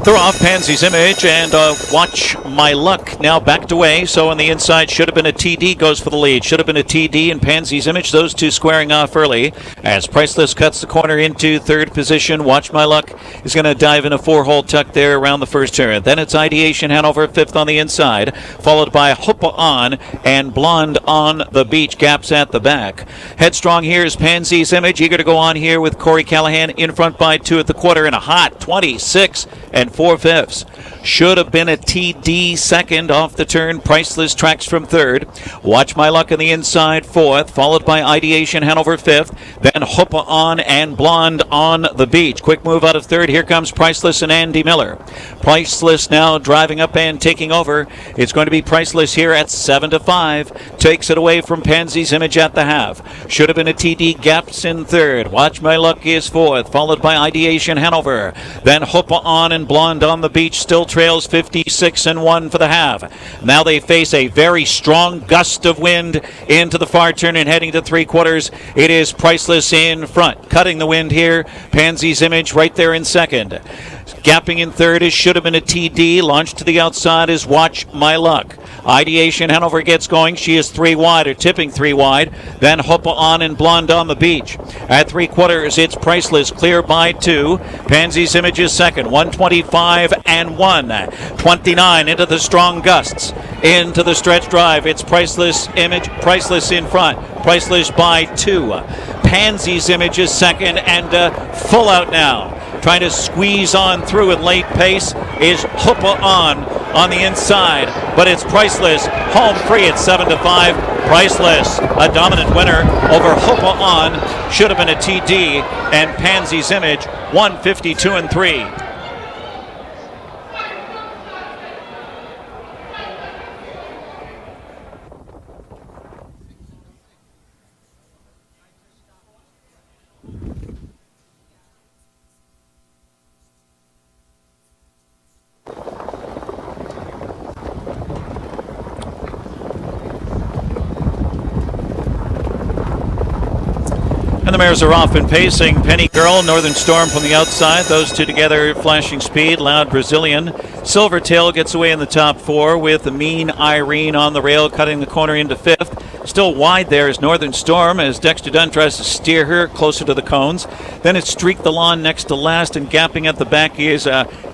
Throw off Pansy's Image and Watch My Luck now backed away. So on the inside should have been a TD, goes for the lead. Should have been a TD and Pansy's Image. Those two squaring off early as Priceless cuts the corner into third position. Watch My Luck is going to dive in a 4-hole tuck there around the first turn. Then it's Ideation Hanover fifth on the inside, followed by Hoopa On and Blonde on the Beach. Gaps at the back. Headstrong here is Pansy's Image, eager to go on here with Corey Callahan in front by 2 at the quarter in a hot 26 4/5. Should have been a TD second off the turn. Priceless tracks from third. Watch My Luck on the inside fourth, followed by Ideation Hanover fifth. Then Hoopa On and Blonde on the Beach. Quick move out of third. Here comes Priceless and Andy Miller. Priceless now driving up and taking over. It's going to be Priceless here at 7-5. Takes it away from Pansy's Image at the half. Should have been a TD. Gaps in third. Watch My Luck is fourth, followed by Ideation Hanover. Then Hoopa On and Blonde on the Beach still trails 56-1 for the half. Now they face a very strong gust of wind into the far turn and heading to three quarters. It is Priceless in front. Cutting the wind here. Pansy's Image right there in second. Gapping in third is Should Have Been a TD. Launched to the outside is Watch My Luck. Ideation Hanover gets going. She is 3 wide, or tipping 3 wide. Then Hoopa On and Blonde on the Beach. At three quarters, it's Priceless, clear by 2. Pansy's Image is second, 125-1. 29 into the strong gusts. Into the stretch drive, it's Priceless Image, Priceless in front. Priceless by 2. Pansy's Image is second and full out now. Trying to squeeze on through at late pace is Hoopa on the inside, but it's Priceless home free at 7-5. Priceless, a dominant winner over Hoopa On. Should have been a TD, and Pansy's Image 152-3. And the mares are off and pacing. Penny Girl, Northern Storm from the outside. Those two together, flashing speed. Loud Brazilian. Silvertail gets away in the top 4 with the Mean Irene on the rail, cutting the corner into 5th. Still wide there is Northern Storm as Dexter Dunn tries to steer her closer to the cones. Then it's Streak the Lawn next to last, and gapping at the back is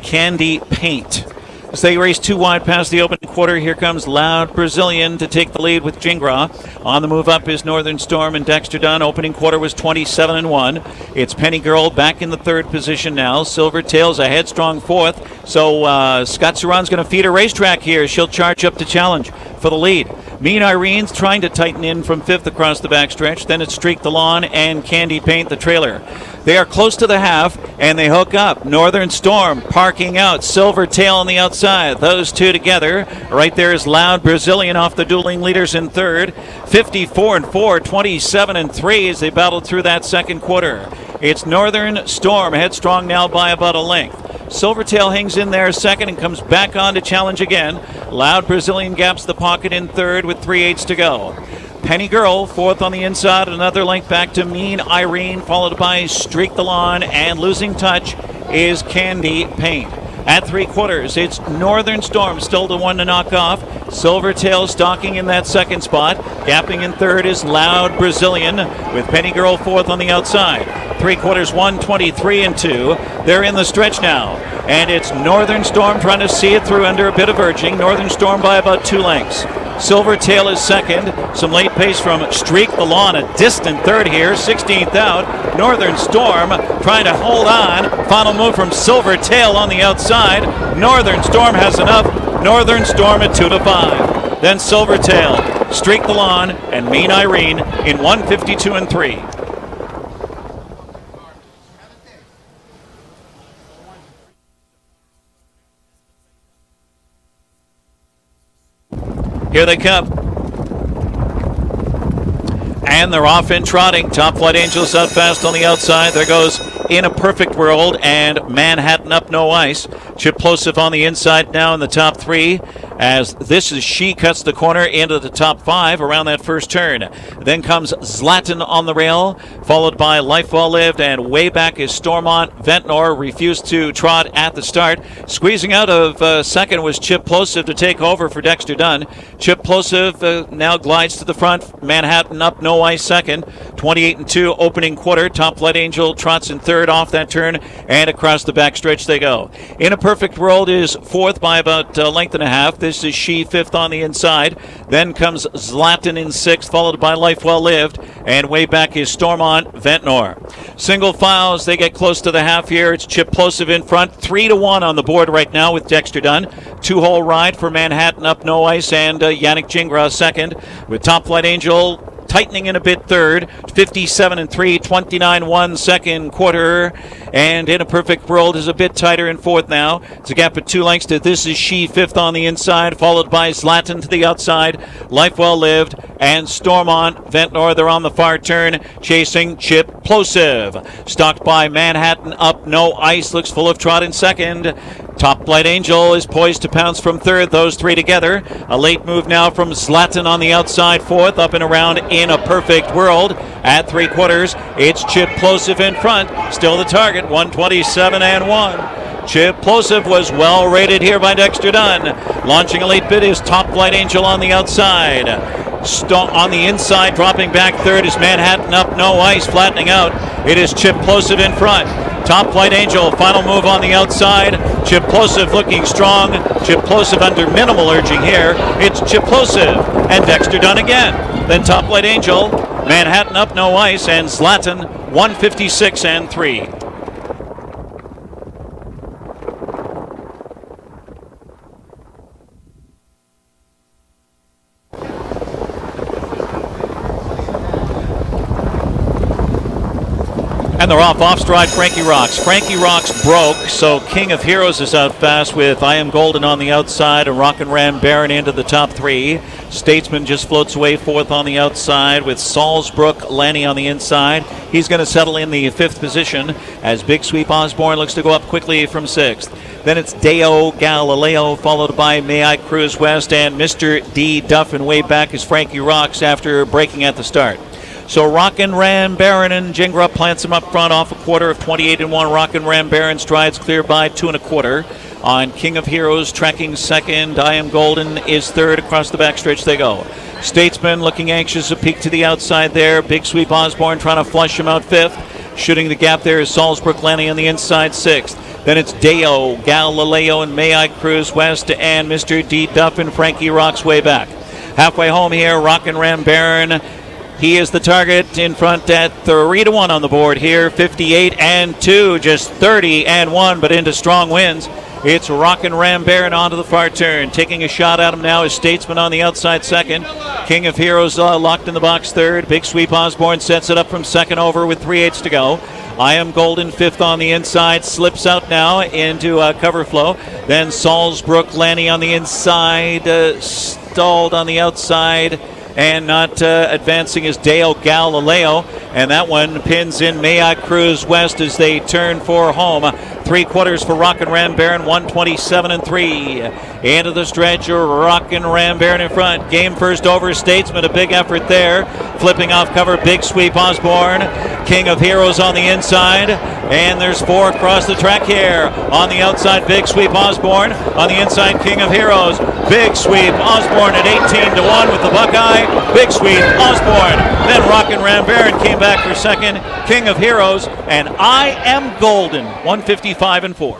Candy Paint. As they race 2 wide past the opening quarter, here comes Loud Brazilian to take the lead with Jingra. On the move up is Northern Storm and Dexter Dunn. Opening quarter was 27-1. It's Penny Girl back in the third position now. Silvertail's a headstrong fourth. So Scott Saran's going to feed a racetrack here. She'll charge up to challenge for the lead. Mean Irene's trying to tighten in from 5th across the backstretch. Then it's Streak the Lawn and Candy Paint the trailer. They are close to the half, and they hook up. Northern Storm parking out. Silvertail on the outside. Those two together. Right there is Loud Brazilian off the dueling leaders in third. 54-4, 27-3 as they battled through that second quarter. It's Northern Storm headstrong now by about a length. Silvertail hangs in there second and comes back on to challenge again. Loud Brazilian gaps the pocket in third with 3/8 to go. Penny Girl, fourth on the inside, another length back to Mean Irene, followed by Streak the Lawn, and losing touch is Candy Paint. At three quarters, it's Northern Storm, still the one to knock off. Silvertail stalking in that second spot. Gapping in third is Loud Brazilian, with Penny Girl fourth on the outside. Three quarters, 123-2. They're in the stretch now. And it's Northern Storm trying to see it through under a bit of urging. Northern Storm by about 2 lengths. Silvertail is second. Some late pace from Streak the Lawn, a distant third here. 16th out. Northern Storm trying to hold on. Final move from Silvertail on the outside. Northern Storm has enough. Northern Storm at 2-5. Then Silvertail, Streak the Lawn, and Mean Irene in 152 and 3. Here they come. And they're off and trotting. Top Flight Angels out fast on the outside. There goes In a Perfect World and Manhattan Up No Ice. Chip Plosive on the inside now in the top 3 as This Is She cuts the corner into the top 5 around that first turn. Then comes Zlatan on the rail, followed by Life Well Lived, and way back is Stormont. Ventnor refused to trot at the start. Squeezing out of second was Chip Plosive to take over for Dexter Dunn. Chip Plosive now glides to the front. Manhattan Up No Ice second. 28 and 2 opening quarter. Top Flight Angel trots in third off that turn, and across the backstretch they go. In a Perfect World is fourth by about a length and a half. This Is She fifth on the inside. Then comes Zlatan in sixth, followed by Life Well Lived, and way back is Stormont Ventnor. Single file as they get close to the half here. It's Chip Plosive in front, 3-1 on the board right now with Dexter Dunn. 2-hole ride for Manhattan Up No Ice and Yannick Gingras second, with Top Flight Angel tightening in a bit third, 57 and 3, 29-1 second quarter, and In a Perfect World is a bit tighter in fourth now. It's a gap of 2 lengths to This Is She fifth on the inside, followed by Zlatan to the outside, Life Well Lived, and Stormont Ventnor. They're on the far turn, chasing Chip Plosive. Stalked by Manhattan Up No Ice, looks full of trot in second. Top Flight Angel is poised to pounce from third, those three together. A late move now from Zlatan on the outside fourth, up and around In a Perfect World. At 3/4, it's Chip Plosive in front, still the target, 127 and 1. Chip Plosive was well rated here by Dexter Dunn. Launching a late bit is Top Flight Angel on the outside. On the inside, dropping back third is Manhattan Up No Ice, flattening out. It is Chip Plosive in front. Top Flight Angel, final move on the outside. Chip Plosive looking strong. Chip Plosive under minimal urging here. It's Chip Plosive and Dexter Dunn again. Then Top Flight Angel, Manhattan Up No Ice, and Zlatan, 156 and 3. And they're off stride Frankie Rocks. Frankie Rocks broke, so King of Heroes is out fast with I Am Golden on the outside and Rockin' Ram Baron into the top 3. Statesman just floats away fourth on the outside with Salzbrook Lanny on the inside. He's going to settle in the 5th position as Big Sweep Osborne looks to go up quickly from 6th. Then it's Deo Galileo, followed by May I Cruise West, and Mr. D. Duffin. Way back is Frankie Rocks after breaking at the start. So Rockin' Ram Baron and Gingras plants him up front off a quarter of 28 and 1. Rockin' Ram Baron strides clear by 2 1/4. On King of Heroes tracking second. I Am Golden is third. Across the backstretch they go. Statesman looking anxious, a peek to the outside there. Big Sweep Osborne trying to flush him out 5th. Shooting the gap there is Salzbrook Lanny on the inside 6th. Then it's Deo Galileo and May I Cruise West and Mr. D. Duff and Frankie Rocks way back. Halfway home here, Rockin' Ram Baron. He is the target in front at 3-1 on the board here. 58 and 2, just 30 and 1, but into strong winds. It's Rockin' Ram Baron onto the far turn. Taking a shot at him now is Statesman on the outside second. King of Heroes locked in the box third. Big Sweep Osborne sets it up from second over with 3/8 to go. I Am Golden 5th on the inside. Slips out now into cover flow. Then Salzbrook Lanny on the inside. Stalled on the outside. And not advancing is Deo Galileo. And that one pins in May I Cruise West as they turn for home. 3/4 for Rockin' Ram Baron, 127 and 3. Into the stretch, Rockin' Ram Baron in front. Game first over, Statesman, a big effort there. Flipping off cover, Big Sweep Osborne. King of Heroes on the inside. And there's 4 across the track here. On the outside, Big Sweep Osborne. On the inside, King of Heroes. Big Sweep Osborne at 18 to 1 with the Buckeye. Big Sweep Osborne. Then Rockin' Ram Baron came back for second. King of Heroes and I Am Golden, 155 and 4.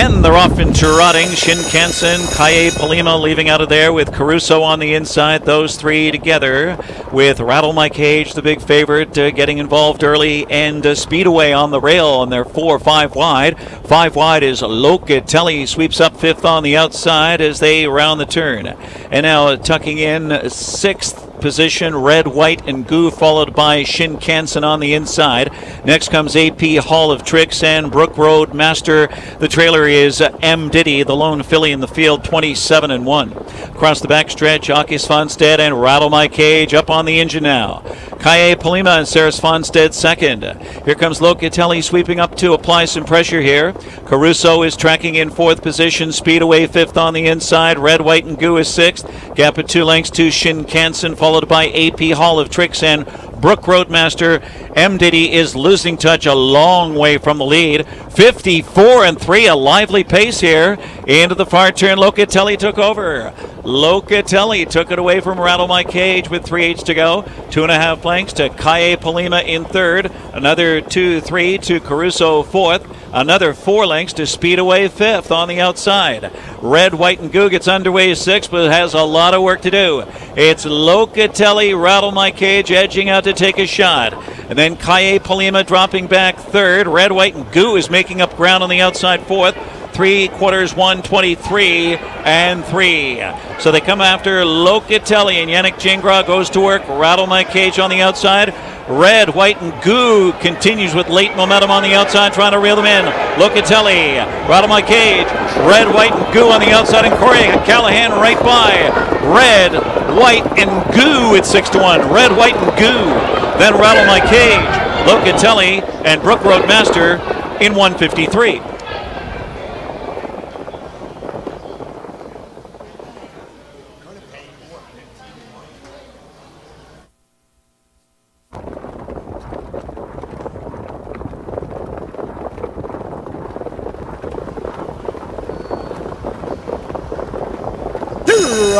And they're off and trotting. Shinkansen, Kaye Palima leaving out of there with Caruso on the inside. Those three together with Rattle My Cage, the big favorite, getting involved early, and Speedaway on the rail, and they're 4-5 wide. 5 wide is Locatelli, sweeps up 5th on the outside as they round the turn. And now tucking in 6th position, Red, White, and Goo, followed by Shinkansen on the inside. Next comes AP Hall of Tricks and Brook Road Master. The trailer is M. Diddy, the lone filly in the field, 27-1. Across the backstretch, Akis Fonstead and Rattle My Cage up on the engine now. Kaye Palima and Saris Fonstead second. Here comes Locatelli sweeping up to apply some pressure here. Caruso is tracking in 4th position. Speedaway 5th on the inside. Red, White, and Goo is 6th. Gap of 2 lengths to Shinkansen, followed by AP Hall of Tricks and Brook Roadmaster. M. Diddy is losing touch a long way from the lead. 54-3, a lively pace here. Into the far turn, Locatelli took over. Locatelli took it away from Rattle My Cage with 3/8 to go. 2.5 lengths to Kaye Palima in 3rd. Another 2-3 to Caruso 4th. Another 4 lengths to Speedaway 5th on the outside. Red, White, and Goo gets underway 6th, but has a lot of work to do. It's Locatelli, Rattle My Cage edging out to take a shot. And then Kaye Palima dropping back 3rd. Red, White, and Goo is making up ground on the outside 4th. 3/4, 1:23-3. So they come after Locatelli, and Yannick Gingras goes to work. Rattle My Cage on the outside. Red, White, and Goo continues with late momentum on the outside, trying to reel them in. Locatelli, Rattle My Cage, Red, White, and Goo on the outside, and Corey Callahan right by. Red, White, and Goo at 6-1. Red, White, and Goo. Then Rattle My Cage, Locatelli, and Brook Roadmaster in 1:53.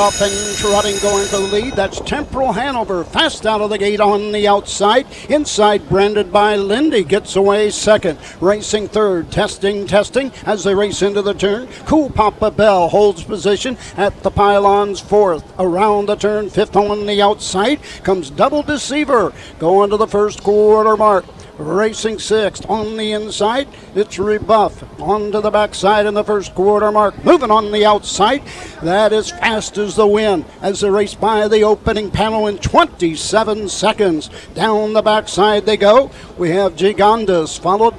Up and trotting, going for the lead. That's Temporal Hanover, fast out of the gate on the outside. Inside, branded by Lindy, gets away 2nd. Racing 3rd, testing as they race into the turn. Cool Papa Bell holds position at the pylons 4th. Around the turn, 5th on the outside comes Double Deceiver, going to the 1st quarter mark. Racing 6th on the inside, it's Rebuff onto the backside in the 1st quarter mark. Moving on the outside, that is Fast as the Wind as they race by the opening panel in 27 seconds. Down the backside they go. We have Gigandas followed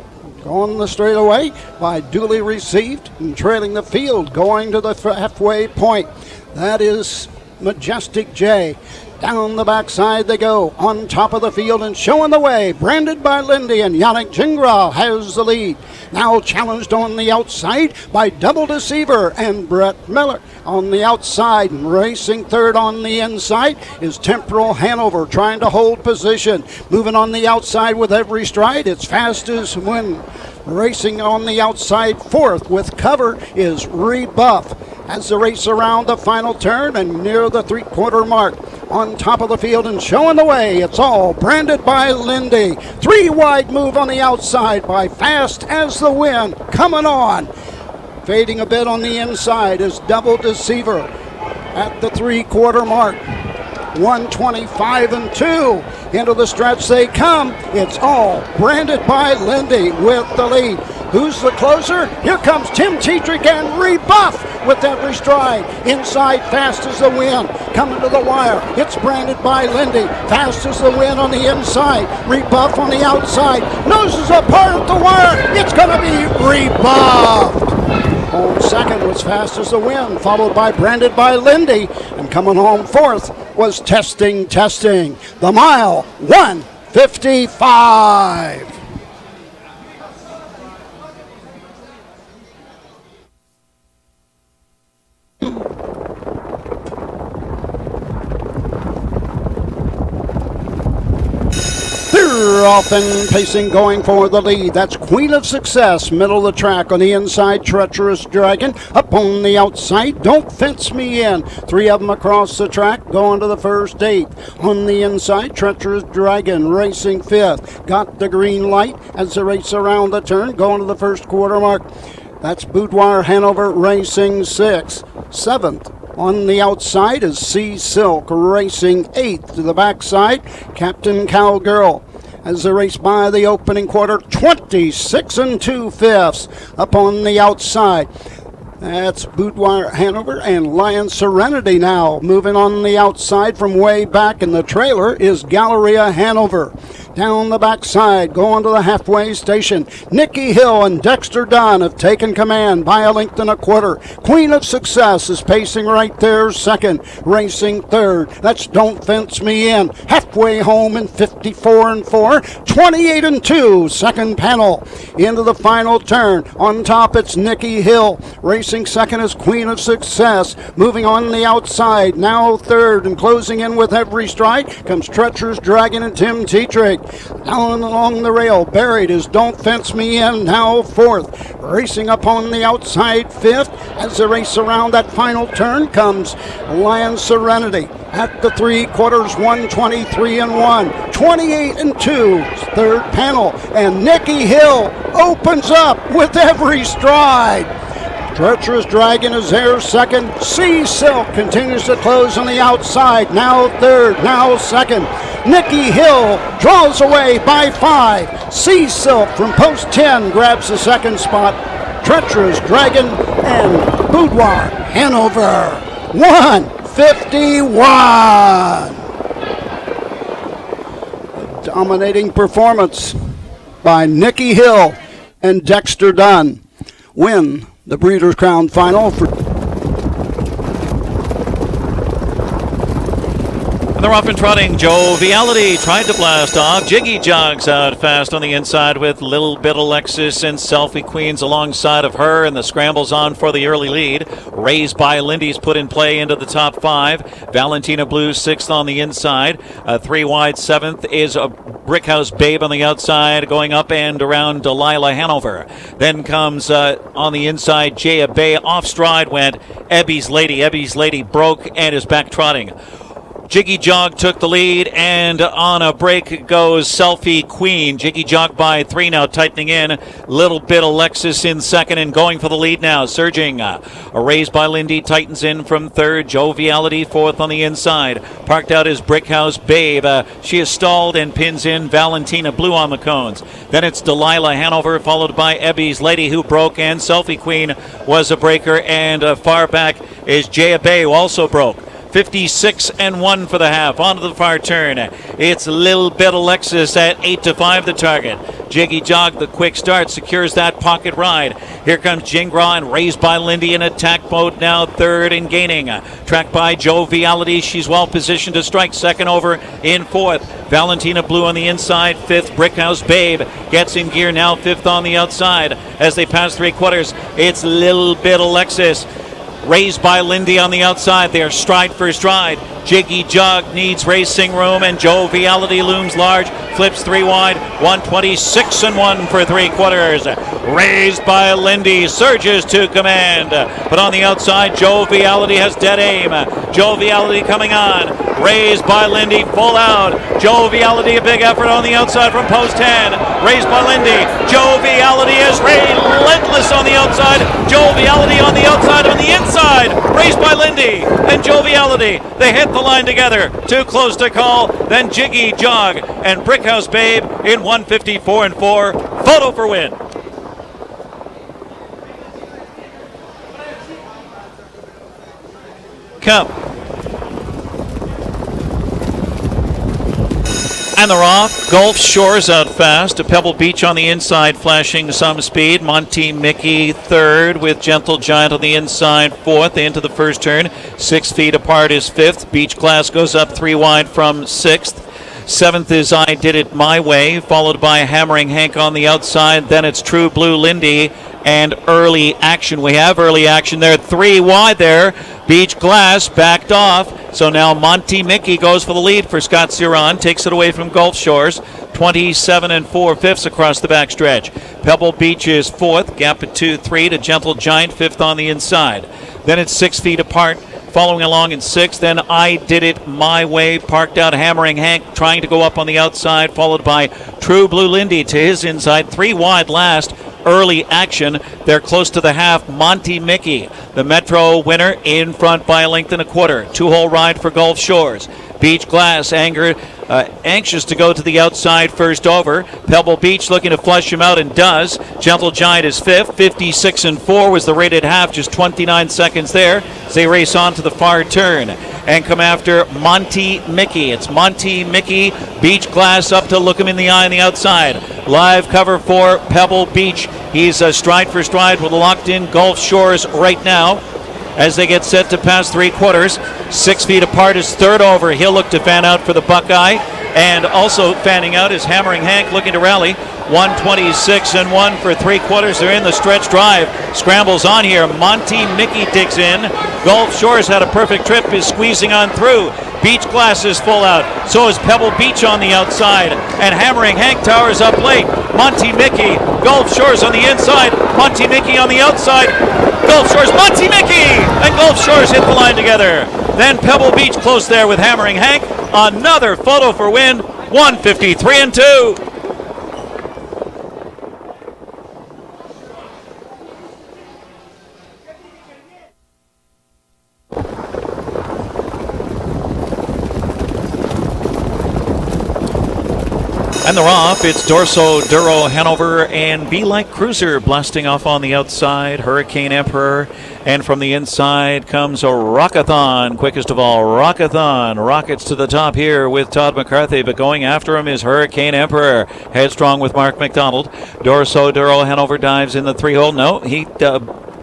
on the straightaway by Duly Received, and trailing the field going to the halfway point. That is Majestic J. Down the backside they go, on top of the field and showing the way. Branded by Lindy, and Yannick Gingras has the lead. Now challenged on the outside by Double Deceiver and Brett Miller. On the outside, and racing 3rd on the inside is Temporal Hanover, trying to hold position. Moving on the outside with every stride, it's Fast as Wind. Racing on the outside 4th with cover is Rebuff. As the race around the final turn and near the 3/4 mark. On top of the field and showing the way, it's all branded by Lindy. 3 wide move on the outside by Fast as the Wind. Coming on. Fading a bit on the inside is Double Deceiver at the 3/4 mark. 1:25-2. Into the stretch they come. It's all branded by Lindy with the lead. Who's the closer? Here comes Tim Tetrick and Rebuff with every stride. Inside, Fast as the Wind. Coming to the wire. It's branded by Lindy. Fast as the Wind on the inside. Rebuff on the outside. Noses apart at the wire. It's going to be rebuffed. On 2nd was Fast as the Wind, followed by branded by Lindy. And coming home 4th was Testing. The mile, 1:55. Off and pacing, going for the lead. That's Queen of Success, middle of the track. On the inside, Treacherous Dragon. Up on the outside, Don't Fence Me In. 3 of them across the track, going to the 1st 8. On the inside, Treacherous Dragon, racing 5th. Got the green light as they race around the turn, going to the 1st quarter mark. That's Boudoir Hanover racing 6. 7th on the outside is Sea Silk racing 8th to the backside. Captain Cowgirl as they race by the opening quarter, 26 2/5 up on the outside. That's Boudoir Hanover and Lion Serenity now moving on the outside from way back, and the trailer is Galleria Hanover. Down the backside, going to the halfway station, Nikki Hill and Dexter Dunn have taken command by a length and a quarter. Queen of Success is pacing right there, second, racing third. That's Don't Fence Me In. Halfway home in 54 4, 28 2, second panel. Into the final turn. On top, it's Nikki Hill. Racing second is Queen of Success. Moving on the outside, now third, and closing in with every stride comes Treacherous Dragon and Tim Tetrick. Down along the rail, buried is Don't Fence Me In, now fourth. Racing up on the outside, fifth. As they race around that final turn comes Lion Serenity. At the 3/4, 123 1, 28 2, third panel. And Nikki Hill opens up with every stride. Treacherous Dragon is there second. Sea Silk continues to close on the outside. Now third, now second. Nikki Hill draws away by 5. Sea Silk from post 10 grabs the second spot. Treacherous Dragon and Boudoir Hanover. 151. A dominating performance by Nikki Hill and Dexter Dunn win the Breeders' Crown Final for. And they're off and trotting. Joviality tried to blast off. Jiggy jogs out fast on the inside with Little Bit Alexis and Selfie Queens alongside of her, and the scramble's on for the early lead. Raised by Lindy's put in play into the top 5. Valentina Blue 6th on the inside. 3 wide 7th is a Brickhouse Babe on the outside, going up and around Delilah Hanover. Then comes on the inside Jaya Bay. Off stride went Ebby's Lady. Ebby's Lady broke and is back trotting. Jiggy Jog took the lead, and on a break goes Selfie Queen. Jiggy Jog by 3 now, tightening in. Little Bit Alexis in second and going for the lead now. Surging. A raise by Lindy, tightens in from third. Joviality 4th on the inside. Parked out is Brickhouse Babe. She is stalled and pins in Valentina Blue on the cones. Then it's Delilah Hanover, followed by Ebby's Lady, who broke, and Selfie Queen was a breaker. And far back is Jaya Bay, who also broke. 56 1 for the half. Onto the far turn. It's Little Bit Alexis at 8-5 the target. Jiggy Jog, the quick start, secures that pocket ride. Here comes Jingra and raised by Lindy in attack mode now, third and gaining. Tracked by Joviality. She's well positioned to strike. Second over in fourth. Valentina Blue on the inside. Fifth, Brickhouse Babe gets in gear now, fifth on the outside. As they pass 3/4, it's Little Bit Alexis. Raised by Lindy on the outside. They are stride for stride. Jiggy Jog needs racing room, and Joviality looms large. Flips 3 wide. 126 1 for 3/4. Raised by Lindy. Surges to command. But on the outside, Joviality has dead aim. Joviality coming on. Raised by Lindy. Full out. Joviality, a big effort on the outside from post 10. Raised by Lindy. Joviality is relentless on the outside. Joviality on the outside, on the inside. Raised by Lindy and Joviality. They hit the line together. Too close to call. Then Jiggy Jog and Brickhouse Babe in 154 4. Photo for win. Come. And they're off. Gulf Shores out fast. To Pebble Beach on the inside, flashing some speed. Monty Mickey third with Gentle Giant on the inside, fourth into the first turn. 6 feet apart is fifth. Beach Class goes up 3 wide from sixth. Seventh is I Did It My Way, followed by Hammering Hank on the outside. Then it's True Blue Lindy and Early Action. We have Early Action there. 3 wide there. Beach Glass backed off. So now Monty Mickey goes for the lead for Scott Ciron. Takes it away from Gulf Shores. 27 4/5 across the backstretch. Pebble Beach is fourth. Gap at 2-3 to Gentle Giant, fifth on the inside. Then it's 6 feet apart. Following along in sixth, then I Did It My Way, parked out Hammering Hank, trying to go up on the outside, followed by True Blue Lindy to his inside. 3 wide last. early action. They're close to the half. Monty Mickey, the Metro winner, in front by a length and a quarter. 2-hole ride for Gulf Shores. Beach Glass anxious to go to the outside first over. Pebble Beach looking to flush him out and does. Gentle Giant is fifth. 56-4 was the rated half, just 29 seconds there as they race on to the far turn and come after Monty Mickey. It's Monty Mickey. Beach Glass up to look him in the eye on the outside. Live cover for Pebble Beach. He's stride for stride with locked in Gulf Shores right now as they get set to pass three quarters. 6 feet apart is third over. He'll look to fan out for the Buckeye. And also fanning out is Hammering Hank, looking to rally. 126-1 for three quarters. They're in the stretch drive. Scrambles on here. Monty Mickey digs in. Gulf Shores had a perfect trip, is squeezing on through. Beach Glass is full out. So is Pebble Beach on the outside. And Hammering Hank towers up late. Monty Mickey. Gulf Shores on the inside. Monty Mickey on the outside. Gulf Shores. Monty Mickey! And Gulf Shores hit the line together. Then Pebble Beach close there with Hammering Hank. Another photo for win. 153-2. And they're off. It's Dorso, Duro, Hanover, and Be Like Cruiser blasting off on the outside. Hurricane Emperor. And from the inside comes a Rockathon. Quickest of all, Rockathon. Rockets to the top here with Todd McCarthy, but going after him is Hurricane Emperor. Headstrong with Mark McDonald. Dorso, Duro, Hanover dives in the 3-hole. No, he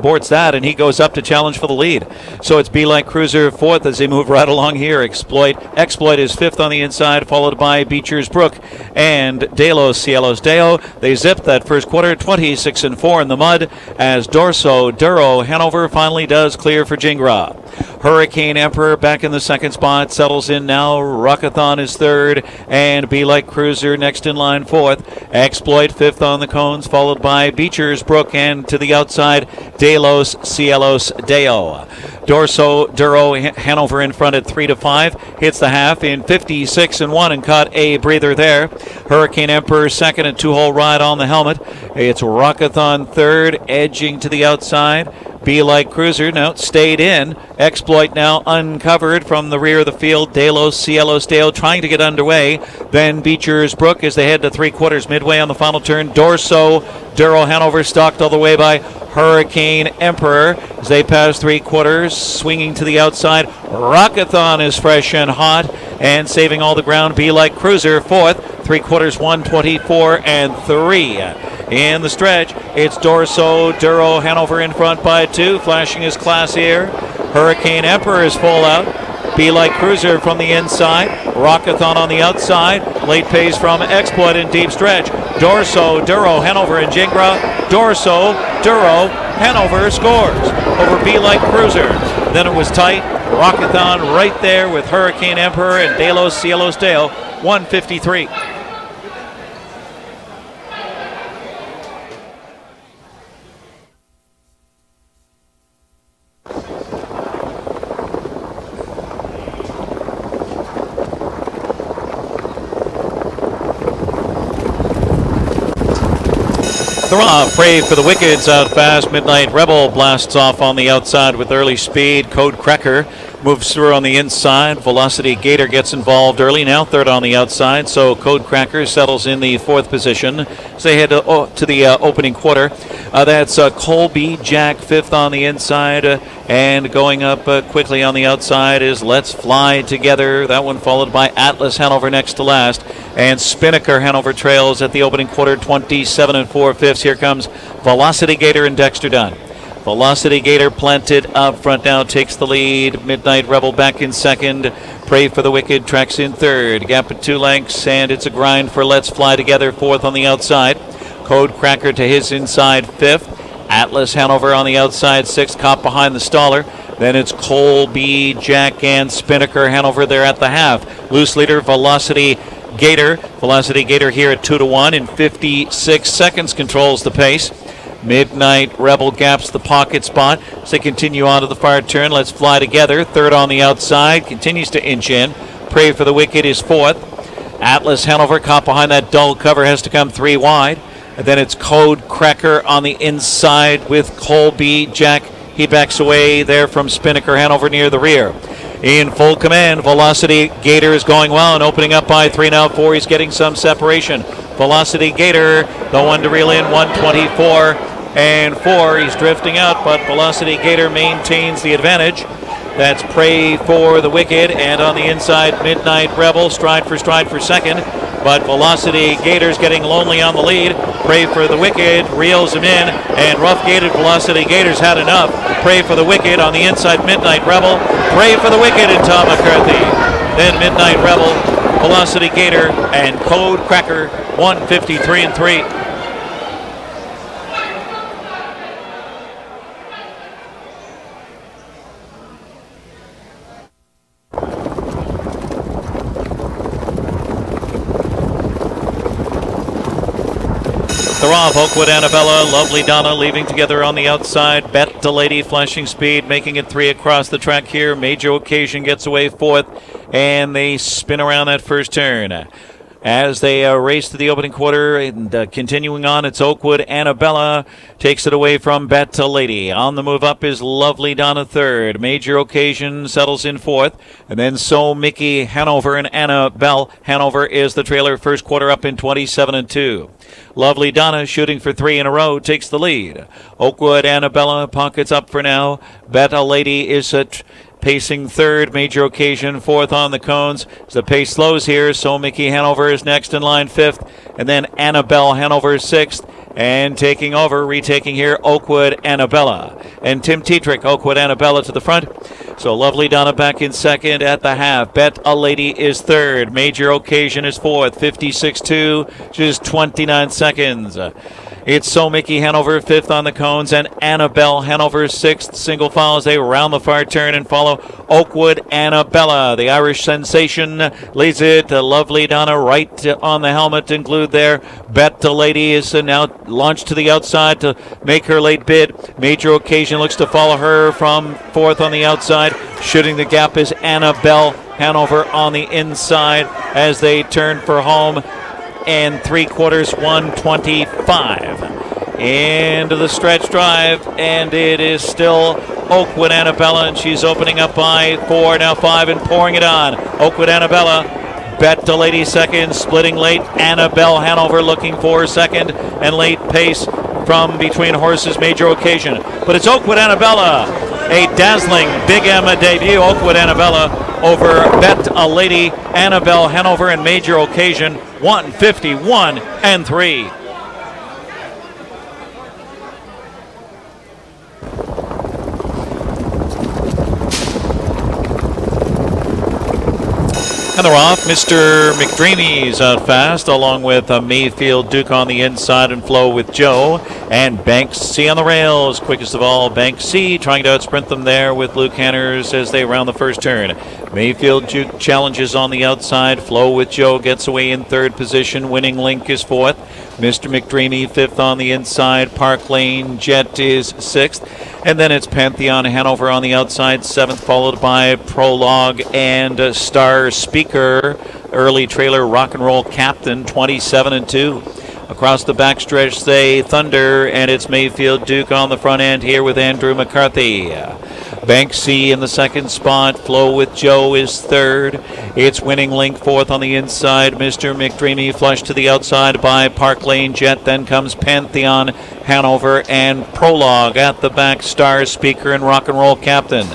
boards that, and he goes up to challenge for the lead. So it's Be Like Cruiser fourth as they move right along here. Exploit is fifth on the inside, followed by Beecher's Brook and Delos Cielos Deo. They zipped that first quarter, 26-4 in the mud, as Dorso, Duro, Hanover finally does clear for Jingra. Hurricane Emperor back in the second spot, settles in now. Rockathon is third, and Be Like Cruiser next in line fourth. Exploit fifth on the cones, followed by Beecher's Brook, and to the outside, Delos Cielos Deo. Dorso, Duro, Hanover in front at 3-5. Hits the half in 56-1 and caught a breather there. Hurricane Emperor second, a 2-hole ride on the helmet. It's Rockathon third, edging to the outside. Be Like Cruiser now stayed in. Exploit now uncovered from the rear of the field. Delos Cielos Deo trying to get underway. Then Beecher's Brook as they head to three quarters midway on the final turn. Dorso, Duro, Hanover stalked all the way by Hurricane Emperor as they pass three quarters, swinging to the outside. Rockathon is fresh and hot and saving all the ground. Be Like Cruiser fourth, three quarters, 124-3. In the stretch, it's Dorso, Duro, Hanover in front by 2, flashing his class here. Hurricane Emperor is full out. Be Like Cruiser from the inside. Rockathon on the outside. Late pace from Exploit in deep stretch. Dorso, Duro, Hanover, and Jingra. Dorso, Duro, Hanover scores over Be Like Cruiser. Then it was tight. Rockathon right there with Hurricane Emperor and Delos Cielos Deo, 153. They're off. Brave for the Wickeds out fast. Midnight Rebel blasts off on the outside with early speed. Code Cracker moves through on the inside. Velocity Gator gets involved early, now third on the outside. So Code Cracker settles in the fourth position as they head to the opening quarter. That's Colby Jack fifth on the inside. And going up quickly on the outside is Let's Fly Together. That one followed by Atlas Hanover next to last. And Spinnaker Hanover trails at the opening quarter, 27 4/5. Here comes Velocity Gator and Dexter Dunn. Velocity Gator planted up front now, takes the lead. Midnight Rebel back in second. Pray for the Wicked tracks in third. Gap at 2 lengths, and it's a grind for Let's Fly Together, fourth on the outside. Code Cracker to his inside, fifth. Atlas Hanover on the outside, sixth. Cop behind the staller. Then it's Colby, Jack, and Spinnaker Hanover there at the half. Loose leader, Velocity Gator. Velocity Gator here at 2-1 in 56 seconds controls the pace. Midnight Rebel gaps the pocket spot as they continue on to the far turn. Let's Fly Together, third on the outside, continues to inch in. Pray for the Wicked is fourth. Atlas Hanover caught behind that dull cover, has to come 3 wide. And then it's Code Cracker on the inside with Colby Jack. He backs away there from Spinnaker Hanover near the rear. In full command, Velocity Gator is going well and opening up by 3 now 4. He's getting some separation. Velocity Gator, the one to reel in, 124 and 4. He's drifting out, but Velocity Gator maintains the advantage. That's Pray for the Wicked, and on the inside, Midnight Rebel, stride for second. But Velocity Gator's getting lonely on the lead. Pray for the Wicked reels him in, and rough-gated Velocity Gator's had enough. Pray for the Wicked on the inside, Midnight Rebel. Pray for the Wicked and Tom McCarthy. Then Midnight Rebel, Velocity Gator, and Code Cracker, 153 and 3. They're off. Oakwood Annabella, Lovely Donna leaving together on the outside. Bet the Lady, Flashing Speed, making it 3 across the track here. Major Occasion gets away 4th, and they spin around that first turn. As they race to the opening quarter and continuing on, it's Oakwood Annabella takes it away from Bet to Lady. On the move up is Lovely Donna 3rd. Major Occasion settles in 4th. And then So Mickey Hanover and Annabelle. Hanover is the trailer, first quarter up in 27 and 2. Lovely Donna shooting for 3 in a row takes the lead. Oakwood Annabella pockets up for now. Bet a Lady is pacing 3rd, Major Occasion 4th on the cones. As the pace slows here, So Mickey Hanover is next in line 5th, and then Annabelle Hanover 6th, and taking over, retaking here, Oakwood Annabella. And Tim Tetrick, Oakwood Annabella to the front. So Lovely Donna back in 2nd at the half. Bet a Lady is 3rd, Major Occasion is 4th, 56-2, just 29 seconds. It's So Mickey Hanover 5th on the cones, and Annabelle Hanover 6th. Single file as they round the far turn and follow Oakwood Annabella. The Irish sensation leads it to Lovely Donna right on the helmet and glued there. Bet the Lady is now launched to the outside to make her late bid. Major Occasion looks to follow her from 4th on the outside. Shooting the gap is Annabelle Hanover on the inside as they turn for home. And 3/4, 125 into the stretch drive, and it is still Oakwood Annabella, and she's opening up by 4, now 5, and pouring it on. Oakwood Annabella, Bet the Lady 2nd, splitting late. Annabelle Hanover looking for 2nd, and late pace from between horses, Major Occasion. But it's Oakwood Annabella, a dazzling Big Emma debut. Oakwood Annabella over Bet a Lady, Annabelle Hanover, and Major Occasion, 151 and 3. And they're off. Mr. McDreamy's out fast, along with Mayfield Duke on the inside and Flow with Joe. And Bank C on the rails. Quickest of all, Bank C trying to outsprint them there with Luke Hanners as they round the first turn. Mayfield Duke challenges on the outside. Flow with Joe gets away in 3rd position. Winning Link is 4th. Mr. McDreamy 5th on the inside. Park Lane Jet is 6th. And then it's Pantheon Hanover on the outside, 7th, followed by Prologue and Star Speaker. Early trailer Rock and Roll Captain, 27 and 2. Across the backstretch, say Thunder, and it's Mayfield Duke on the front end here with Andrew McCarthy. Bank C in the 2nd spot. Flow with Joe is 3rd. It's Winning Link 4th on the inside. Mr. McDreamy flushed to the outside by Park Lane Jet. Then comes Pantheon Hanover and Prologue at the back. Star Speaker and Rock and Roll Captain.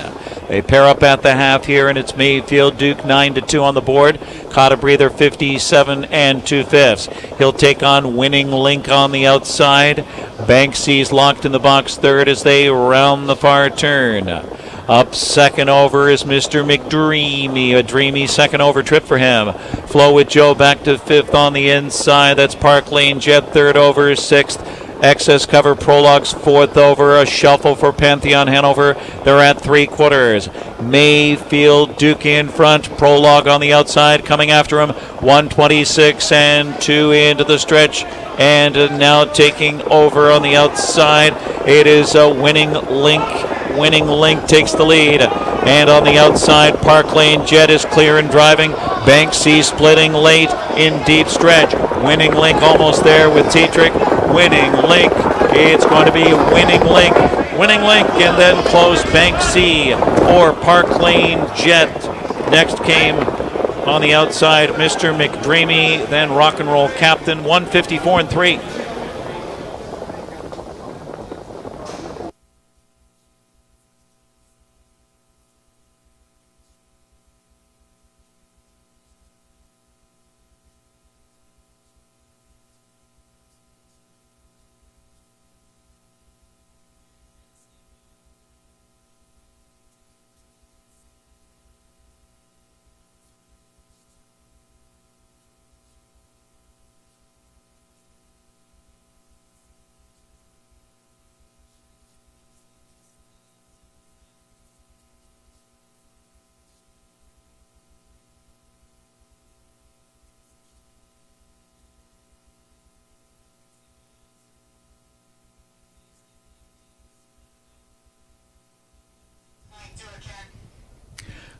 They pair up at the half here, and it's Mayfield Duke 9-2 on the board. Caught a breather 57 and 2/5. He'll take on Winning Link on the outside. Banksy's locked in the box 3rd as they round the far turn. Up 2nd over is Mr. McDreamy. A dreamy 2nd over trip for him. Flow with Joe back to 5th on the inside. That's Park Lane Jet 3rd over, 6th. Excess Cover Prologue's 4th over. A shuffle for Pantheon Hanover. They're at 3/4. Mayfield Duke in front. Prologue on the outside coming after him. 126 and 2 into the stretch. And now taking over on the outside, it is a Winning Link. Winning Link takes the lead. And on the outside, Park Lane Jet is clear and driving. Banksy splitting late in deep stretch. Winning Link almost there with Tetrick. Winning Link. It's going to be Winning Link. Winning Link, and then closed Bank C for Park Lane Jet. Next came on the outside Mr. McDreamy, then Rock and Roll Captain, 154 and 3.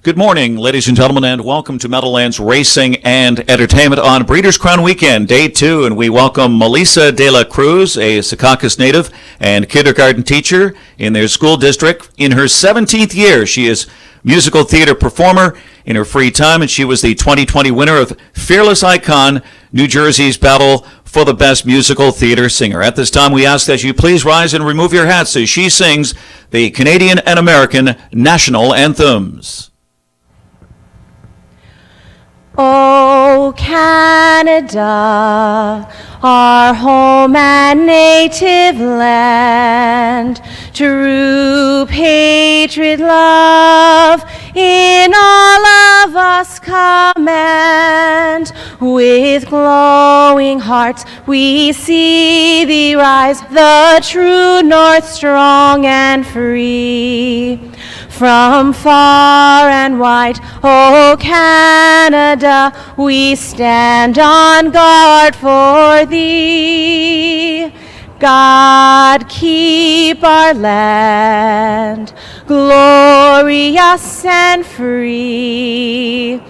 Good morning, ladies and gentlemen, and welcome to Meadowlands Racing and Entertainment on Breeders' Crown Weekend, Day 2, and we welcome Melissa De La Cruz, a Secaucus native and kindergarten teacher in their school district. In her 17th year, she is musical theater performer in her free time, and she was the 2020 winner of Fearless Icon, New Jersey's Battle for the Best Musical Theater Singer. At this time, we ask that you please rise and remove your hats as she sings the Canadian and American national anthems. Oh, Canada, our home and native land, true patriot love in all of us command. With glowing hearts we see thee rise, the true north strong and free. From far and wide, oh Canada, we stand on guard for thee. God keep our land glorious and free.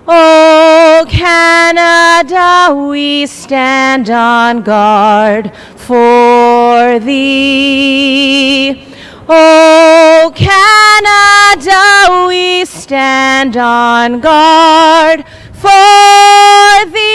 Oh Canada, we stand on guard for thee. Oh Canada, we stand on guard for thee.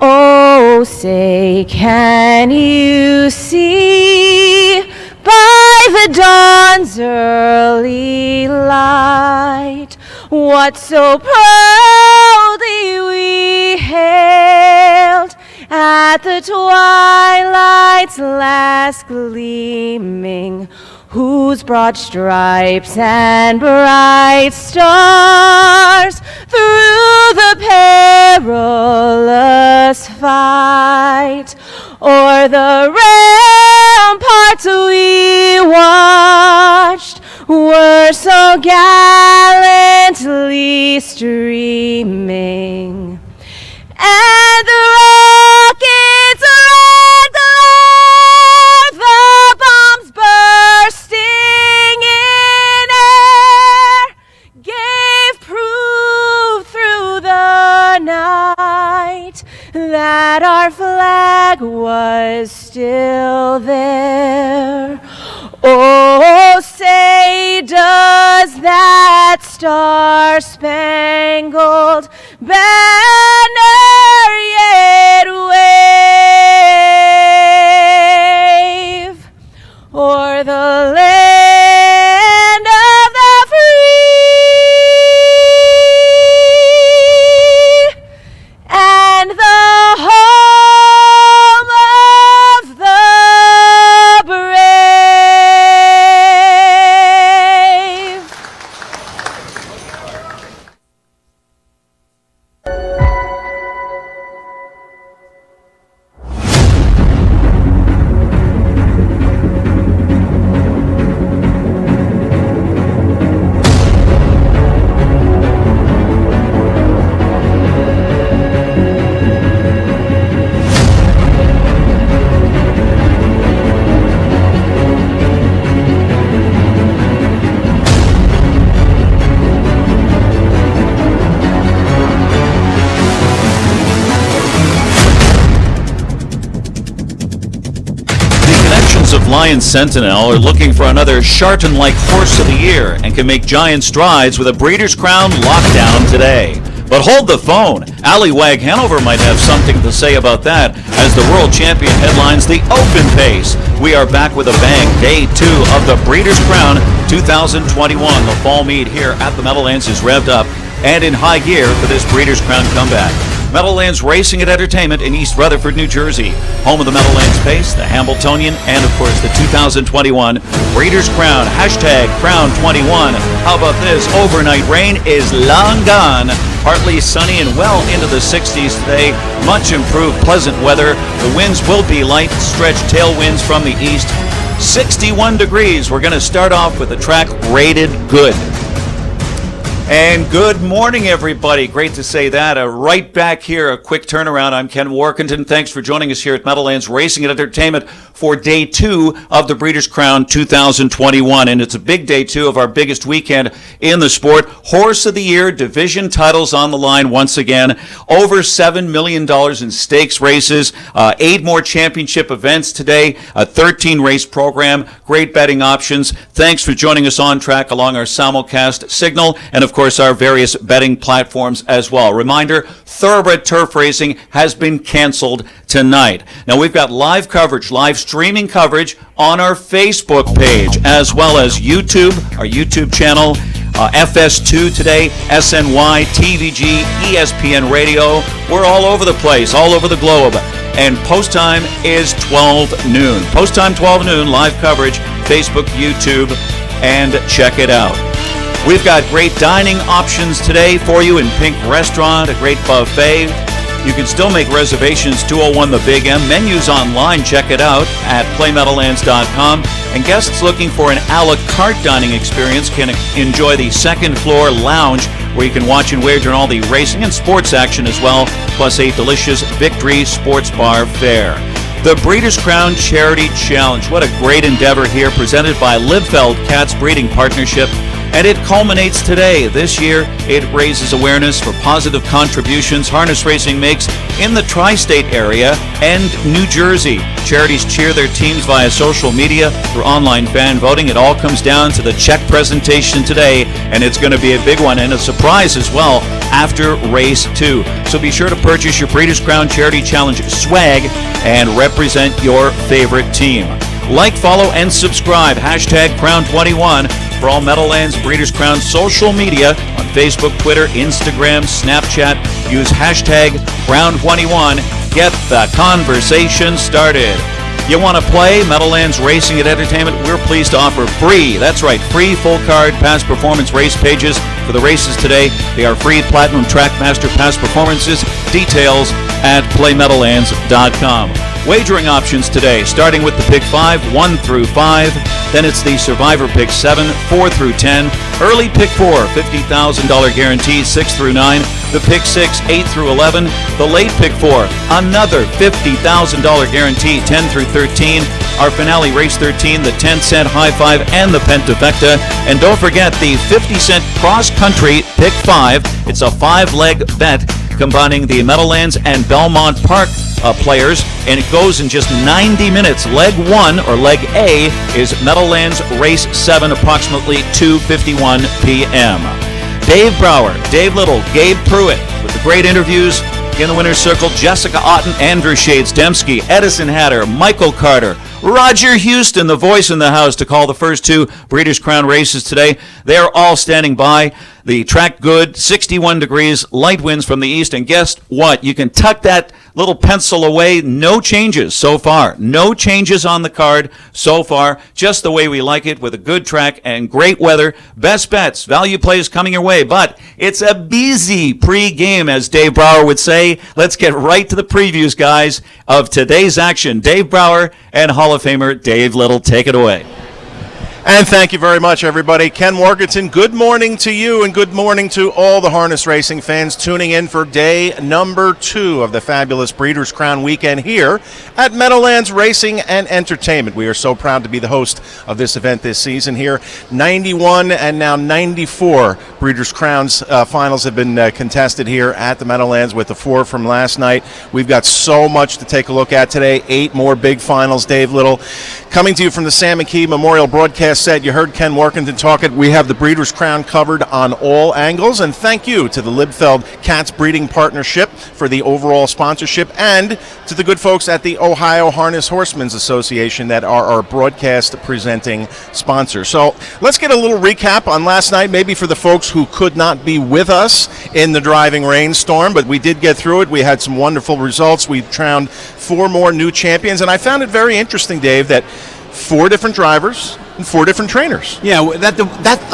Oh, say, can you see by the dawn's early light what so proudly we hailed at the twilight's last gleaming, whose broad stripes and bright stars through the perilous fight o'er the ramparts we watched were so gallantly streaming, and the rockets' red glare, the bombs bursting in air, gave proof through the night that our flag was still there. Oh, say, does that star-spangled banner yet wave o'er the land of the free and the home of the brave? Lion Sentinel are looking for another Charlton-like horse of the year and can make giant strides with a Breeders' Crown lockdown today. But hold the phone. Ali Wag Hanover might have something to say about that as the world champion headlines the Open Pace. We are back with a bang. Day 2 of the Breeders' Crown 2021. The fall meet here at the Meadowlands is revved up and in high gear for this Breeders' Crown comeback. Meadowlands Racing and Entertainment in East Rutherford, New Jersey. Home of the Meadowlands Pace, the Hambletonian, and of course the 2021 Breeders' Crown. Hashtag Crown21. How about this? Overnight rain is long gone. Partly sunny and well into the 60s today. Much improved pleasant weather. The winds will be light, stretch tailwinds from the east. 61 degrees. We're going to start off with the track rated good. And good morning, everybody. Great to say that. Right back here, a quick turnaround. I'm Ken Warkentin. Thanks for joining us here at Meadowlands Racing and Entertainment for Day 2 of the Breeders' Crown 2021. And it's a big Day 2 of our biggest weekend in the sport. Horse of the Year, division titles on the line once again. Over $7 million in stakes races. 8 more championship events today. A 13-race program. Great betting options. Thanks for joining us on track along our simulcast signal. And of course, our various betting platforms as well. Reminder, Thoroughbred Turf Racing has been canceled tonight. Now, we've got live coverage, live streaming coverage on our Facebook page, as well as YouTube, our YouTube channel, FS2 today, SNY, TVG, ESPN Radio. We're all over the place, all over the globe. And post time is 12 noon. Post time 12 noon, live coverage, Facebook, YouTube, and check it out. We've got great dining options today for you in Pink Restaurant, a great buffet. You can still make reservations, 201 The Big M. Menus online, check it out at playmeadowlands.com. And guests looking for an a la carte dining experience can enjoy the second floor lounge where you can watch and wager on all the racing and sports action as well, plus a delicious Victory Sports Bar fare. The Breeders' Crown Charity Challenge. What a great endeavor here, presented by Livefeld Katz Breeding Partnership. And it culminates today. This year, it raises awareness for positive contributions harness racing makes in the tri-state area and New Jersey. Charities cheer their teams via social media through online fan voting. It all comes down to the check presentation today, and it's going to be a big one and a surprise as well after race 2. So be sure to purchase your Breeders' Crown Charity Challenge swag and represent your favorite team. Like, follow, and subscribe. Hashtag Crown21 for all Meadowlands Breeders' Crown social media on Facebook, Twitter, Instagram, Snapchat. Use hashtag Crown21. Get the conversation started. You want to play Meadowlands Racing and Entertainment? We're pleased to offer free, that's right, free full card past performance race pages for the races today. They are free Platinum Trackmaster past performances. Details at playmeadowlands.com. Wagering options today, starting with the Pick 5, 1 through 5. Then it's the Survivor Pick 7, 4 through 10. Early Pick 4, $50,000 guarantee, 6 through 9. The Pick 6, 8 through 11. The Late Pick 4, another $50,000 guarantee, 10 through 13. Our finale, Race 13, the 10-cent High Five and the Pentafecta. And don't forget the 50-cent Cross Country Pick 5. It's a 5-leg bet combining the Meadowlands and Belmont Park players, and it goes in just 90 minutes. Leg 1, or Leg A, is Meadowlands Race 7, approximately 2:51 p.m. Dave Brower, Dave Little, Gabe Pruitt, with the great interviews in the winner's circle. Jessica Otten, Andrew Shades Dembski, Edison Hatter, Michael Carter, Roger Houston, the voice in the house, to call the first 2 Breeders' Crown races today. They are all standing by. The track good, 61 degrees, light winds from the east, and guess what? You can tuck that little pencil away. No changes so far. No changes on the card so far. Just the way we like it, with a good track and great weather. Best bets, value plays coming your way, but it's a busy pre-game, as Dave Brower would say. Let's get right to the previews, guys, of today's action. Dave Brower and Hall of Famer Dave Little, take it away. And thank you very much, everybody. Ken Morganton, good morning to you and good morning to all the harness racing fans tuning in for day number 2 of the fabulous Breeders' Crown weekend here at Meadowlands Racing and Entertainment. We are so proud to be the host of this event this season here. 91 and now 94 Breeders' Crowns finals have been contested here at the Meadowlands with the 4 from last night. We've got so much to take a look at today. 8 more big finals. Dave Little coming to you from the Sam McKee Memorial Broadcast Set. You heard Ken Workington talk it. We have the Breeders' Crown covered on all angles, and thank you to the Liebfeld Katz Breeding Partnership for the overall sponsorship, and to the good folks at the Ohio Harness Horsemen's Association that are our broadcast presenting sponsors. So let's get a little recap on last night, maybe for the folks who could not be with us in the driving rainstorm, but we did get through it. We had some wonderful results. We crowned 4 more new champions, and I found it very interesting, Dave, that 4 different drivers and 4 different trainers. Yeah, that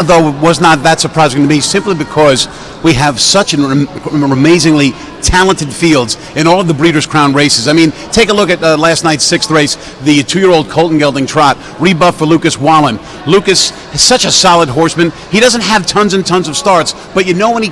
though was not that surprising to me, simply because we have such amazingly talented fields in all of the Breeders' Crown races. I mean, take a look at last night's 6th race, the 2-year-old Colton Gelding Trot, rebuff for Lucas Wallen. Lucas is such a solid horseman. He doesn't have tons and tons of starts, but you know when he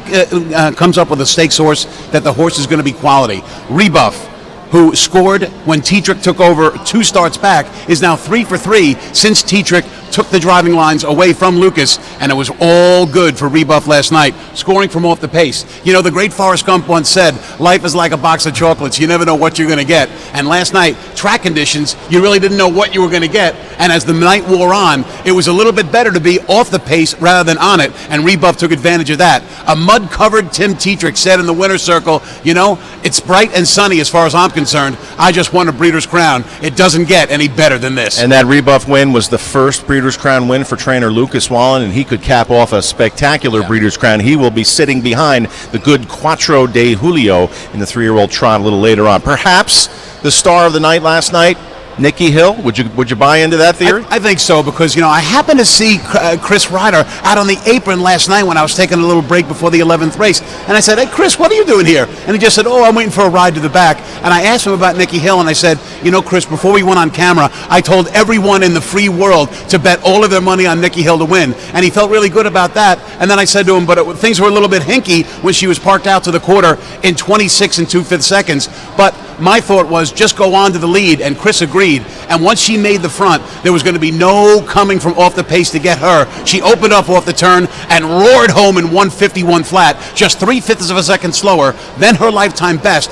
comes up with a stakes horse that the horse is going to be quality. Rebuff, who scored when Tetrick took over 2 starts back, is now 3 for 3 since Tetrick took the driving lines away from Lucas, and it was all good for Rebuff last night, scoring from off the pace. You know, the great Forrest Gump once said, life is like a box of chocolates. You never know what you're going to get. And last night, track conditions, you really didn't know what you were going to get. And as the night wore on, it was a little bit better to be off the pace rather than on it, and Rebuff took advantage of that. A mud-covered Tim Tetrick said in the winner's circle, you know, it's bright and sunny as far as I'm concerned. I just won a Breeders' Crown. It doesn't get any better than this. And that Rebuff win was the first Breeders' Crown win for trainer Lucas Wallen, and he could cap off a spectacular Breeders' Crown. He will be sitting behind the good Quattro de Julio in the 3-year-old trot a little later on. Perhaps the star of the night last night, Nikki Hill. Would you buy into that theory? I think so, because, you know, I happened to see Chris Ryder out on the apron last night when I was taking a little break before the 11th race. And I said, hey, Chris, what are you doing here? And he just said, oh, I'm waiting for a ride to the back. And I asked him about Nikki Hill, and I said, you know, Chris, before we went on camera, I told everyone in the free world to bet all of their money on Nikki Hill to win. And he felt really good about that. And then I said to him, but things were a little bit hinky when she was parked out to the quarter in 26 2/5 seconds. But my thought was just go on to the lead, and Chris agreed. And once she made the front, there was going to be no coming from off the pace to get her. She opened up off the turn and roared home in 151 flat, just 3/5 of a second slower than her lifetime best.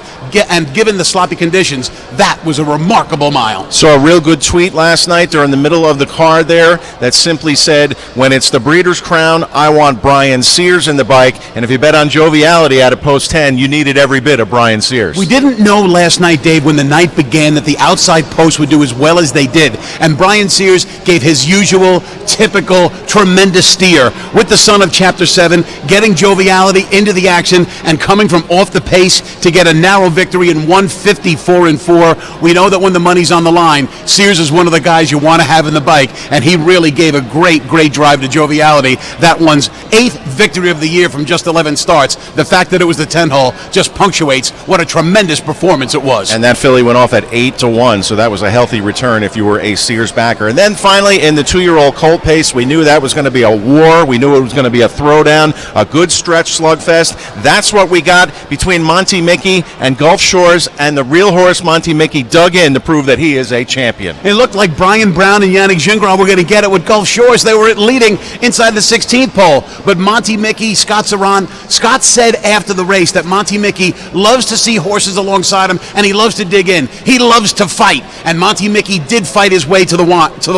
And given the sloppy conditions, that was a remarkable mile. So a real good tweet last night during the middle of the card there that simply said, when it's the Breeders' Crown, I want Brian Sears in the bike. And if you bet on joviality at a post 10, you needed every bit of Brian Sears. We didn't know last night, Dave, when the night began, that the outside post would do as well as they did. And Brian Sears gave his usual, typical, tremendous steer with the son of Chapter 7, getting joviality into the action and coming from off the pace to get a narrow victory in 154 4. We know that when the money's on the line, Sears is one of the guys you want to have in the bike, and he really gave a great drive to joviality. That one's 8th victory of the year from just 11 starts. The fact that it was the 10 hole just punctuates what a tremendous performance it was. And that filly went off at 8-1, so that was a healthy return if you were a Sears backer. And then finally, in the 2-year-old Colt pace, we knew that was going to be a war. We knew it was going to be a throwdown, a good stretch slugfest. That's what we got between Monty Mickey and Gulf Shores, and the real horse Monty Mickey dug in to prove that he is a champion. It looked like Brian Brown and Yannick Gingras were going to get it with Gulf Shores. They were leading inside the 16th pole. But Monty Mickey, Scott said after the race that Monty Mickey loves to see horses alongside him, and he loves to dig in. He loves to fight. And Monty Mickey did fight his way to the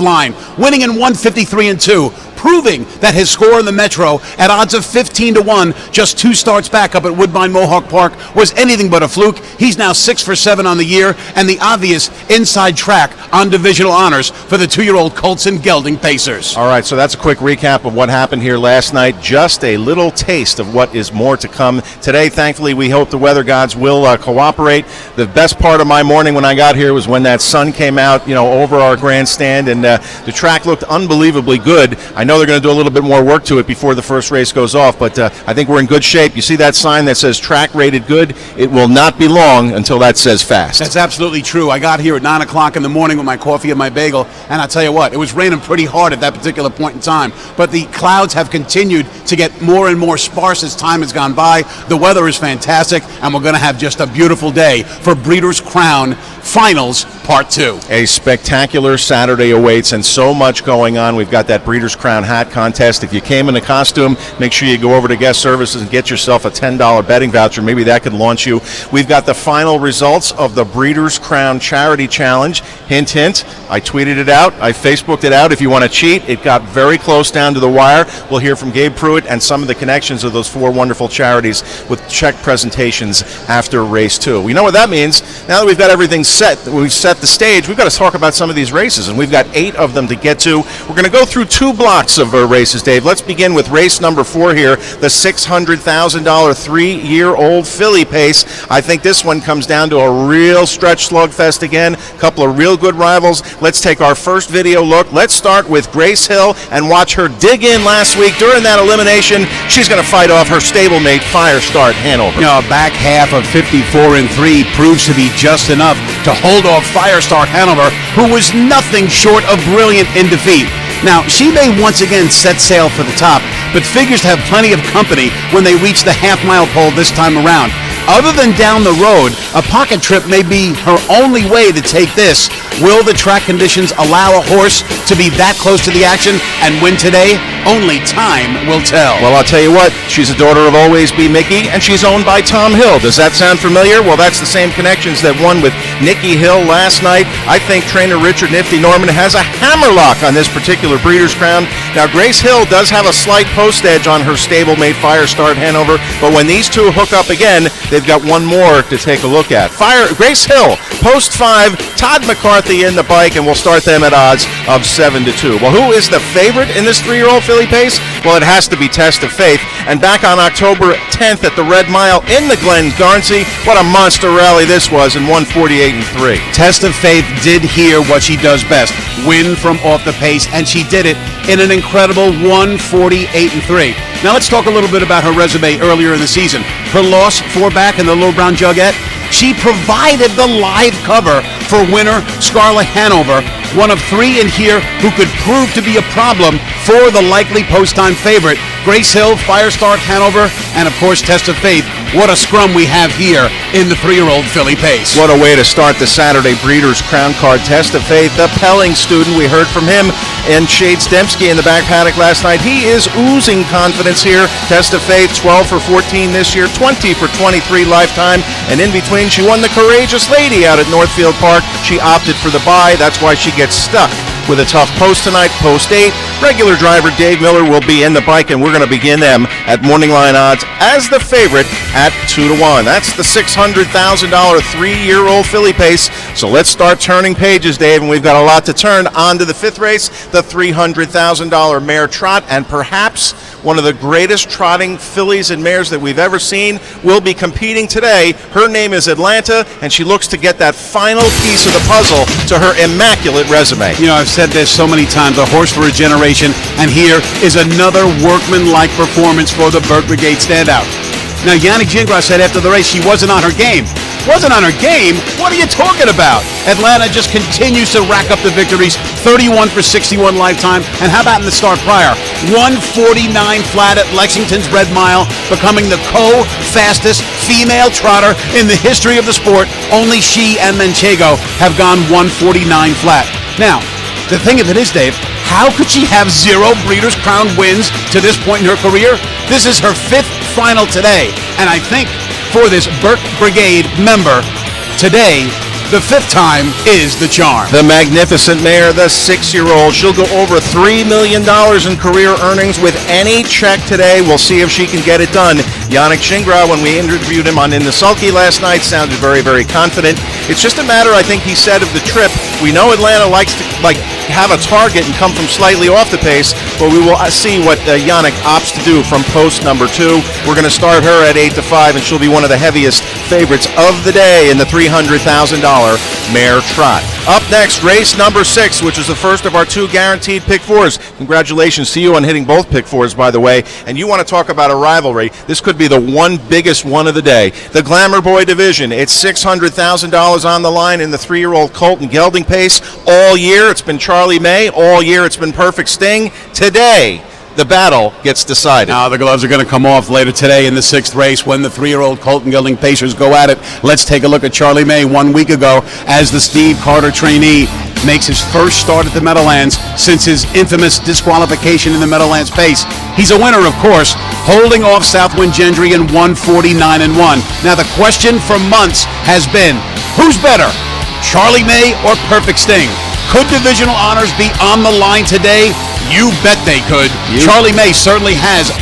line, winning in 153 2. Proving that his score in the Metro at odds of 15-1, just 2 starts back up at Woodbine Mohawk Park, was anything but a fluke. He's now 6 for 7 on the year, and the obvious inside track on divisional honors for the 2-year-old Colts and Gelding Pacers. All right, so that's a quick recap of what happened here last night. Just a little taste of what is more to come today. Thankfully, we hope the weather gods will cooperate. The best part of my morning when I got here was when that sun came out, over our grandstand, and the track looked unbelievably good. I know they're going to do a little bit more work to it before the first race goes off, but I think we're in good shape. You see that sign that says track rated good? It will not be long until that says fast. That's absolutely true. I got here at 9 o'clock in the morning with my coffee and my bagel, and I'll tell you what, it was raining pretty hard at that particular point in time. But the clouds have continued to get more and more sparse as time has gone by. The weather is fantastic, and we're going to have just a beautiful day for Breeders' Crown Finals Part 2. A spectacular Saturday awaits, and so much going on. We've got that Breeders' Crown hat contest. If you came in a costume, make sure you go over to Guest Services and get yourself a $10 betting voucher. Maybe that could launch you. We've got the final results of the Breeders' Crown Charity Challenge. Hint, hint. I tweeted it out. I Facebooked it out. If you want to cheat, it got very close down to the wire. We'll hear from Gabe Pruitt and some of the connections of those 4 wonderful charities with check presentations after race 2. We know what that means. Now that we've got everything set, we've set the stage, we've got to talk about some of these races, and we've got 8 of them to get to. We're going to go through 2 blocks of races, Dave. Let's begin with race number 4 here, the $600,000 3-year-old filly pace. I think this one comes down to a real stretch slugfest again, a couple of real good rivals. Let's take our first video look. Let's start with Grace Hill and watch her dig in last week during that elimination. She's going to fight off her stablemate Firestart Hanover. You know, back half of 54-3 proves to be just enough to hold off Firestart Hanover, who was nothing short of brilliant in defeat. Now, she may once again set sail for the top, but figures to have plenty of company when they reach the half-mile pole this time around. Other than down the road, a pocket trip may be her only way to take this. Will the track conditions allow a horse to be that close to the action and win today? Only time will tell. Well, I'll tell you what, she's a daughter of Always Be Mickey, and she's owned by Tom Hill. Does that sound familiar? Well, that's the same connections that won with Nikki Hill last night. I think trainer Richard Nifty Norman has a hammerlock on this particular Breeders' Crown. Now, Grace Hill does have a slight post edge on her stablemate Firestart Hanover, but when these two hook up again, they've got one more to take a look at. Grace Hill, post 5, Todd McCarthy in the bike, and we'll start them at odds of 7-2. Well, who is the favorite in this 3-year-old filly pace? Well, it has to be Test of Faith. And back on October 10th at the Red Mile in the Glen Garnsey, what a monster rally this was in 148-3. Test of Faith did here what she does best, win from off the pace, and she did it in an incredible 148-3. Now let's talk a little bit about her resume earlier in the season. Her loss 4 back in the Little Brown Jugette, she provided the live cover for winner Scarlett Hanover, one of 3 in here who could prove to be a problem for the likely post-time favorite, Grace Hill, Firestart Hanover, and of course Test of Faith. What a scrum we have here in the 3-year-old filly pace. What a way to start the Saturday Breeders' Crown card. Test of Faith, the Pelling student. We heard from him and Shades Dembski in the back paddock last night. He is oozing confidence here. Test of Faith, 12 for 14 this year, 20 for 23 lifetime. And in between, she won the Courageous Lady out at Northfield Park. She opted for the bye. That's why she gets stuck with a tough post tonight, post 8. Regular driver Dave Miller will be in the bike, and we're going to begin them at morning line odds as the favorite at 2-1. That's the $600,000 3-year-old filly pace. So let's start turning pages, Dave, and we've got a lot to turn. On to the 5th race, the $300,000 mare trot, and perhaps one of the greatest trotting fillies and mares that we've ever seen will be competing today. Her name is Atlanta, and she looks to get that final piece of the puzzle to her immaculate resume. You know, I've said this so many times, a horse for a generation, and here is another workman-like performance for the Burke Brigade standout. Now, Yannick Gingras said after the race she wasn't on her game. Wasn't on her game? What are you talking about? Atlanta just continues to rack up the victories, 31 for 61 lifetime, and how about in the start prior? 149 flat at Lexington's Red Mile, becoming the co-fastest female trotter in the history of the sport. Only she and Manchego have gone 149 flat. Now, the thing of it is, Dave, how could she have 0 Breeders' Crown wins to this point in her career? This is her 5th final today, and I think for this Burke Brigade member, today, the 5th time is the charm. The magnificent mare, the 6-year-old. She'll go over $3 million in career earnings with any check today. We'll see if she can get it done. Yannick Gingras, when we interviewed him on In the Sulky last night, sounded very, very confident. It's just a matter, I think he said, of the trip. We know Atlanta likes to have a target and come from slightly off the pace, but we will see what Yannick opts to do from post number 2. We're going to start her at 8-5, and she'll be one of the heaviest favorites of the day in the $300,000 mare trot. Up next, race number 6, which is the first of our 2 guaranteed pick 4s. Congratulations to you on hitting both pick 4s, by the way. And you want to talk about a rivalry. This could be the one biggest one of the day. The Glamour Boy division. It's $600,000 on the line in the 3-year-old colt and gelding pace. All year, it's been Charlie May. All year, it's been Perfect Sting. Today, the battle gets decided. Now the gloves are going to come off later today in the 6th race when the 3-year-old colt and gelding pacers go at it. Let's take a look at Charlie May 1 week ago as the Steve Carter trainee makes his first start at the Meadowlands since his infamous disqualification in the Meadowlands pace. He's a winner, of course, holding off Southwind Gendry in 149-1. Now the question for months has been, who's better, Charlie May or Perfect Sting? Could divisional honors be on the line today? You bet they could. Charlie May certainly has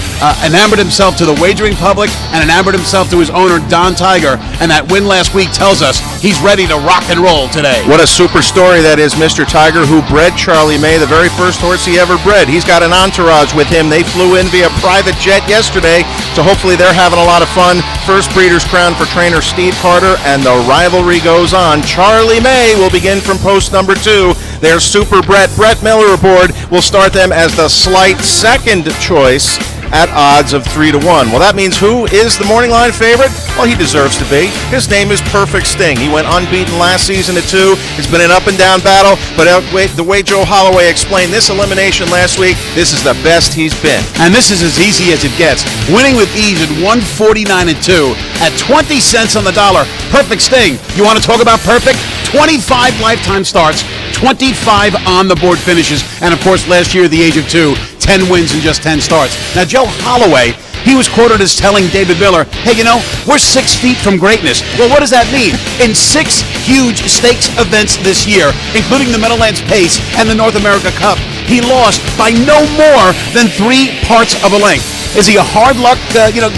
enamored himself to the wagering public and enamored himself to his owner, Don Tiger, and that win last week tells us he's ready to rock and roll today. What a super story that is, Mr. Tiger, who bred Charlie May, the very first horse he ever bred. He's got an entourage with him. They flew in via private jet yesterday, so hopefully they're having a lot of fun. First Breeders' Crown for trainer Steve Carter, and the rivalry goes on. Charlie May will begin from post number 2. Their Super Brett Miller aboard will start them as the slight second choice at odds of 3-1. Well, that means who is the morning line favorite? Well, he deserves to be. His name is Perfect Sting. He went unbeaten last season at 2. It's been an up and down battle, but the way Joe Holloway explained this elimination last week, this is the best he's been. And this is as easy as it gets. Winning with ease at 149-2 at 20 cents on the dollar. Perfect Sting. You want to talk about perfect? 25 lifetime starts, 25 on the board finishes, and of course last year at the age of 2, 10 wins in just 10 starts. Now Joe Holloway, he was quoted as telling David Miller, hey, you know, we're 6 feet from greatness. Well, what does that mean? In 6 huge stakes events this year, including the Meadowlands Pace and the North America Cup, he lost by no more than 3 parts of a length. Is he a hard luck,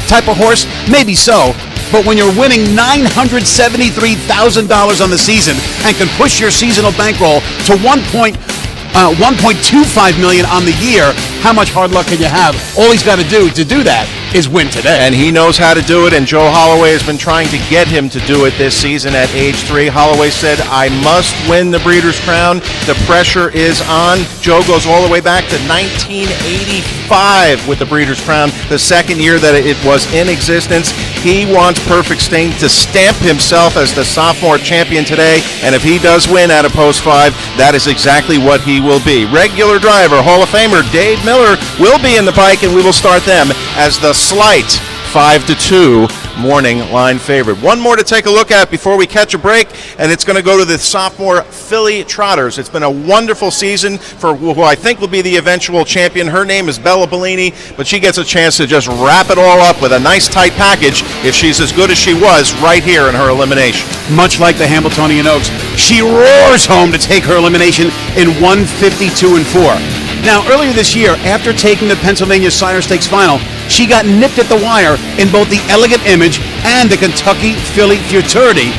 type of horse? Maybe so. But when you're winning $973,000 on the season and can push your seasonal bankroll to $1.25 million on the year, how much hard luck can you have? All he's got to do that is win today. And he knows how to do it, and Joe Holloway has been trying to get him to do it this season at age 3. Holloway said, I must win the Breeders' Crown. The pressure is on. Joe goes all the way back to 1985 with the Breeders' Crown, the second year that it was in existence. He wants Perfect Sting to stamp himself as the sophomore champion today, and if he does win at a post 5, that is exactly what he will be. Regular driver, Hall of Famer Dave Miller will be in the pike, and we will start them as the slight 5-2 morning line favorite. One more to take a look at before we catch a break, and it's going to go to the sophomore filly trotters. It's been a wonderful season for who I think will be the eventual champion. Her name is Bella Bellini, but she gets a chance to just wrap it all up with a nice tight package if she's as good as she was right here in her elimination. Much like the Hambletonian Oaks, she roars home to take her elimination in 152-4. Now, earlier this year, after taking the Pennsylvania Sire Stakes final, she got nipped at the wire in both the Elegant Image and the Kentucky Filly Futurity.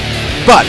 But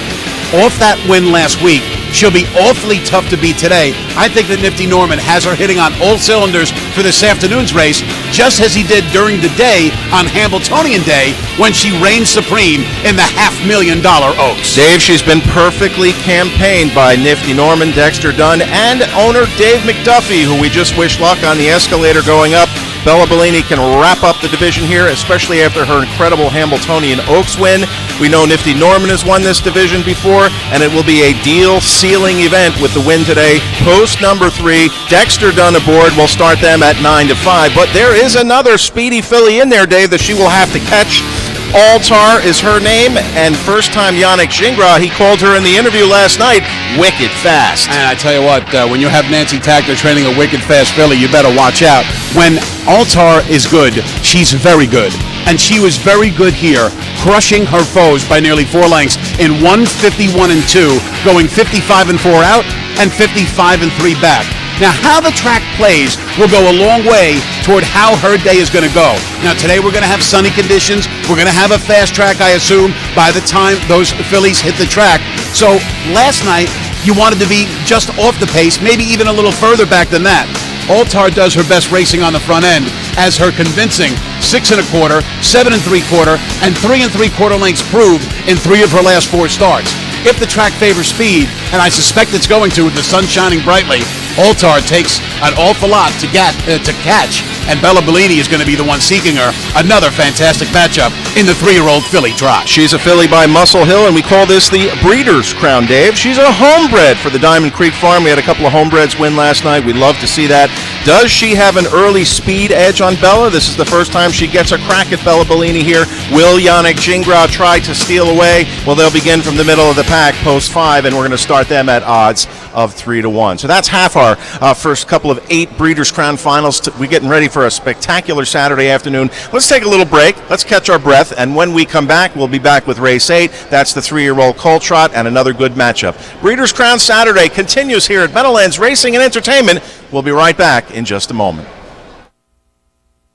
off that win last week, she'll be awfully tough to beat today. I think that Nifty Norman has her hitting on all cylinders for this afternoon's race, just as he did during the day on Hambletonian Day when she reigned supreme in the $500,000 Oaks. Dave, she's been perfectly campaigned by Nifty Norman, Dexter Dunn, and owner Dave McDuffie, who we just wish luck on the escalator going up. Bella Bellini can wrap up the division here, especially after her incredible Hambletonian Oaks win. We know Nifty Norman has won this division before, and it will be a deal-sealing event with the win today. Post number 3, Dexter Dunn aboard. We'll start them at 9-5. But there is another speedy filly in there, Dave, that she will have to catch. Altar is her name, and first-time Yannick Gingras, he called her in the interview last night, wicked fast. And I tell you what, when you have Nancy Tactor training a wicked fast filly, you better watch out. When Altar is good, she's very good. And she was very good here, crushing her foes by nearly 4 lengths in 151-2, going 55-4 out and 55-3 back. Now, how the track plays will go a long way toward how her day is going to go. Now, today we're going to have sunny conditions. We're going to have a fast track, I assume, by the time those fillies hit the track. So last night, you wanted to be just off the pace, maybe even a little further back than that. Altar does her best racing on the front end, as her convincing 6 1/4, 7 3/4, and 3 3/4 lengths proved in 3 of her last 4 starts. if the track favors speed, and I suspect it's going to with the sun shining brightly, Altar takes an awful lot to catch, and Bella Bellini is going to be the one seeking her. Another fantastic matchup in the 3-year-old filly trot. She's a filly by Muscle Hill, and we call this the Breeders' Crown, Dave. She's a homebred for the Diamond Creek Farm. We had a couple of homebreds win last night. We'd love to see that. Does she have an early speed edge on Bella? This is the first time she gets a crack at Bella Bellini here. Will Yannick Gingras try to steal away? Well, they'll begin from the middle of the pack, post 5, and we're going to start them at odds of 3-1. So that's half our first couple of 8 Breeders' Crown finals. We're getting ready for a spectacular Saturday afternoon. Let's take a little break. Let's catch our breath, and when we come back, we'll be back with race 8. That's the 3-year-old Colt Trot and another good matchup. Breeders' Crown Saturday continues here at Meadowlands Racing and Entertainment. We'll be right back in just a moment.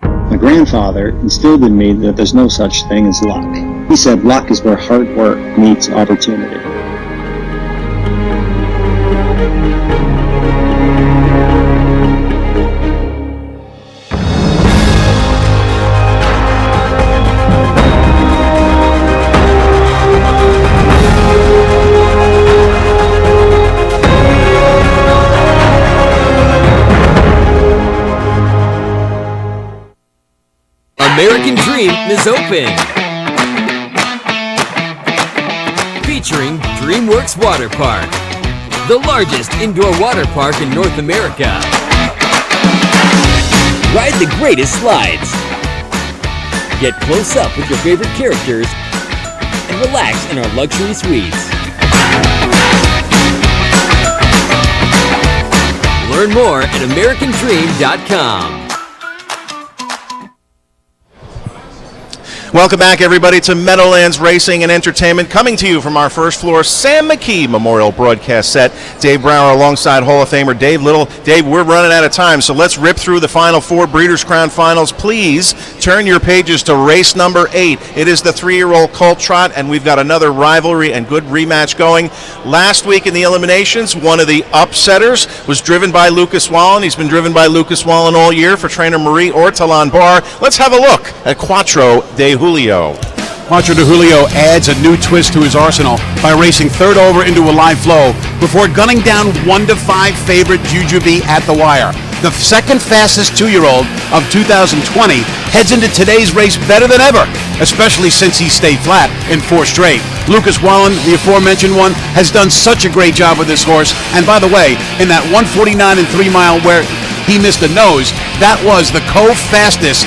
My grandfather instilled in me that there's no such thing as luck. He said luck is where hard work meets opportunity. American Dream is open. Featuring DreamWorks Water Park, the largest indoor water park in North America. Ride the greatest slides. Get close up with your favorite characters and relax in our luxury suites. Learn more at AmericanDream.com. Welcome back, everybody, to Meadowlands Racing and Entertainment, coming to you from our first floor Sam McKee Memorial Broadcast set. Dave Brower alongside Hall of Famer Dave Little. Dave, we're running out of time, so let's rip through the final 4 Breeders' Crown finals. Please turn your pages to race number 8. It is the 3-year-old Colt Trot, and we've got another rivalry and good rematch going. Last week in the eliminations, one of the upsetters was driven by Lucas Wallen. He's been driven by Lucas Wallen all year for trainer Marie Ortolan Barr. Let's have a look at Quattro de Julio. Quattro de Julio adds a new twist to his arsenal by racing third over into a live flow before gunning down 1-5 favorite Jujubee at the wire. The second fastest 2-year-old of 2020 heads into today's race better than ever, especially since he stayed flat in 4 straight. Lucas Wallen, the aforementioned one, has done such a great job with this horse. And by the way, in that 149 and 3 mile where he missed a nose, that was the co-fastest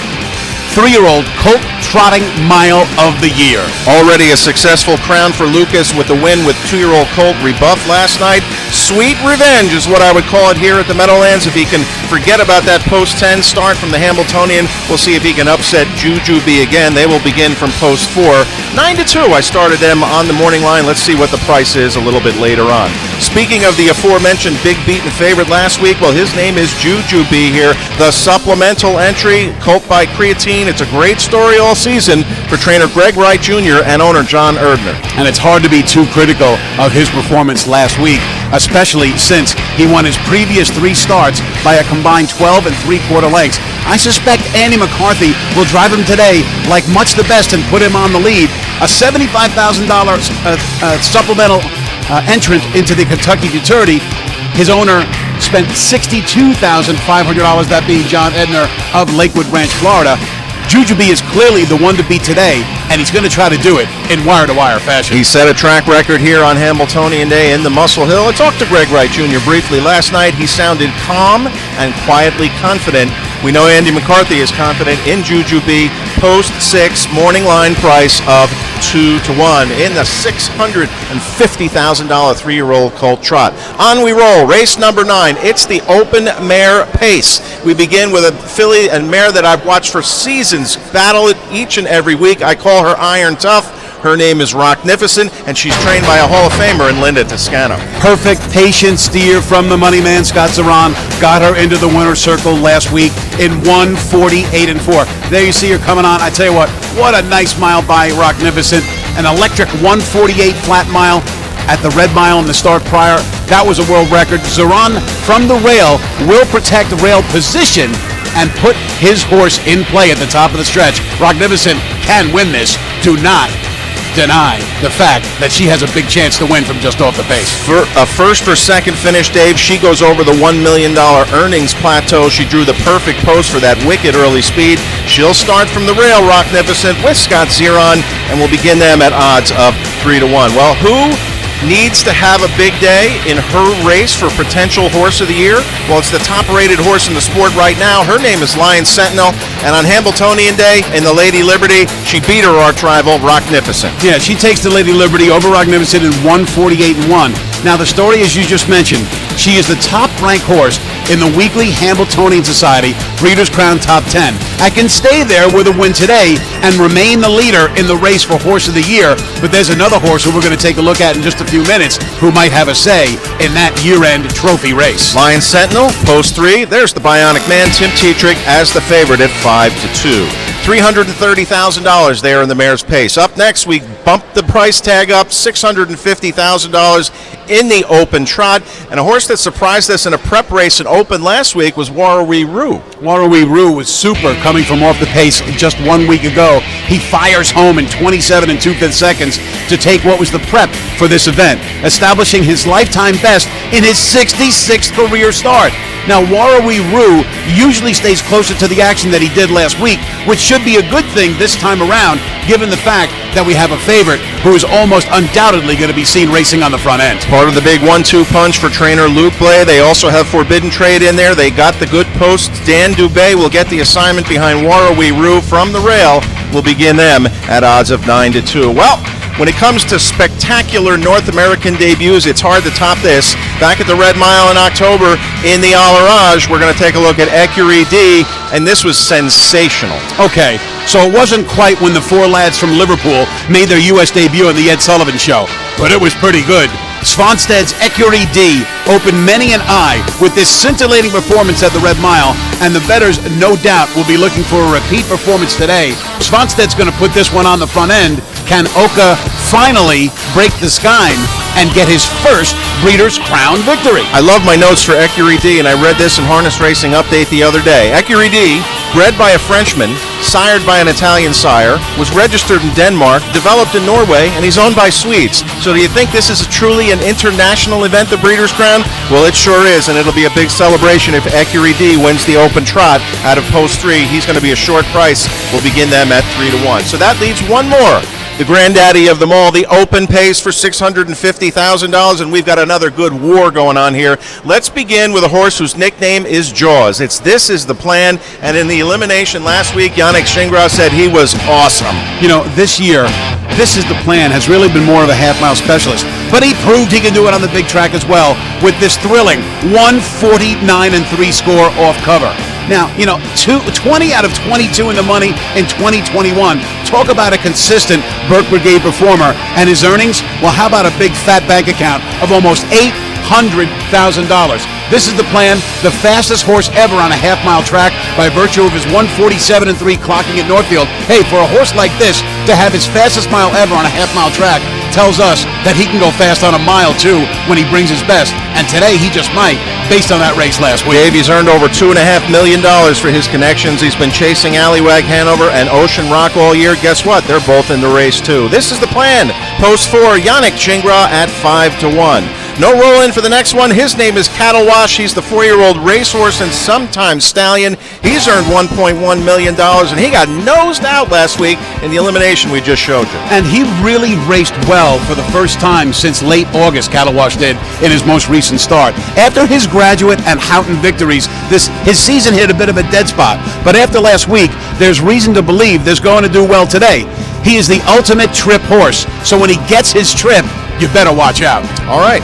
3-year-old Colt Trotting Mile of the Year. Already a successful crown for Lucas with the win with 2-year-old Colt rebuffed last night. Sweet revenge is what I would call it here at the Meadowlands. If he can forget about that post 10 start from the Hamiltonian, we'll see if he can upset Jujubee again. They will begin from post 4. 9-2, I started them on the morning line. Let's see what the price is a little bit later on. Speaking of the aforementioned big beaten favorite last week, well, his name is Jujubee here. The supplemental entry, Colt by Creatine. It's a great story all season for trainer Greg Wright Jr. and owner John Erdner. And it's hard to be too critical of his performance last week, especially since he won his previous 3 starts by a combined 12 3/4 lengths. I suspect Andy McCarthy will drive him today like much the best and put him on the lead. A $75,000 supplemental entrant into the Kentucky Futurity. His owner spent $62,500, that being John Edner of Lakewood Ranch, Florida. Jujubee is clearly the one to beat today, and he's going to try to do it in wire-to-wire fashion. He set a track record here on Hamiltonian Day in the Muscle Hill. I talked to Greg Wright Jr. briefly last night. He sounded calm and quietly confident. We know Andy McCarthy is confident in Jujubee. Post 6, morning line price of 2-1 in the $650,000 3-year-old Colt Trot. On we roll. Race number 9. It's the Open Mare Pace. We begin with a filly and mare that I've watched for seasons battle it each and every week. I call her Iron Tough. Her name is Rocknificent, and she's trained by a Hall of Famer in Linda Toscano. Perfect, patient steer from the money man, Scott Zeron. Got her into the winner's circle last week in 1:48.4. There you see her coming on. I tell you what a nice mile by Rocknificent. An electric 1:48 flat mile at the Red Mile in the start prior. That was a world record. Zeron from the rail will protect rail position and put his horse in play at the top of the stretch. Rocknificent can win this. Do not deny the fact that she has a big chance to win from just off the pace. For a first or second finish, Dave, she goes over the $1 million earnings plateau. She drew the perfect post for that wicked early speed. She'll start from the rail, Rocknificent, with Scott Zeron, and we'll begin them at odds of 3-1. Well, who needs to have a big day in her race for potential horse of the year? Well, it's the top-rated horse in the sport right now. Her name is Lion Sentinel, and on Hambletonian Day in the Lady Liberty, she beat her arch rival, Rocknificent. Yeah, she takes the Lady Liberty over Rocknificent in 148-1. Now, the story, as you just mentioned, she is the top-ranked horse in the weekly Hambletonian Society Breeders' Crown Top 10. I can stay there with a win today and remain the leader in the race for Horse of the Year, but there's another horse who we're going to take a look at in just a few minutes who might have a say in that year-end trophy race. Lion Sentinel, post 3. There's the Bionic Man, Tim Tetrick, as the favorite at 5-2. $330,000 there in the mare's pace. Up next, we bumped the price tag up, $650,000 in the open trot. And a horse that surprised us in a prep race in open last week was Warrawee Roo. Warrawee Roo was super coming from off the pace just 1 week ago. He fires home in 27 2/5 seconds to take what was the prep for this event, establishing his lifetime best in his 66th career start. Now, Warrawee Roo usually stays closer to the action that he did last week, which should be a good thing this time around, given the fact that we have a favorite who is almost undoubtedly going to be seen racing on the front end. Part of the big 1-2 punch for trainer Luke Blay. They also have Forbidden Trade in there. They got the good post. Dan Dubé will get the assignment behind Warrawee Roo from the rail. We'll begin them at odds of 9-2. Well, when it comes to spectacular North American debuts, it's hard to top this. Back at the Red Mile in October in the Alarage, we're going to take a look at Ecurie D, and this was sensational. Okay, so it wasn't quite when the four lads from Liverpool made their U.S. debut on the Ed Sullivan Show, but it was pretty good. Svansted's Ecurie D opened many an eye with this scintillating performance at the Red Mile, and the bettors, no doubt, will be looking for a repeat performance today. Svansted's going to put this one on the front end. Can Oka finally break the skine and get his first Breeders' Crown victory? I love my notes for Ecurie D, and I read this in Harness Racing Update the other day. Ecurie D, bred by a Frenchman, sired by an Italian sire, was registered in Denmark, developed in Norway, and he's owned by Swedes. So do you think this is truly an international event, the Breeders' Crown? Well, it sure is, and it'll be a big celebration if Ecurie D wins the open trot out of post 3. He's going to be a short price. We'll begin them at 3-1. So that leaves one more. The granddaddy of them all, the open pace for $650,000, and we've got another good war going on here. Let's begin with a horse whose nickname is Jaws. This is the plan, and in the elimination last week, Yannick Shingrau said he was awesome. You know, this year, This Is the Plan has really been more of a half-mile specialist, but he proved he can do it on the big track as well with this thrilling 149-3 score off cover. Now, you know, 20 out of 22 in the money in 2021. Talk about a consistent Burke Brigade performer. And his earnings? Well, how about a big fat bank account of almost $800,000? This is the plan, the fastest horse ever on a half-mile track by virtue of his 147-3 clocking at Northfield. Hey, for a horse like this to have his fastest mile ever on a half-mile track tells us that he can go fast on a mile, too, when he brings his best. And today, he just might, based on that race last week. Dave, he's earned over $2.5 million for his connections. He's been chasing Allywag Hanover and Ocean Rock all year. Guess what? They're both in the race, too. This is the plan. Post 4, Yannick Shingrau at 5-1. No roll-in for the next one. His name is Cattle Wash. He's the 4-year-old racehorse and sometimes stallion. He's earned $1.1 million, and he got nosed out last week in the elimination we just showed you. And he really raced well for the first time since late August, Cattle Wash did, in his most recent start. After his Graduate and Houghton victories, his season hit a bit of a dead spot. But after last week, there's reason to believe there's going to do well today. He is the ultimate trip horse, so when he gets his trip, you better watch out. All right.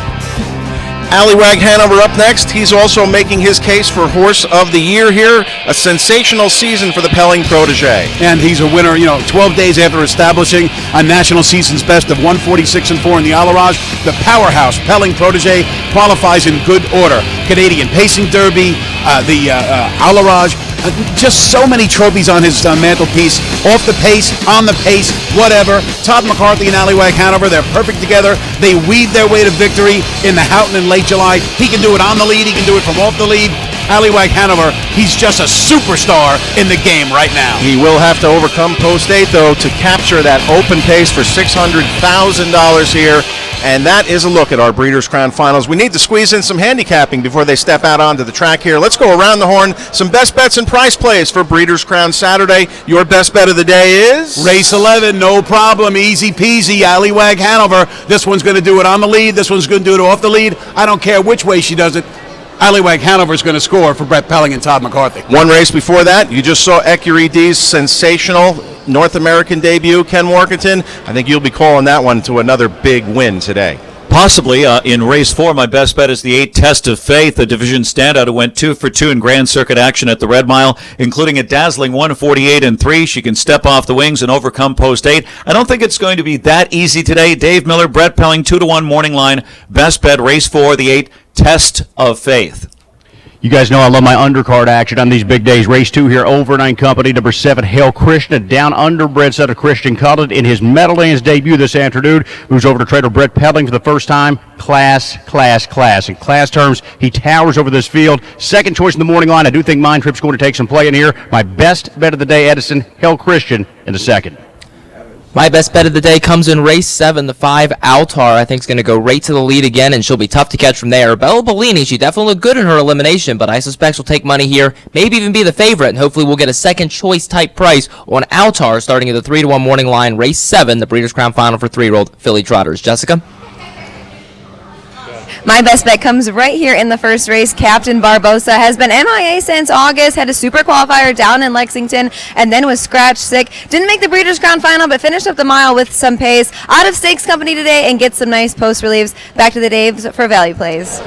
Allywag Hanover up next. He's also making his case for Horse of the Year here. A sensational season for the Pelling Protege. And he's a winner, 12 days after establishing a national season's best of 146-4 in the Alarage. The powerhouse Pelling Protege qualifies in good order. Canadian Pacing Derby, the Alarage. Just so many trophies on his mantelpiece. Off the pace, on the pace, whatever. Todd McCarthy and Allywag Hanover, they're perfect together. They weave their way to victory in the Houghton in late July. He can do it on the lead. He can do it from off the lead. Allywag Hanover, he's just a superstar in the game right now. He will have to overcome post 8, though, to capture that open pace for $600,000 here. And that is a look at our Breeders' Crown Finals. We need to squeeze in some handicapping before they step out onto the track here. Let's go around the horn. Some best bets and price plays for Breeders' Crown Saturday. Your best bet of the day is? Race 11, no problem. Easy peasy. Allywag Hanover. This one's going to do it on the lead. This one's going to do it off the lead. I don't care which way she does it. Allywag Hanover is going to score for Brett Pelling and Todd McCarthy. One race before that, you just saw Ecurie D's sensational North American debut, Ken Workington. I think you'll be calling that one to another big win today. Possibly. In race 4, my best bet is the 8 Test of Faith, a division standout who went 2 for 2 in Grand Circuit action at the Red Mile, including a dazzling 148-3. She can step off the wings and overcome post 8. I don't think it's going to be that easy today. Dave Miller, Brett Pelling, 2-1 morning line. Best bet, race 4, the 8 Test of Faith. You guys know I love my undercard action on these big days. Race 2 here, Overnight Company, number 7, Hail Krishna, down underbred set of Christian Cullen in his Meadowlands debut this afternoon. Moves over to trader Brett Pelling for the first time. Class. In class terms, he towers over this field. Second choice in the morning line. I do think Mind Trip's going to take some play in here. My best bet of the day, Edison, Hail Christian in the second. My best bet of the day comes in race 7, the 5 Altar. I think is going to go right to the lead again, and she'll be tough to catch from there. Bella Bellini, she definitely looked good in her elimination, but I suspect she'll take money here, maybe even be the favorite, and hopefully we'll get a second choice type price on Altar starting at the 3-1 morning line, race 7, the Breeders' Crown Final for 3-year-old filly trotters. Jessica? My best bet comes right here in the first race. Captain Barbosa has been MIA since August, had a super qualifier down in Lexington, and then was scratch sick. Didn't make the Breeders' Crown Final, but finished up the mile with some pace. Out of stakes company today and gets some nice post relieves. Back to the Daves for value plays.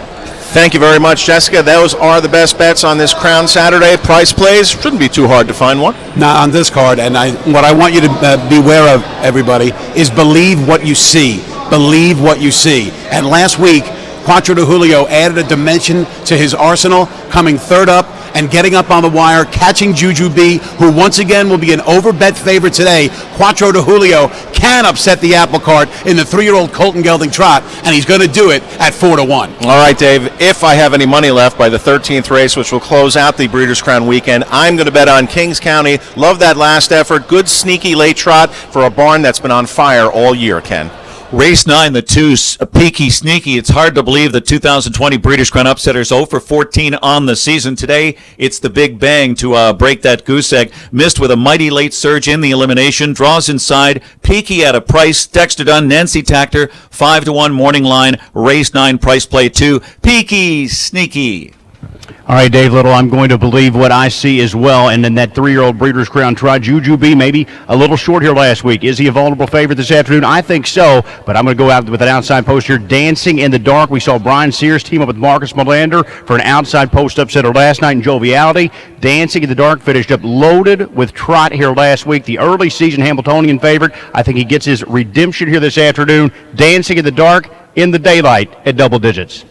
Thank you very much, Jessica. Those are the best bets on this Crown Saturday. Price plays, shouldn't be too hard to find one. Now, on this card, and what I want you to beware of, everybody, is believe what you see. Believe what you see. And last week, Quattro de Julio added a dimension to his arsenal, coming third up and getting up on the wire, catching Juju B, who once again will be an overbet favorite today. Quattro de Julio can upset the apple cart in the 3-year-old Colton Gelding trot, and he's going to do it at 4-1. All right, Dave, if I have any money left by the 13th race, which will close out the Breeders' Crown weekend, I'm going to bet on Kings County. Love that last effort. Good, sneaky late trot for a barn that's been on fire all year, Ken. Race 9, the 2 Peaky Sneaky. It's hard to believe the 2020 Breeders' Crown upsetters 0 for 14 on the season. Today, it's the big bang to break that goose egg. Missed with a mighty late surge in the elimination. Draws inside. Peaky at a price. Dexter Dunn, Nancy Tactor, 5-1 morning line. Race 9, price play 2. Peaky Sneaky. All right, Dave Little, I'm going to believe what I see as well. And then that 3-year-old Breeders' Crown trot, Juju B, maybe a little short here last week. Is he a vulnerable favorite this afternoon? I think so, but I'm going to go out with an outside post here. Dancing in the Dark. We saw Brian Sears team up with Marcus Melander for an outside post upsetter last night in Joviality. Dancing in the Dark finished up loaded with trot here last week. The early season Hamiltonian favorite. I think he gets his redemption here this afternoon. Dancing in the Dark in the daylight at double digits.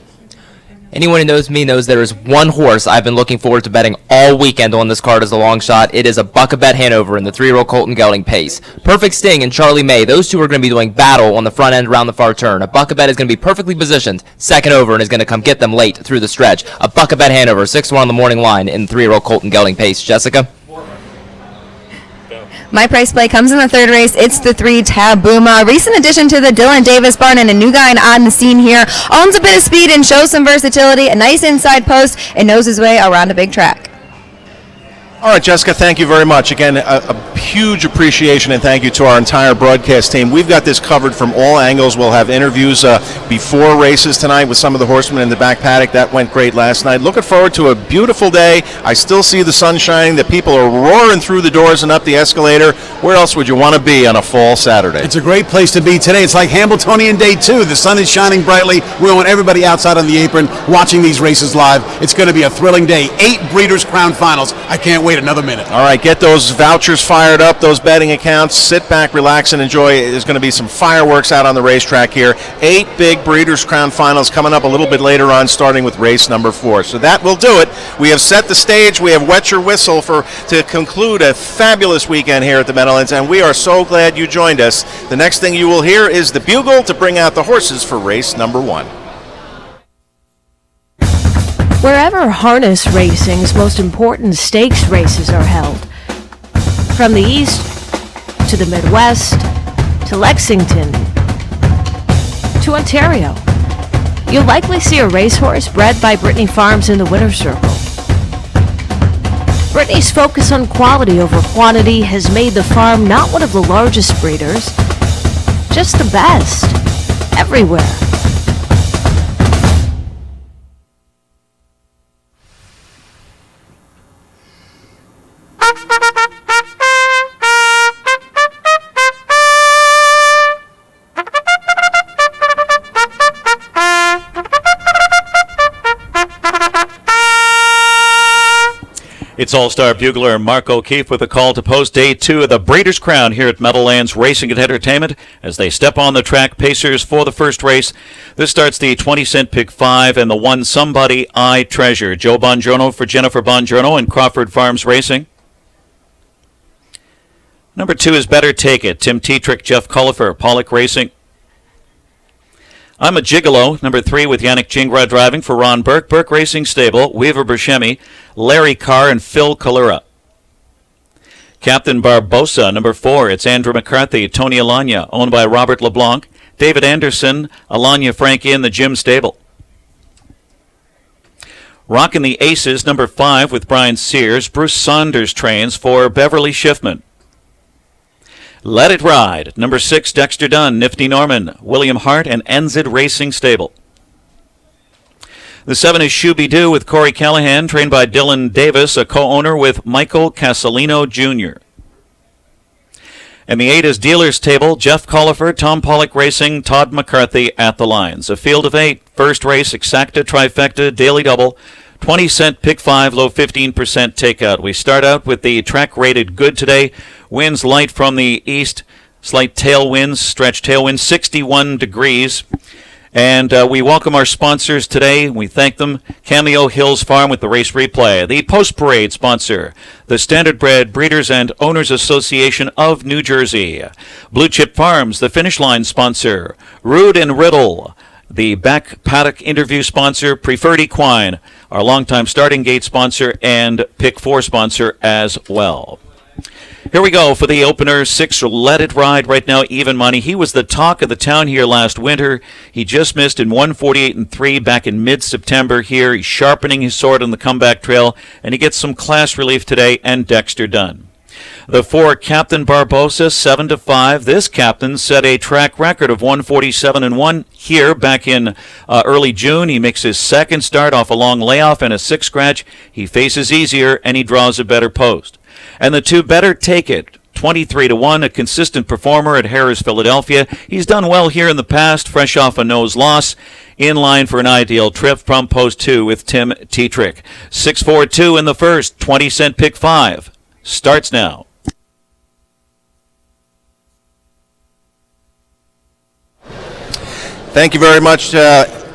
Anyone who knows me knows there is one horse I've been looking forward to betting all weekend on this card as a long shot. It is a Buck-a-Bet Hanover in the 3-year-old Colton Gelding pace. Perfect Sting and Charlie May, those two are going to be doing battle on the front end around the far turn. A Buck-a-Bet is going to be perfectly positioned, second over, and is going to come get them late through the stretch. A Buck-a-Bet Hanover, 6-1 on the morning line in the 3-year-old Colton Gelding pace. Jessica? My price play comes in the third race. It's the 3 Tabuma. Recent addition to the Dylan Davis barn and a new guy on the scene here. Owns a bit of speed and shows some versatility. A nice inside post and knows his way around a big track. All right, Jessica, thank you very much. Again, a huge appreciation and thank you to our entire broadcast team. We've got this covered from all angles. We'll have interviews before races tonight with some of the horsemen in the back paddock. That went great last night. Looking forward to a beautiful day. I still see the sun shining. The people are roaring through the doors and up the escalator. Where else would you want to be on a fall Saturday? It's a great place to be today. It's like Hamiltonian Day 2. The sun is shining brightly. We want everybody outside on the apron watching these races live. It's going to be a thrilling day. 8 Breeders' Crown Finals. I can't wait another minute. All right, get those vouchers fired up, those betting accounts. Sit back, relax, and enjoy. There's going to be some fireworks out on the racetrack here. 8 big Breeders' Crown Finals coming up a little bit later on, starting with race number 4. So that will do it. We have set the stage. We have wet your whistle to conclude a fabulous weekend here at the Meadowlands, and we are so glad you joined us. The next thing you will hear is the bugle to bring out the horses for race number 1. Wherever harness racing's most important stakes races are held, from the East to the Midwest to Lexington to Ontario, you'll likely see a racehorse bred by Brittany Farms in the winner's circle. Brittany's focus on quality over quantity has made the farm not one of the largest breeders, just the best, everywhere. It's All-Star bugler Mark O'Keefe with a call to post day 2 of the Breeders' Crown here at Meadowlands Racing and Entertainment as they step on the track. Pacers for the first race. This starts the 20-cent pick 5 and the one Somebody I Treasure. Joe Bongiorno for Jennifer Bongiorno and Crawford Farms Racing. Number 2 is Better Take It. Tim Tetrick, Jeff Cullifer, Pollock Racing. I'm a Gigolo, number 3 with Yannick Gingras driving for Ron Burke, Burke Racing Stable, Weaver Buscemi, Larry Carr, and Phil Kalura. Captain Barbosa, number 4, it's Andrew McCarthy, Tony Alanya, owned by Robert LeBlanc, David Anderson, Alanya Frankie in the Jim Stable. Rockin' the Aces, number 5 with Brian Sears, Bruce Saunders trains for Beverly Schiffman. Let It Ride, number 6, Dexter Dunn, Nifty Norman, William Hart, and Enzid Racing Stable. The 7 is Shooby Doo with Corey Callahan, trained by Dylan Davis, a co-owner with Michael Casalino Jr. And the 8 is Dealer's Table, Jeff Collifer, Tom Pollock Racing, Todd McCarthy at the lines. A field of 8, first race, exacta, trifecta, daily double, 20-cent pick 5, low 15% takeout. We start out with the track rated good today. Winds light from the east, slight tailwinds, stretch tailwinds, 61 degrees. And we welcome our sponsors today. We thank them. Cameo Hills Farm with the race replay. The post-parade sponsor, the Standardbred Breeders and Owners Association of New Jersey. Blue Chip Farms, the finish line sponsor. Rude and Riddle, the back paddock interview sponsor. Preferred Equine, our longtime starting gate sponsor and pick 4 sponsor as well. Here we go for the opener. 6, Let It Ride right now, even money. He was the talk of the town here last winter. He just missed in 148-3 back in mid-September here. He's sharpening his sword on the comeback trail, and he gets some class relief today, and Dexter Dunn. The 4, Captain Barbosa, 7-5. This captain set a track record of 147-1 here back in early June. He makes his second start off a long layoff and a 6 scratch. He faces easier, and he draws a better post. And the 2, Better Take It, 23-1, a consistent performer at Harrah's, Philadelphia. He's done well here in the past, fresh off a nose loss, in line for an ideal trip from post 2 with Tim Tetrick. 6-4-2 in the first, 20-cent pick 5. Starts now. Thank you very much,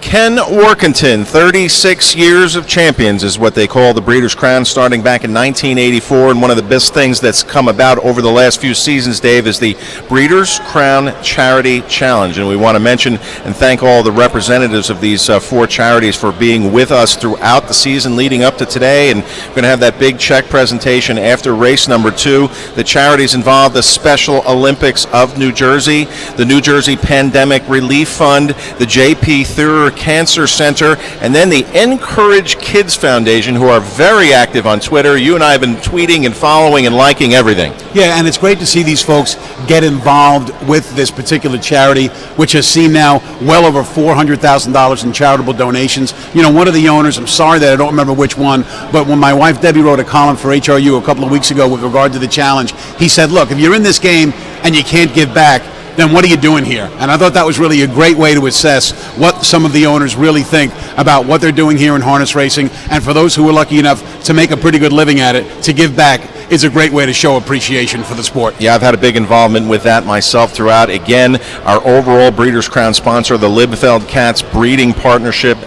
Ken Workington. 36 years of champions is what they call the Breeders' Crown, starting back in 1984. And one of the best things that's come about over the last few seasons, Dave, is the Breeders' Crown Charity Challenge. And we want to mention and thank all the representatives of these 4 charities for being with us throughout the season leading up to today. And we're going to have that big check presentation after race number 2. The charities involve the Special Olympics of New Jersey, the New Jersey Pandemic Relief Fund, the J.P. Thurer Cancer Center, and then the Encourage Kids Foundation, who are very active on Twitter. You and I have been tweeting and following and liking everything. Yeah, and it's great to see these folks get involved with this particular charity, which has seen now well over $400,000 in charitable donations. You know, one of the owners, I'm sorry that I don't remember which one, but when my wife Debbie wrote a column for HRU a couple of weeks ago with regard to the challenge, he said, look, if you're in this game and you can't give back, then what are you doing here? And I thought that was really a great way to assess what some of the owners really think about what they're doing here in harness racing. And for those who are lucky enough to make a pretty good living at it, to give back is a great way to show appreciation for the sport. Yeah, I've had a big involvement with that myself throughout. Again, our overall Breeders' Crown sponsor, the Liebfeld Katz Breeding Partnership.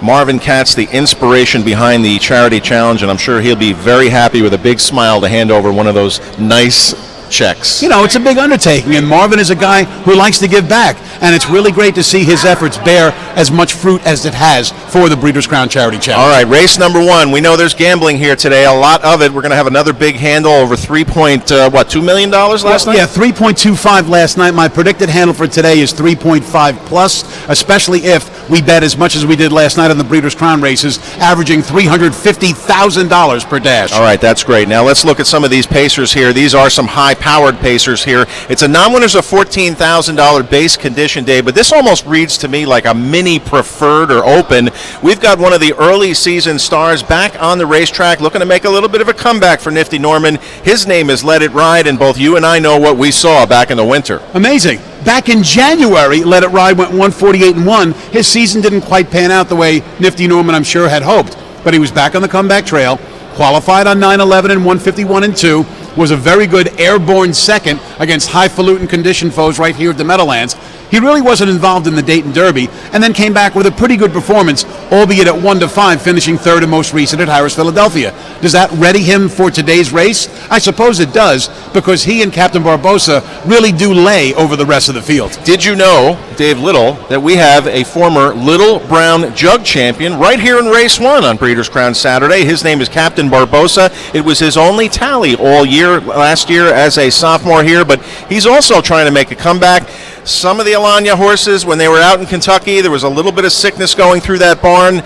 Marvin Katz, the inspiration behind the charity challenge, and I'm sure he'll be very happy with a big smile to hand over one of those nice checks. You know, it's a big undertaking, and Marvin is a guy who likes to give back, and it's really great to see his efforts bear as much fruit as it has for the Breeders' Crown Charity Challenge. All right, race number 1. We know there's gambling here today, a lot of it. We're going to have another big handle over $2 million last night? Yeah, 3.25 last night. My predicted handle for today is 3.5 plus, especially if we bet as much as we did last night on the Breeders' Crown races, averaging $350,000 per dash. All right, that's great. Now let's look at some of these pacers here. These are some high-powered pacers here. It's a non-winners of $14,000 base condition day, but this almost reads to me like a mini preferred or open. We've got one of the early season stars back on the racetrack, looking to make a little bit of a comeback for Nifty Norman. His name is Let It Ride, and both you and I know what we saw back in the winter. Amazing. Back in January, Let It Ride went 148-1. His season didn't quite pan out the way Nifty Norman, I'm sure, had hoped. But he was back on the comeback trail, qualified on 9/11 and 151-2, was a very good airborne second against highfalutin condition foes right here at the Meadowlands. He really wasn't involved in the Dayton Derby, and then came back with a pretty good performance, albeit at 1-5, finishing third and most recent at Harris, Philadelphia. Does that ready him for today's race? I suppose it does, because he and Captain Barbosa really do lay over the rest of the field. Did you know, Dave Little, that we have a former Little Brown Jug champion right here in race 1 on Breeders' Crown Saturday? His name is Captain Barbosa. It was his only tally all year last year as a sophomore here, but he's also trying to make a comeback. Some of the Alanya horses, when they were out in Kentucky, there was a little bit of sickness going through that barn.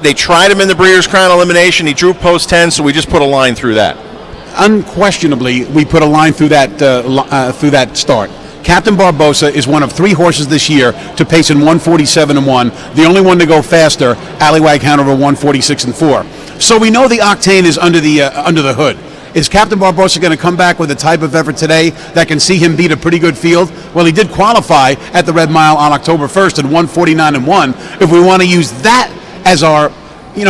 They tried him in the Breeders' Crown elimination. He drew post 10, so we just put a line through that. Unquestionably, we put a line through that start. Captain Barbosa is one of 3 horses this year to pace in 147-1. The only one to go faster, Allywag Hanover 146-4. So we know the octane is under the hood. Is Captain Barbosa going to come back with a type of effort today that can see him beat a pretty good field? Well, he did qualify at the Red Mile on October 1st at 149-1. If we want to use that as our,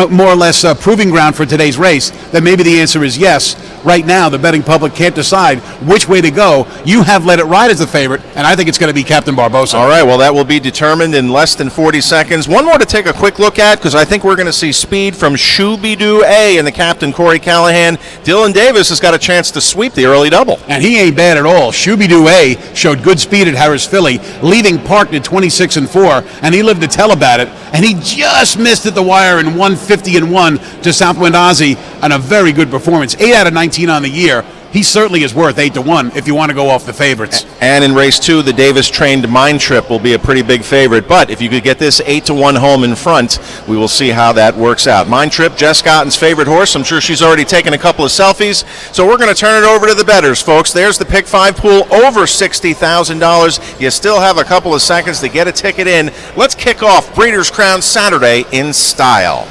more or less proving ground for today's race, then maybe the answer is yes. Right now, the betting public can't decide which way to go. You have Let It Ride as the favorite, and I think it's going to be Captain Barbosa. All right, well, that will be determined in less than 40 seconds. One more to take a quick look at, because I think we're going to see speed from Shooby-Doo A and the captain, Corey Callahan. Dylan Davis has got a chance to sweep the early double. And he ain't bad at all. Shooby-Doo A showed good speed at Harris, Philly, leaving parked at 26-4, and he lived to tell about it. And he just missed at the wire in 150-1 to Southwind Ozzie, and a very good performance. 8 out of 19 on the year. He certainly is worth 8-1 if you want to go off the favorites. And in race 2, the Davis-trained Mind Trip will be a pretty big favorite. But if you could get this 8-1 home in front, we will see how that works out. Mind Trip, Jess Cotton's favorite horse. I'm sure she's already taken a couple of selfies. So we're going to turn it over to the bettors, folks. There's the Pick 5 pool, over $60,000. You still have a couple of seconds to get a ticket in. Let's kick off Breeders' Crown Saturday in style.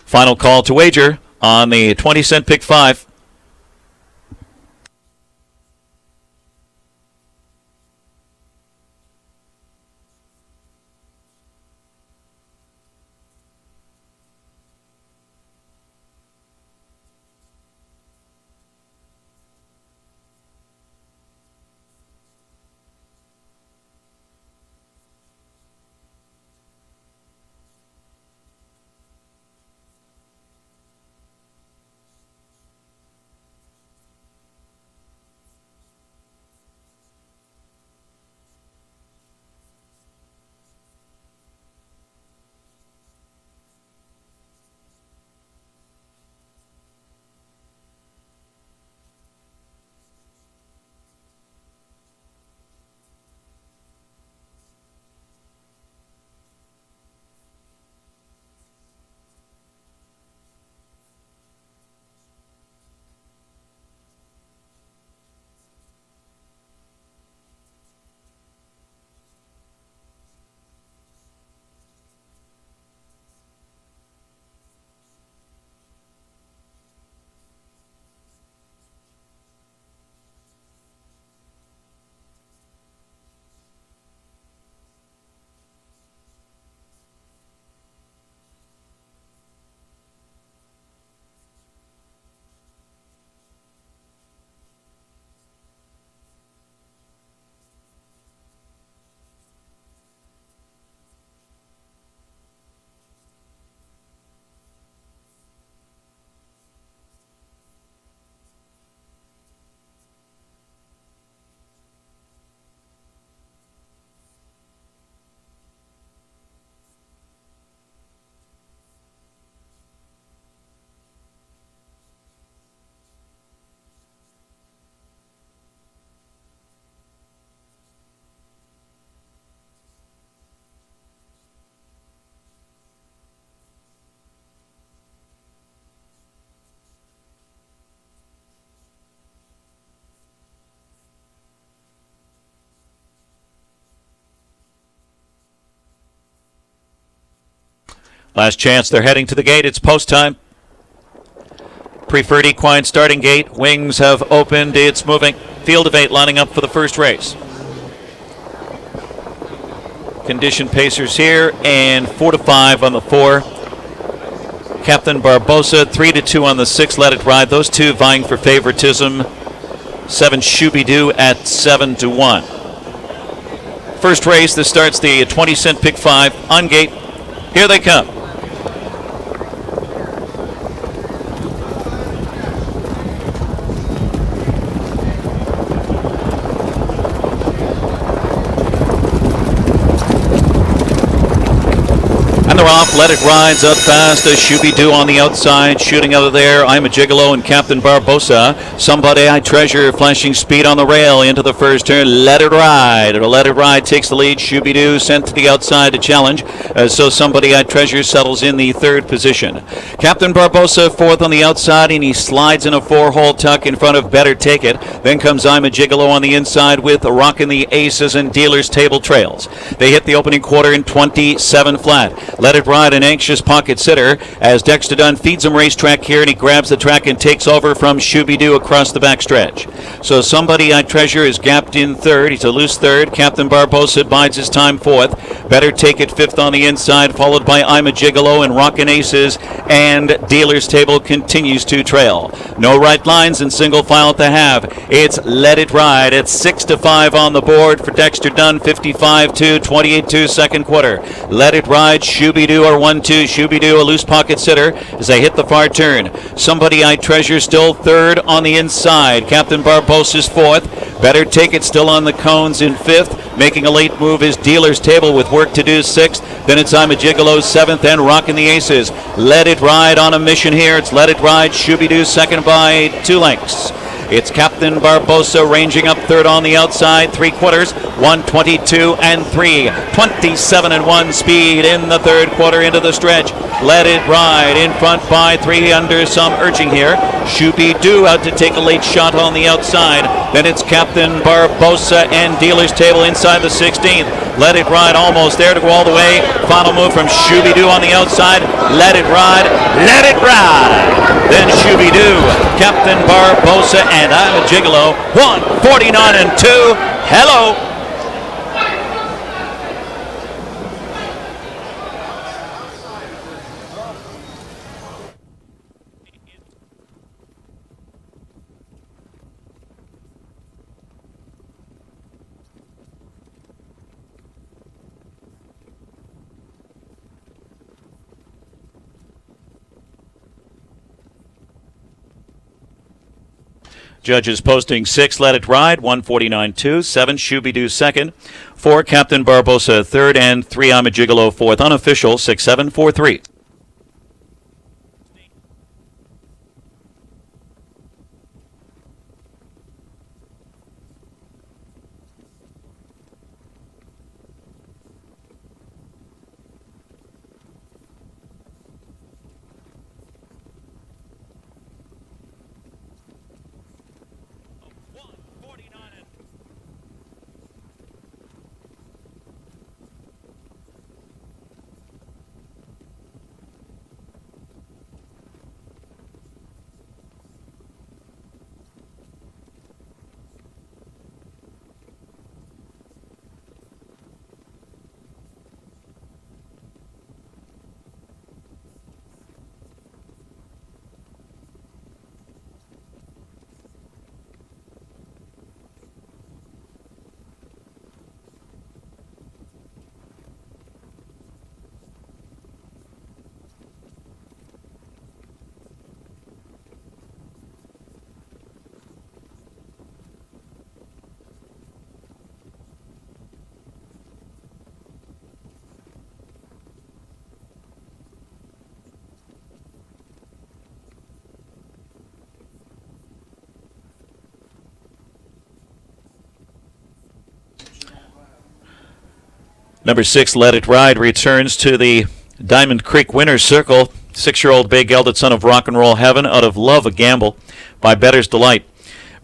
Final call to wager on the 20-cent Pick 5. Last chance. They're heading to the gate. It's post time. Preferred equine starting gate. Wings have opened. It's moving. Field of 8 lining up for the first race. Condition pacers here, and 4 to 5 on the 4. Captain Barbosa, 3 to 2 on the 6. Let It Ride. Those two vying for favoritism. 7 Shooby-Doo at 7 to 1. First race. This starts the 20-cent pick 5 on gate. Here they come. And they're off. Let It Ride's up fast. Shooby-Doo on the outside. Shooting out of there. I'm a Gigolo and Captain Barbosa. Somebody I Treasure flashing speed on the rail into the first turn. Let It Ride. Let It Ride takes the lead. Shooby-Doo sent to the outside to challenge. So Somebody I Treasure settles in the third position. Captain Barbosa fourth on the outside, and he slides in a 4-hole tuck in front of Better Take It. Then comes I'm a Gigolo on the inside with Rockin' the Aces and Dealer's Table Trails. They hit the opening quarter in 27 flat. Let It Ride, an anxious pocket sitter, as Dexter Dunn feeds him racetrack here, and he grabs the track and takes over from Shooby-Doo across the backstretch. So Somebody I Treasure is gapped in third. He's a loose third. Captain Barbosa bides his time fourth. Better Take It fifth on the inside, followed by I'm a Gigolo and Rockin' Aces, and Dealer's Table continues to trail. No right lines in single file at the half. It's Let It Ride. It's 6 to 5 on the board for Dexter Dunn, 55-2, 28-2 second quarter. Let It Ride, Shooby-Doo are 1-2. Shooby-Doo, a loose pocket sitter as they hit the far turn. Somebody I Treasure still third on the inside. Captain Barbosa's fourth. Better Take It still on the cones in fifth. Making a late move is Dealer's Table with work to do sixth. Then it's I'm a Gigolo seventh and Rockin' the Aces. Let It Ride on a mission here. It's Let It Ride. Shooby-Doo second by 2 lengths. It's Captain Barbosa ranging up third on the outside, 3 quarters, 1:22 and 3, 27 and 1 speed in the third quarter into the stretch. Let It Ride in front by 3 under some urging here. Shooby-Doo out to take a late shot on the outside. Then it's Captain Barbosa and Dealer's Table inside the 16th. Let It Ride almost there to go all the way. Final move from Shooby-Doo on the outside. Let It Ride. Let It Ride. Then Shooby-Doo, Captain Barbosa, and I'm a Gigolo. 1:49 and 2. Hello. Judges posting 6, Let It Ride, 149-2, 7, Shooby-Doo second, 4, Captain Barbosa third, and 3, I'm a Gigolo fourth. Unofficial, 6-7, 4-3. Number 6, Let It Ride, returns to the Diamond Creek winner's circle. 6-year-old bay gelded son of rock and roll heaven out of Love a Gamble by Bettor's Delight.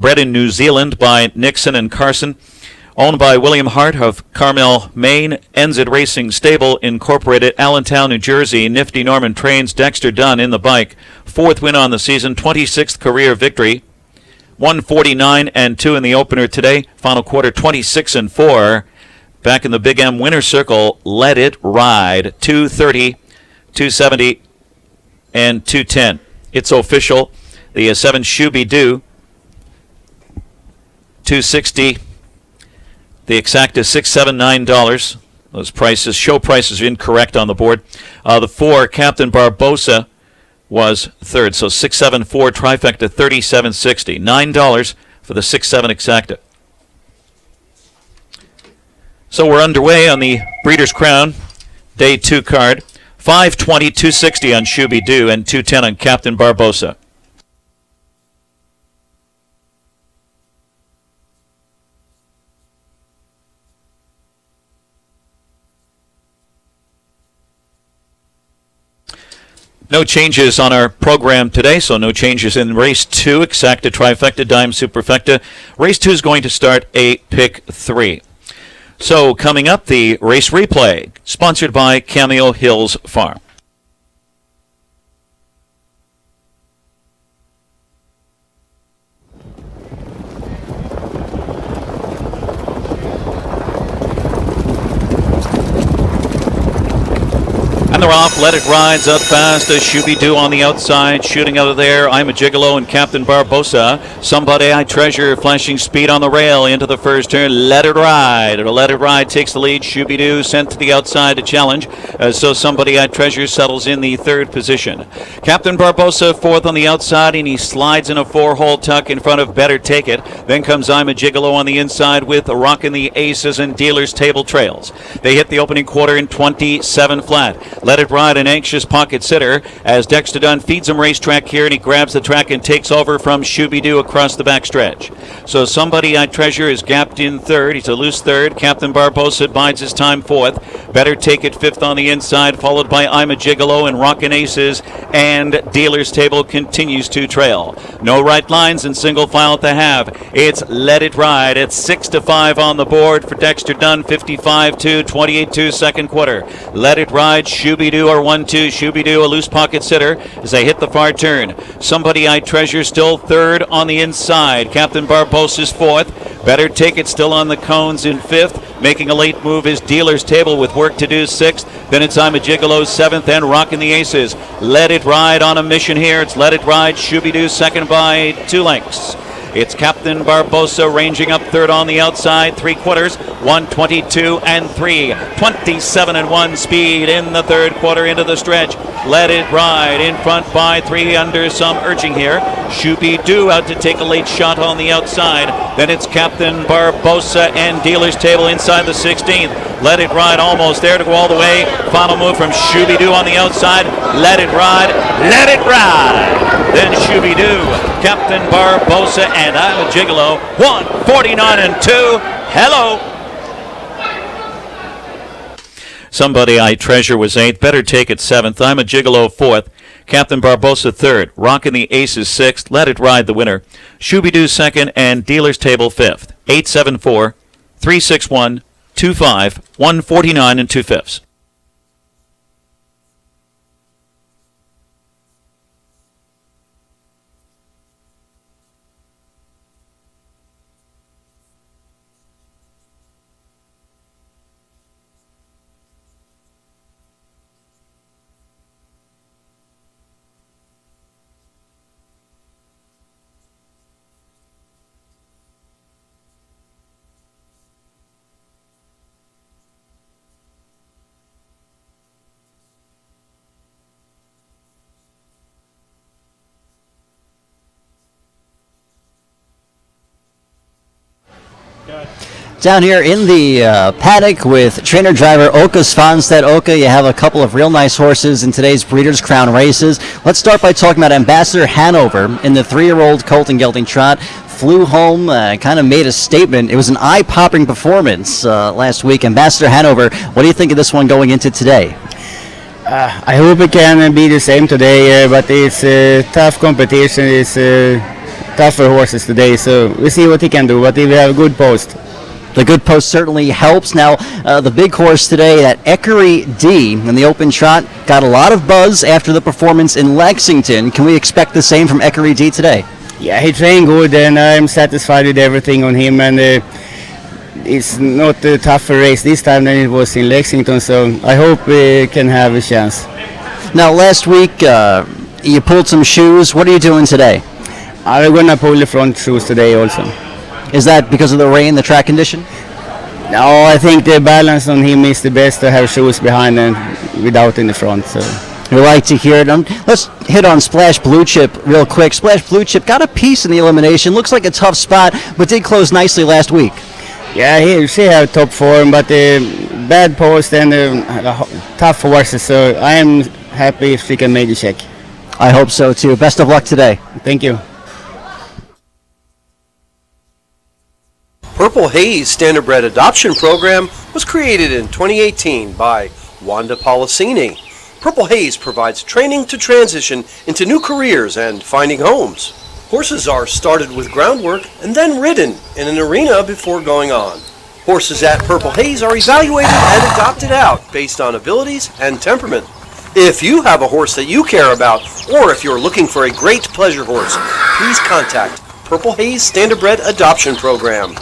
Bred in New Zealand by Nixon and Carson. Owned by William Hart of Carmel, Maine. Enzit Racing Stable Incorporated, Allentown, New Jersey. Nifty Norman trains Dexter Dunn in the bike. 4th win on the season, 26th career victory. 149-2 in the opener today. Final quarter 26-4. Back in the Big M winner circle, Let It Ride. 230, 270, and 210. It's official. The 7 Shooby Doo. 260. The exacta $679. Those prices, show prices, are incorrect on the board. The 4 Captain Barbosa was 3rd. So 674 trifecta, $37.60. $9 for the 6-7 exacta. So we're underway on the Breeders' Crown Day 2 card. 520, 260 on Shooby Doo and 210 on Captain Barbosa. No changes on our program today, so no changes in Race 2, exacta, trifecta, dime, superfecta. Race 2 is going to start a pick 3. So coming up, the race replay, sponsored by Cameo Hills Farm. And they're off. Let It Ride's up fast. Shooby Doo on the outside. Shooting out of there. I'm a Gigolo and Captain Barbosa. Somebody I Treasure. Flashing speed on the rail into the first turn. Let It Ride. Let It Ride takes the lead. Shooby Doo sent to the outside to challenge. So Somebody I Treasure settles in the 3rd position. Captain Barbosa 4th on the outside, and he slides in a 4-hole tuck in front of Better Take It. Then comes I'm a Gigolo on the inside with Rockin' the Aces and Dealer's Table Trails. They hit the opening quarter in 27 flat. Let It Ride, an anxious pocket sitter as Dexter Dunn feeds him racetrack here, and he grabs the track and takes over from Shooby Doo across the backstretch. So Somebody I Treasure is gapped in 3rd. He's a loose 3rd. Captain Barbosa bides his time 4th. Better Take It 5th on the inside, followed by I'm a Gigolo and Rockin' Aces, and Dealer's Table continues to trail. No right lines in single file at the half. It's Let It Ride. It's 6-5 on the board for Dexter Dunn, 55-2, 28-2 second quarter. Let It Ride, Shooby Doo are 1-2. Shooby Doo, a loose pocket sitter as they hit the far turn. Somebody I Treasure still 3rd on the inside. Captain Barbosa's 4th. Better Take It still on the cones in 5th. Making a late move is Dealer's Table with work to do 6th. Then it's I'm a Gigolo 7th and Rockin' the Aces. Let It Ride on a mission here. It's Let It Ride. Shooby Doo 2nd by 2 lengths. It's Captain Barbosa ranging up 3rd on the outside, 3 quarters, 122 and 3, 27 and 1 speed in the 3rd quarter into the stretch. Let It Ride in front by 3 under some urging here. Shooby Doo out to take a late shot on the outside. Then it's Captain Barbosa and Dealer's Table inside the 16th. Let It Ride almost there to go all the way. Final move from Shooby Doo on the outside. Let It Ride. Let It Ride. Then Shooby Doo, Captain Barbosa, and I'm a Gigolo. 149 and 2. Hello. Somebody I Treasure was 8th. Better Take It 7th. I'm a Gigolo 4th. Captain Barbosa 3rd. Rockin' the Aces 6th. Let It Ride the winner. Shooby Doo 2nd and Dealer's Table 5th. 874, 361, 25, 149 and 2/5. Down here in the paddock with trainer driver Oka Svanstedt. Oka, you have a couple of real nice horses in today's Breeders' Crown races. Let's start by talking about Ambassador Hanover in the 3-year-old colt and gelding trot. Flew home, kind of made a statement. It was an eye-popping performance last week. Ambassador Hanover, what do you think of this one going into today? I hope it can be the same today, but it's tough competition. It's tougher horses today, so we'll see what he can do, but he will have a good post. The good post certainly helps. Now, the big horse today, that Equerry D in the open trot, got a lot of buzz after the performance in Lexington. Can we expect the same from Equerry D today? Yeah, he trained good, and I'm satisfied with everything on him. And it's not a tougher race this time than it was in Lexington, so I hope we can have a chance. Now, last week you pulled some shoes. What are you doing today? I'm going to pull the front shoes today also. Is that because of the rain, the track condition? No, I think the balance on him is the best to have shoes behind and without in the front. So. We like to hear it. Let's hit on Splash Blue Chip real quick. Splash Blue Chip got a piece in the elimination. Looks like a tough spot, but did close nicely last week. Yeah, she had top form, but bad post and tough horses. So I am happy if she can make the check. I hope so too. Best of luck today. Thank you. Purple Haze Standardbred Adoption Program was created in 2018 by Wanda Policini. Purple Haze provides training to transition into new careers and finding homes. Horses are started with groundwork and then ridden in an arena before going on. Horses at Purple Haze are evaluated and adopted out based on abilities and temperament. If you have a horse that you care about, or if you're looking for a great pleasure horse, please contact Purple Haze Standardbred Adoption Program.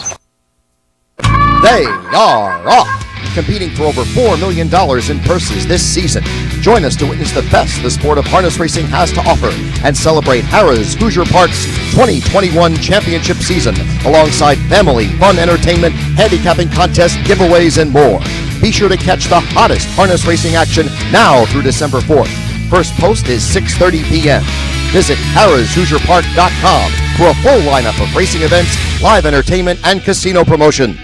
They are off, competing for over $4 million in purses this season. Join us to witness the best the sport of harness racing has to offer and celebrate Harrah's Hoosier Park's 2021 championship season alongside family, fun entertainment, handicapping contests, giveaways, and more. Be sure to catch the hottest harness racing action now through December 4th. First post is 6:30 p.m. Visit harrahshoosierpark.com for a full lineup of racing events, live entertainment, and casino promotion.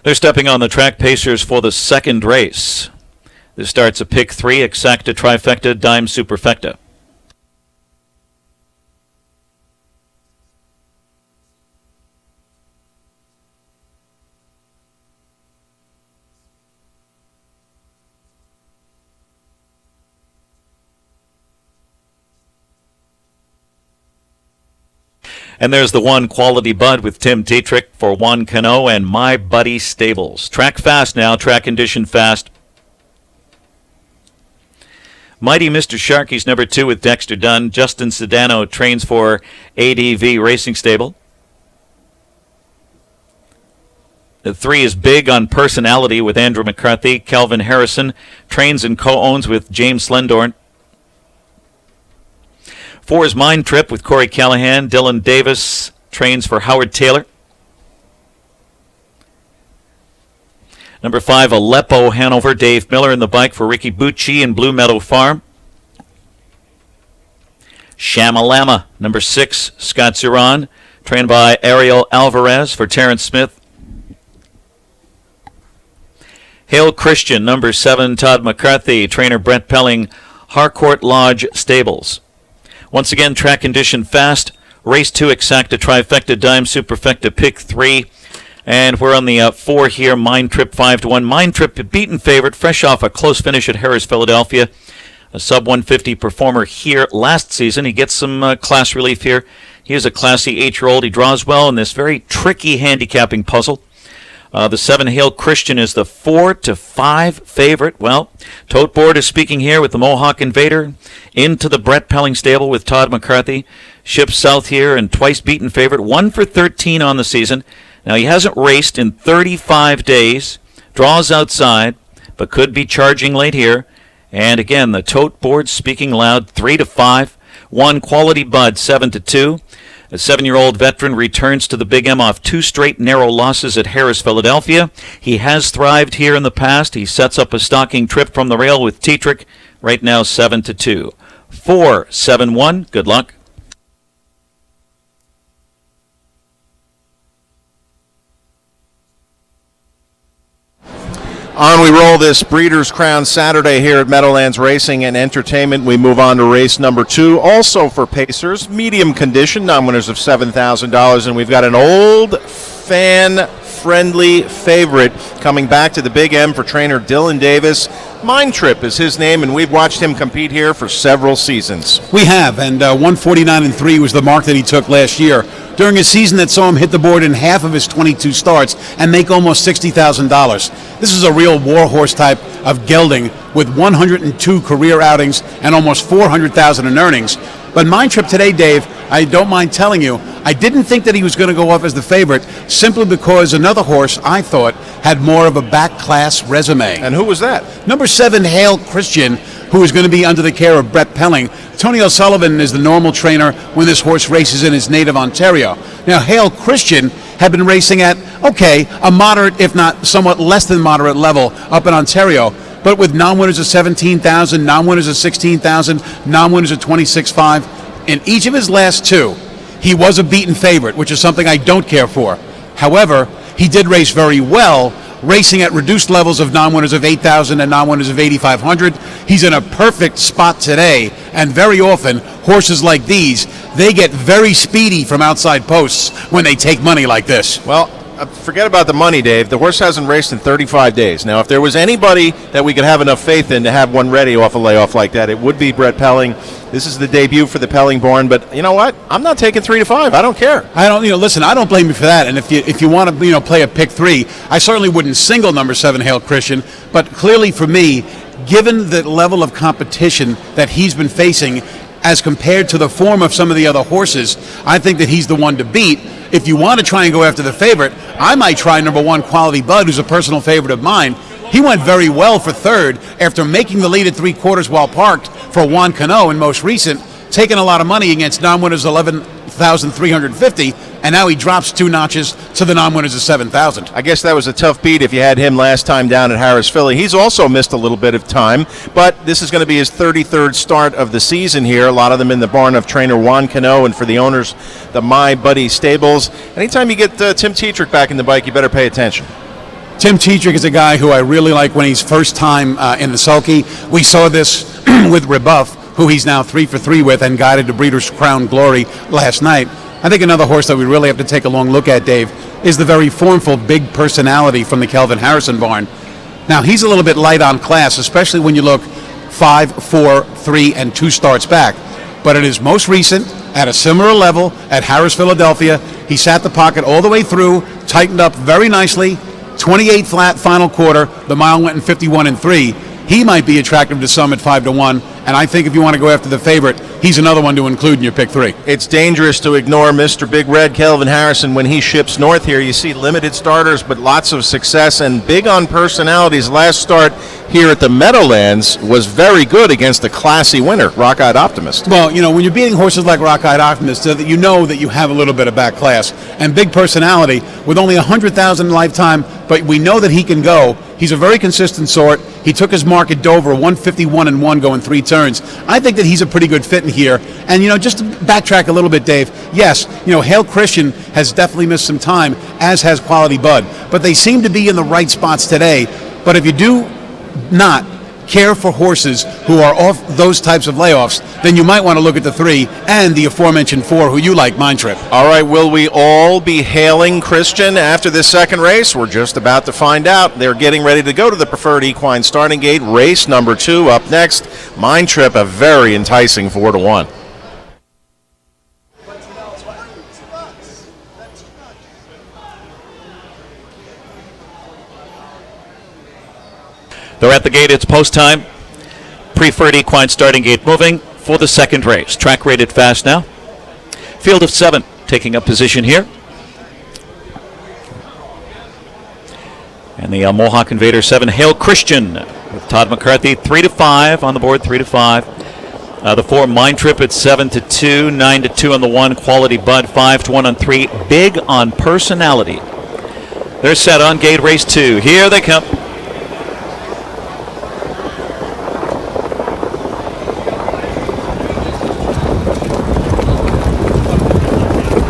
They're stepping on the track pacers for the second race. This starts a pick 3, exacta, trifecta, dime, superfecta. And there's the one Quality Bud with Tim Tetrick for Juan Cano and My Buddy Stables. Track fast now, track condition fast. Mighty Mr. Sharky's number 2 with Dexter Dunn. Justin Sedano trains for ADV Racing Stable. The 3 is Big on Personality with Andrew McCarthy. Calvin Harrison trains and co-owns with James Slendorn. 4 is Mind Trip with Corey Callahan. Dylan Davis trains for Howard Taylor. Number 5, Aleppo Hanover. Dave Miller in the bike for Ricky Bucci and Blue Meadow Farm. Shamalama. Number 6, Scott Zuran, trained by Ariel Alvarez for Terrence Smith. Hale Christian. Number 7, Todd McCarthy, trainer Brett Pelling, Harcourt Lodge Stables. Once again, track condition fast. Race 2, Exacta Trifecta Dime Superfecta Pick 3. And we're on the 4 here, Mind Trip 5-1. Mind Trip, a beaten favorite, fresh off a close finish at Harris, Philadelphia. A sub-150 performer here last season. He gets some class relief here. He is a classy 8-year-old. He draws well in this very tricky handicapping puzzle. The 7, Hale Christian, is the 4-5 favorite. Well, Tote Board is speaking here with the Mohawk Invader. Into the Brett Pelling stable with Todd McCarthy. Ships south here and twice beaten favorite. 1 for 13 on the season. Now, he hasn't raced in 35 days, draws outside, but could be charging late here. And again, the Tote Board speaking loud, 3-5. 1, Quality Bud, 7-2. A 7-year-old veteran returns to the Big M off 2 straight narrow losses at Harris, Philadelphia. He has thrived here in the past. He sets up a stalking trip from the rail with Tetrick, right now 7-2. 4, 7-1, good luck. On we roll this Breeders' Crown Saturday here at Meadowlands Racing and Entertainment. We move on to race number 2, also for Pacers, medium condition, non-winners of $7,000, and we've got an old fan-friendly favorite coming back to the Big M for trainer Dylan Davis. Mind Trip is his name, and we've watched him compete here for several seasons. We have, and 149-3 was the mark that he took last year during a season that saw him hit the board in half of his 22 starts and make almost $60,000. This is a real warhorse type of gelding with 102 career outings and almost $400,000 in earnings. But Mind Trip today, Dave, I don't mind telling you, I didn't think that he was going to go off as the favorite simply because another horse, I thought, had more of a back-class resume. And who was that? Number 7, Hale Christian, who is going to be under the care of Brett Pelling. Tony O'Sullivan is the normal trainer when this horse races in his native Ontario. Now, Hale Christian had been racing at, a moderate, if not somewhat less than moderate level up in Ontario, but with non-winners of 17,000, non-winners of 16,000, non-winners of 26.5. In each of his last 2, he was a beaten favorite, which is something I don't care for. However, he did race very well, racing at reduced levels of non-winners of 8,000 and non-winners of 8,500. He's in a perfect spot today, and very often, horses like these, they get very speedy from outside posts when they take money like this. Well, forget about the money, Dave. The horse hasn't raced in 35 days. Now, if there was anybody that we could have enough faith in to have one ready off a layoff like that, it would be Brett Pelling. This is the debut for the Pelling born, but you know what? I'm not taking 3-5. I don't care. I don't, listen, I don't blame you for that. And if you want to, play a pick 3, I certainly wouldn't single number 7 Hale Christian. But clearly for me, given the level of competition that he's been facing as compared to the form of some of the other horses, I think that he's the one to beat. If you want to try and go after the favorite, I might try number 1 Quality Bud, who's a personal favorite of mine. He went very well for third after making the lead at 3/4 while parked for Juan Cano in most recent, taking a lot of money against non-winners 11,350, and now he drops 2 notches to the non-winners of 7,000. I guess that was a tough beat if you had him last time down at Harris, Philly. He's also missed a little bit of time, but this is going to be his 33rd start of the season here, a lot of them in the barn of trainer Juan Cano, and for the owners, the My Buddy Stables. Anytime you get Tim Tetrick back in the bike, you better pay attention. Tim Tetrick is a guy who I really like when he's first time in the sulky. We saw this with Rebuff, who he's now 3 for 3 with and guided to Breeders' Crown Glory last night. I think another horse that we really have to take a long look at, Dave, is the very formful Big Personality from the Kelvin Harrison barn. Now, he's a little bit light on class, especially when you look 5, 4, 3, and 2 starts back. But in his most recent at a similar level at Harris, Philadelphia. He sat the pocket all the way through, tightened up very nicely. 28 flat final quarter. The mile went in 51 and 3. He might be attractive to some at 5-1, and I think if you want to go after the favorite, he's another one to include in your pick 3. It's dangerous to ignore Mr. Big Red, Kelvin Harrison, when he ships north here. You see limited starters, but lots of success and big on personalities. Last start here at the Meadowlands was very good against a classy winner, Rock-Eyed Optimist. Well, you know, when you're beating horses like Rock-Eyed Optimist, you know that you have a little bit of back class. And big personality, with only 100,000 in lifetime, but we know that he can go. He's a very consistent sort. He took his mark at Dover, 151 and 1 going 3 turns. I think that he's a pretty good fit in here. And, you know, just to backtrack a little bit, Dave, yes, you know, Hale Christian has definitely missed some time, as has Quality Bud. But they seem to be in the right spots today. But if you do not care for horses who are off those types of layoffs, then you might want to look at the 3 and the aforementioned 4 who you like, Mind Trip. All right, will we all be hailing Christian after this second race? We're just about to find out. They're getting ready to go to the Preferred Equine Starting Gate. Race number 2 up next. Mind Trip, a very enticing 4-1. They're at the gate. It's post time. Preferred Equine Starting Gate moving for the second race. Track rated fast now. Field of 7 taking up position here. And the Mohawk Invader 7, Hale Christian with Todd McCarthy, 3-5 on the board, 3-5. The 4, Mind Trip at 7-2, 9-2 on the 1, Quality Bud, 5-1 on 3. Big on personality. They're set on gate race 2. Here they come.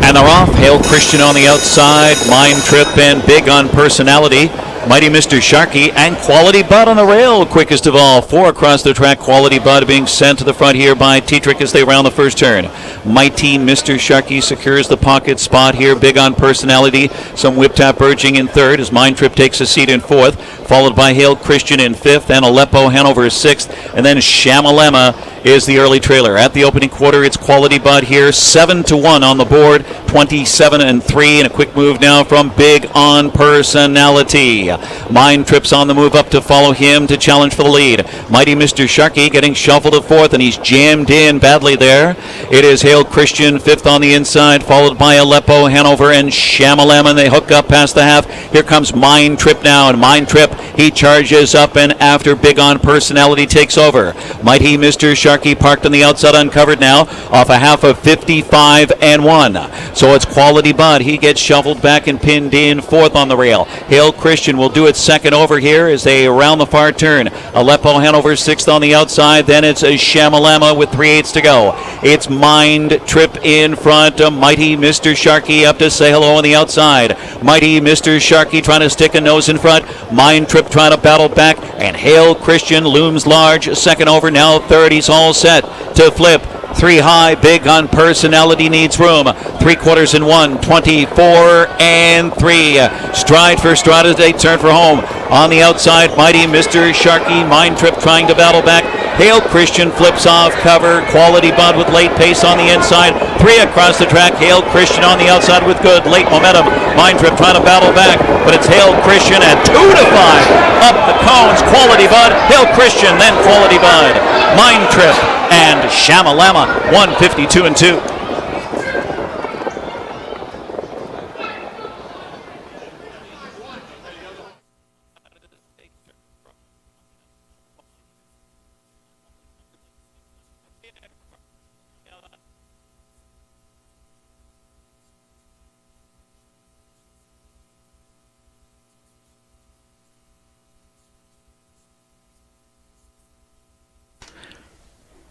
And they're off. Hale Christian on the outside. Mind Trip and Big on personality. Mighty Mr. Sharkey and Quality Bud on the rail. Quickest of all. 4 across the track. Quality Bud being sent to the front here by Tetrick as they round the first turn. Mighty Mr. Sharkey secures the pocket spot here. Big on personality. Some whip tap urging in third as Mind Trip takes a seat in fourth. Followed by Hale Christian in fifth. And Aleppo Hanover is sixth. And then Shamalama is the early trailer. At the opening quarter, it's Quality Bud here. 7-1 on the board. 27-3. And a quick move now from Big on personality. Mind Trip's on the move up to follow him to challenge for the lead. Mighty Mr. Sharkey getting shuffled at fourth, and he's jammed in badly there. It is Hale Christian, fifth on the inside, followed by Aleppo, Hanover, and Shamalam, and they hook up past the half. Here comes Mind Trip now, and Mind Trip, he charges up, and after Big on personality takes over. Mighty Mr. Sharkey parked on the outside uncovered now, off a half of 55-1. So it's Quality Bud. He gets shuffled back and pinned in fourth on the rail. Hale Christian will do it second over here as they round the far turn. Aleppo Hanover sixth on the outside. Then it's a Shamalama with 3/8 to go. It's Mind Trip in front. Mighty Mr. Sharkey up to say hello on the outside. Mighty Mr. Sharkey trying to stick a nose in front. Mind Trip trying to battle back. And Hale Christian looms large. Second over now. Third. He's all set to flip. 3 high, Big on personality needs room. 3/4 in 1, 24-3. Stride for stride as they turn for home. On the outside, Mighty Mr. Sharkey, Mind Trip trying to battle back. Hale Christian flips off cover. Quality Bud with late pace on the inside. 3 across the track. Hale Christian on the outside with good late momentum. Mind Trip trying to battle back, but it's Hale Christian at 2-5. Up the cones, Quality Bud, Hale Christian, then Quality Bud. Mind Trip and Shamalama, 152-2.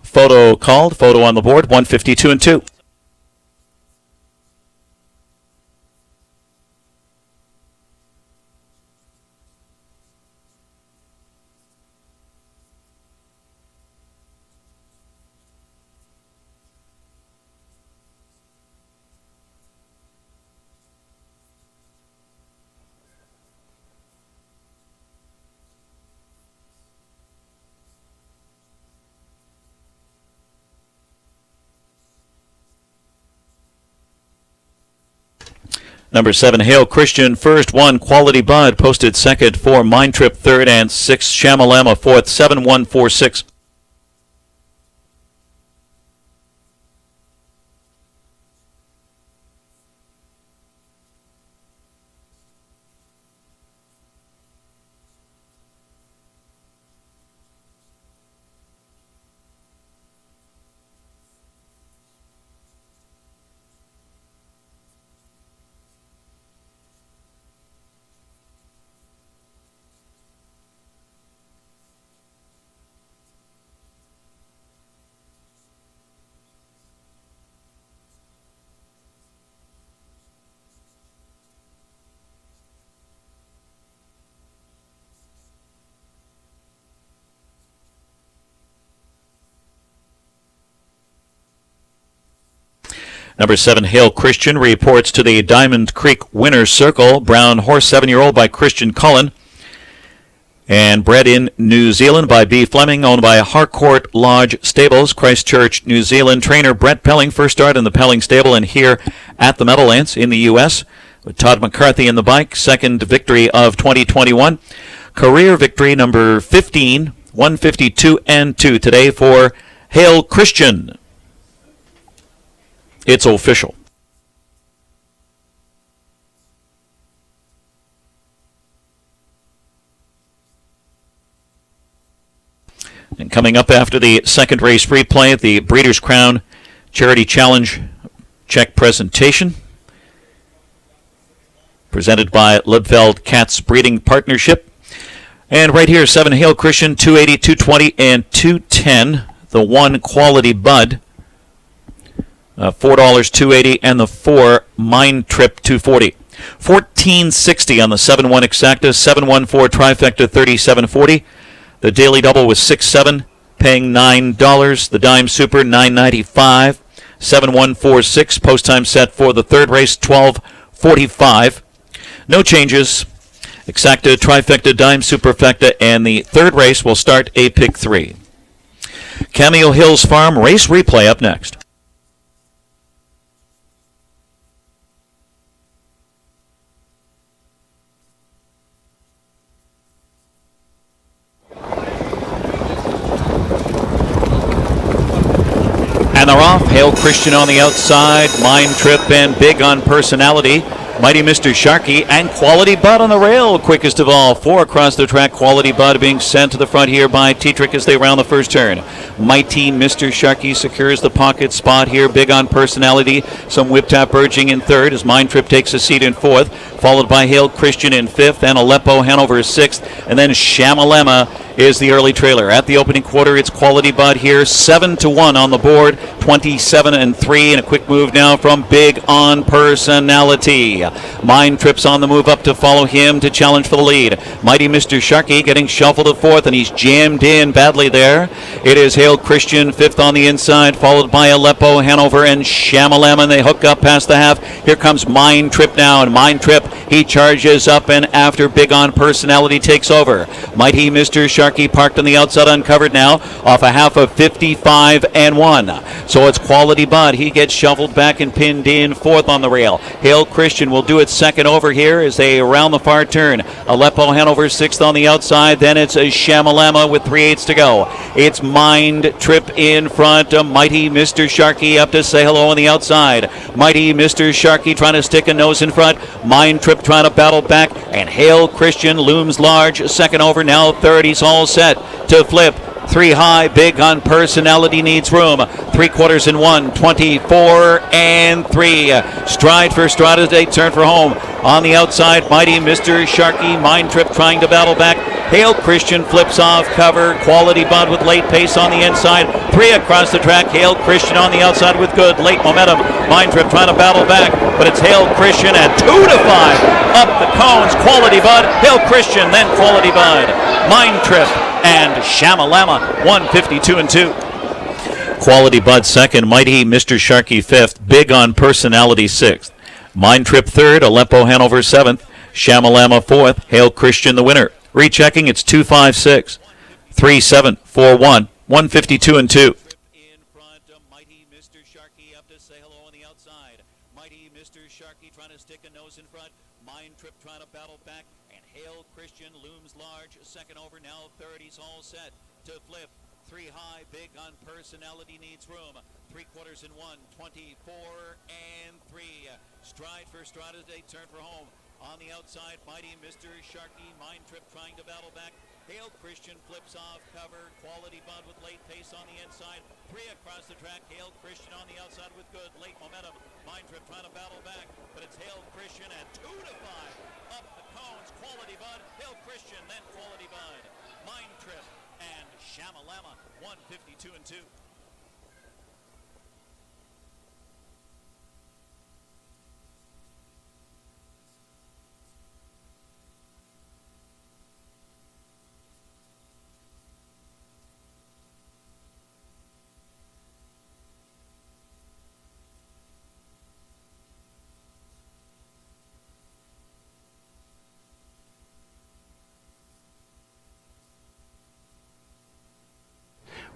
Photo called, photo on the board, 152-2. Number 7, Hail Christian, first. 1, Quality Bud, posted second. 4, Mind Trip, third. And 6, Shamalama, fourth. 7146. Number 7, Hail Christian, reports to the Diamond Creek Winner's Circle. Brown horse, 7-year-old by Christian Cullen. And bred in New Zealand by B. Fleming, owned by Harcourt Lodge Stables, Christchurch, New Zealand. Trainer Brett Pelling, first start in the Pelling stable and here at the Meadowlands in the U.S. with Todd McCarthy in the bike. Second victory of 2021. Career victory number 15, 152 and 2 today for Hail Christian. It's official. And coming up after the second race replay, the Breeders' Crown Charity Challenge check presentation presented by Liebfeld Katz Breeding Partnership. And right here, 7 Hail Christian, 280, 220, and 210. The 1 Quality Bud, $4, 280, and the 4 Mind Trip, 240. 1460 on the 7-1 Exacta, 714 Trifecta, 3740. The Daily Double was 6-7, paying $9. The Dime Super, $9.95. 7146 post time set for the third race, 12:45. No changes. Exacta, Trifecta, Dime Superfecta, and the third race will start a pick 3. Cameo Hills Farm race replay up next. And they're off. Hail Christian on the outside. Mind Trip and Big on Personality. Mighty Mr. Sharkey and Quality Bud on the rail. Quickest of all. 4 across the track. Quality Bud being sent to the front here by T-Trick as they round the first turn. Mighty Mr. Sharkey secures the pocket spot here. Big on Personality. Some whip tap urging in third as Mind Trip takes a seat in fourth. Followed by Hail Christian in fifth. And Aleppo Hanover sixth. And then Shamalama is the early trailer. At the opening quarter, it's Quality Bud here. 7-1 on the board. 27-3. And a quick move now from Big on Personality. Mind Trip's on the move up to follow him to challenge for the lead. Mighty Mr. Sharkey getting shuffled to fourth, and he's jammed in badly there. It is Hail Christian, fifth on the inside, followed by Aleppo, Hanover, and Shamalama. They hook up past the half. Here comes Mind Trip now, and Mind Trip, he charges up, and after Big on Personality takes over. Mighty Mr. Sharkey parked on the outside, uncovered now, off a half of 55-1. So it's Quality Bud. He gets shuffled back and pinned in fourth on the rail. Hail Christian will do it second over here as they round the far turn. Aleppo Hanover sixth on the outside. Then it's a Shamalama with 3/8 to go. It's Mind Trip in front. Mighty Mr. Sharkey up to say hello on the outside. Mighty Mr. Sharkey trying to stick a nose in front. Mind Trip trying to battle back. And Hail Christian looms large. Second over now. Third. He's all set to flip. 3 high, Big on Personality needs room. 3/4 in 1, 24-3. Stride for Strada, they turn for home. On the outside, Mighty Mr. Sharkey, Mind Trip trying to battle back. Hail Christian flips off cover. Quality Bud with late pace on the inside. 3 across the track. Hail Christian on the outside with good late momentum. Mind Trip trying to battle back, but it's Hail Christian at 2-5. Up the cones, Quality Bud, Hail Christian, then Quality Bud. Mind Trip and Shamalama, 152-2. Quality Bud second, Mighty Mr. Sharkey fifth, Big on Personality sixth. Mind Trip third, Aleppo Hanover seventh, Shamalama fourth, Hail Christian the winner. Rechecking, it's 2-5-6, 3-7, 4-1, 152-2. In front, Mighty Mr. Sharkey up to say hello on the outside. Mighty Mr. Sharkey trying to stick a nose in He's all set to flip. 3 high, big on personality, needs room. 3/4 in 1, 24 and 3. Stride for Strada, they turn for home. On the outside, Mighty Mr. Sharky, Mind Trip trying to battle back. Hail Christian flips off cover. Quality Bud with late pace on the inside. 3 across the track. Hail Christian on the outside with good late momentum. Mind Trip trying to battle back, but it's Hail Christian at 2 to 5. Up the cones, Quality Bud, Hail Christian, then Quality Bud. Mind Trip and Shamalama, 152 and 2.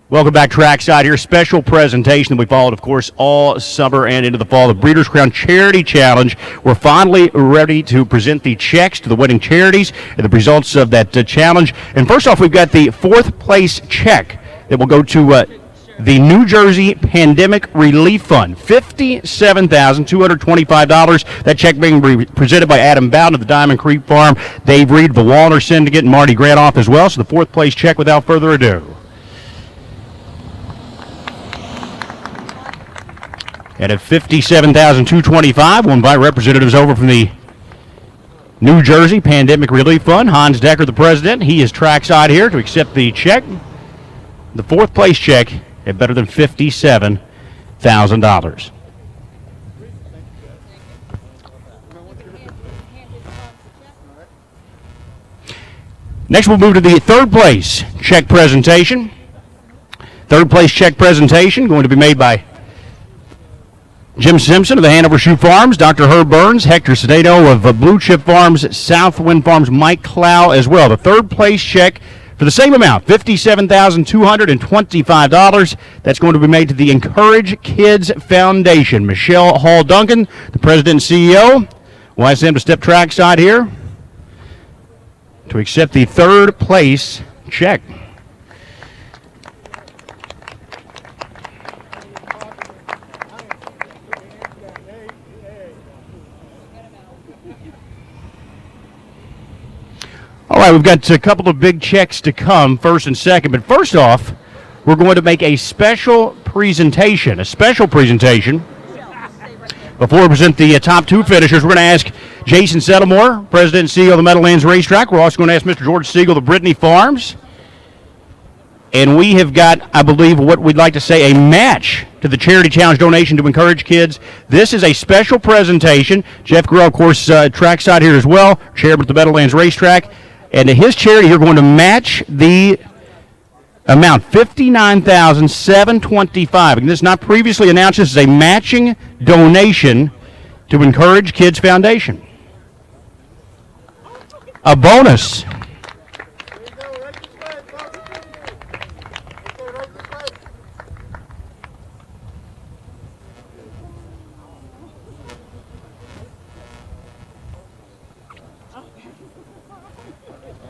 Welcome back trackside here. Special presentation that we followed, of course, all summer and into the fall. The Breeders' Crown Charity Challenge. We're finally ready to present the checks to the winning charities and the results of that challenge. And first off, we've got the 4th place check that will go to the New Jersey Pandemic Relief Fund, $57,225. That check being presented by Adam Bowden of the Diamond Creek Farm, Dave Reed of the Walner Syndicate, and Marty Grantoff as well. So the 4th place check without further ado. And at $57,225, we'll invite representatives over from the New Jersey Pandemic Relief Fund. Hans Decker, the president, he is trackside here to accept the check. The 4th place check at better than $57,000. Next, we'll move to the 3rd place check presentation. 3rd place check presentation going to be made by Jim Simpson of the Hanover Shoe Farms, Dr. Herb Burns, Hector Sedano of Blue Chip Farms, Southwind Farms, Mike Clow as well. The 3rd place check for the same amount, $57,225. That's going to be made to the Encourage Kids Foundation. Michelle Hall Duncan, the president and CEO. We'll ask them to step trackside here to accept the 3rd place check. All right, we've got a couple of big checks to come, 1st and 2nd. But first off, we're going to make a special presentation. Before we present the top 2 finishers, we're going to ask Jason Settlemore, president and CEO of the Meadowlands Racetrack. We're also going to ask Mr. George Siegel of Brittany Farms. And we have got, I believe, what we'd like to say, a match to the Charity Challenge donation to encourage kids. This is a special presentation. Jeff Grill, of course, trackside here as well, chairman of the Meadowlands Racetrack. And to his charity, you're going to match the amount, $59,725. And this is not previously announced. This is a matching donation to Encourage Kids Foundation. A bonus.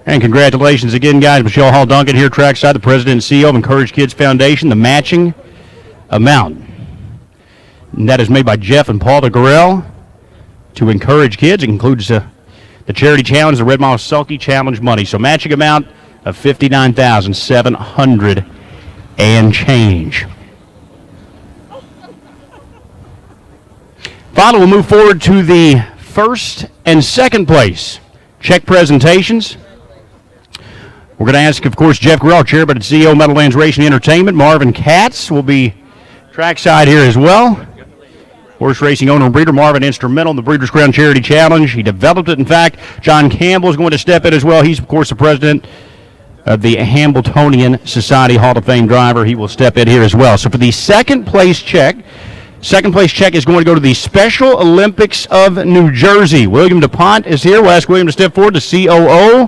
And congratulations again, guys. Michelle Hall Duncan here, trackside, the president and CEO of Encourage Kids Foundation. The matching amount. And that is made by Jeff and Paul DeGarrell to Encourage Kids. It includes the Charity Challenge, the Red Mile Sulky Challenge money. So matching amount of $59,700 and change. Finally, we'll move forward to the 1st and 2nd place check presentations. We're going to ask, of course, Jeff Grill, chairman and CEO of Meadowlands Racing Entertainment. Marvin Katz will be trackside here as well. Horse racing owner and breeder Marvin, instrumental in the Breeders' Crown Charity Challenge. He developed it, in fact. John Campbell is going to step in as well. He's, of course, the president of the Hambletonian Society Hall of Fame driver. He will step in here as well. So for the 2nd place check is going to go to the Special Olympics of New Jersey. William DuPont is here. We'll ask William to step forward, the COO.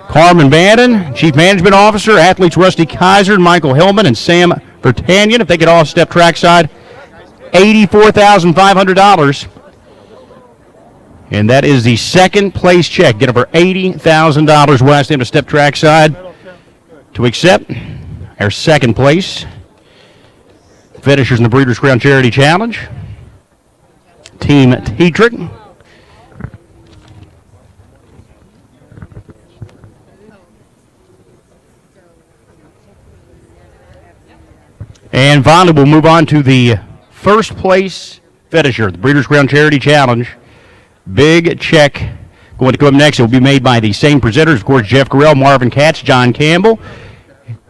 Carmen Bannon, Chief Management Officer, athletes Rusty Kaiser, Michael Hillman, and Sam Vertanian. If they could all step trackside, $84,500. And that is the 2nd place check. Get over $80,000. We'll ask them to step trackside to accept our second place finishers in the Breeders' Crown Charity Challenge. Team Tetrick. And finally, we'll move on to the first place finisher, the Breeders' Crown Charity Challenge. Big check going to come next. It will be made by the same presenters, of course, Jeff Gorell, Marvin Katz, John Campbell.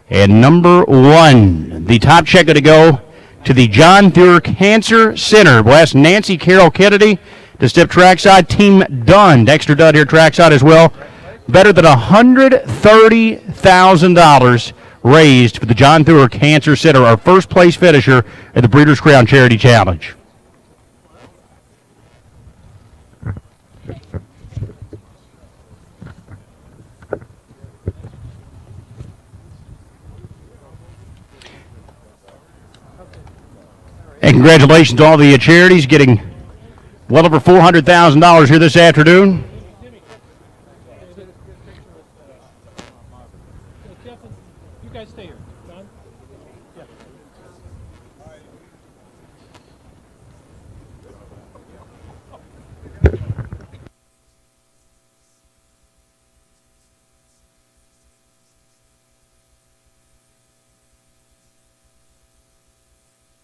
And number one, the top check going to go to the John Deere Cancer Center. We'll ask Nancy Carroll Kennedy to step trackside. Team Dunn, Dexter Dunn here trackside as well. Better than $130,000 raised for the John Deere Cancer Center, our first place finisher at the Breeders' Crown Charity Challenge. And congratulations to all the charities getting well over $400,000 here this afternoon. You guys stay here. John? Yeah.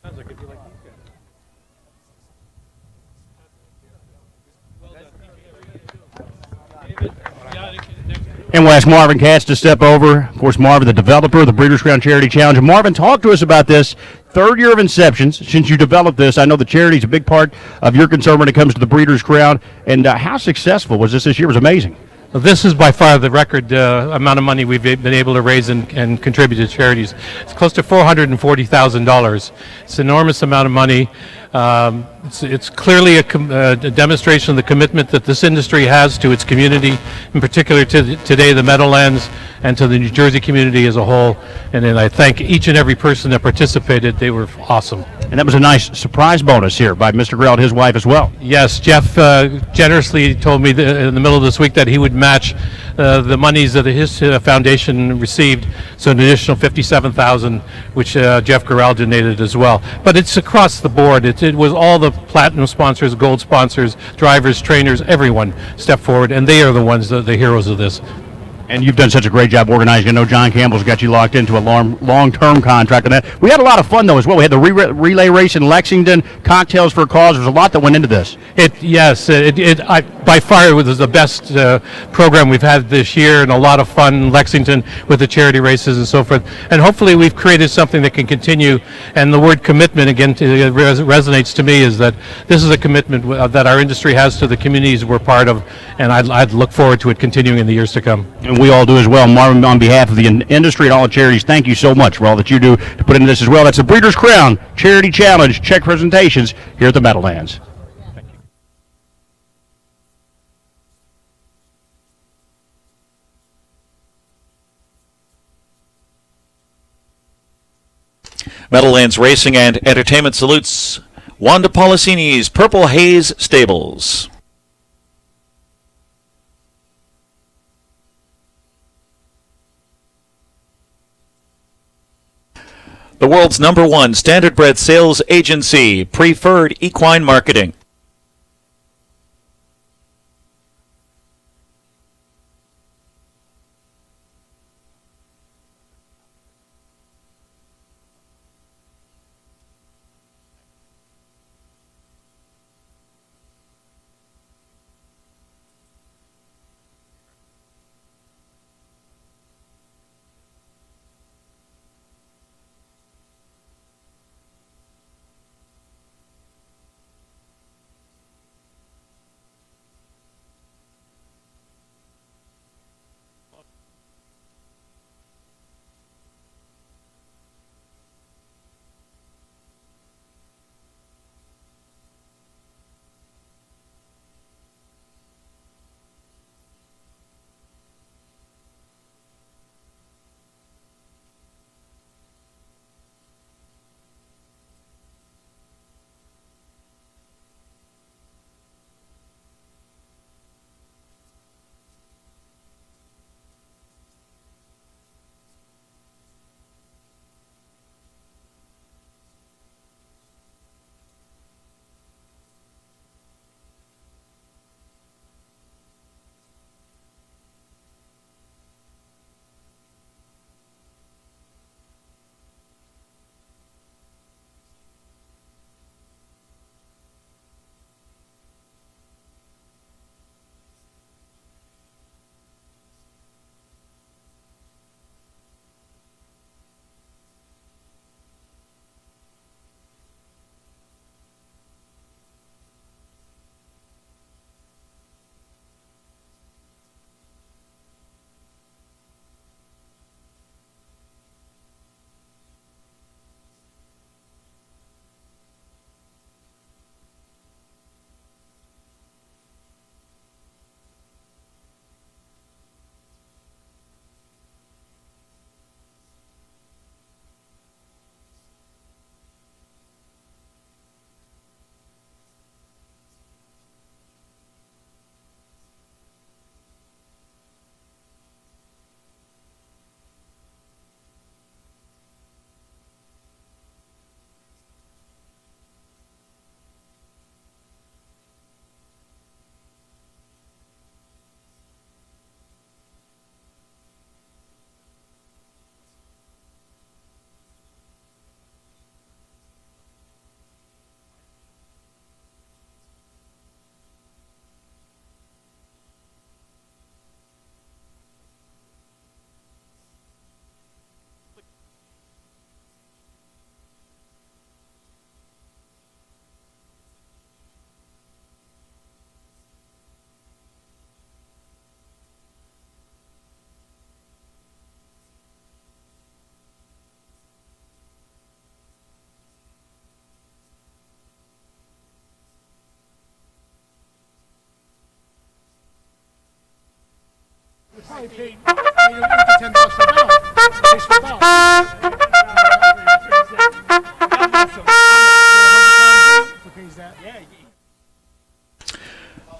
Sounds like if you like these guys. And we'll ask Marvin Katz to step over. Of course, Marvin, the developer of the Breeders' Crown Charity Challenge. And Marvin, talk to us about this third year of inception since you developed this. I know the charity is a big part of your concern when it comes to the Breeders' Crown. And how successful was this year? It was amazing. Well, this is by far the record amount of money we've been able to raise and contribute to charities. It's close to $440,000. It's an enormous amount of money. It's clearly a demonstration of the commitment that this industry has to its community, in particular to today the Meadowlands and to the New Jersey community as a whole. And then I thank each and every person that participated. They were awesome. And that was a nice surprise bonus here by Mr. Grell and his wife as well. Yes, Jeff generously told me in the middle of this week that he would match the monies that his foundation received, so an additional $57,000, which Jeff Gorell donated as well. But it's across the board. It was all the platinum sponsors, gold sponsors, drivers, trainers, everyone stepped forward, and they are the ones, the heroes of this. And you've done such a great job organizing. I know John Campbell's got you locked into a long-term contract on that. We had a lot of fun, though, as well. We had the relay race in Lexington, cocktails for a cause. There's a lot that went into this. By far, it was the best program we've had this year, and a lot of fun in Lexington with the charity races and so forth. And hopefully we've created something that can continue. And the word commitment, again, resonates to me, is that this is a commitment that our industry has to the communities we're part of, and I'd look forward to it continuing in the years to come. And we all do as well. Marvin, on behalf of the industry and all the charities, thank you so much for all that you do to put into this as well. That's the Breeders' Crown Charity Challenge check presentations here at the Meadowlands. Meadowlands Racing and Entertainment salutes Wanda Policini's Purple Haze Stables. The world's #1 standardbred sales agency, Preferred Equine Marketing.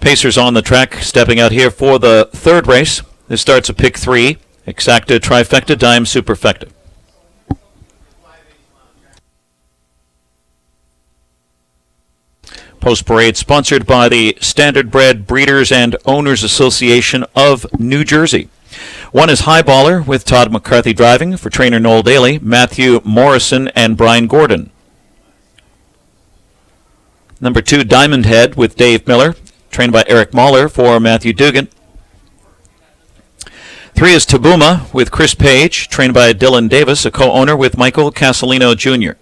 Pacers on the track, stepping out here for the third race. This starts at pick 3, Exacta, Trifecta, Dime, Superfecta. Post Parade sponsored by the Standardbred Breeders and Owners Association of New Jersey. 1 is Highballer with Todd McCarthy driving for trainer Noel Daly, Matthew Morrison, and Brian Gordon. Number 2, Diamond Head with Dave Miller, trained by Eric Mahler for Matthew Dugan. 3 is Tabuma with Chris Page, trained by Dylan Davis, a co-owner with Michael Casalino Jr.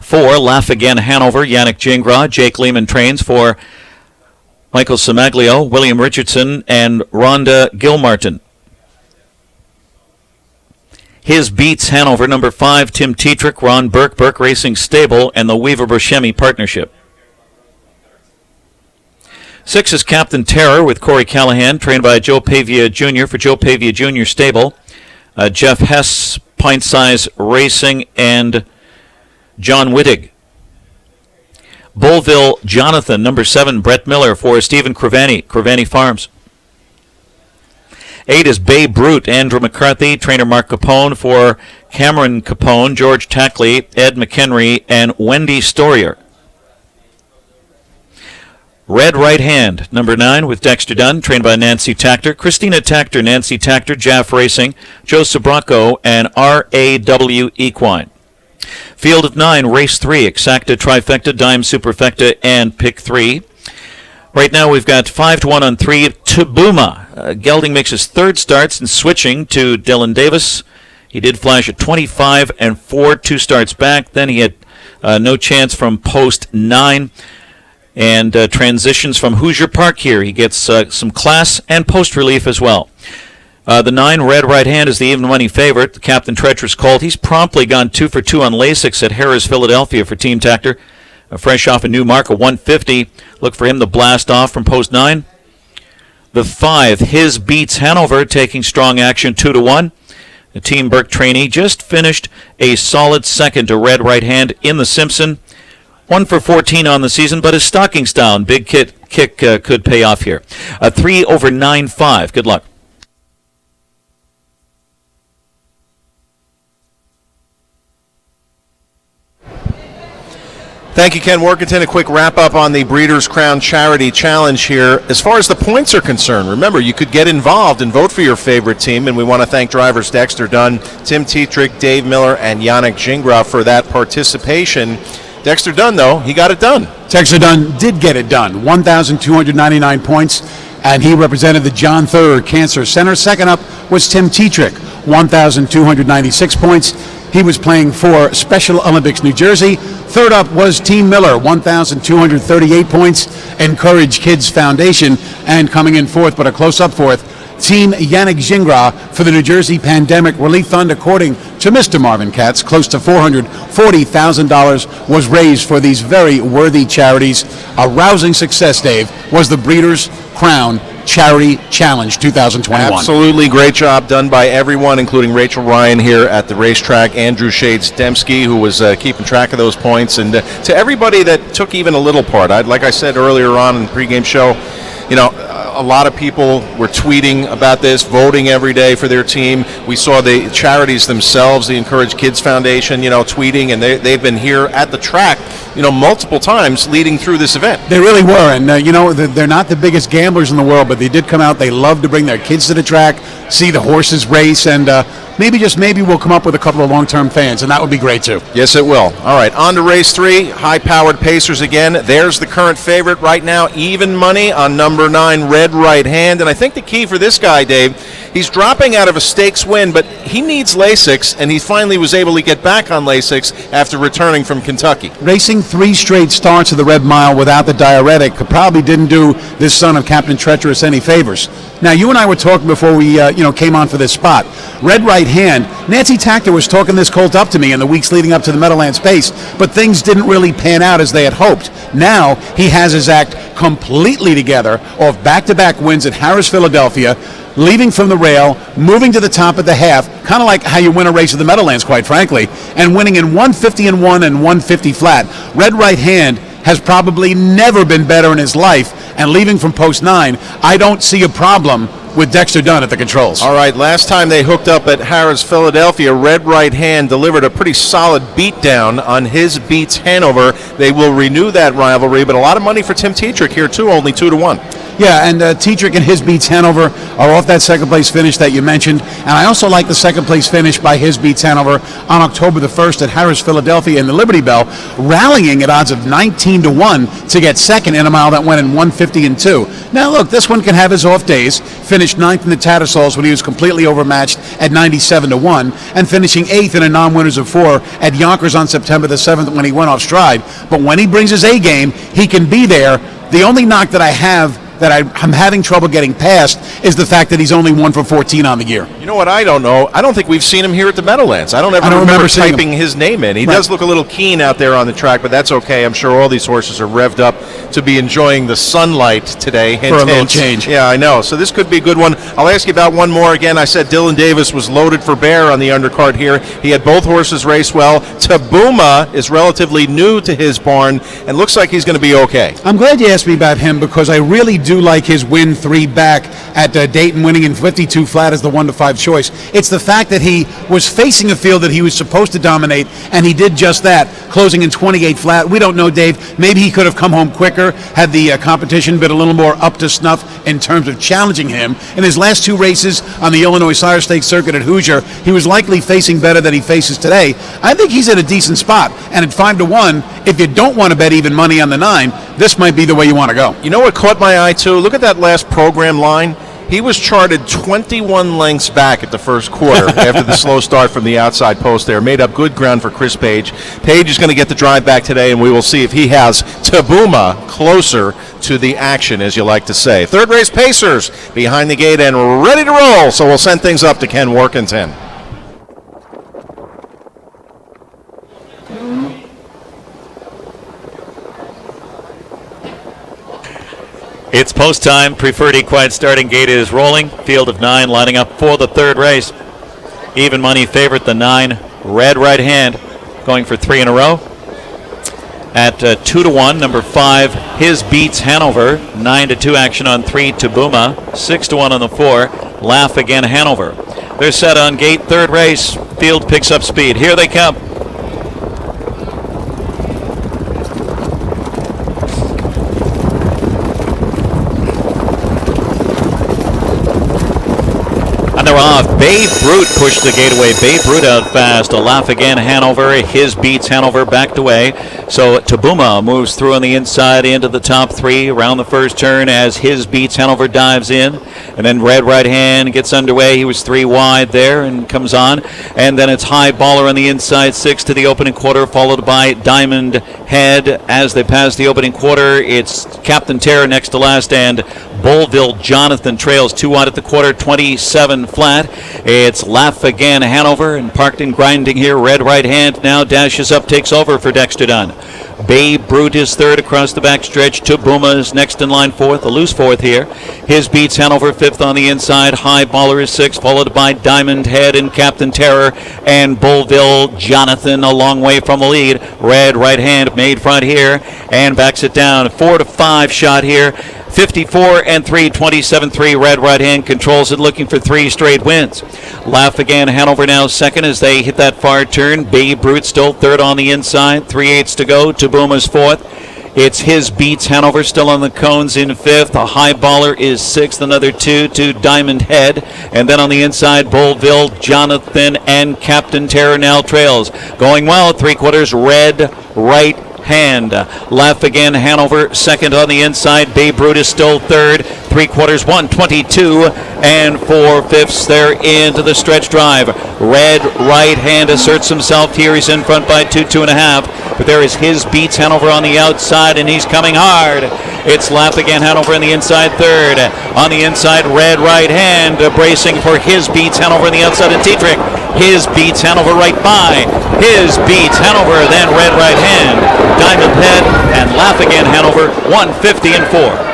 4, Laugh Again Hanover, Yannick Gingras, Jake Lehman trains for Michael Samaglio, William Richardson, and Rhonda Gilmartin. His Beats Hanover, number 5, Tim Tetrick, Ron Burke, Burke Racing Stable, and the Weaver Buscemi Partnership. 6 is Captain Terror with Corey Callahan, trained by Joe Pavia Jr. for Joe Pavia Jr. Stable, Jeff Hess, Pint Size Racing, and John Wittig. Bullville Jonathan, number 7, Brett Miller for Stephen Crevani Farms. 8 is Bay Brute, Andrew McCarthy, trainer Mark Capone for Cameron Capone, George Tackley, Ed McHenry, and Wendy Storier. Red Right Hand, number 9, with Dexter Dunn, trained by Nancy Tactor, Christina Tactor, Nancy Tactor, Jaff Racing, Joe Sabraco, and R.A.W. Equine. Field of 9, race 3, Exacta, Trifecta, Dime, Superfecta, and pick 3. Right now we've got 5-1 on 3. Tabuma. Gelding makes his third starts and switching to Dylan Davis. He did flash at 25 and 4, 2 starts back. Then he had no chance from post 9. And transitions from Hoosier Park here. He gets some class and post relief as well. The 9, Red Right Hand, is the even money favorite. The Captain Treacherous Colt. He's promptly gone 2 for 2 on Lasix at Harrah's Philadelphia for Team Tactor. Fresh off a new mark of 150. Look for him to blast off from post 9. The 5, His Beats Hanover, taking strong action 2-1. The Team Burke trainee just finished a solid second to Red Right Hand in the Simpson. 1 for 14 on the season, but his stocking's down. Big kick could pay off here. 3 over 9.5. Good luck. Thank you, Ken Workington. A quick wrap-up on the Breeders' Crown Charity Challenge here. As far as the points are concerned, remember, you could get involved and vote for your favorite team, and we want to thank drivers Dexter Dunn, Tim Tetrick, Dave Miller, and Yannick Gingras for that participation. Dexter Dunn, though, he got it done. Dexter Dunn did get it done. 1,299 points, and he represented the John Thurr Cancer Center. Second up was Tim Tetrick, 1,296 points. He was playing for Special Olympics New Jersey. Third up was Team Miller, 1,238 points, Encourage Kids Foundation. And coming in fourth, but a close-up fourth, Team Yannick Gingras for the New Jersey Pandemic Relief Fund. According to Mr. Marvin Katz, close to $440,000 was raised for these very worthy charities. A rousing success, Dave, was the Breeders' Crown Charity Challenge 2021. Absolutely great job done by everyone, including Rachel Ryan here at the racetrack, Andrew Shades-Dembski, who was keeping track of those points, and to everybody that took even a little part. Like I said earlier on in the pregame show, you know, a lot of people were tweeting about this, voting every day for their team. We saw the charities themselves, the Encourage Kids Foundation, you know, tweeting, and they've been here at the track, you know, multiple times leading through this event. They really were, and you know, they're not the biggest gamblers in the world, but they did come out. They love to bring their kids to the track, see the horses race, and maybe we'll come up with a couple of long-term fans, and that would be great too. Yes, it will. All right, on to race 3, high-powered Pacers again. There's the current favorite right now, even money on number 9, Red Right Hand. And I think the key for this guy, Dave, he's dropping out of a stakes win, but he needs Lasix, and he finally was able to get back on Lasix after returning from Kentucky. Racing 3 straight starts of the Red Mile without the diuretic probably didn't do this son of Captain Treacherous any favors. Now, you and I were talking before we came on for this spot. Red Right Right Hand. Nancy Tactor was talking this colt up to me in the weeks leading up to the Meadowlands Pace, but things didn't really pan out as they had hoped. Now he has his act completely together off back-to-back wins at Harris, Philadelphia, leaving from the rail, moving to the top of the half, kind of like how you win a race at the Meadowlands, quite frankly, and winning in 150 and 1 and 150 flat. Red Right Hand has probably never been better in his life, and leaving from post 9, I don't see a problem with Dexter Dunn at the controls. All right, last time they hooked up at Harris, Philadelphia, Red Right Hand delivered a pretty solid beatdown on his Beats Hanover. They will renew that rivalry, but a lot of money for Tim Tetrick here, too, only 2-1. Yeah, and Tetrick and his Beats Hanover are off that second place finish that you mentioned. And I also like the second place finish by his Beats Hanover on October the 1st at Harris, Philadelphia in the Liberty Bell, rallying at odds of 19-1 to get second in a mile that went in 150 and 2. Now, look, this one can have his off days. Finished 9th in the Tattersalls when he was completely overmatched at 97-1, and finishing 8th in a non-winners of 4 at Yonkers on September the 7th when he went off stride. But when he brings his A game, he can be there. The only knock that I have that I'm having trouble getting past is the fact that he's only 1 for 14 on the year. You know what I don't know? I don't think we've seen him here at the Meadowlands. I don't remember typing his name in. He does look a little keen out there on the track, but that's okay. I'm sure all these horses are revved up to be enjoying the sunlight today. For a little change. Yeah, I know. So this could be a good one. I'll ask you about one more. Again, I said Dylan Davis was loaded for bear on the undercard here. He had both horses race well. Tabuma is relatively new to his barn and looks like he's going to be okay. I'm glad you asked me about him because I really do like his win 3 back at Dayton, winning in 52 flat as the 1-5 choice. It's the fact that he was facing a field that he was supposed to dominate, and he did just that, closing in 28 flat. We don't know, Dave. Maybe he could have come home quicker had the competition been a little more up to snuff in terms of challenging him. In his last 2 races on the Illinois Sire Stakes circuit at Hoosier, he was likely facing better than he faces today. I think he's at a decent spot, and at 5-1, if you don't want to bet even money on the 9, this might be the way you want to go. You know what caught my eye, too? Look at that last program line. He was charted 21 lengths back at the first quarter after the slow start from the outside post there. Made up good ground for Chris Page. Page is going to get the drive back today, and we will see if he has Tabuma closer to the action, as you like to say. Third race Pacers behind the gate and ready to roll. So we'll send things up to Ken Workington. It's post time. Preferred Equine starting gate is rolling. Field of 9 lining up for the third race. Even money favorite, the 9, Red Right Hand, going for 3 in a row. At 2-1, number 5, His Beats Hanover. 9-2 action on 3, Tabuma. 6-1 on the 4, Laugh Again Hanover. They're set on gate, third race. Field picks up speed. Here they come. And they're off. Babe Brute pushed the gate away. Babe Brute out fast. A Laugh Again Hanover. His Beats Hanover backed away. So Tabuma moves through on the inside into the top 3 around the first turn as His Beats Hanover dives in. And then Red Right Hand gets underway. He was 3 wide there and comes on. And then it's High Baller on the inside, 6 to the opening quarter, followed by Diamond Head. As they pass the opening quarter, it's Captain Terror next to last, and Bullville Jonathan trails 2 wide at the quarter, 27 flat. It's Laugh Again Hanover, and parked and grinding here. Red Right Hand now dashes up, takes over for Dexter Dunn. Babe Brute is third across the backstretch. Tabuma is next in line fourth, a loose fourth here. His Beats Hanover fifth on the inside. High Baller is sixth, followed by Diamond Head and Captain Terror and Bullville Jonathan a long way from the lead. Red Right Hand made front here and backs it down. 4-5 shot here. 54 and 3, 27-3. Red Right Hand controls it, looking for 3 straight wins. Laugh Again Hanover now second as they hit that far turn. Babe Brute still third on the inside. 3/8 to go. Tabuma's fourth. It's His Beats Hanover still on the cones in fifth. A High Baller is sixth. Another 2 to Diamond Head. And then on the inside, Bullville Jonathan and Captain Terror now trails. Going well, 3/4 Red Right Hand. Laugh Again Hanover second on the inside. Babe Brute is still third. 3/4 122 and 4/5 they're into the stretch drive. Red right hand asserts himself here. He's in front by 2.5. But there is His Beats Hanover on the outside, and he's coming hard. It's Laugh Again Hanover in the inside third. On the inside, Red right hand bracing for His Beats Hanover on the outside, and Tetrick. His Beats Hanover right by. His Beats Hanover, then Red right hand. Diamond Head and Laugh Again Hanover, 150 and 4.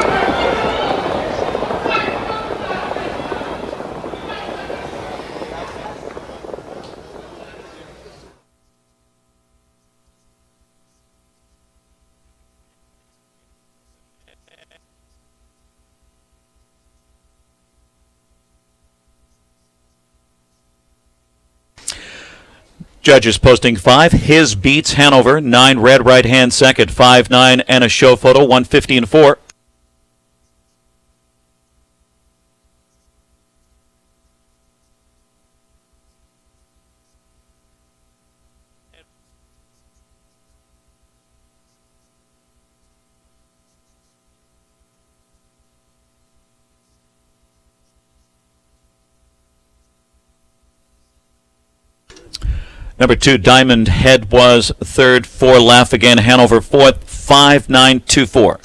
Judges posting 5. His Beats Hanover. 9 Red right hand second. 5-9 and a show photo. 150 and 4. Number 2, Diamond Head was third. 4, Laugh Again Hanover fourth. 5-9-2-4.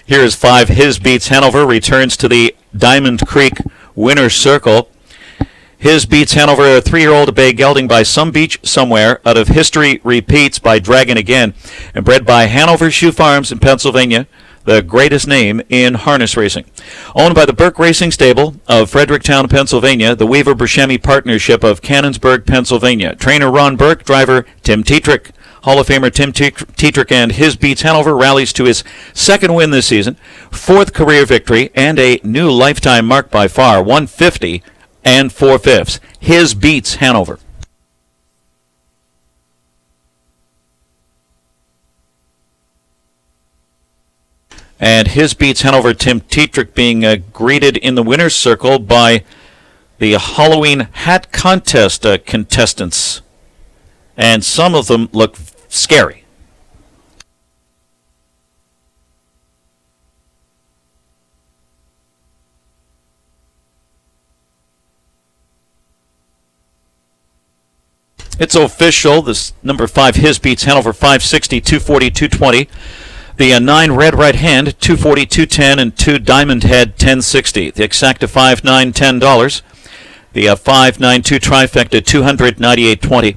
Here is 5. His Beats Hanover returns to the Diamond Creek winner's circle. His Beats Hanover, a 3-year-old bay gelding by Some Beach Somewhere out of History Repeats by Dragon Again, and bred by Hanover Shoe Farms in Pennsylvania, the greatest name in harness racing. Owned by the Burke Racing Stable of Fredericktown, Pennsylvania, the Weaver-Buscemi Partnership of Cannonsburg, Pennsylvania. Trainer Ron Burke, driver Tim Tetrick. Hall of Famer Tim Tetrick and His Beats Hanover rallies to his second win this season, 4th career victory, and a new lifetime mark by far, 150 and 4/5. His Beats Hanover. And His Beats Hanover, Tim Tetrick being greeted in the winner's circle by the Halloween hat contest contestants. And some of them look scary. It's official. This number 5, His Beats Hanover, 560, 240, 220. The 9 Red right hand, 240, 210, and 2 Diamond Head, 1060. The exacta 5, 9, $10. The 592 trifecta, 298.20.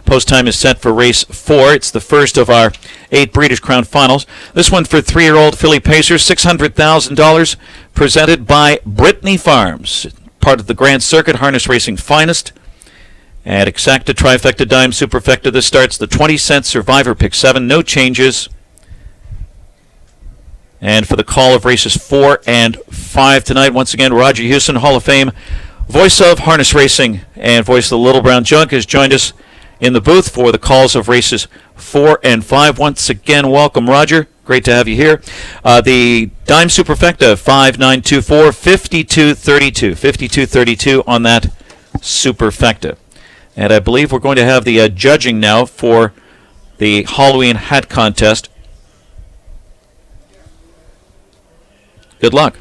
Post time is set for race 4. It's the first of our 8 Breeders' Crown finals. This one for 3-year-old Philly Pacer, $600,000, presented by Brittany Farms, part of the Grand Circuit Harness Racing Finest. At exacta, trifecta, dime, superfecta, this starts the 20-cent Survivor Pick 7. No changes. And for the call of races 4 and 5 tonight, once again, Roger Houston, Hall of Fame, voice of harness racing and voice of the Little Brown Jug, has joined us in the booth for the calls of races 4 and 5. Once again, welcome, Roger. Great to have you here. The dime superfecta, 5924, 5232. 5232 on that superfecta. And I believe we're going to have the judging now for the Halloween hat contest. Good luck.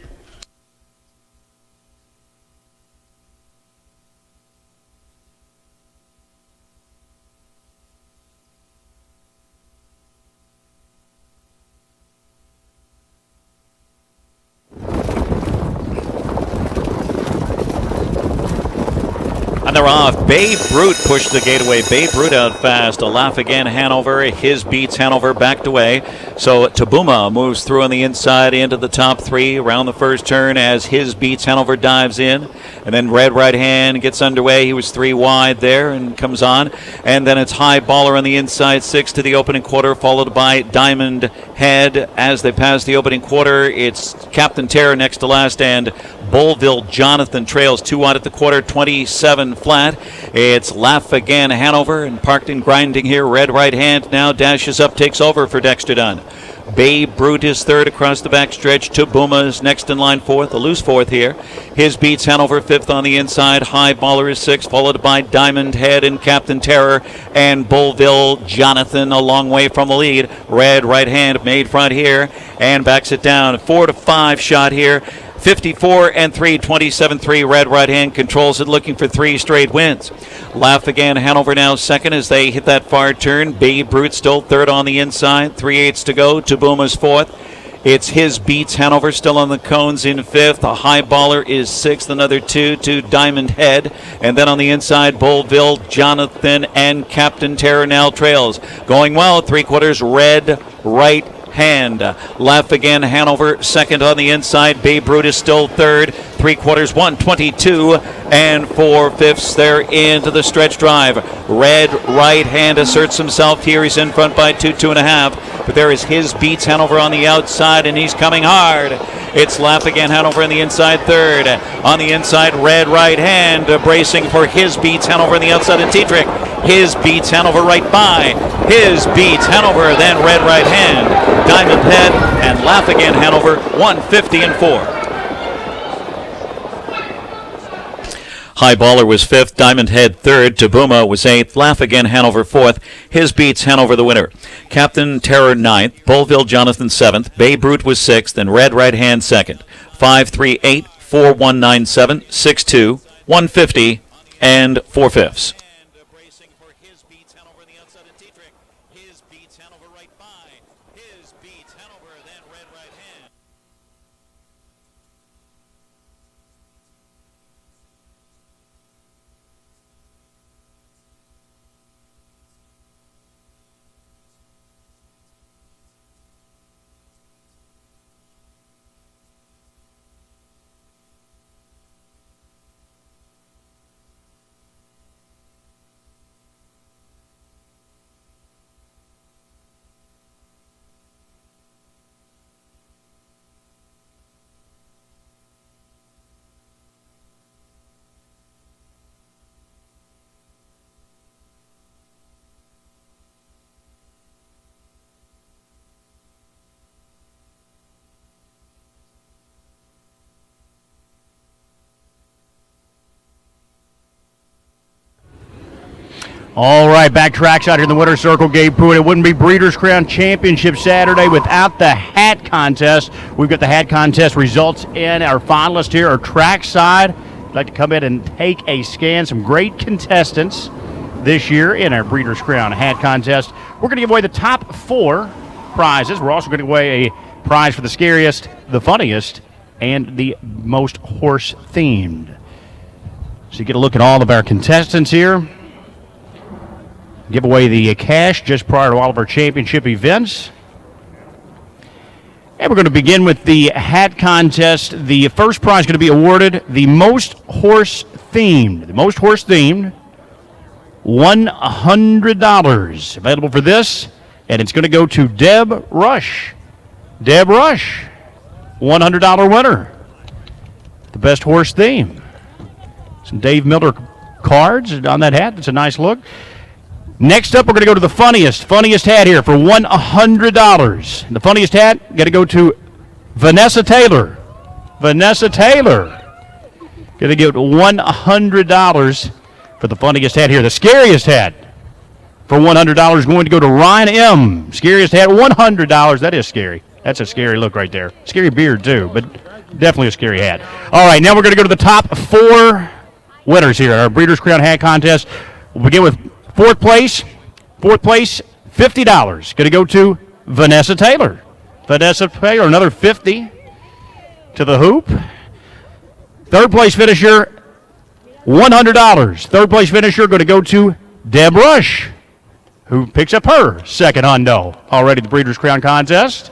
On the they're off. Babe Brute pushed the gate away. Babe Brute out fast. A laugh again, Hanover. His beats Hanover backed away. So Tabuma moves through on the inside into the top three around the first turn as his beats Hanover dives in. And then Red Right Hand gets underway. He was 3 wide there and comes on. And then it's High Baller on the inside, 6 to the opening quarter, followed by Diamond Head. As they pass the opening quarter, it's Captain Terror next to last, and Bullville Jonathan trails 2 wide at the quarter, 27 flat. It's Laugh Again Hanover, and parked and grinding here. Red Right Hand now dashes up, takes over for Dexter Dunn. Babe Brute is third across the backstretch. Tabuma is next in line fourth, a loose fourth here. His beats Hanover fifth on the inside. High Baller is sixth, followed by Diamond Head and Captain Terror, and Bullville Jonathan a long way from the lead. Red Right Hand made front here and backs it down. 4 to 5 shot here. 54 and 3, 27-3. Red Right Hand controls it, looking for 3 straight wins. Laugh Again Hanover now second as they hit that far turn. Babe Brute still third on the inside. 3/8 to go. Tabuma's fourth. It's His Beats Hanover still on the cones in fifth. A High Baller is sixth, another 2 to Diamond Head. And then on the inside, Bullville Jonathan and Captain Terror now trails. Going well, 3/4 Red Right Hand. Laugh Again Hanover second on the inside. Babe Brute is still third. 3/4 122 and 4/5 they're into the stretch drive. Red Right Hand asserts himself here. He's in front by 2.5. But there is His Beats Hanover on the outside, and he's coming hard. It's Laugh Again Hanover on the inside third. On the inside, Red Right Hand bracing for His Beats Hanover on the outside, and T-Trick. His Beats Hanover right by. His Beats Hanover, then Red Right Hand, Diamond Head, and Laugh Again Hanover, 150 and 4. High Baller was fifth, Diamond Head third, Tabuma was eighth, Laugh Again Hanover fourth, His Beats Hanover the winner. Captain Terror ninth, Bullville Jonathan seventh, Babe Brute was sixth, and Red Right Hand second. 5-3-8, 4-1-9-7, 6-2, 150, and 4/5. All right, back tracks out here in the winner's circle, Gabe Pruitt. It wouldn't be Breeders' Crown Championship Saturday without the hat contest. We've got the hat contest results in. Our finalists here are trackside. I'd like to come in and take a scan. Some great contestants this year in our Breeders' Crown hat contest. We're going to give away the top 4 prizes. We're also going to give away a prize for the scariest, the funniest, and the most horse-themed. So you get a look at all of our contestants here. Give away the cash just prior to all of our championship events. And we're going to begin with the hat contest. The first prize is going to be awarded the most horse-themed. The most horse-themed, $100 available for this, and it's going to go to Deb Rush. Deb Rush, $100 winner. The best horse theme. Some Dave Miller cards on that hat. That's a nice look. Next up, we're going to go to the funniest hat here for $100. The funniest hat, got to go to Vanessa Taylor. Vanessa Taylor. Going to get $100 for the funniest hat here. The scariest hat for $100 going to go to Ryan M. Scariest hat, $100. That is scary. That's a scary look right there. Scary beard, too, but definitely a scary hat. All right, now we're going to go to the top 4 winners here at our Breeders' Crown Hat Contest. We'll begin with fourth place, $50. Going to go to Vanessa Taylor. Vanessa Taylor, another $50 to the hoop. Third place finisher, $100. Third place finisher going to go to Deb Rush, who picks up her second hundo already the Breeders' Crown contest.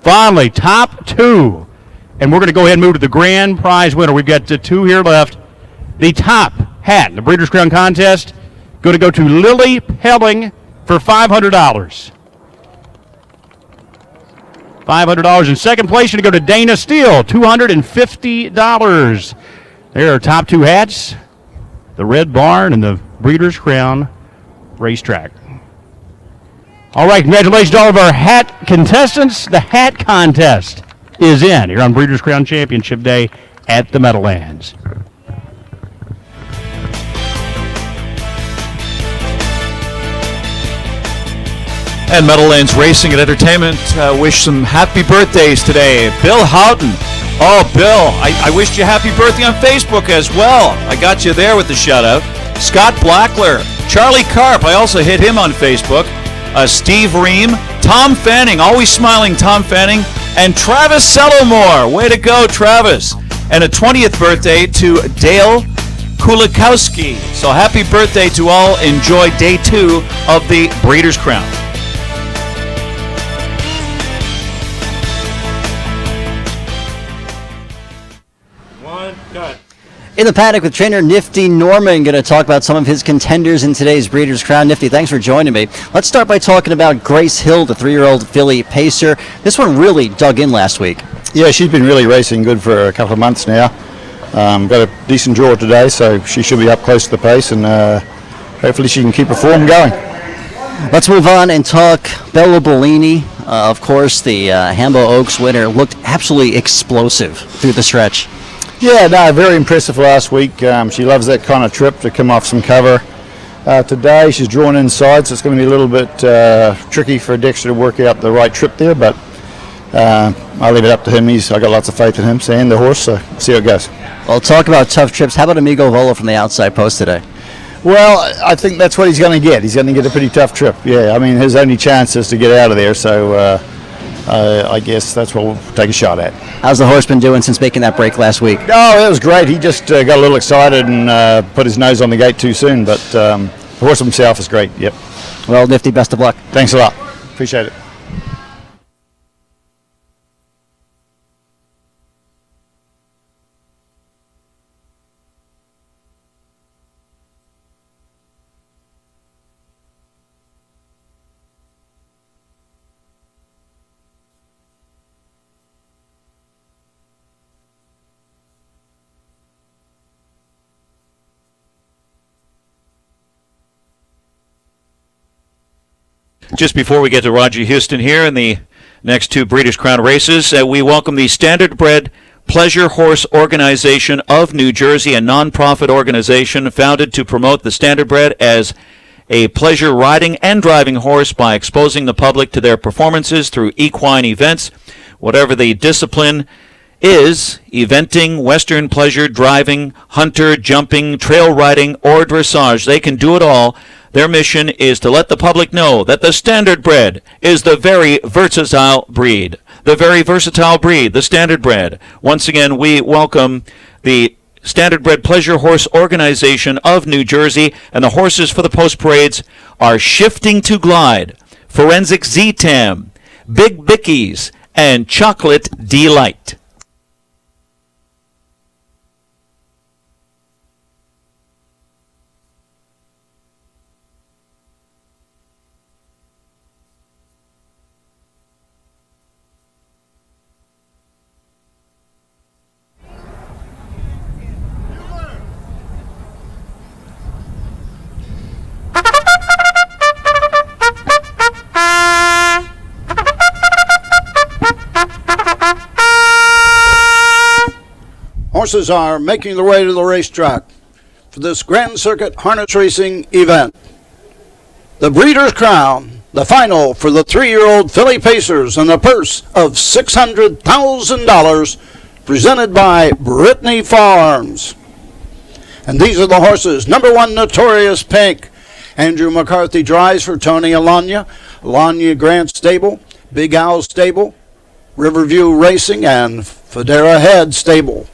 Finally, top two. And we're going to go ahead and move to the grand prize winner. We've got two here left. The top hat in the Breeders' Crown contest going to go to Lily Pelling for $500. $500. In second place, going to go to Dana Steele, $250. There are top two hats, the Red Barn and the Breeders' Crown racetrack. All right, congratulations to all of our hat contestants. The hat contest is in here on Breeders' Crown Championship Day at the Meadowlands. And Meadowlands Racing and Entertainment wish some happy birthdays today. Bill Houghton. Oh, Bill, I wished you happy birthday on Facebook as well. I got you there with the shout-out. Scott Blackler, Charlie Karp, I also hit him on Facebook. Steve Ream, Tom Fanning, always smiling Tom Fanning, and Travis Sellomore. Way to go, Travis. And a 20th birthday to Dale Kulikowski. So happy birthday to all. Enjoy day 2 of the Breeders' Crown. In the paddock with trainer Nifty Norman, going to talk about some of his contenders in today's Breeders' Crown. Nifty, thanks for joining me. Let's start by talking about Grace Hill, the 3-year-old filly pacer. This one really dug in last week. Yeah, she's been really racing good for a couple of months now. Got a decent draw today, so she should be up close to the pace, and hopefully she can keep her form going. Let's move on and talk Bella Bellini. Of course, the Hambo Oaks winner looked absolutely explosive through the stretch. Yeah, no, very impressive last week. She loves that kind of trip to come off some cover. Today she's drawn inside, so it's going to be a little bit tricky for Dexter to work out the right trip there, but I'll leave it up to him. I got lots of faith in him, and the horse, so see how it goes. Well, talk about tough trips. How about Amigo Volo from the outside post today? Well, I think that's what he's going to get. He's going to get a pretty tough trip. Yeah, I mean, his only chance is to get out of there, so I guess that's what we'll take a shot at. How's the horse been doing since making that break last week? Oh, that was great. He just got a little excited and put his nose on the gate too soon, but the horse himself is great, yep. Well, Nifty, best of luck. Thanks a lot. Appreciate it. Just before we get to Roger Houston here in the next 2 Breeders' Crown races, we welcome the Standardbred Pleasure Horse Organization of New Jersey, a nonprofit organization founded to promote the Standardbred as a pleasure riding and driving horse by exposing the public to their performances through equine events, whatever the discipline is: eventing, western pleasure, driving, hunter, jumping, trail riding, or dressage. They can do it all. Their mission is to let the public know that the Standardbred is the very versatile breed. The very versatile breed, the Standardbred. Once again, we welcome the Standardbred Pleasure Horse Organization of New Jersey, and the horses for the post parades are Shifting to Glide, Forensic Z-Tam, Big Bickies, and Chocolate Delight. Horses are making their way to the racetrack for this Grand Circuit harness racing event. The Breeders' Crown, the final for the 3-year-old filly pacers, and a purse of $600,000 presented by Brittany Farms. And these are the horses. Number 1, Notorious Pink. Andrew McCarthy drives for Tony Alanya. Alanya Grant Stable, Big Owl Stable, Riverview Racing, and Federa Head Stable.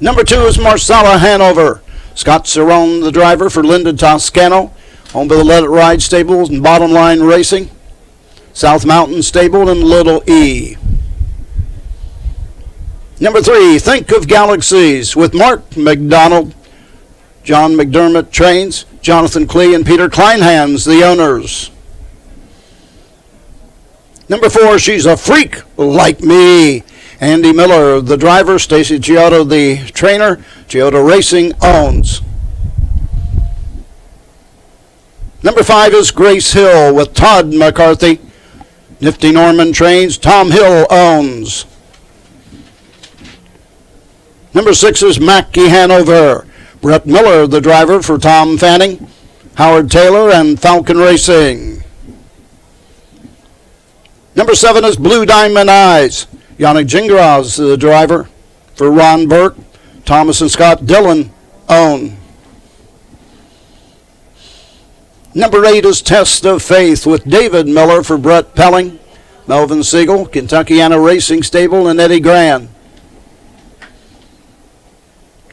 Number 2 is Marsala Hanover. Scott Cerrone, the driver for Linda Toscano. Owned by the Let It Ride Stables and Bottom Line Racing. South Mountain Stable and Little E. Number 3, Think of Galaxies with Mark McDonald. John McDermott trains. Jonathan Klee and Peter Kleinhans, the owners. Number 4, She's a Freak Like Me. Andy Miller, the driver. Stacy Giotto, the trainer. Giotto Racing owns. Number 5 is Grace Hill with Todd McCarthy. Nifty Norman trains. Tom Hill owns. Number 6 is Mackie Hanover. Brett Miller, the driver for Tom Fanning. Howard Taylor and Falcon Racing. Number 7 is Blue Diamond Eyes. Yannick Gingras, the driver for Ron Burke. Thomas and Scott Dillon own. Number 8 is Test of Faith with David Miller for Brett Pelling. Melvin Siegel, Kentuckiana Racing Stable, and Eddie Grand.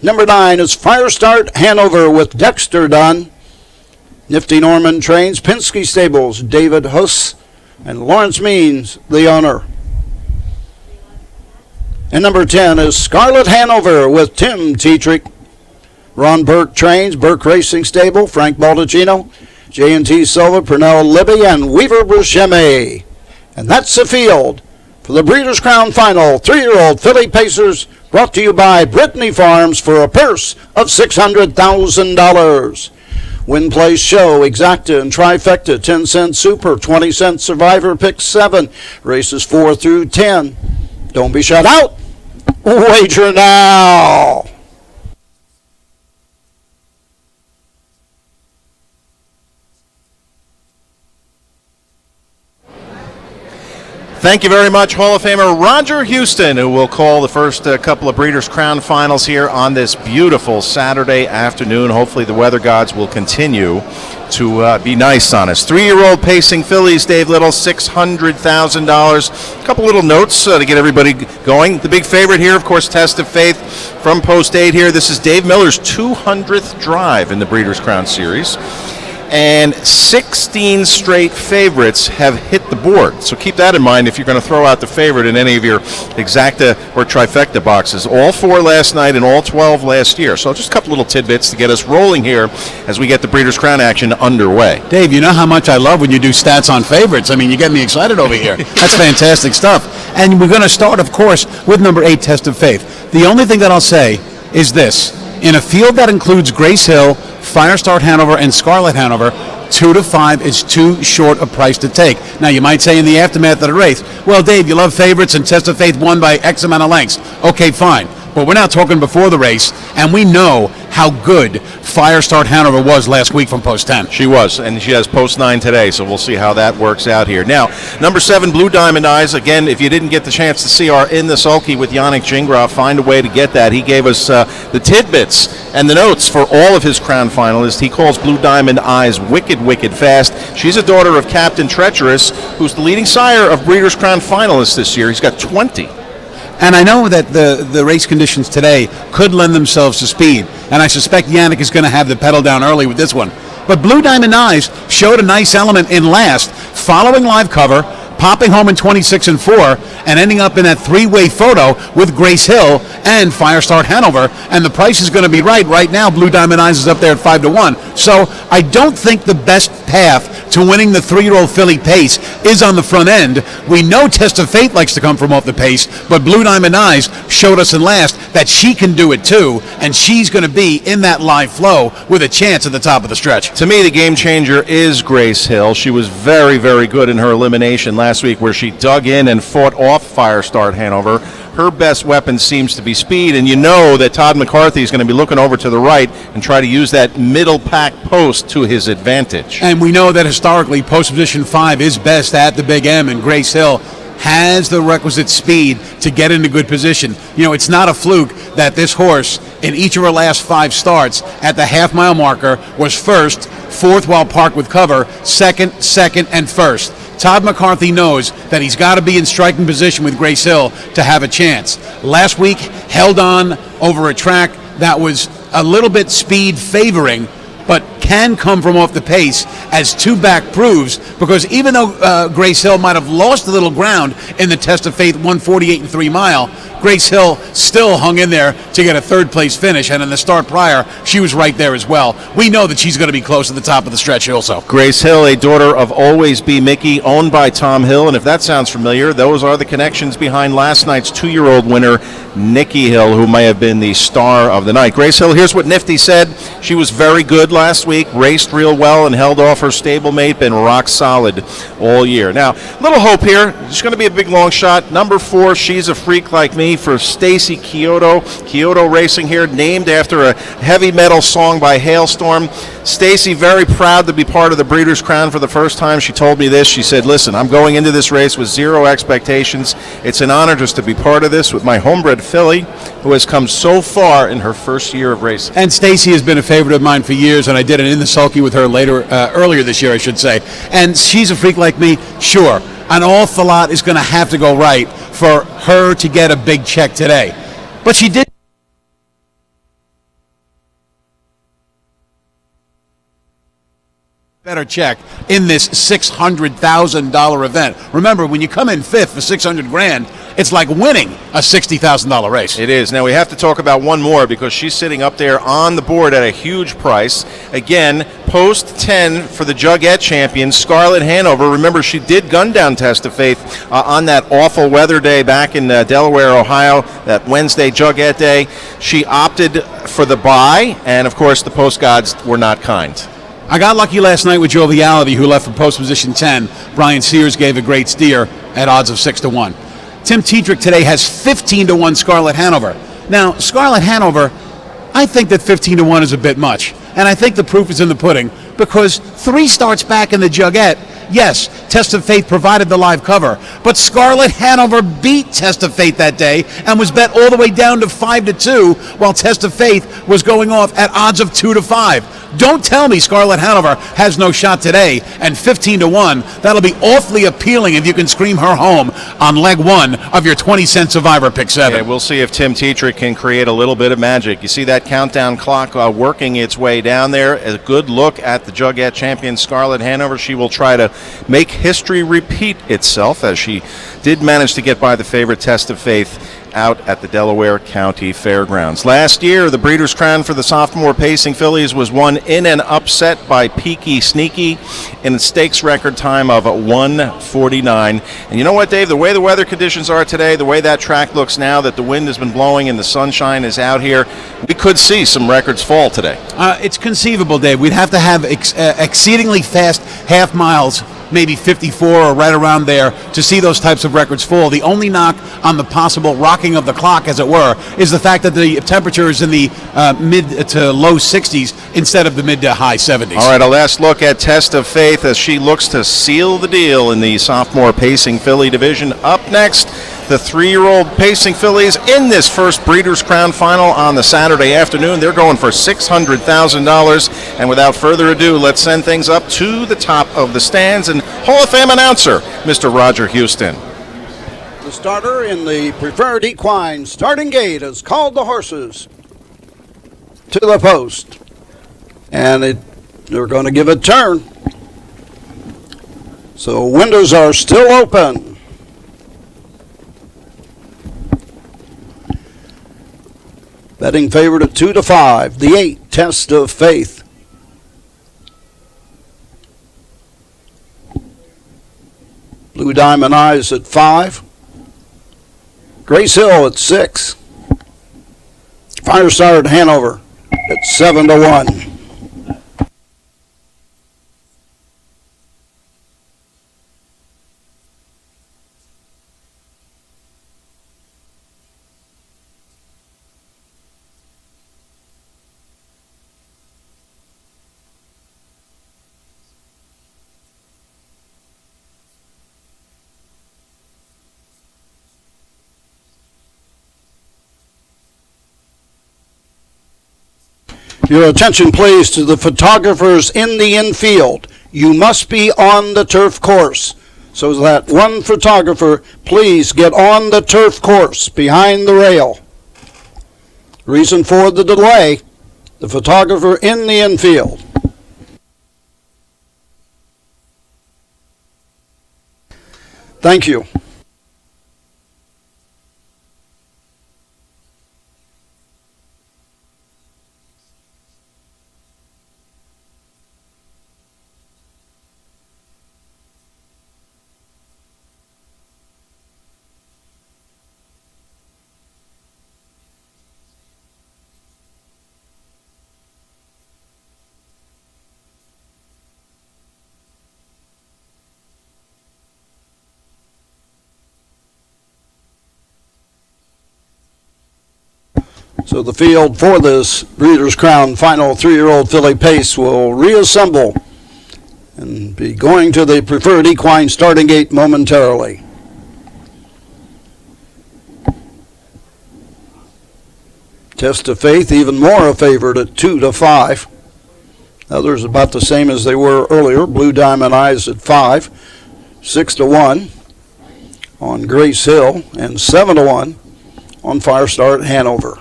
Number 9 is Firestart Hanover with Dexter Dunn. Nifty Norman trains. Penske Stables, David Huss and Lawrence Means, the owner. And number 10 is Scarlet Hanover with Tim Tetrick. Ron Burke trains. Burke Racing Stable, Frank Baldacchino, J&T Silva, Pernell Libby, and Weaver Buscemi. And that's the field for the Breeders' Crown Final. 3-year-old Filly Pacers, brought to you by Brittany Farms for a purse of $600,000. Win, Play, Show, Exacta, and Trifecta, 10-cent Super, 20-cent Survivor, Pick 7, races 4 through 10. Don't be shut out. Wager now. Thank you very much, Hall of Famer Roger Houston, who will call the first couple of Breeders' Crown finals here on this beautiful Saturday afternoon. Hopefully the weather gods will continue to be nice on us. 3-year-old Pacing Fillies, Dave Little, $600,000. A couple little notes to get everybody going. The big favorite here, of course, Test of Faith from Post 8 here. This is Dave Miller's 200th drive in the Breeders' Crown Series. And 16 straight favorites have hit the board. So keep that in mind if you're going to throw out the favorite in any of your Exacta or Trifecta boxes. All 4 last night and all 12 last year. So just a couple little tidbits to get us rolling here as we get the Breeders' Crown action underway. Dave, you know how much I love when you do stats on favorites. I mean, you get me excited over here. That's fantastic stuff. And we're going to start, of course, with number 8, Test of Faith. The only thing that I'll say is this. In a field that includes Grace Hill, Firestart Hanover, and Scarlet Hanover, 2 to 5 is too short a price to take. Now, you might say in the aftermath of the race, well, Dave, you love favorites and Test of Faith won by X amount of lengths. Okay, fine. But we're now talking before the race, and we know how good Firestart Hanover was last week from Post 10. She was, and she has Post 9 today, so we'll see how that works out here. Now, number 7, Blue Diamond Eyes. Again, if you didn't get the chance to see our In the Sulky with Yannick Gingras, find a way to get that. He gave us the tidbits and the notes for all of his Crown finalists. He calls Blue Diamond Eyes wicked, wicked fast. She's a daughter of Captain Treacherous, who's the leading sire of Breeders' Crown finalists this year. He's got 20. And I know that the race conditions today could lend themselves to speed, and I suspect Yannick is going to have the pedal down early with this one. But Blue Diamond Eyes showed a nice element in last, following live cover, popping home in 26 and 4, and ending up in that 3-way photo with Grace Hill and Firestart Hanover, and the price is going to be right. Right now, Blue Diamond Eyes is up there at 5 to 1. So I don't think the best path to winning the 3-year-old filly pace is on the front end. We know Test of Faith likes to come from off the pace, but Blue Diamond Eyes showed us in last that she can do it too, and she's going to be in that live flow with a chance at the top of the stretch. To me, the game changer is Grace Hill. She was very, very good in her elimination last week where she dug in and fought off Firestart Hanover. Her best weapon seems to be speed, and you know that Todd McCarthy is going to be looking over to the right and try to use that middle pack post to his advantage. And we know that historically post position 5 is best at the Big M, and Grace Hill has the requisite speed to get into good position. You know, it's not a fluke that this horse, in each of her last 5 starts, at the half-mile marker, was first, fourth while parked with cover, second, and first. Todd McCarthy knows that he's got to be in striking position with Grace Hill to have a chance. Last week, held on over a track that was a little bit speed favoring, but can come from off the pace, as two back proves, because even though Grace Hill might have lost a little ground in the Test of Faith 148 and 3 mile, Grace Hill still hung in there to get a third place finish, and in the start prior, she was right there as well. We know that she's going to be close to the top of the stretch also. Grace Hill, a daughter of Always Be Mickey, owned by Tom Hill, and if that sounds familiar, those are the connections behind last night's 2-year-old winner, Nikki Hill, who may have been the star of the night. Grace Hill, here's what Nifty said. She was very good last week, raced real well, and held off her stablemate, been rock solid all year. Now, little hope here. It's going to be a big long shot. Number 4, She's a Freak Like Me, for Stacy Kyoto. Kyoto Racing here, named after a heavy metal song by Hailstorm. Stacy, very proud to be part of the Breeders' Crown for the first time. She told me this. She said, listen, I'm going into this race with zero expectations. It's an honor just to be part of this with my homebred filly, who has come so far in her first year of racing. And Stacy has been a favorite of mine for years, and I did it in the sulky with her earlier this year, I should say. And She's a Freak Like Me, sure. An awful lot is going to have to go right for her to get a big check today. But she did better check in this $600,000 event. Remember, when you come in fifth for $600,000, it's like winning a $60,000 race. It is. Now we have to talk about one more, because she's sitting up there on the board at a huge price. Again, post 10 for the Jugette champion, Scarlett Hanover. Remember, she did gun down Test of Faith on that awful weather day back in Delaware, Ohio, that Wednesday Jugette day. She opted for the bye, and of course the post gods were not kind. I got lucky last night with Joviality, who left for post position 10. Brian Sears gave a great steer at odds of 6-1. Tim Tetrick today has 15-1 Scarlett Hanover. Now, Scarlett Hanover, I think that 15-1 is a bit much. And I think the proof is in the pudding, because 3 starts back in the Jugette, yes, Test of Faith provided the live cover, but Scarlett Hanover beat Test of Faith that day and was bet all the way down to 5-2, while Test of Faith was going off at odds of 2-5. Don't tell me Scarlett Hanover has no shot today, and 15-1, that'll be awfully appealing if you can scream her home on leg 1 of your 20-cent Survivor Pick 7. Yeah, we'll see if Tim Tetrick can create a little bit of magic. You see that countdown clock working its way down there. A good look at the Jugette champion, Scarlett Hanover. She will try to make history repeat itself, as she did manage to get by the favorite Test of Faith out at the Delaware County Fairgrounds. Last year, the Breeders' Crown for the sophomore pacing fillies was won in an upset by Peaky Sneaky in a stakes record time of 1:49. And you know what, Dave? The way the weather conditions are today, the way that track looks now, that the wind has been blowing and the sunshine is out here, we could see some records fall today. It's conceivable, Dave. We'd have to have exceedingly fast half miles, maybe 54 or right around there, to see those types of records fall. The only knock on the possible rocking of the clock, as it were, is the fact that the temperature is in the mid to low 60s instead of the mid to high 70s. All right, a last look at Test of Faith as she looks to seal the deal in the sophomore pacing filly division. Up next, the 3-year-old pacing fillies in this first Breeders' Crown final on the Saturday afternoon. They're going for $600,000. And without further ado, let's send things up to the top of the stands. And Hall of Fame announcer, Mr. Roger Houston. The starter in the preferred equine starting gate has called the horses to the post. And they're going to give a turn. So windows are still open. Betting favorite at 2-5. The 8, Test of Faith. Blue Diamond Eyes at 5. Grace Hill at 6. Firestar at Hanover at 7-1. Your attention, please, to the photographers in the infield. You must be on the turf course. So that one photographer, please get on the turf course behind the rail. Reason for the delay, the photographer in the infield. Thank you. So the field for this Breeders' Crown Final 3-year-old filly pace will reassemble and be going to the preferred equine starting gate momentarily. Test of Faith even more a favorite at 2-5. Others about the same as they were earlier. Blue Diamond Eyes at 5, 6-1 on Grace Hill, and 7-1 on Fire Start Hanover.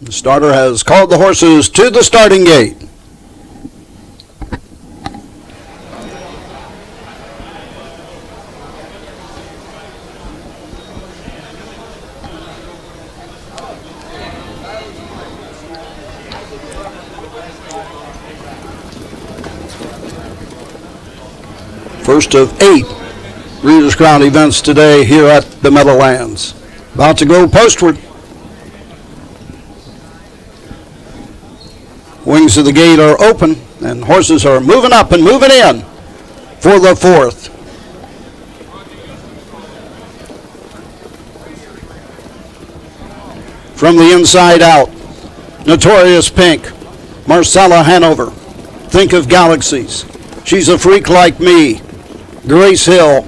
The starter has called the horses to the starting gate. First of 8 Breeders' Crown events today here at the Meadowlands. About to go postward. Wings of the gate are open, and horses are moving up and moving in for the 4th. From the inside out, Notorious Pink, Marcella Hanover, Think of Galaxies, She's a Freak Like Me, Grace Hill,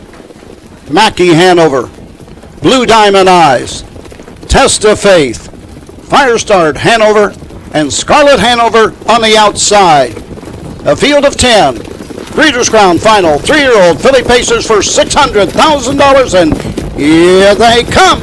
Mackie Hanover, Blue Diamond Eyes, Test of Faith, Fire Start Hanover, and Scarlet Hanover on the outside. A field of 10. Breeders' Crown Final 3-year-old filly pacers for $600,000, and here they come.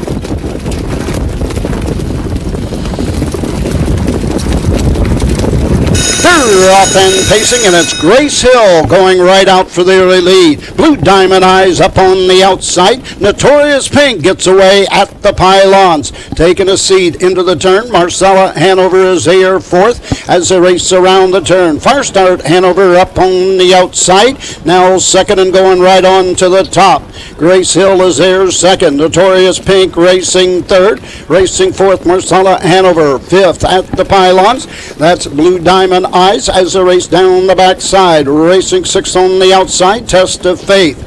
They're off and pacing, and it's Grace Hill going right out for the early lead. Blue Diamond Eyes up on the outside. Notorious Pink gets away at the pylons. Taking a seat into the turn, Marcella Hanover is here 4th as they race around the turn. Fire Start Hanover up on the outside. Now 2nd and going right on to the top. Grace Hill is there 2nd. Notorious Pink racing 3rd. Racing 4th, Marcella Hanover 5th at the pylons. That's Blue Diamond Eyes as they race down the backside. Racing 6th on the outside, Test of Faith.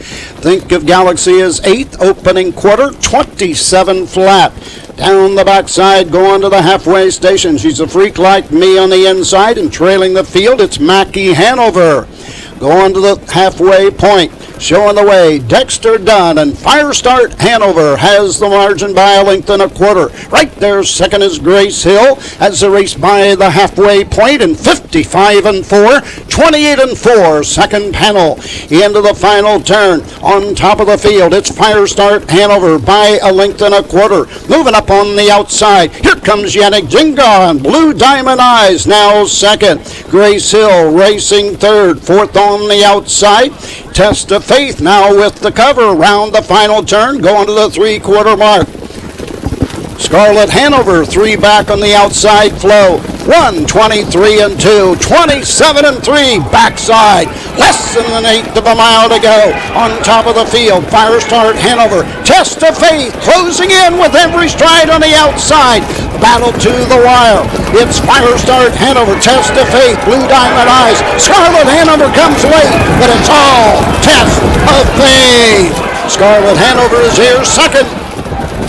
Think of Galaxy is 8th, opening quarter, 27 flat. Down the backside, going to the halfway station. She's a Freak Like Me on the inside, and trailing the field, it's Mackie Hanover. Going to the halfway point, showing the way, Dexter Dunn, and Fire Start Hanover has the margin by a length and a quarter. Right there, 2nd is Grace Hill as the race by the halfway point, and 55-4, 28-4, second panel into the final turn. On top of the field, it's Fire Start Hanover by a length and a quarter. Moving up on the outside, here comes Yannick Jinga, and Blue Diamond Eyes now 2nd. Grace Hill racing 3rd, 4th on the outside. Test of Faith now with the cover around the final turn, going to the 3-quarter mark. Scarlet Hanover 3 back on the outside flow. 1:23-2, 27-3 backside. Less than an eighth of a mile to go. On top of the field, Fire Start Hanover. Test of Faith closing in with every stride on the outside. Battle to the wire. It's Fire Start Hanover. Test of Faith. Blue Diamond Eyes. Scarlet Hanover comes late, but it's all Test of Faith. Scarlet Hanover is here 2nd.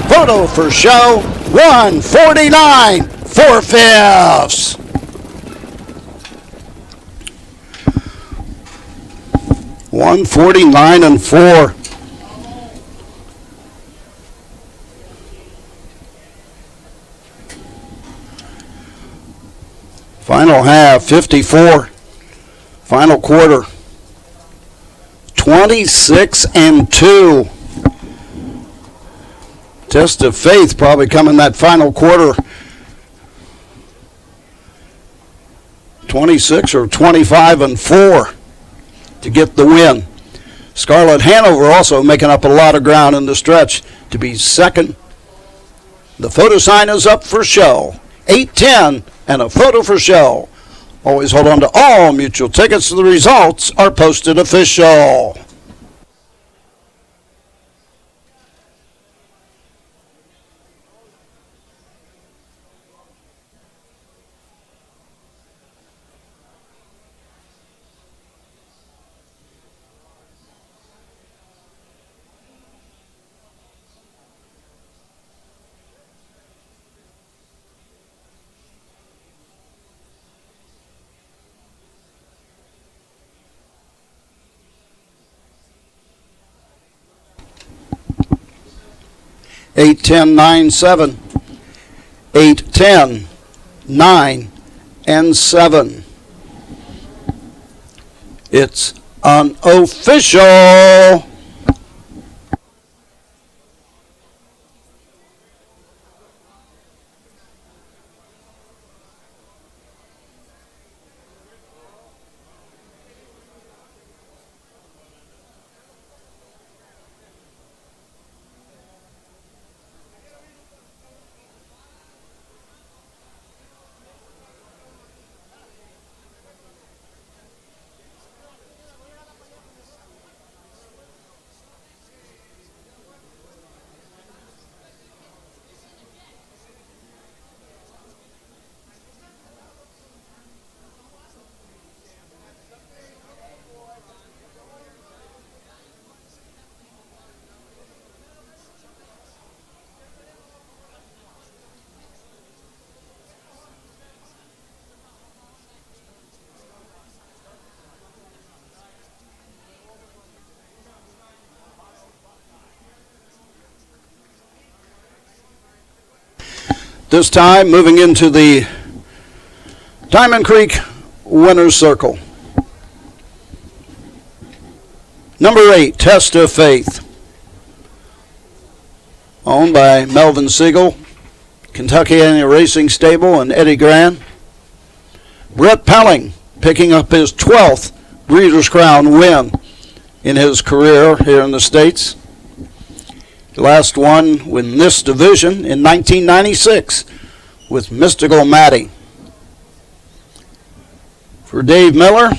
Photo for show, 1:49 4/5. 149-4. Final half, 54. Final quarter, 26-2. Test of Faith probably coming that final quarter, 26 or 25-4 to get the win. Scarlet Hanover also making up a lot of ground in the stretch to be second. The photo sign is up for show. 8-10 and a photo for show. Always hold on to all mutual tickets. The results are posted official. Eight, 10, 9, 7. 8, 10, 9, and 7. It's unofficial. This time, moving into the Diamond Creek Winner's Circle. Number 8, Test of Faith. Owned by Melvin Siegel, Kentucky Racing Stable, and Eddie Gran. Brett Pelling picking up his 12th Breeders' Crown win in his career here in the States. The last one in this division in 1996 with Mystical Matty. For Dave Miller,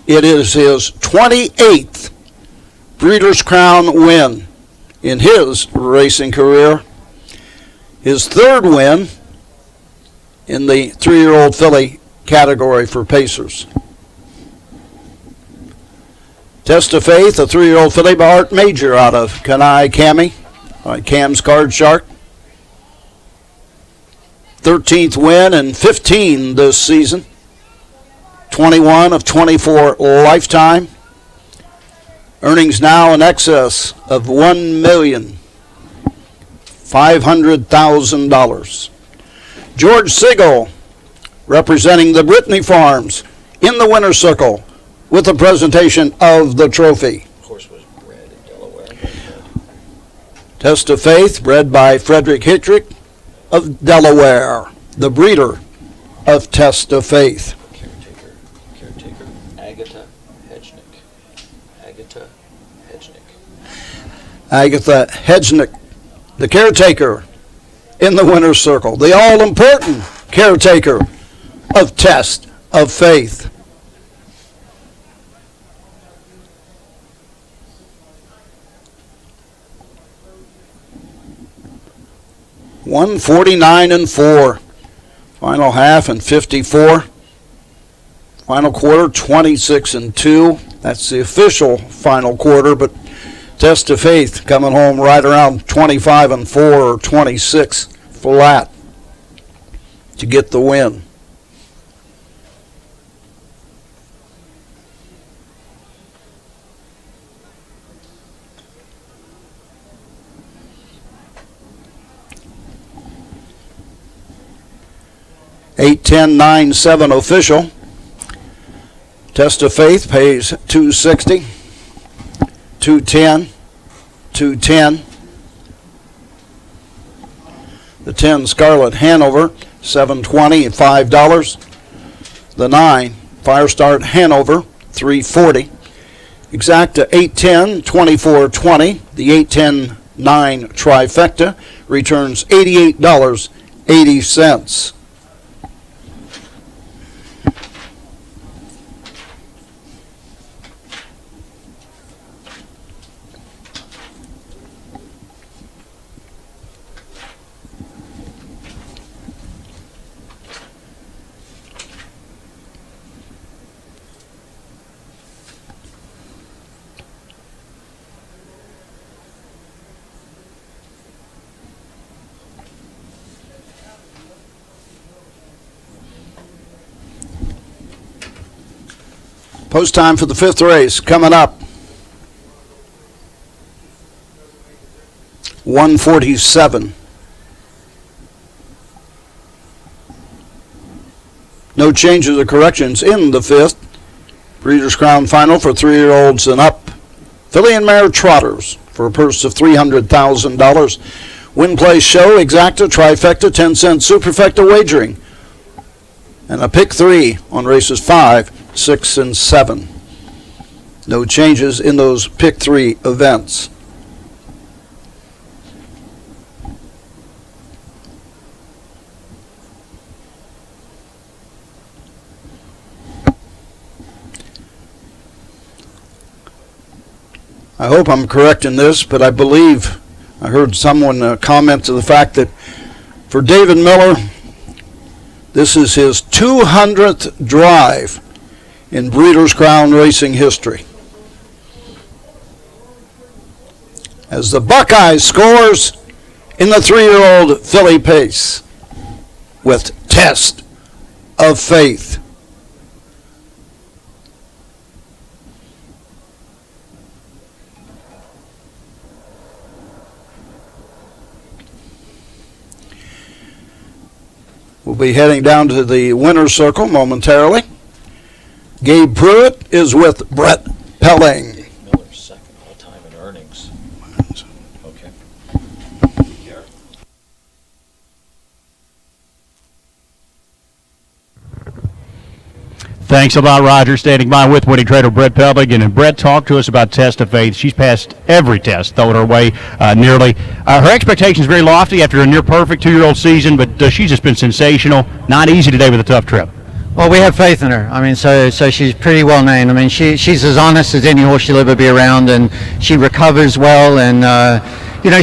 it is his 28th Breeders' Crown win in his racing career. His third win in the 3-year-old filly category for Pacers. Test of Faith, a 3-year-old filly by Art Major out of Kenai Cami, Cam's Card Shark. 13th win and 15 this season. 21 of 24 lifetime. Earnings now in excess of $1,500,000. George Siegel representing the Brittany Farms in the winner's circle with the presentation of the trophy. Test of Faith, bred by Frederick Hittrick of Delaware, the breeder of Test of Faith. Caretaker, Agatha Hedgnick. Agatha Hedgnick, the caretaker in the winner's circle, the all-important caretaker of Test of Faith. $149-4. Final half and 54. Final quarter 26-2. That's the official final quarter, but Test of Faith coming home right around 25-4 or 26 flat to get the win. 8-10-9-7 official. Test of Faith pays $260, $210, $210. The 10 Scarlet Hanover, $7.20 and $5. The 9 Firestart Hanover, $3.40. Exacta 8-10, $24.20. The 8-10-9 Trifecta returns $88.80. Post time for the 5th race coming up. 1:47. No changes or corrections in the 5th. Breeders' Crown Final for 3-year-olds and up. Filly and Mare Trotters for a purse of $300,000. Win, Play, Show, Exacta, Trifecta, 10-cent Superfecta wagering. And a pick 3 on races 5, 6, and 7. No changes in those pick 3 events. I hope I'm correct in this, but I believe I heard someone comment to the fact that for David Miller, this is his 200th drive in Breeders' Crown racing history. As the Buckeyes scores in the 3-year-old filly pace with Test of Faith. We'll be heading down to the winner's circle momentarily. Gabe Pruitt is with Brett Pelling. Miller's second all-time in earnings. Okay. Thanks a lot, Roger. Standing by with winning trader Brett Pelling. And Brett, talked to us about Test of Faith. She's passed every test thrown her way nearly. Her expectations very lofty after a near-perfect 2-year-old season, but she's just been sensational. Not easy today with a tough trip. Well, we have faith in her. I mean, so she's pretty well named. I mean, she's as honest as any horse she'll ever be around, and she recovers well, and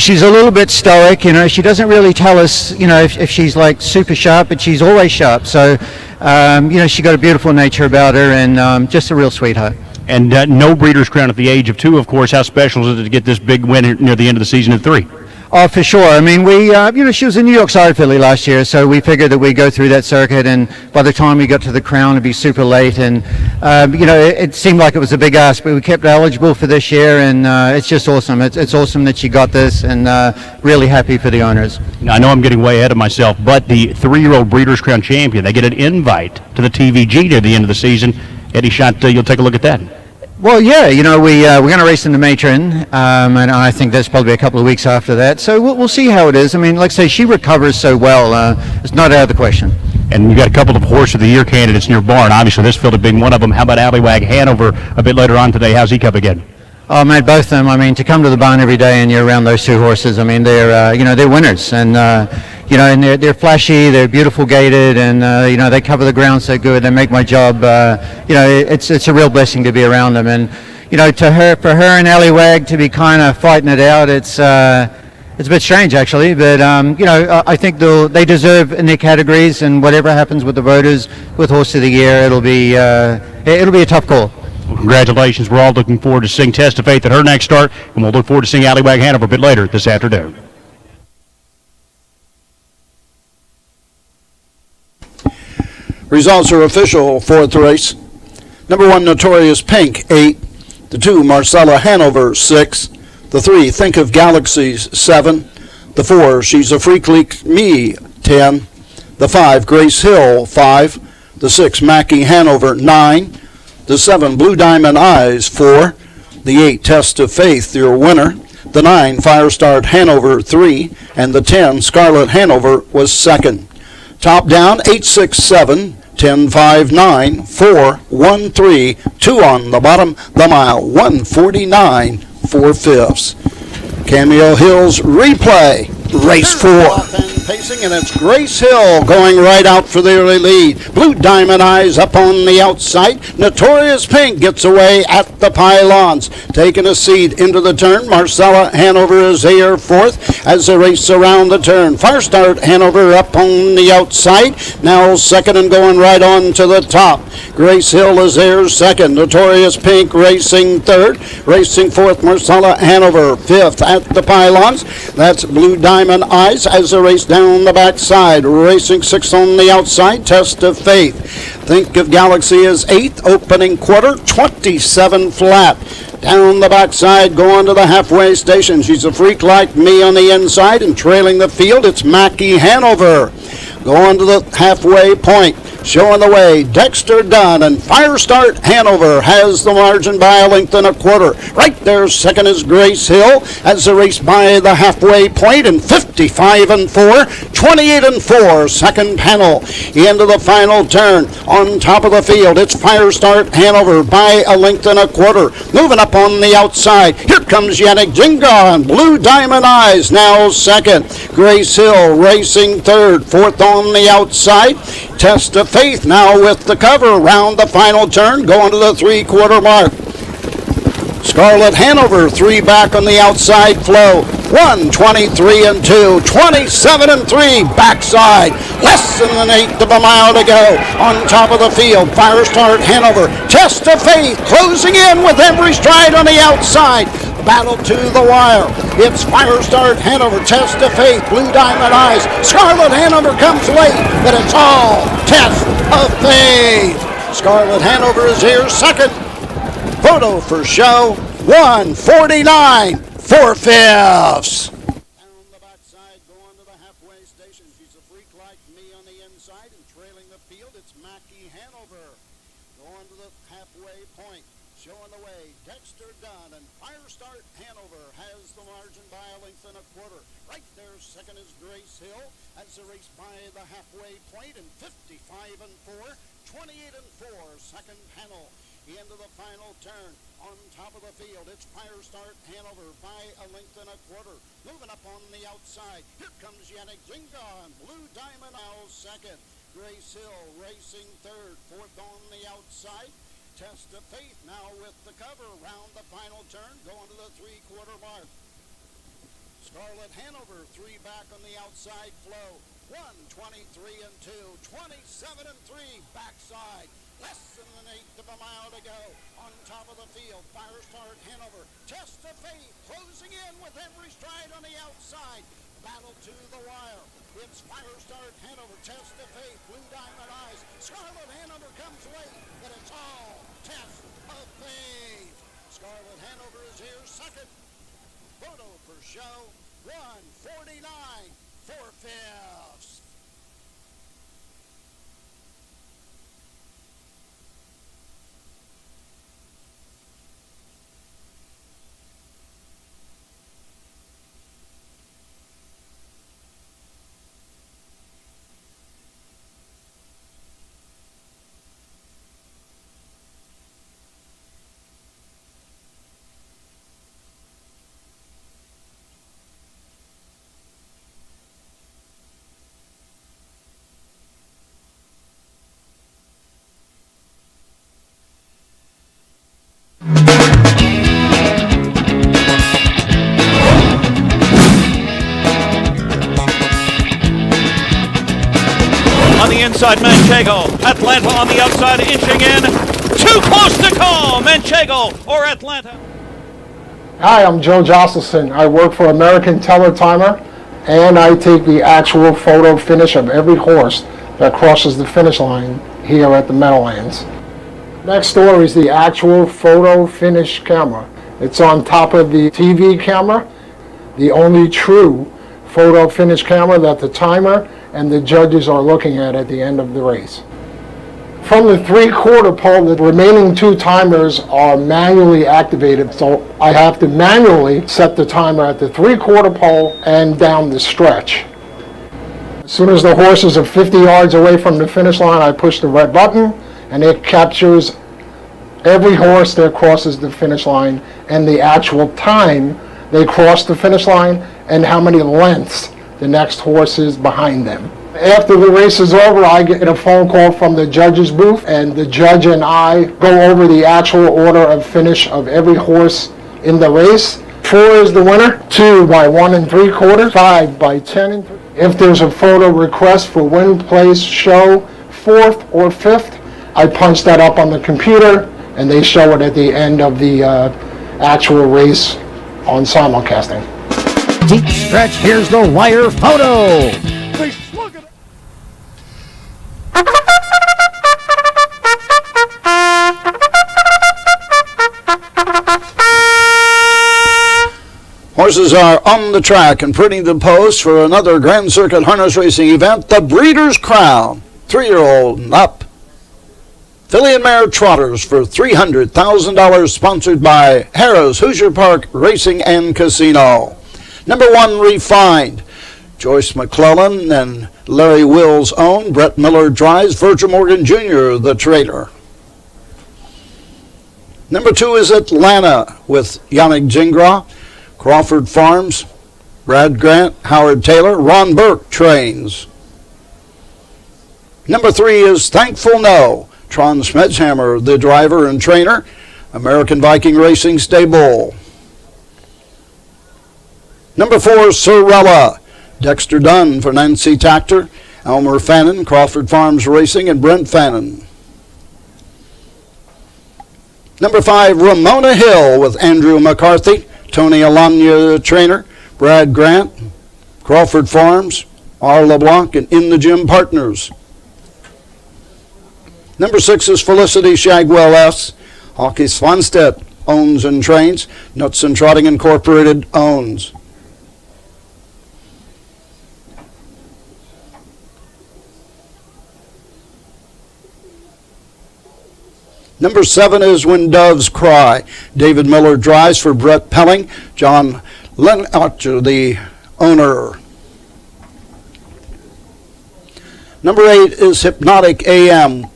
she's a little bit stoic. She doesn't really tell us, if she's like super sharp, but she's always sharp. So, she got a beautiful nature about her, and just a real sweetheart. And no Breeders' Crown at the age of 2, of course. How special is it to get this big win near the end of the season at 3? Oh, for sure. I mean, we, she was a New York side filly last year, so we figured that we'd go through that circuit, and by the time we got to the Crown, it'd be super late, and, it seemed like it was a big ask, but we kept her eligible for this year, and it's just awesome. It's awesome that she got this, and really happy for the owners. Now, I know I'm getting way ahead of myself, but the 3-year-old Breeders' Crown champion, they get an invite to the TVG near the end of the season. Eddie Schott, you'll take a look at that. Well, yeah, we're going to race in the Matron, and I think that's probably a couple of weeks after that. So we'll see how it is. I mean, like I say, she recovers so well. It's not out of the question. And you got a couple of Horse of the Year candidates near barn. Obviously, this field being one of them. How about Allywag Hanover a bit later on today? How's he coming again? Oh, mate, both of them. I mean, to come to the barn every day and you're around those two horses, I mean, they're winners. And, and they're flashy, they're beautiful gaited, and, they cover the ground so good. They make my job, it's a real blessing to be around them. And, for her and Allywag to be kind of fighting it out, it's a bit strange, actually. But, I think they deserve in their categories, and whatever happens with the voters with Horse of the Year, it'll be a tough call. Well, congratulations. We're all looking forward to seeing Test of Faith at her next start, and we'll look forward to seeing Allywag Hanover a bit later this afternoon. Results are official. 4th race. Number 1, Notorious Pink, 8. The 2, Marcella Hanover, 6. The 3, Think of Galaxies, 7. The 4, She's a Freak Like Me, 10. The 5, Grace Hill, 5. The 6, Mackie Hanover, 9. The 7, Blue Diamond Eyes, 4. The 8, Test of Faith, your winner. The 9, Firestart Hanover, 3. And the 10, Scarlet Hanover, was second. Top down, 867, 1059, 413, 2 on the bottom, the mile, 149, 4/5. Cameo Hills replay, race 4. Pacing, and it's Grace Hill going right out for the early lead. Blue Diamond Eyes up on the outside. Notorious Pink gets away at the pylons. Taking a seat into the turn. Marcella Hanover is here fourth as they race around the turn. Firestart Hanover up on the outside. Now second and going right on to the top. Grace Hill is there second. Notorious Pink racing third. Racing fourth, Marcella Hanover. Fifth at the pylons. That's Blue Diamond Eyes as they race down the backside. Racing sixth on the outside, Test of Faith. Think of Galaxy as eighth, opening quarter, 27 flat. Down the backside, going to the halfway station. She's a freak like me on the inside, and trailing the field, it's Mackie Hanover. Going to the halfway point, showing the way, Dexter Dunn, and Firestart Hanover has the margin by a length and a quarter. Right there, second is Grace Hill as the race by the halfway point, and 55 and 4, 28 and 4, second panel into the final turn. On top of the field, it's Firestart Hanover by a length and a quarter. Moving up on the outside, here comes Yannick Jinga and Blue Diamond Eyes now second. Grace Hill racing third, fourth on the outside. Test of Faith now with the cover around the final turn, going to the 3/4 mark. Scarlet Hanover, 3 back on the outside flow. 1, 23 and 2, 27 and 3, backside. Less than an eighth of a mile to go. On top of the field, Firestart Hanover. Test of Faith closing in with every stride on the outside. Battle to the wire. It's Firestart Hanover, Test of Faith, Blue Diamond Eyes. Scarlet Hanover comes late, but it's all Test of Faith. Scarlet Hanover is here second. Photo for show, 149, 4/5. Down the backside, going to the halfway station. She's a freak like me on the inside, and trailing the field, it's Mackie Hanover. Going to the halfway point, showing the way, Dexter Dunn, and Firestart Hanover has the margin by a length and a quarter. Right there, second is Grace Hill as the race by the halfway point, and 55 and 4, 28 and 4, second panel into the final turn. On top of the field, it's Firestart Hanover by a length and a quarter. Moving up on the outside, here comes Yannick Jinga and Blue Diamond now second. Grace Hill racing third, fourth on the outside. Test of Faith now with the cover around the final turn, going to the 3/4 mark. Scarlet Hanover, 3 back on the outside flow. 1, 23 and 2, 27 and 3, backside. Less than an eighth of a mile to go. On top of the field, Firestart Hanover. Test of Faith closing in with every stride on the outside. Battle to the wire. It's Firestart Hanover, Test of Faith, Blue Diamond Eyes. Scarlet Hanover comes late, but it's all Test of Faith. Scarlet Hanover is here second. Photo for show, 149, 4/5. On the inside, Manchego. Atlanta on the outside, inching in. Too close to call. Manchego or Atlanta. Hi, I'm Joe Josselson. I work for American Teller Timer, and I take the actual photo finish of every horse that crosses the finish line here at the Meadowlands. Next door is the actual photo finish camera. It's on top of the TV camera, the only true photo finish camera that the timer and the judges are looking at the end of the race. From the 3/4 pole, the remaining 2 timers are manually activated, so I have to manually set the timer at the 3/4 pole and down the stretch. As soon as the horses are 50 yards away from the finish line, I push the red button, and it captures every horse that crosses the finish line and the actual time they cross the finish line and how many lengths the next horse is behind them. After the race is over, I get a phone call from the judge's booth, and the judge and I go over the actual order of finish of every horse in the race. 4 is the winner, 2 by 1 3/4, 5 by 10 3/4. If there's a photo request for win, place, show, 4th or 5th, I punch that up on the computer, and they show it at the end of the actual race on simulcasting. Deep stretch, here's the wire photo. Horses are on the track and printing the post for another Grand Circuit harness racing event, the Breeders' Crown. 3-year-old and up. Filly and Mare Trotters for $300,000, sponsored by Harrah's Hoosier Park Racing and Casino. Number 1, Refined. Joyce McClellan and Larry Wills own. Brett Miller drives. Virgil Morgan Jr., the trainer. Number 2 is Atlanta with Yannick Gingras. Crawford Farms, Brad Grant, Howard Taylor, Ron Burke trains. Number 3 is Thankful No. Tron Smetshammer, the driver and trainer. American Viking Racing Stable. Number 4, Sorella. Dexter Dunn for Nancy Tactor, Elmer Fannin, Crawford Farms Racing, and Brent Fannin. Number 5, Ramona Hill with Andrew McCarthy, Tony Alanya, trainer, Brad Grant, Crawford Farms, R. LeBlanc, and In the Gym Partners. Number 6 is Felicity Shagwell S. Hockey Svanstedt owns and trains. Nuts and Trotting Incorporated owns. Number 7 is When Doves Cry. David Miller drives for Brett Pelling. John Lenarcher, the owner. Number 8 is Hypnotic AM.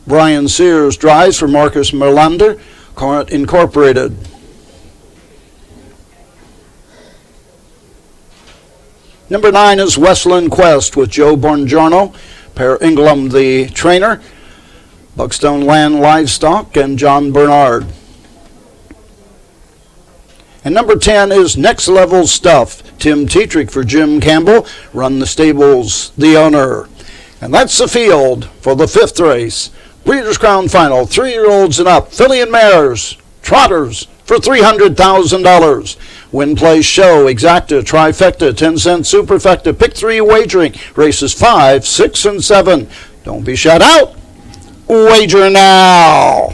Brian Sears drives for Marcus Merlander, Corinth Incorporated. Number 9 is Westland Quest with Joe Bongiorno, Per Ingram, the trainer, Buckstone Land Livestock, and John Bernard. And number 10 is Next Level Stuff. Tim Tetrick for Jim Campbell, Run the Stables, the owner. And that's the field for the 5th race. Breeders' Crown Final, 3-year-olds and up, filly and mares, trotters for $300,000. Win, play, show, exacta, trifecta, 10-cent superfecta, pick 3 wagering, races 5, 6, and 7. Don't be shut out. Wager now.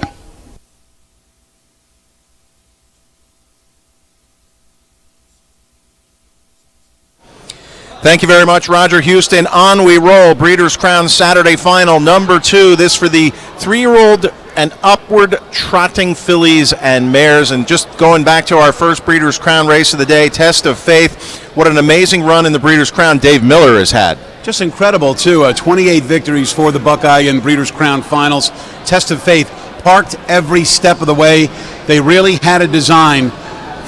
Thank you very much, Roger Houston. On we roll. Breeders' Crown Saturday Final, number 2. This for the 3-year-old and upward trotting fillies and mares. And just going back to our first Breeders' Crown race of the day, Test of Faith. What an amazing run in the Breeders' Crown Dave Miller has had. Just incredible, too. 28 victories for the Buckeye in Breeders' Crown Finals. Test of Faith parked every step of the way. They really had a design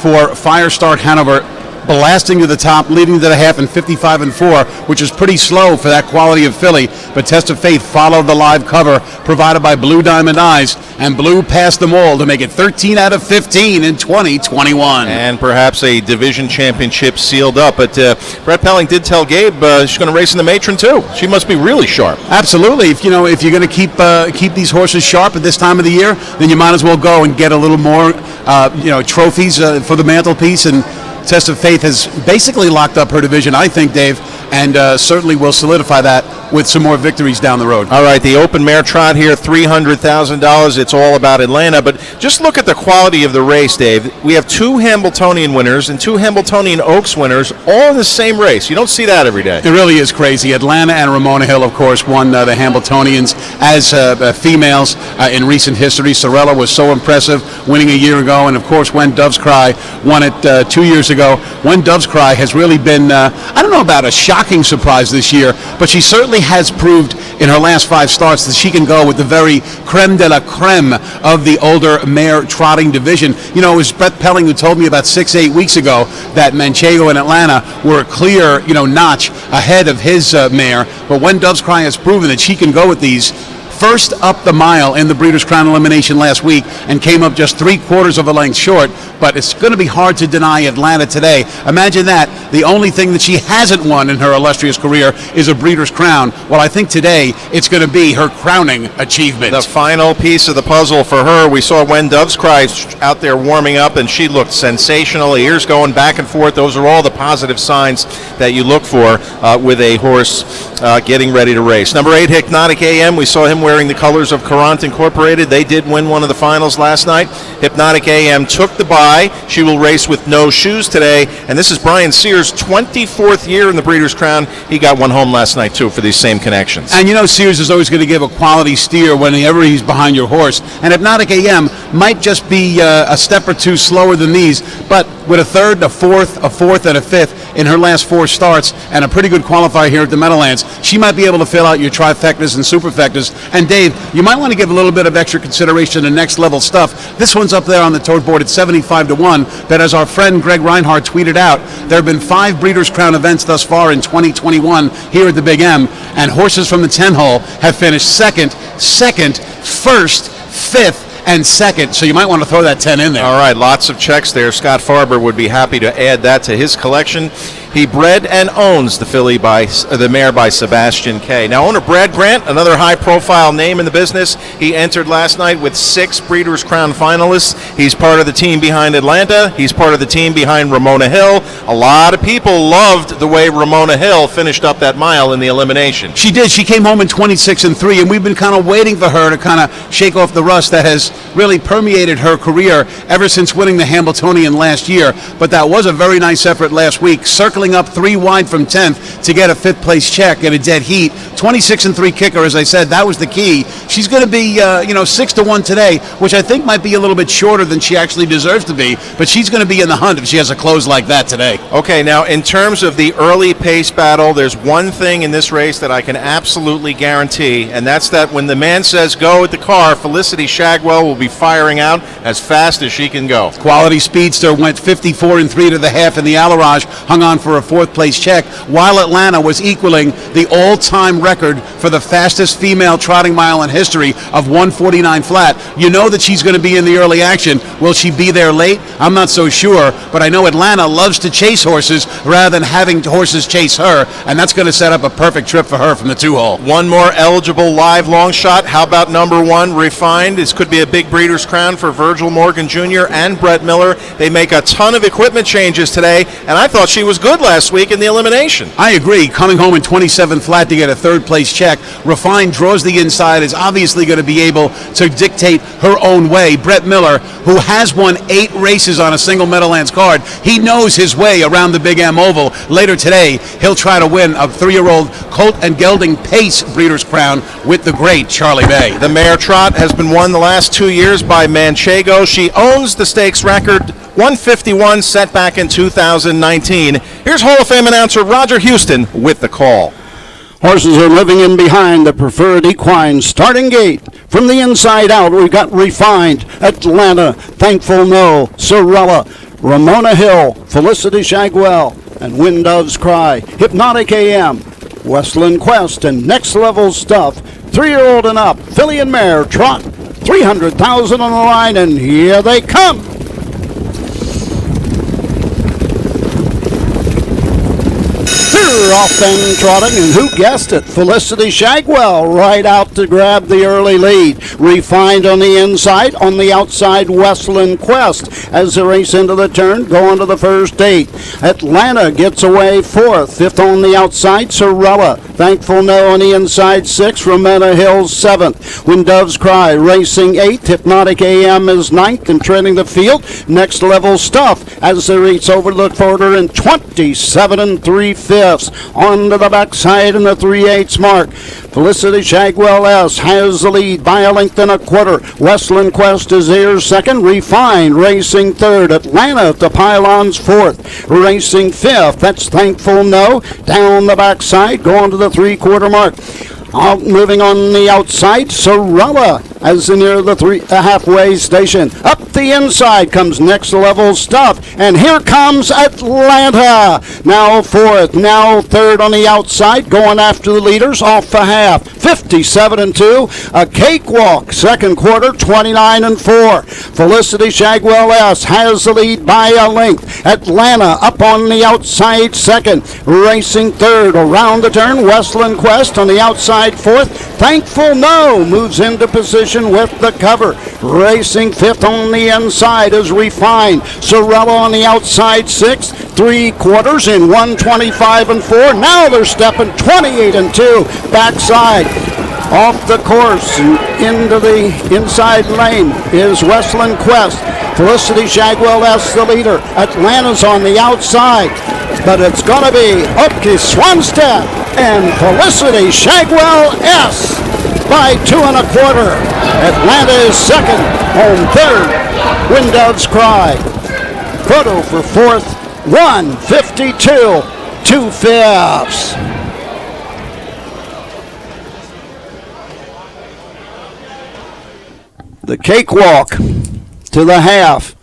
for Firestart Hanover, blasting to the top, leading to the half in 55-4, which is pretty slow for that quality of filly. But Test of Faith followed the live cover provided by Blue Diamond Eyes, and Blue passed them all to make it 13 out of 15 in 2021. And perhaps a division championship sealed up. But Brett Pelling did tell Gabe she's going to race in the Matron too. She must be really sharp. Absolutely. If you're going to keep these horses sharp at this time of the year, then you might as well go and get a little more trophies for the mantelpiece. And Test of Faith has basically locked up her division, I think, Dave. and certainly will solidify that with some more victories down the road. All right, the open mare trot here, $300,000. It's all about Atlanta, but just look at the quality of the race, Dave. We have 2 Hambletonian winners and 2 Hambletonian Oaks winners, all in the same race. You don't see that every day. It really is crazy. Atlanta and Ramona Hill, of course, won the Hambletonians as females in recent history. Sorella was so impressive, winning a year ago, and of course, When Doves Cry won it 2 years ago. When Doves Cry has really been, I don't know about a shocking surprise this year, but she certainly has proved in her last 5 starts that she can go with the very creme de la creme of the older mare trotting division. You know, it was Brett Pelling who told me about 6-8 weeks ago that Manchego and Atlanta were a clear, notch ahead of his mare. But When Doves Cry has proven that she can go with these. First up the mile in the Breeders' Crown elimination last week and came up just 3/4 of a length short, but it's going to be hard to deny Atlanta today. Imagine that. The only thing that she hasn't won in her illustrious career is a Breeders' Crown. Well, I think today it's going to be her crowning achievement. The final piece of the puzzle for her, we saw When Doves Cry out there warming up, and she looked sensational. Ears going back and forth. Those are all the positive signs that you look for with a horse getting ready to race. Number 8, Hypnotic AM. We saw him wearing the colors of Courant Incorporated. They did win one of the finals last night. Hypnotic AM took the bye. She will race with no shoes today. And this is Brian Sears' 24th year in the Breeders' Crown. He got one home last night, too, for these same connections. And Sears is always going to give a quality steer whenever he's behind your horse. And Hypnotic AM might just be a step or two slower than these, but with a third, a fourth, and a fifth in her last 4 starts and a pretty good qualifier here at the Meadowlands, she might be able to fill out your trifectas and superfectas. And Dave, you might want to give a little bit of extra consideration to next level stuff. This one's up there on the tote board at 75-1, but as our friend Greg Reinhardt tweeted out, there have been 5 Breeders' Crown events thus far in 2021 here at the Big M, and horses from the 10 hole have finished second, first, fifth, and second, so you might want to throw that 10 in there. All right, lots of checks there. Scott Farber would be happy to add that to his collection. He bred and owns the mare by Sebastian K. Now, owner Brad Grant, another high-profile name in the business. He entered last night with 6 Breeders' Crown finalists. He's part of the team behind Atlanta. He's part of the team behind Ramona Hill. A lot of people loved the way Ramona Hill finished up that mile in the elimination. She did. She came home in 26-3, and we've been kind of waiting for her to kind of shake off the rust that has really permeated her career ever since winning the Hambletonian last year. But that was a very nice effort last week, circling up 3 wide from 10th to get a 5th place check in a dead heat. 26-3 kicker, as I said, that was the key. She's going to be 6-1 today, which I think might be a little bit shorter than she actually deserves to be, but she's going to be in the hunt if she has a close like that today. Okay, now in terms of the early pace battle, there's one thing in this race that I can absolutely guarantee, and that's that when the man says go at the car, Felicity Shagwell will be firing out as fast as she can go. Quality Speedster went 54-3 to the half in the Alarage, hung on for a 4th place check, while Atlanta was equaling the all-time record for the fastest female trotting mile in history of 1:49 flat. You know that she's going to be in the early action. Will she be there late? I'm not so sure, but I know Atlanta loves to chase horses rather than having horses chase her, and that's going to set up a perfect trip for her from the 2-hole. One more eligible live long shot. How about number 1, Refined? This could be a big Breeders' Crown for Virgil Morgan Jr. and Brett Miller. They make a ton of equipment changes today, and I thought she was good last week in the elimination. I agree. Coming home in 27 flat to get a 3rd place check. Refined draws the inside, is obviously going to be able to dictate her own way. Brett Miller, who has won 8 races on a single Meadowlands card, he knows his way around the Big M Oval. Later today, he'll try to win a 3-year-old Colt and Gelding Pace Breeders' Crown with the great Charlie Bay. The mare trot has been won the last 2 years by Manchego. She owns the stakes record, 151, set back in 2019. Here's Hall of Fame announcer Roger Houston with the call. Horses are moving in behind the preferred equine starting gate. From the inside out, we've got Refined, Atlanta, Thankful No, Sorella, Ramona Hill, Felicity Shagwell, and When Doves Cry, Hypnotic AM, Westland Quest, and Next Level Stuff. 3-year-old and up, filly and mare, trot, 300,000 on the line, and here they come. off and trotting, and who guessed it? Felicity Shagwell right out to grab the early lead. Refined on the inside, on the outside, Westland Quest as they race into the turn, going to the first 8. Atlanta gets away 4th. 5th on the outside, Sorella. Thankful No on the inside, 6. Ramona Hills 7th. When Doves Cry racing 8th. Hypnotic AM is 9th and treading the field. Next Level Stuff as they race over the quarter in 27 3/5. On to the backside in the 3/8 mark. Felicity Shagwell S has the lead by a length and a quarter. Westland Quest is here second. Refined racing third. Atlanta at the pylons 4th. Racing 5th. That's Thankful No. Down the backside, going to the 3/4 mark. Moving on the outside, Sorella as they near the halfway station. Up the inside comes Next Level Stuff, and here comes Atlanta. Now 4th, now 3rd on the outside, going after the leaders off the half. 57-2, a cakewalk. Second quarter, 29-4. Felicity Shagwell S has the lead by a length. Atlanta up on the outside, second. Racing third, around the turn, Westland Quest on the outside. 4th. Thankful No moves into position with the cover. Racing 5th on the inside is Refined. Sorella on the outside 6th. 3/4 in 125-4. Now they're stepping 28-2 backside. Off the course into the inside lane is Westland Quest. Felicity Shagwell S the leader. Atlanta's on the outside, but it's going to be Oki Swanstead and Felicity Shagwell S by 2 1/4. Atlanta is second. Home third. When Doves Cry. Photo for 4th. 1:52 2/5. The cakewalk to the half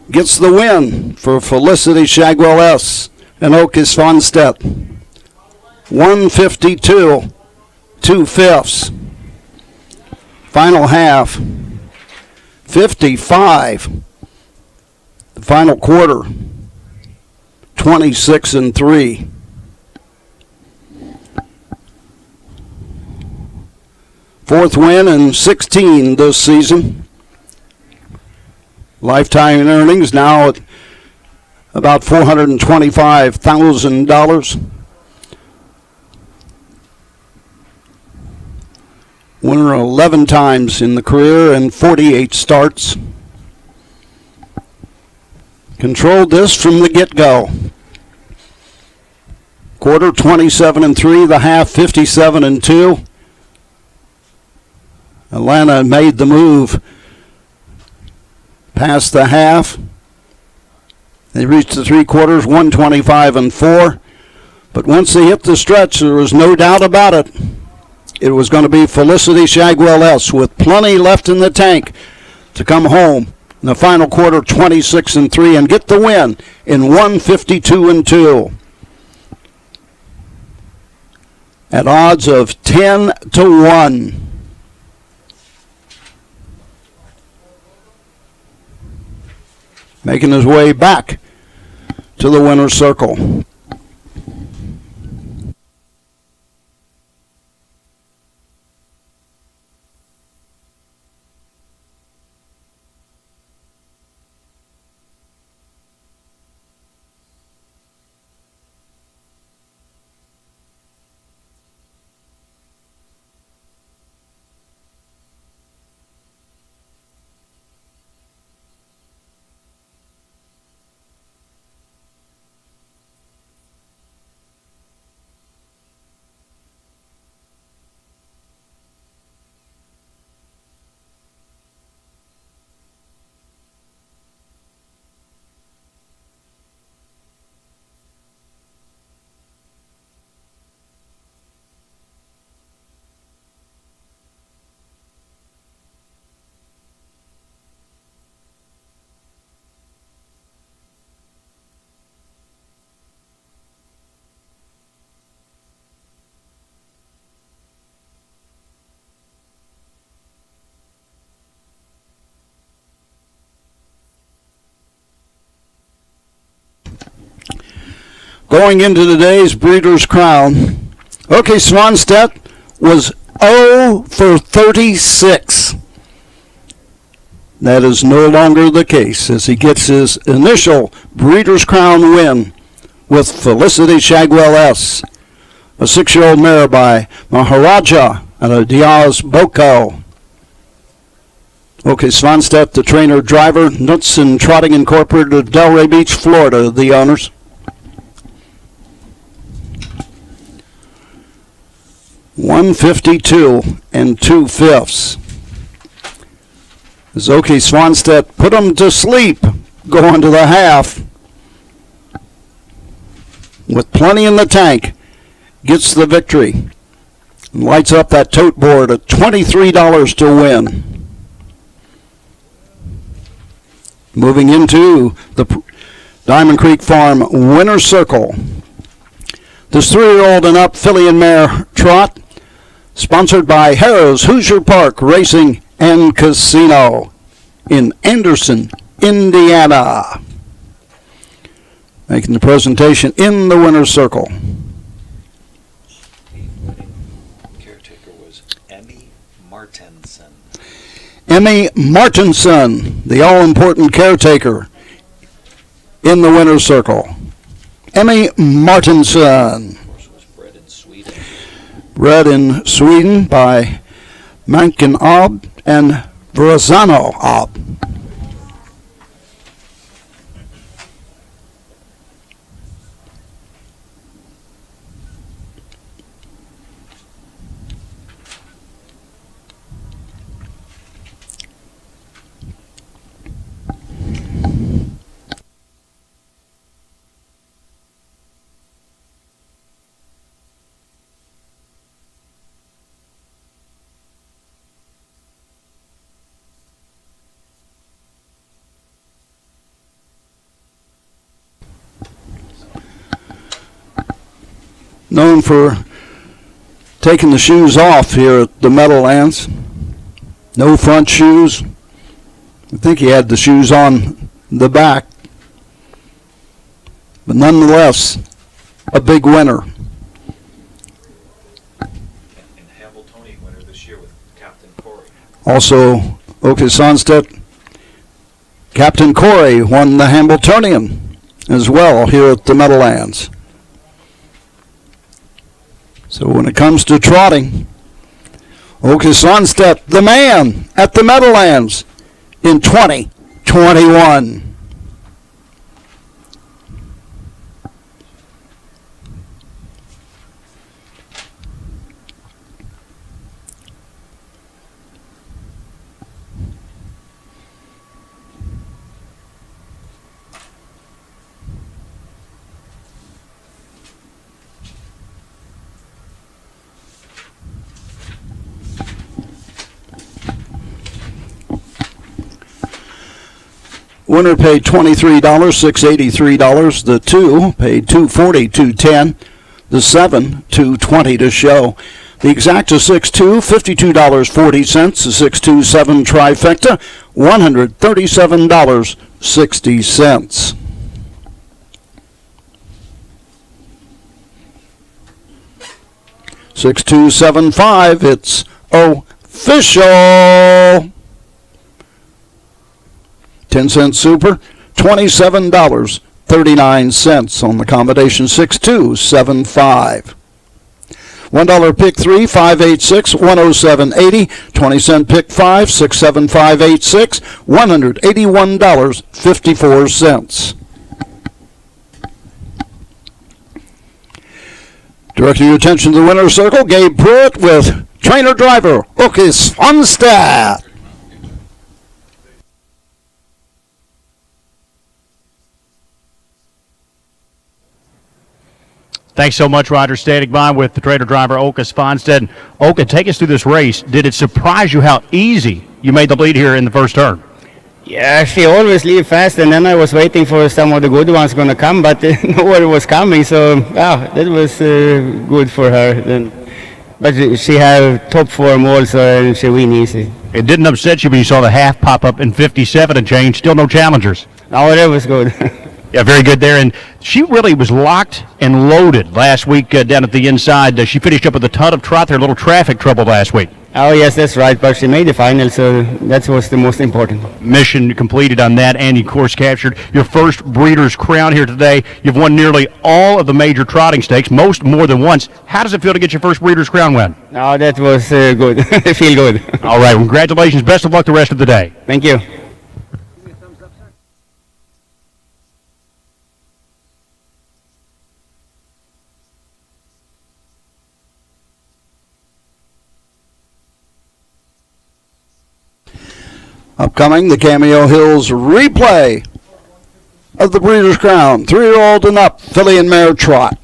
gets the win for Felicity Shagwell S and Oki Svanstedt. 1:52 2/5. Final half 55. The final quarter 26-3. Fourth win in 16 this season. Lifetime earnings now at about $425,000. Winner 11 times in the career and 48 starts. Controlled this from the get-go. Quarter 27-3, the half 57-2. Atlanta made the move past the half. They reached the 3/4, 125-4. But once they hit the stretch, there was no doubt about it. It was going to be Felicity Shagwell S with plenty left in the tank to come home in the final quarter, 26-3, and get the win in 152-2. At odds of 10-1. Making his way back to the winner's circle. Going into today's Breeders' Crown, OK Svanstedt was 0 for 36. That is no longer the case as he gets his initial Breeders' Crown win with Felicity Shagwell S., a 6-year-old mare by Maharaja and a Diaz Boko. OK Svanstedt, the trainer driver, Nuts and Trotting Incorporated of Delray Beach, Florida, the owners. $152 2/5. As OK Svanstedt put him to sleep going to the half with plenty in the tank, gets the victory and lights up that tote board at $23 to win. Moving into the Diamond Creek Farm Winner's Circle. This 3-year-old and up filly and mare trot, sponsored by Harrah's Hoosier Park Racing and Casino in Anderson, Indiana. Making the presentation in the Winner's Circle. Caretaker was Emmy Martinson. Emmy Martinson, the all-important caretaker in the Winner's Circle. Emmy Martinson. Bred in Sweden by Mankin Ab and Verazano Ab. Known for taking the shoes off here at the Meadowlands. No front shoes. I think he had the shoes on the back. But nonetheless, a big winner. And Hamiltonian winner this year with Captain Corey. Also, OK Svanstedt, Captain Corey won the Hamiltonian as well here at the Meadowlands. So when it comes to trotting, OK Svanstedt, the man at the Meadowlands in 2021. Winner paid $23, $683. The 2 paid $240, $210. The 7, $220 to show. The exacta 6-2, $52.40. The 627 trifecta, $137.60. $6,275. It's official. 10-cent super, $27.39 on the combination 6-2-7-5. $1 pick 3, 586, 107.80. 20-cent pick 5, 67586, $181.54. Directing your attention to the winner's circle, Gabe Pruitt with trainer driver OK Svanstedt. Thanks so much, Roger. Standing by with the trainer driver, Oka Svanstedt. Oka, take us through this race. Did it surprise you how easy you made the lead here in the first turn? Yeah, she always leave fast, and then I was waiting for some of the good ones going to come, but nobody was coming, so that was good for her. Then, but she had top form also, and she win easy. It didn't upset you when you saw the half pop up in 57 and change, still no challengers. Oh, that was good. Yeah, very good there. And she really was locked and loaded last week down at the inside. She finished up with a ton of trot there, a little traffic trouble last week. Oh, yes, that's right. But she made the final, so that was the most important. Mission completed on that, and you, of course, captured your first Breeders' Crown here today. You've won nearly all of the major trotting stakes, most more than once. How does it feel to get your first Breeders' Crown win? Oh, that was good. I feel good. All right, congratulations. Best of luck the rest of the day. Thank you. Upcoming, the Cameo Hills replay of the Breeders' Crown. 3-year-old and up, filly and mare trot.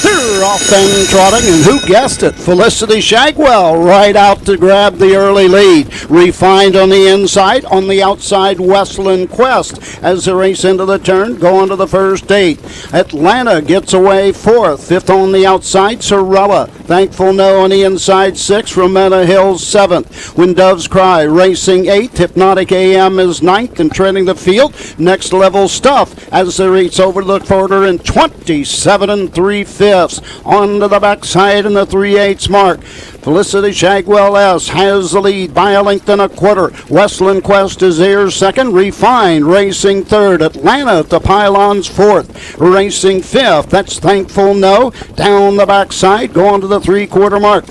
They're off and trotting, and who guessed it? Felicity Shagwell right out to grab the early lead. Refined on the inside, on the outside, Westland Quest as they race into the turn, going to the first 8. Atlanta gets away 4th. 5th on the outside, Sorella. Thankful No on the inside, 6th. Romana Hills 7th. When Doves Cry racing 8th. Hypnotic AM is 9th and treading the field. Next Level Stuff as they race over the quarter in 27 3/5. On to the backside in the 3/8 mark. Felicity Shagwell S. has the lead by a length and a quarter. Westland Quest is here second. Refined racing third. Atlanta at the pylons 4th. Racing 5th. That's Thankful No. Down the backside, going to the 3/4 mark.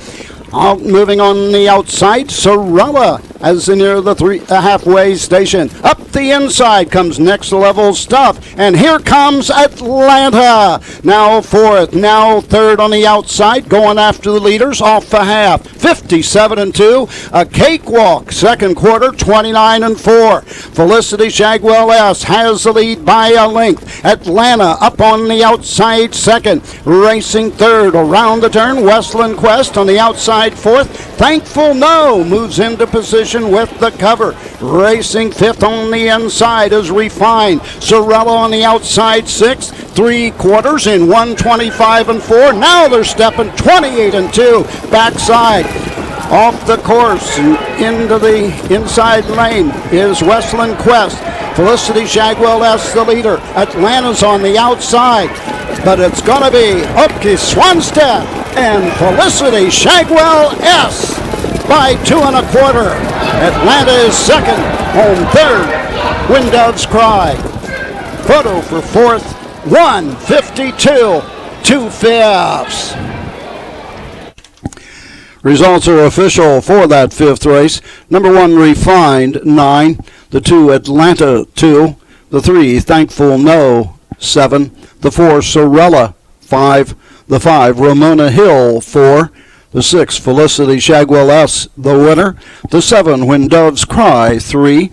Moving on the outside, Sorella as they near the halfway station. Up the inside comes Next Level Stuff, and here comes Atlanta. Now 4th, now 3rd on the outside, going after the leaders off the half. 57-2, a cakewalk. Second quarter, 29-4. Felicity Shagwell S. has the lead by a length. Atlanta up on the outside second, racing third. Around the turn, Westland Quest on the outside 4th. Thankful No moves into position with the cover. Racing 5th on the inside is Refined. Sorella on the outside 6th. 3/4 in 125-4. Now they're stepping 28-2. Backside. Off the course and into the inside lane is Westland Quest. Felicity Shagwell S. the leader. Atlanta's on the outside. But it's going to be Upke Swanstead and Felicity Shagwell S. by 2 1/4. Atlanta is second. Home third. When Doves Cry. Photo for 4th. 152 2/5. Results are official for that 5th race. Number 1, Refined, 9. The 2, Atlanta, 2. The 3, Thankful No, 7. The 4, Sorella, 5. The 5, Ramona Hill, 4. The 6, Felicity Shagwell S., the winner. The 7, When Doves Cry, 3.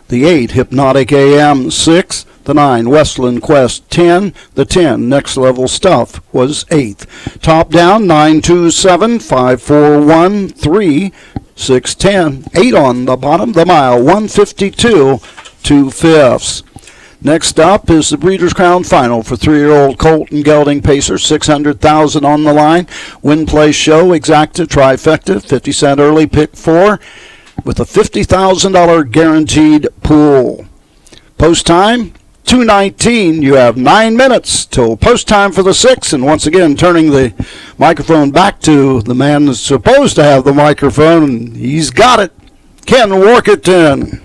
The 8, Hypnotic AM, 6. The 9, Westland Quest, 10. The 10, Next Level Stuff, was 8th. Top down, 927, 541, 3, 610. 8 on the bottom, the mile, 152 2/5. Next up is the Breeders' Crown Final for 3-year-old colt and gelding pacer, $600,000 on the line. Win, Play, Show, Exacta, Trifecta, 50 cent early, pick 4, with a $50,000 guaranteed pool. Post time, 2:19. You have 9 minutes till post time for the 6th. And once again, turning the microphone back to the man that's supposed to have the microphone. He's got it. Ken Workington.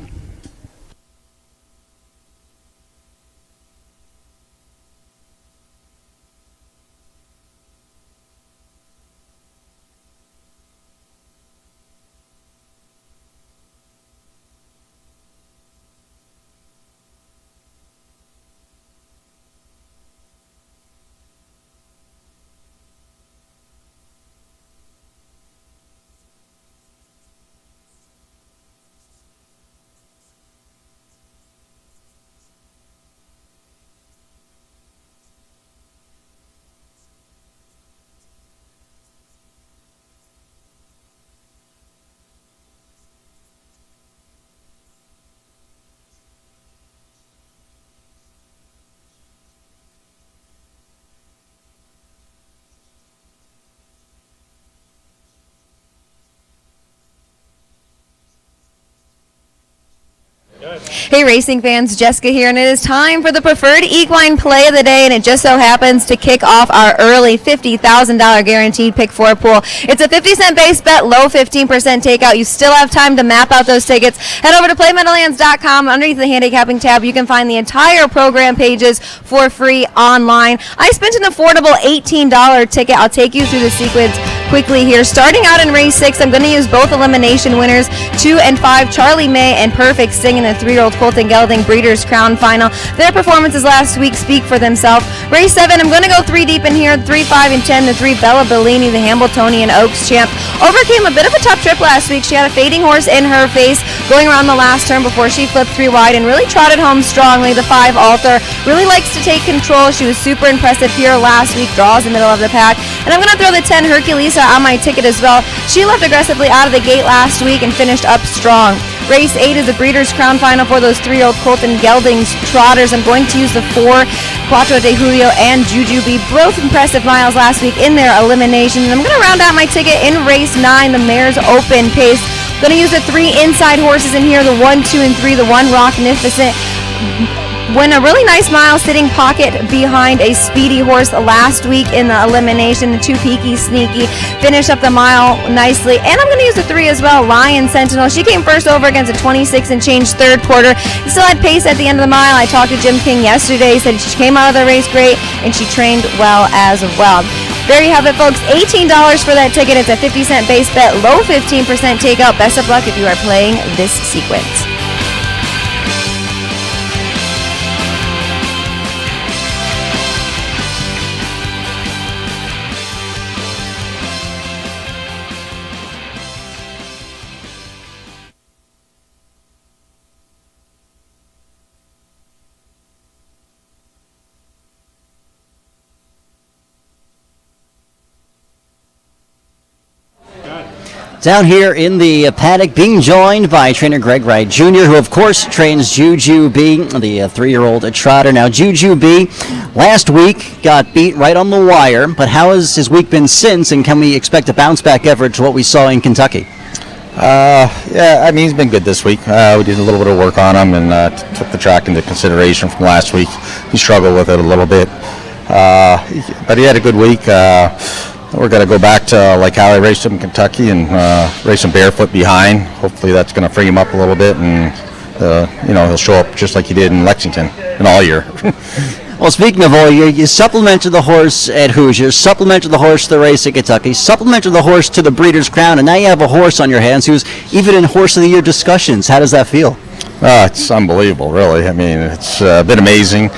Hey racing fans, Jessica here, and it is time for the preferred equine play of the day, and it just so happens to kick off our early $50,000 guaranteed pick 4 pool. It's a 50-cent base bet, low 15% takeout. You still have time to map out those tickets. Head over to playmeadowlands.com. Underneath the handicapping tab, you can find the entire program pages for free online. I spent an affordable $18 ticket. I'll take you through the sequence quickly here. Starting out in race 6, I'm going to use both elimination winners, 2 and 5, Charlie May and Perfect Sting in the 3-year-old Colt and Gelding Breeders' Crown Final. Their performances last week speak for themselves. Race 7, I'm going to go 3 deep in here, 3, 5, and 10. The 3, Bella Bellini, the Hambletonian Oaks champ, overcame a bit of a tough trip last week. She had a fading horse in her face going around the last turn before she flipped 3 wide and really trotted home strongly. The 5, Alter, really likes to take control. She was super impressive here last week, draws the middle of the pack. And I'm going to throw the 10, Herculesa, on my ticket as well. She left aggressively out of the gate last week and finished up strong. Race 8 is the Breeders' Crown Final for those 3-year-old Colt and Geldings trotters. I'm going to use the 4, Quattro de Julio and Jujubee, both impressive miles last week in their eliminations. I'm going to round out my ticket in race 9, the Mare's Open Pace. I'm going to use the 3 inside horses in here, the 1, 2, and 3, the 1, Rocknificent. Win a really nice mile sitting pocket behind a speedy horse last week in the elimination. The 2, Peaky Sneaky, finished up the mile nicely. And I'm going to use the 3 as well, Lion Sentinel. She came first over against a 26 and change third quarter. Still had pace at the end of the mile. I talked to Jim King yesterday. He said she came out of the race great and she trained well as well. There you have it, folks. $18 for that ticket. It's a 50-cent base bet, low 15% takeout. Best of luck if you are playing this sequence. Down here in the paddock, being joined by trainer Greg Wright Jr., who of course trains Jujubee, the 3-year-old trotter. Now Jujubee last week got beat right on the wire, but how has his week been since, and can we expect a bounce back effort to what we saw in Kentucky? Yeah, I mean, he's been good this week. We did a little bit of work on him and took the track into consideration from last week. He struggled with it a little bit, but he had a good week. We're going to go back to like how I raced him in Kentucky and race him barefoot behind. Hopefully that's going to free him up a little bit, and he'll show up just like he did in Lexington and all year. Well, speaking of all year, you supplemented the horse at Hoosier, supplemented the horse to the race at Kentucky, supplemented the horse to the Breeders' Crown, and now you have a horse on your hands who's even in Horse of the Year discussions. How does that feel? It's unbelievable, really. I mean, it's been amazing.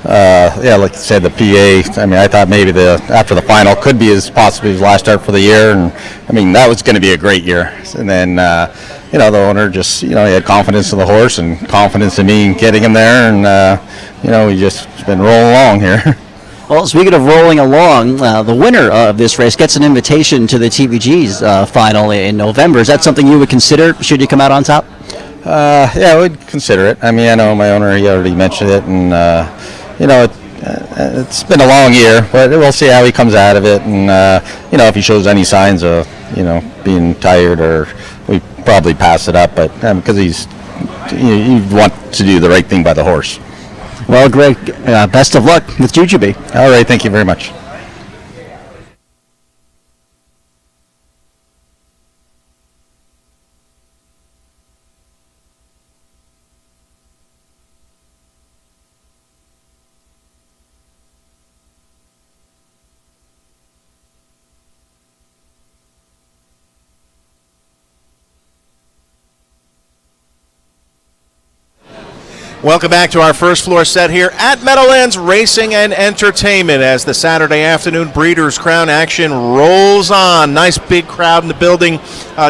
Yeah, like you said, the PA, I mean, I thought maybe after the final could be possibly his last start for the year, and I mean, that was going to be a great year. And then, the owner just, he had confidence in the horse and confidence in me getting him there, and, we just been rolling along here. Well, speaking of rolling along, the winner of this race gets an invitation to the TVG's final in November. Is that something you would consider should you come out on top? Yeah, I would consider it. I mean, I know my owner, he already mentioned it, and, it's been a long year, but we'll see how he comes out of it, and if he shows any signs of being tired, or we probably pass it up, but because you want to do the right thing by the horse. Well, Greg, best of luck with Jujubee. All right, thank you very much. Welcome back to our first floor set here at Meadowlands Racing and Entertainment as the Saturday afternoon Breeders' Crown action rolls on. Nice big crowd in the building.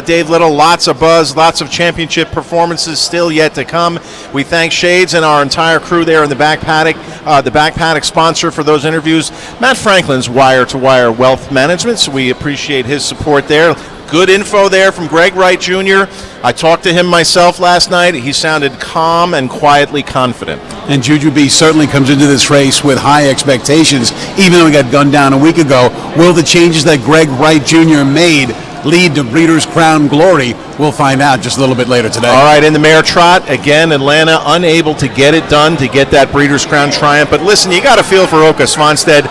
Dave Little, lots of buzz, lots of championship performances still yet to come. We thank Shades and our entire crew there in the back paddock. The back paddock sponsor for those interviews, Matt Franklin's Wire to Wire Wealth Management, so we appreciate his support there. Good info there from Greg Wright Jr. I talked to him myself last night. He sounded calm and quietly confident. And Jujubee certainly comes into this race with high expectations, even though he got gunned down a week ago. Will the changes that Greg Wright Jr. made lead to Breeders' Crown glory? We'll find out just a little bit later today. All right, in the mare trot, again, Atlanta unable to get it done to get that Breeders' Crown triumph. But listen, you got to feel for Oka Svanstedt.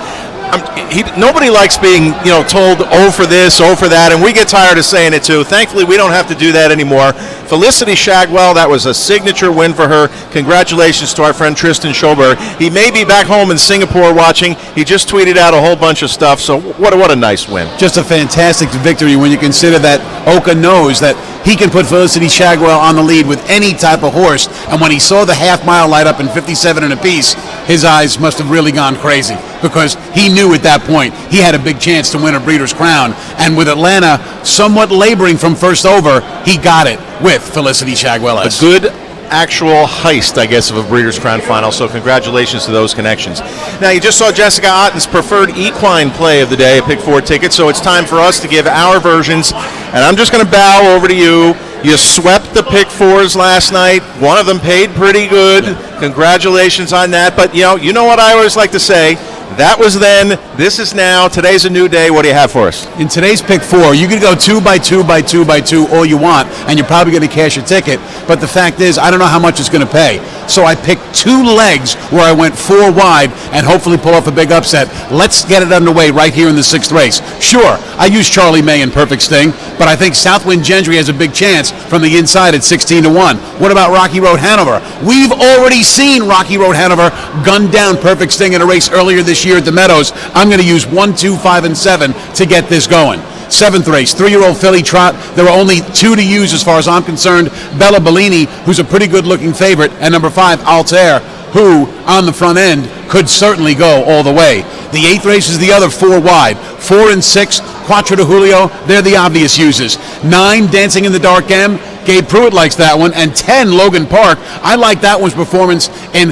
Nobody likes being, told, oh, for this, oh, for that, and we get tired of saying it, too. Thankfully, we don't have to do that anymore. Felicity Shagwell, that was a signature win for her. Congratulations to our friend Tristan Schober. He may be back home in Singapore watching. He just tweeted out a whole bunch of stuff, so what a nice win. Just a fantastic victory when you consider that Oka knows that he can put Felicity Shagwell on the lead with any type of horse, and when he saw the half-mile light up in 57 and a piece, his eyes must have really gone crazy, because he knew at that point he had a big chance to win a Breeders' Crown, and with Atlanta somewhat laboring from first over, he got it with Felicity Shagwell. A good actual heist, I guess, of a Breeders' Crown final, so congratulations to those connections. Now, you just saw Jessica Otten's preferred equine play of the day, a Pick 4 ticket, so it's time for us to give our versions, and I'm just going to bow over to you. You swept the Pick 4s last night. One of them paid pretty good. Congratulations on that, but you know what I always like to say, that was then, this is now, today's a new day. What do you have for us? In today's Pick 4, you can go 2 by 2 by 2 by 2 all you want, and you're probably going to cash your ticket, but the fact is, I don't know how much it's going to pay. So I picked 2 legs where I went 4 wide and hopefully pull off a big upset. Let's get it underway right here in the 6th race. Sure, I used Charlie May in Perfect Sting, but I think Southwind Gentry has a big chance from the inside at 16-1. What about Rocky Road Hanover? We've already seen Rocky Road Hanover gun down Perfect Sting in a race earlier this year at the Meadows. I'm going to use 1, 2, 5, and 7 to get this going. 7th race, 3-year-old filly trot. There are only 2 to use as far as I'm concerned. Bella Bellini, who's a pretty good-looking favorite, and number 5, Altair, who, on the front end, could certainly go all the way. The 8th race is the other 4 wide. 4 and 6, Quattro de Julio, they're the obvious uses. 9, Dancing in the Dark M, Gabe Pruitt likes that one, and 10, Logan Park. I like that one's performance in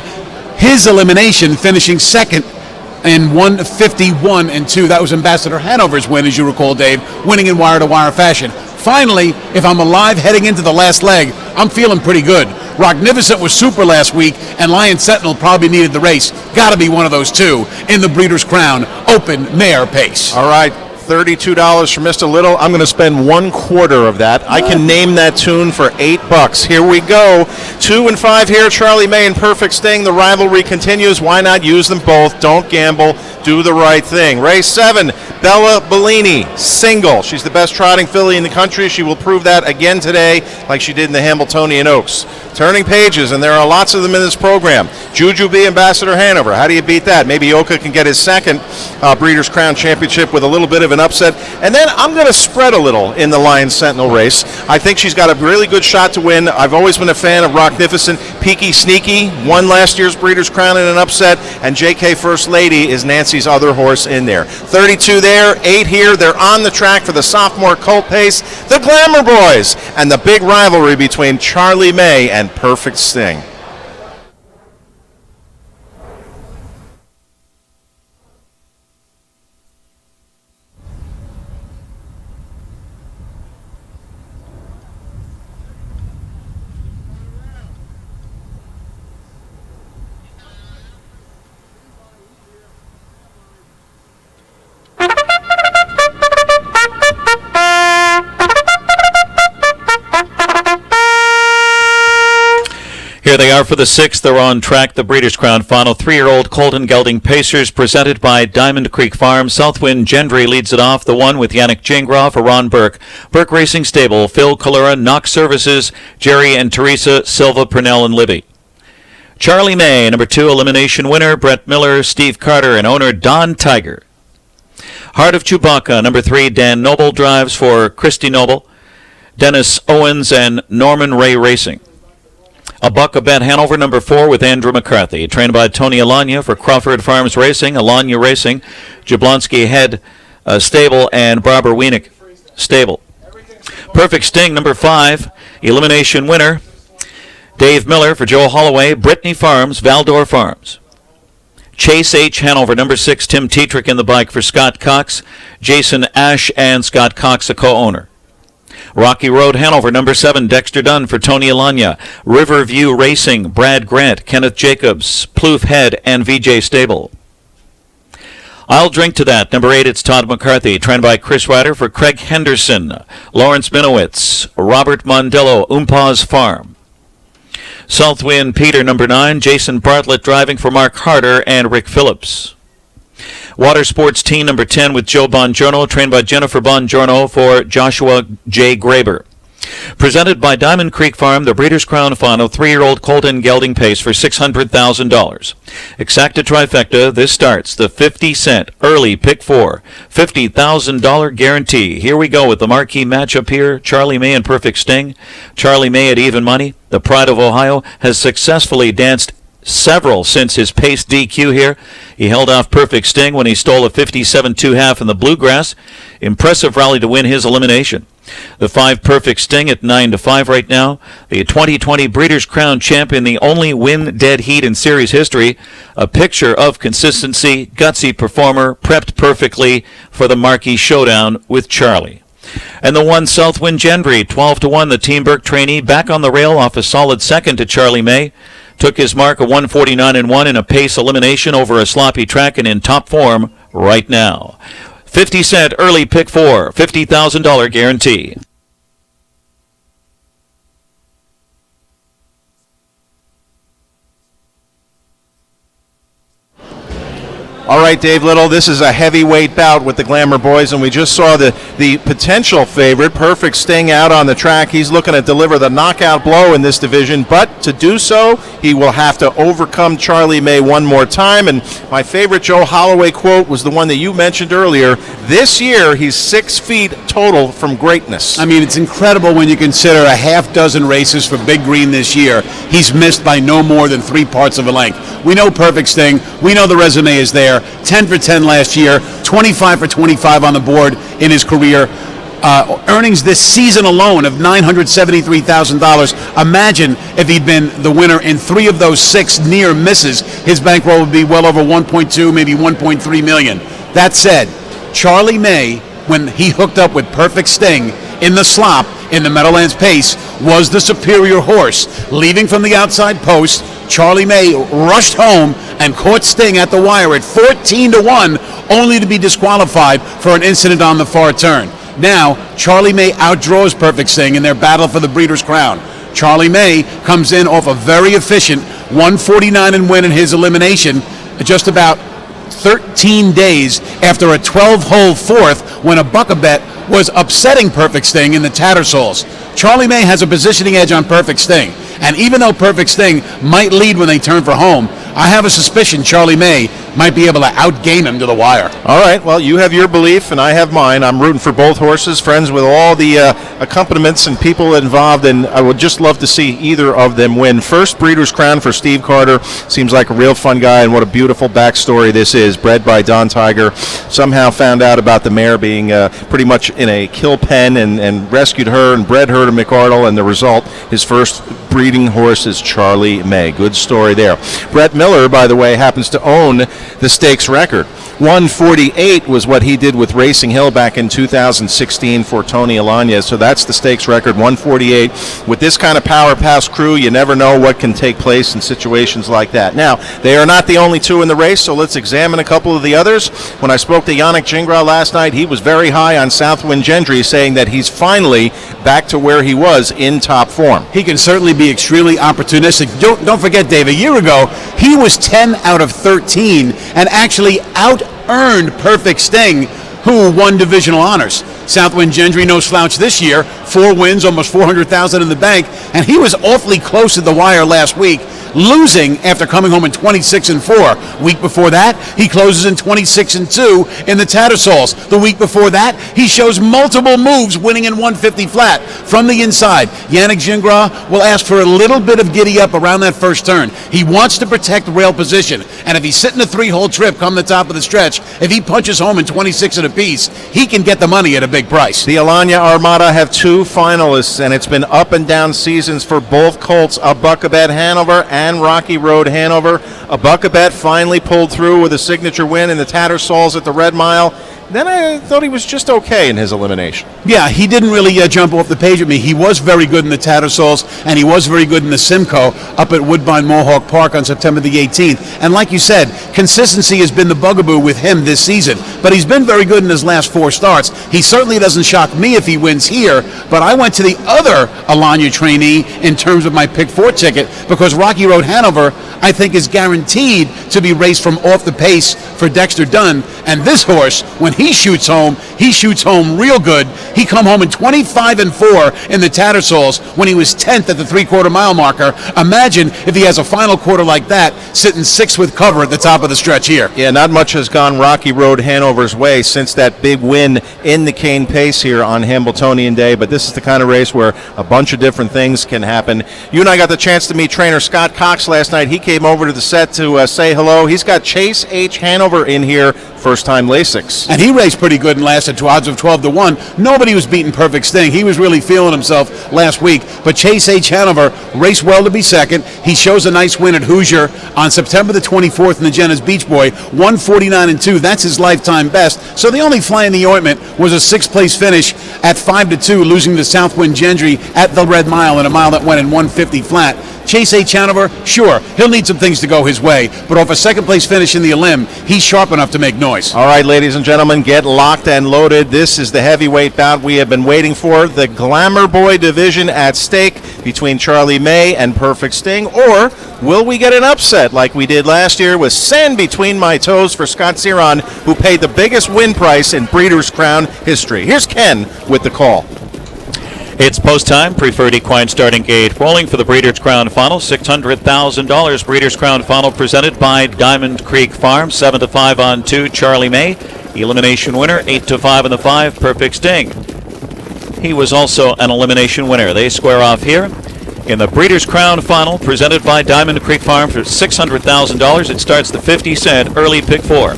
his elimination, finishing second in 151 and 2. That was Ambassador Hanover's win, as you recall, Dave, winning in wire-to-wire fashion. Finally, if I'm alive heading into the last leg, I'm feeling pretty good. Rocknificent was super last week, and Lion Sentinel probably needed the race. Got to be one of those 2 in the Breeders' Crown Open Mare Pace. All right. $32 for Mr. Little. I'm going to spend 1/4 of that. I can name that tune for $8. Here we go. 2 and 5 here. Charlie May and Perfect Sting. The rivalry continues. Why not use them both? Don't gamble. Do the right thing. Race 7. Bella Bellini, single. She's the best trotting filly in the country. She will prove that again today, like she did in the Hamiltonian Oaks. Turning pages, and there are lots of them in this program. Jujubee, Ambassador Hanover. How do you beat that? Maybe Oka can get his second Breeders' Crown Championship with a little bit of an upset. And then I'm going to spread a little in the Lion Sentinel race. I think she's got a really good shot to win. I've always been a fan of Rocknificent. Peaky Sneaky won last year's Breeders' Crown in an upset, and JK First Lady is Nancy's other horse in there. 32 there, 8 here. They're on the track for the sophomore colt pace. The Glamour Boys, and the big rivalry between Charlie May and Perfect Sting. Here they are for the 6th. They're on track. The Breeders' Crown final. 3-year-old Colton Gelding Pacers presented by Diamond Creek Farm. Southwind Gendry leads it off. The 1 with Yannick Gingras for Ron Burke. Burke Racing Stable. Phil Calura, Knox Services, Jerry and Teresa, Silva, Purnell, and Libby. Charlie May, number 2, elimination winner. Brett Miller, Steve Carter, and owner Don Tiger. Heart of Chewbacca, number 3, Dan Noble drives for Christy Noble, Dennis Owens, and Norman Ray Racing. A Buck a Bet Hanover, number 4, with Andrew McCarthy. Trained by Tony Alanya for Crawford Farms Racing, Alanya Racing, Jablonski Head Stable, and Barbara Wienick Stable. Perfect Sting, number 5, elimination winner. Dave Miller for Joe Holloway, Brittany Farms, Valdor Farms. Chase H. Hanover, number 6, Tim Tetrick in the bike for Scott Cox, Jason Ash, and Scott Cox, a co-owner. Rocky Road Hanover, number 7, Dexter Dunn for Tony Alanya. Riverview Racing, Brad Grant, Kenneth Jacobs, Plouffe Head, and VJ Stable. I'll drink to that. Number 8, it's Todd McCarthy, trained by Chris Ryder for Craig Henderson, Lawrence Minowitz, Robert Mondello, Umpaz Farm. Southwind Peter, number 9, Jason Bartlett driving for Mark Harder and Rick Phillips. Water Sports Team, number 10, with Joe Bongiorno, trained by Jennifer Bongiorno for Joshua J. Graber. Presented by Diamond Creek Farm, the Breeders' Crown Final, 3-year-old Colton Gelding Pace for $600,000. Exacta trifecta, this starts the 50-cent early pick 4, $50,000 guarantee. Here we go with the marquee matchup here, Charlie May and Perfect Sting. Charlie May at even money. The Pride of Ohio has successfully danced several since his pace DQ here. He held off Perfect Sting when he stole a 57.5 in the Bluegrass. Impressive rally to win his elimination. The 5 Perfect Sting at 9-5 right now. The 2020 Breeders' Crown champion, the only win dead heat in series history. A picture of consistency, gutsy performer, prepped perfectly for the marquee showdown with Charlie. And the 1 Southwind Gendry, 12-1, the Team Burke trainee, back on the rail off a solid second to Charlie May. Took his mark of 149-1 in a pace elimination over a sloppy track and in top form right now. 50-cent early pick 4, $50,000 guarantee. All right, Dave Little, this is a heavyweight bout with the Glamour Boys, and we just saw the potential favorite, Perfect Sting, out on the track. He's looking to deliver the knockout blow in this division, but to do so, he will have to overcome Charlie May one more time. And my favorite Joe Holloway quote was the one that you mentioned earlier. This year, he's 6 feet total from greatness. I mean, it's incredible when you consider a half dozen races for Big Green this year. He's missed by no more than 3 parts of a length. We know Perfect Sting. We know the resume is there. 10 for 10 last year, 25 for 25 on the board in his career. Earnings this season alone of $973,000. Imagine if he'd been the winner in 3 of those 6 near misses. His bankroll would be well over 1.2, maybe 1.3 million. That said, Charlie May, when he hooked up with Perfect Sting in the slop in the Meadowlands Pace, was the superior horse. Leaving from the outside post, Charlie May rushed home and caught Sting at the wire at 14-1, only to be disqualified for an incident on the far turn. Now, Charlie May outdraws Perfect Sting in their battle for the Breeders' Crown. Charlie May comes in off a very efficient 149 and win in his elimination, just about 13 days after a 12-hole fourth when a buck-a-bet was upsetting Perfect Sting in the Tattersalls. Charlie May has a positioning edge on Perfect Sting, and even though Perfect Sting might lead when they turn for home, I have a suspicion Charlie May might be able to outgame him to the wire. All right, well, you have your belief, and I have mine. I'm rooting for both horses, friends with all the accompaniments and people involved, and I would just love to see either of them win. First Breeders' Crown for Steve Carter. Seems like a real fun guy, and what a beautiful backstory this is. Bred by Don Tiger. Somehow found out about the mare being pretty much in a kill pen and rescued her and bred her to McArdle, and the result, his first breeding horse is Charlie May. Good story there. Brett Miller, by the way, happens to own the stakes record. 148 was what he did with Racing Hill back in 2016 for Tony Alanya. So that's the stakes record, 148. With this kind of power pass crew, you never know what can take place in situations like that. Now, they are not the only 2 in the race, so let's examine a couple of the others. When I spoke to Yannick Gingras last night, he was very high on Southwind Gendry, saying that he's finally back to where he was in top form. He can certainly be extremely opportunistic. Don't forget, Dave, a year ago, he was 10 out of 13 and actually out-earned Perfect Sting, who won divisional honors. Southwind Gendry, no slouch this year, 4 wins, almost $400,000 in the bank, and he was awfully close to the wire last week, losing after coming home in 26-4. Week before that, he closes in 26-2 in the Tattersalls. The week before that, he shows multiple moves, winning in 150 flat from the inside. Yannick Gingras will ask for a little bit of giddy up around that first turn. He wants to protect rail position, and if he's sitting a 3-hole trip come the top of the stretch, if he punches home in 26 and a piece, he can get the money at a big price. The Alanya Armada have 2 finalists, and it's been up and down seasons for both colts, a Buckabet Hanover and Rocky Road Hanover. A Buckabet finally pulled through with a signature win in the Tattersalls at the Red Mile. Then I thought he was just okay in his elimination. Yeah, he didn't really jump off the page with me. He was very good in the Tattersalls, and he was very good in the Simcoe up at Woodbine Mohawk Park on September the 18th. And like you said, consistency has been the bugaboo with him this season. But he's been very good in his last 4 starts. He certainly doesn't shock me if he wins here, but I went to the other Alanya trainee in terms of my pick 4 ticket because Rocky Road Hanover, I think, is guaranteed to be raced from off the pace for Dexter Dunn. And this horse, when he shoots home real good. He come home in 25-4 in the Tattersalls when he was 10th at the 3/4 mile marker. Imagine if he has a final quarter like that, sitting 6th with cover at the top of the stretch here. Yeah, not much has gone Rocky Road Hanover's way since that big win in the Cane Pace here on Hambletonian Day, but this is the kind of race where a bunch of different things can happen. You and I got the chance to meet trainer Scott Cox last night. He came over to the set to say hello. He's got Chase H. Hanover in here, first-time Lasix. And he raced pretty good and lasted to odds of 12-1. Nobody was beating Perfect Sting. He was really feeling himself last week. But Chase H. Hanover raced well to be second. He shows a nice win at Hoosier on September the 24th in the Jenna's Beach Boy. 149-2. That's his lifetime best. So the only fly in the ointment was a 6th-place finish at 5-2, losing to Southwind Gendry at the Red Mile in a mile that went in 150 flat. Chase H. Hanover, sure, he'll need some things to go his way, but off a 2nd-place finish in the Elim, he's sharp enough to make noise. All right, ladies and gentlemen, get locked and loaded. This is the heavyweight bout we have been waiting for. The Glamour Boy division at stake between Charlie May and Perfect Sting. Or will we get an upset like we did last year with sand between my toes for Scott Ceron, who paid the biggest win price in Breeders' Crown history? Here's Ken with the call. It's post time. Preferred equine starting gate rolling for the Breeders' Crown Final. $600,000 Breeders' Crown Final presented by Diamond Creek Farm. 7-5 on 2, Charlie May. Elimination winner, 8-5 on the 5, Perfect Sting. He was also an elimination winner. They square off here in the Breeders' Crown Final presented by Diamond Creek Farm for $600,000. It starts the 50-cent early pick 4.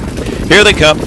Here they come.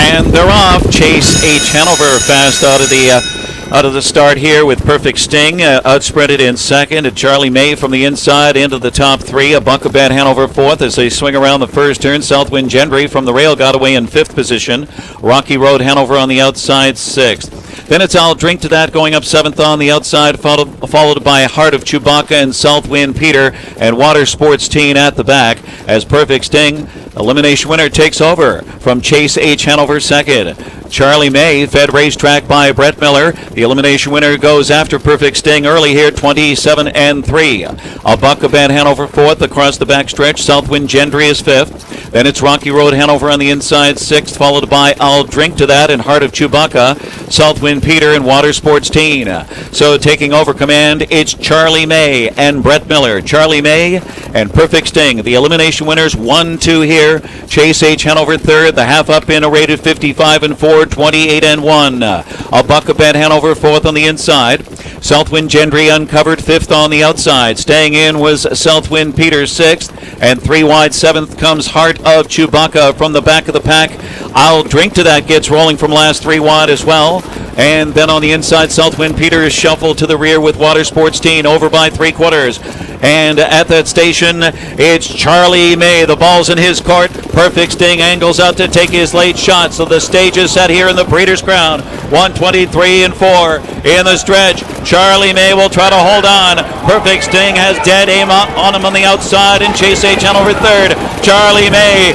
And they're off. Chase H. Hanover fast out of the start here with Perfect Sting outspreaded in second. And Charlie May from the inside into the top 3. A Buckabad Hanover 4th as they swing around the first turn. Southwind Gendry from the rail got away in 5th position. Rocky Road Hanover on the outside 6th. Then it's I'll Drink to That going up 7th on the outside, followed by Heart of Chewbacca and Southwind Peter and Water Sports Teen at the back as Perfect Sting, elimination winner, takes over from Chase H. Hanover 2nd. Charlie May, fed racetrack by Brett Miller. The elimination winner goes after Perfect Sting early here, 27-3. A Buckabad Hanover 4th across the backstretch. Southwind Gendry is 5th. Then it's Rocky Road Hanover on the inside 6th, followed by I'll Drink to That and Heart of Chewbacca, Southwind Peter and Water Sports Teen. So taking over command, it's Charlie May and Brett Miller. Charlie May and Perfect Sting. The elimination winners 1-2 here. Chase H. Hanover 3rd. The half up in a rated 55-4, 28-1. A Buckabad Hanover 4th on the inside. Southwind Gendry uncovered 5th on the outside. Staying in was Southwind Peter 6th. And 3 wide 7th comes Heart of Chewbacca from the back of the pack. I'll Drink to That gets rolling from last 3 wide as well. And then on the inside, Southwind Peter is shuffled to the rear with Water Sports Teen over by 3/4. And at that station, it's Charlie May. The ball's in his court. Perfect Sting angles out to take his late shot. So the stage is set here in the Breeders' Crown. 123-4 in the stretch. Charlie May will try to hold on. Perfect Sting has dead aim on him on the outside. And Chase H. Hanover 3rd. Charlie May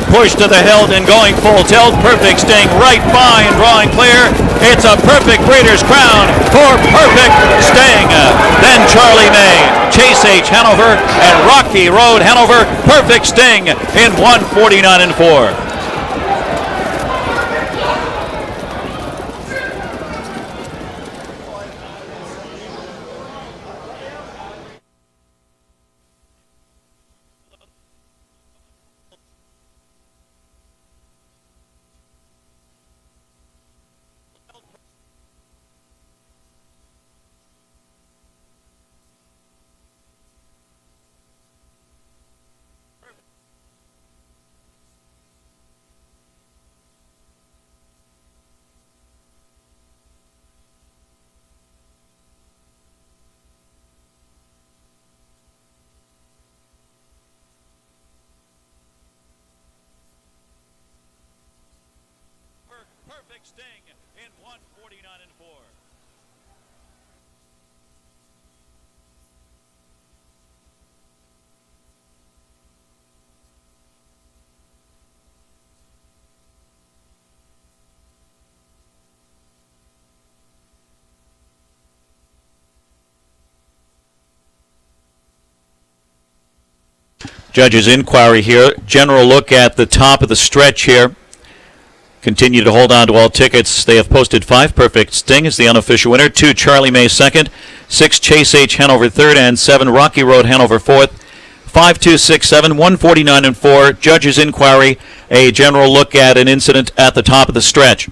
pushed to the hilt and going full tilt. Perfect Sting right by and drawing clear. It's a perfect Breeders' Crown for Perfect Sting. Then Charlie May, Chase H. Hanover, and Rocky Road Hanover. Perfect Sting in 149-4. Judges' inquiry here. General look at the top of the stretch here. Continue to hold on to all tickets. They have posted 5 Perfect Sting is the unofficial winner, 2 Charlie May second, 6 Chase H Hanover third, and 7 Rocky Road Hanover fourth. 5, 2, 6, 7, 149 and 4. Judges' inquiry. A general look at an incident at the top of the stretch.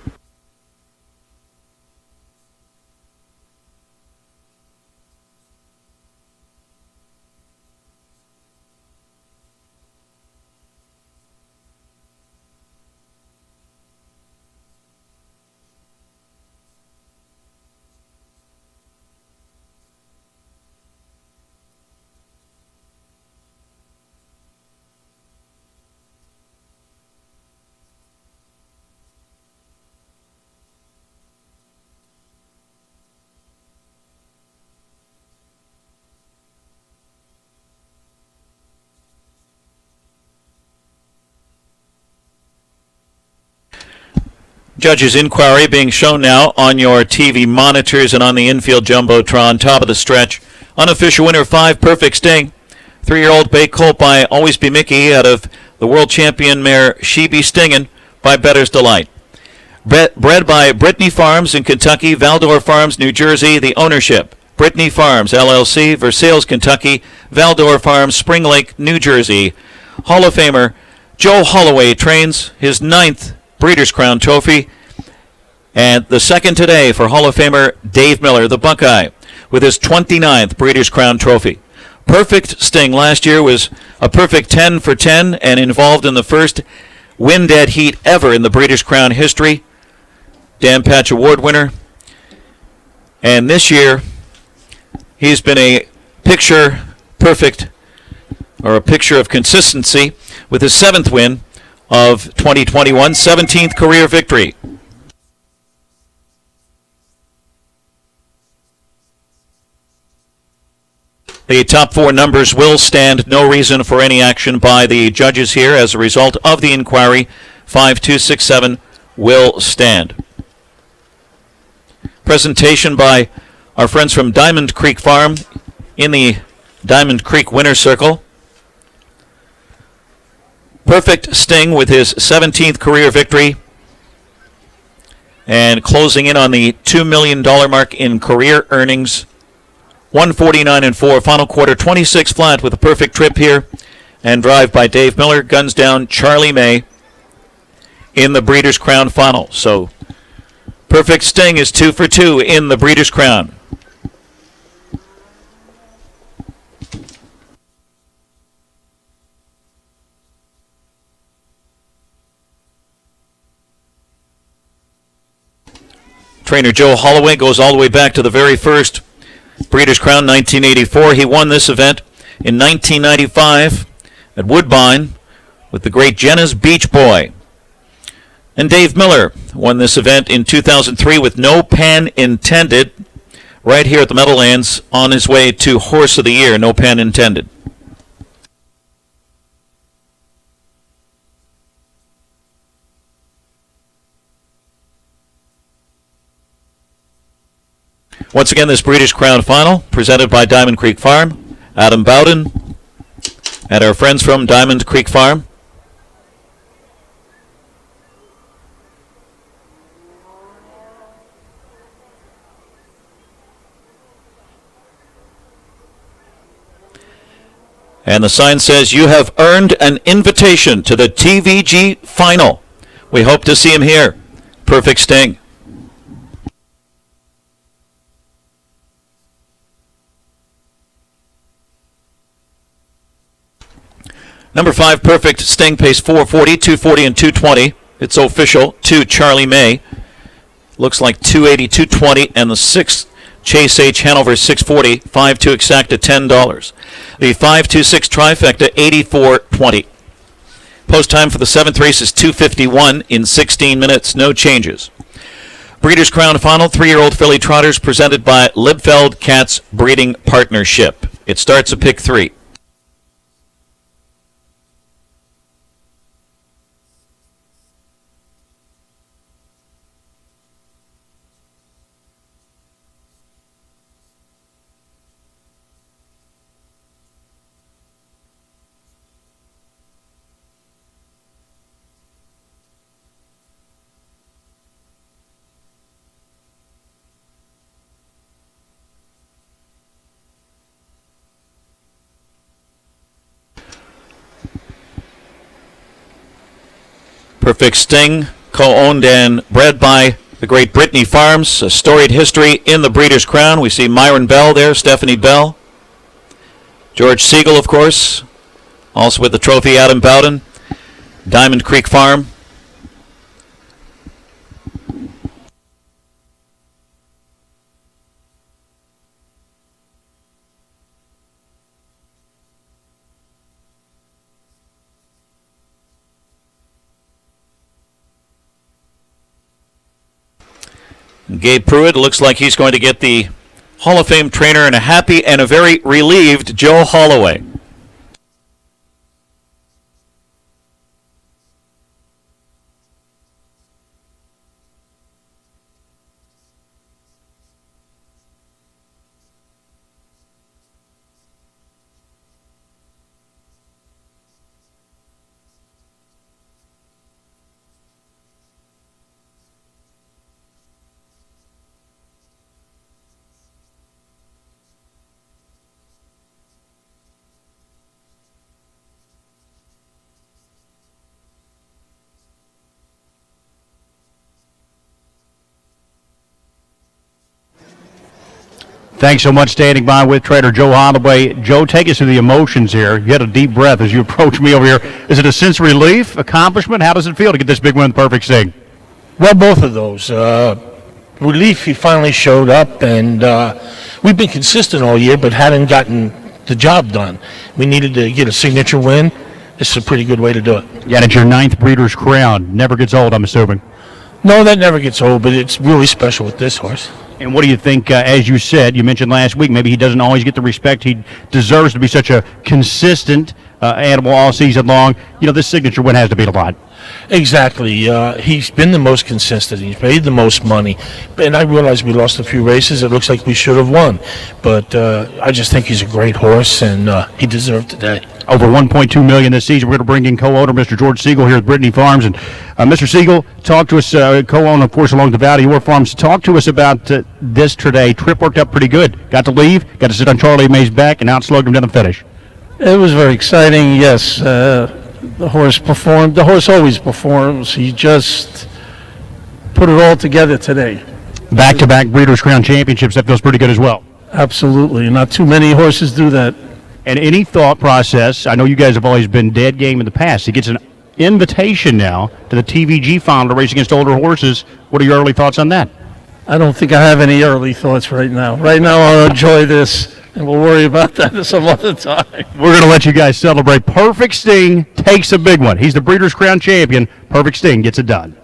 Judges' inquiry being shown now on your TV monitors and on the infield jumbotron. Top of the stretch. Unofficial winner, 5 Perfect Sting. 3-year-old Bay Colt by Always Be Mickey out of the world champion mare She Be Stingin' by Better's Delight. Bred by Brittany Farms in Kentucky, Valdor Farms, New Jersey. The ownership, Brittany Farms, LLC, Versailles, Kentucky, Valdor Farms, Spring Lake, New Jersey. Hall of Famer Joe Holloway trains his 9th Breeders' Crown Trophy. And the second today for Hall of Famer Dave Miller, the Buckeye, with his 29th Breeders' Crown Trophy. Perfect Sting last year was a perfect 10 for 10 and involved in the first win-dead heat ever in the Breeders' Crown history. Dan Patch Award winner. And this year, he's been a picture perfect, or a picture of consistency, with his 7th win of 2021, 17th career victory. The top 4 numbers will stand. No reason for any action by the judges here as a result of the inquiry. 5, 2, 6, 7 will stand. Presentation by our friends from Diamond Creek Farm in the Diamond Creek Winner's Circle. Perfect Sting with his 17th career victory and closing in on the $2 million mark in career earnings. 149 and 4, final quarter 26 flat with a perfect trip here, and drive by Dave Miller, guns down Charlie May in the Breeders' Crown final. So Perfect Sting is 2 for 2 in the Breeders' Crown. Trainer Joe Holloway goes all the way back to the very first Breeders' Crown, 1984. He won this event in 1995 at Woodbine with the great Jenna's Beach Boy. And Dave Miller won this event in 2003 with No Pan Intended, right here at the Meadowlands on his way to Horse of the Year, no pan intended. Once again, this Breeders' Crown final presented by Diamond Creek Farm. Adam Bowden and our friends from Diamond Creek Farm. And the sign says, "You have earned an invitation to the TVG final. We hope to see him here." Perfect Sting. Number 5, Perfect Sting, pace 440, 240, and 220. It's official. 2, Charlie May. Looks like 280, 220, and the 6th, Chase H. Hanover, 640. 5-2 exacta, $10. The 5-2-6 trifecta, 84.20. Post time for the 7th race is 2:51 in 16 minutes. No changes. Breeders' Crown Final, 3-year-old filly trotters presented by Libfeld Katz Breeding Partnership. It starts at pick 3. Perfect Sting, co-owned and bred by the great Brittany Farms. A storied history in the Breeders' Crown. We see Myron Bell there, Stephanie Bell. George Siegel, of course, also with the trophy, Adam Bowden. Diamond Creek Farm. Gabe Pruitt looks like he's going to get the Hall of Fame trainer and a happy and a very relieved Joe Holloway. Thanks so much standing by with trainer Joe Holloway. Joe, take us through the emotions here. You had a deep breath as you approach me over here. Is it a sense of relief, accomplishment? How does it feel to get this big win with Perfect Sting? Well, both of those. Relief, he finally showed up, and we've been consistent all year but hadn't gotten the job done. We needed to get a signature win. This is a pretty good way to do it. Yeah, and it's your 9th Breeders' Crown. Never gets old, I'm assuming. No, that never gets old, but it's really special with this horse. And what do you think, as you said, you mentioned last week, maybe he doesn't always get the respect he deserves to be such a consistent animal all season long. You know, this signature win has to beat a lot. Exactly. He's been the most consistent. He's paid the most money. And I realize we lost a few races. It looks like we should have won. But I just think he's a great horse, and he deserved today. Over $1.2 million this season. We're going to bring in co-owner Mr. George Siegel here at Brittany Farms. And Mr. Siegel, talk to us, co-owner, of course, along the Valley Your Farms. Talk to us about this today. Trip worked out pretty good. Got to leave, got to sit on Charlie May's back, and outslugged him down the finish. It was very exciting, yes. The horse performed. The horse always performs. He just put it all together today. Back-to-back Breeders' Crown Championships, that feels pretty good as well. Absolutely. Not too many horses do that. And any thought process, I know you guys have always been dead game in the past. He gets an invitation now to the TVG final to race against older horses. What are your early thoughts on that? I don't think I have any early thoughts right now. Right now I'll enjoy this, and we'll worry about that some other time. We're going to let you guys celebrate. Perfect Sting takes a big one. He's the Breeders' Crown champion. Perfect Sting gets it done.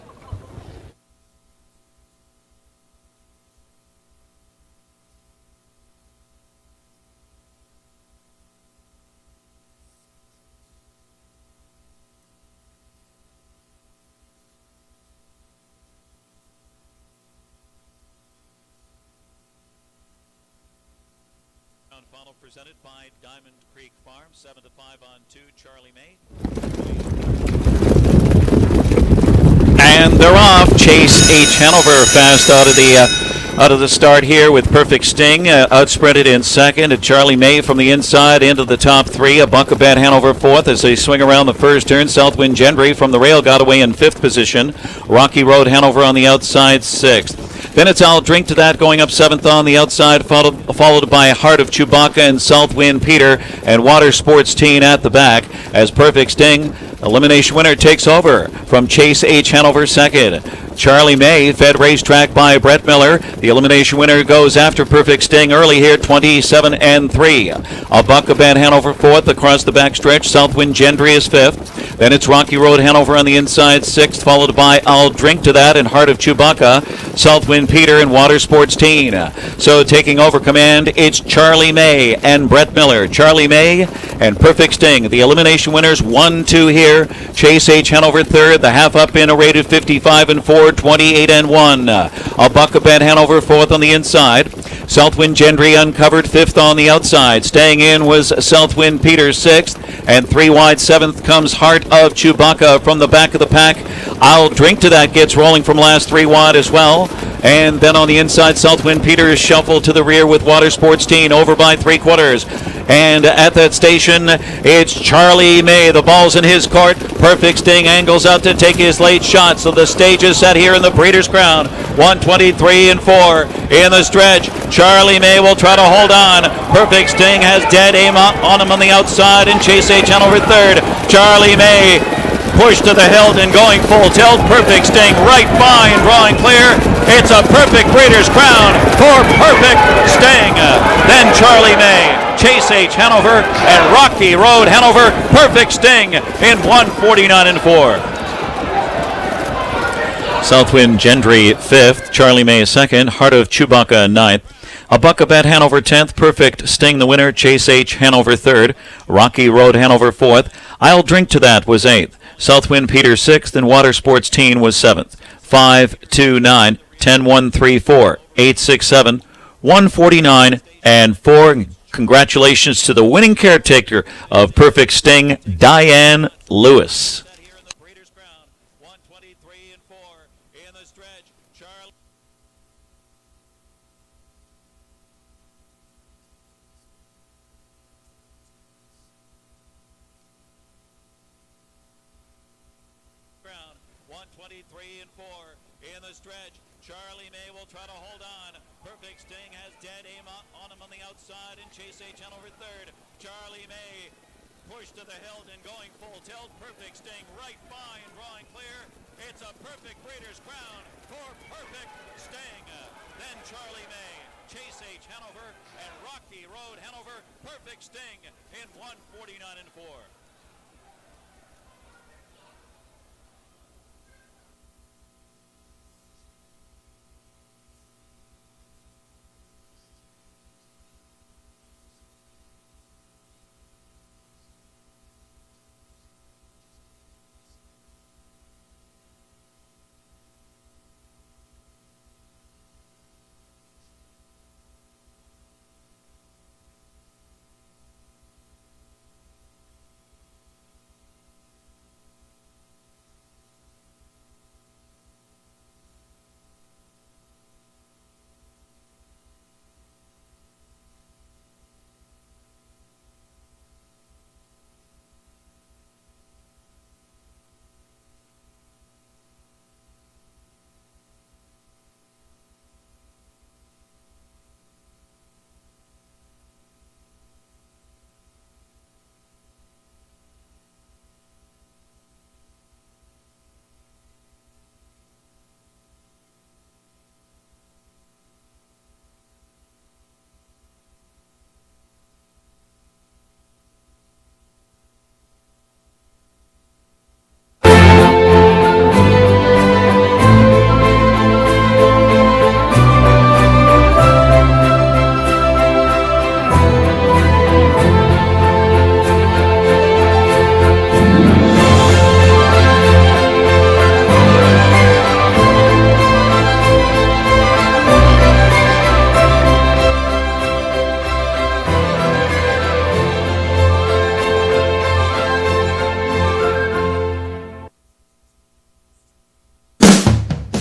Final presented by Diamond Creek Farm, 7-5 on 2, Charlie May. And they're off. Chase H. Hanover fast out of the start here with Perfect Sting, outsprinted in second, and Charlie May from the inside into the top 3. A Buckabad Hanover fourth as they swing around the first turn. Southwind Gendry from the rail got away in 5th position. Rocky Road Hanover on the outside 6th. Then it's I'll Drink to That going up 7th on the outside, followed by Heart of Chewbacca and Southwind Peter and Water Sports Teen at the back as Perfect Sting, elimination winner, takes over from Chase H. Hanover second. Charlie May fed racetrack by Brett Miller. The elimination winner goes after Perfect Sting early here, 27-3. A buck a bet Hanover fourth across the backstretch. Southwind Gendry is fifth. Then it's Rocky Road Hanover on the inside, sixth, followed by I'll Drink to That and Heart of Chewbacca, Southwind Peter and Water Sports Teen. So taking over command, it's Charlie May and Brett Miller. Charlie May and Perfect Sting. The elimination winners 1-2 here. Chase H Hanover third. The half up in a rated 55-4, 28-1. A buck a bet Hanover fourth on the inside. Southwind Gendry uncovered fifth on the outside. Staying in was Southwind Peter sixth, and three wide seventh comes Heart of Chewbacca from the back of the pack. I'll Drink to That gets rolling from last three wide as well. And then on the inside, Southwind Peter is shuffled to the rear with Water Sports Teen over by 3/4. And at that station, it's Charlie May. The ball's in his court. Perfect Sting angles out to take his late shot. So the stage is set here in the Breeders' Crown. 123-4 in the stretch. Charlie May will try to hold on. Perfect Sting has dead aim on him on the outside, and Chase H Hanover third. Charlie May pushed to the hilt and going full tilt. Perfect Sting right by and drawing clear. It's a perfect Breeders' Crown for Perfect Sting. Then Charlie May, Chase H Hanover, and Rocky Road Hanover. Perfect Sting in 149-4. Southwind Gendry fifth, Charlie May second, Heart of Chewbacca ninth. A buck a bet Hanover 10th, Perfect Sting the winner, Chase H Hanover third, Rocky Road Hanover fourth. I'll Drink to That was eighth. Southwind Peter sixth, and Water Sports Teen was seventh. 5-2-9, 10-1-3-4, 8-6-7, 149 and 4. Congratulations to the winning caretaker of Perfect Sting, Diane Lewis. Sting in 149-4.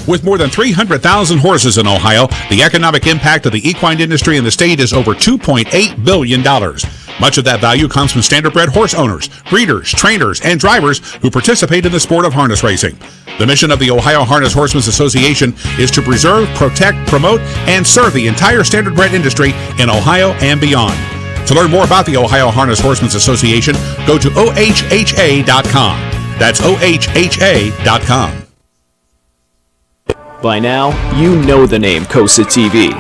With more than 300,000 horses in Ohio, the economic impact of the equine industry in the state is over $2.8 billion. Much of that value comes from standardbred horse owners, breeders, trainers, and drivers who participate in the sport of harness racing. The mission of the Ohio Harness Horsemen's Association is to preserve, protect, promote, and serve the entire standardbred industry in Ohio and beyond. To learn more about the Ohio Harness Horsemen's Association, go to ohha.com. That's ohha.com. By now, you know the name KOSA TV,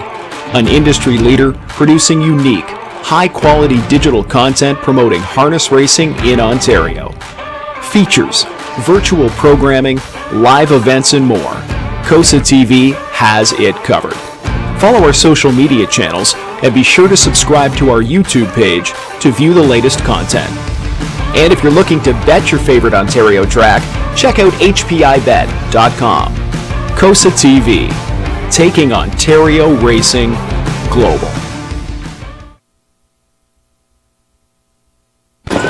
an industry leader producing unique, high-quality digital content promoting harness racing in Ontario. Features, virtual programming, live events, and more. KOSA TV has it covered. Follow our social media channels and be sure to subscribe to our YouTube page to view the latest content. And if you're looking to bet your favorite Ontario track, check out hpibet.com. KOSA TV, taking Ontario racing global.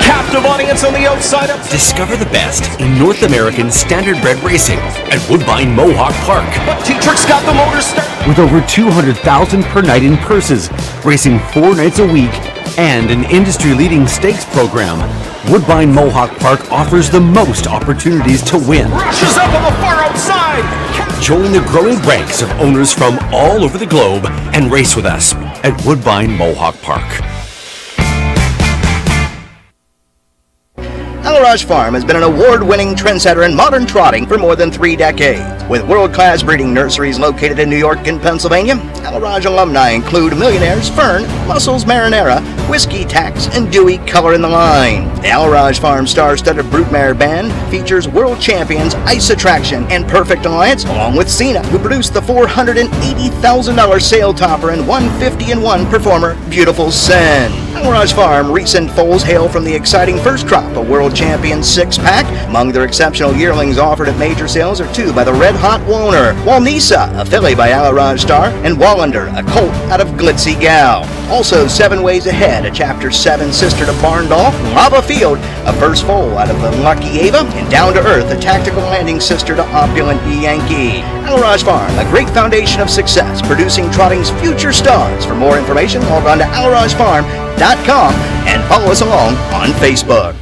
Captive audience on the outside of... Discover the best in North American standardbred racing at Woodbine Mohawk Park. T-Tric's got the motor start. With over $200,000 per night in purses, racing 4 nights a week, and an industry-leading stakes program, Woodbine Mohawk Park offers the most opportunities to win. Rushes up on the far outside. Join the growing ranks of owners from all over the globe and race with us at Woodbine Mohawk Park. Alarage Farm has been an award-winning trendsetter in modern trotting for more than 3 decades. With world-class breeding nurseries located in New York and Pennsylvania, Alarage alumni include Millionaires, Fern, Muscles Marinara, Whiskey Tax, and Dewey Color in the Line. The Alarage Farm star-studded broodmare band features world champions Ice Attraction and Perfect Alliance, along with Cena, who produced the $480,000 sale topper and 150-1 performer Beautiful Sin. Alarage Farm recent foals hail from the exciting first crop of World Champion 6-pack. Among their exceptional yearlings offered at major sales are 2 by the Red Hot Woner, Walnisa, a filly by Alarage Star, and Wallander, a colt out of Glitzy Gal. Also 7 Ways Ahead, a Chapter 7 sister to Barn Doll, Lava Field, a first foal out of the Lucky Ava, and Down to Earth, a tactical landing sister to Opulent Yankee. Alarage Farm, a great foundation of success, producing trotting's future stars. For more information, log on to alaragefarm.com and follow us along on Facebook.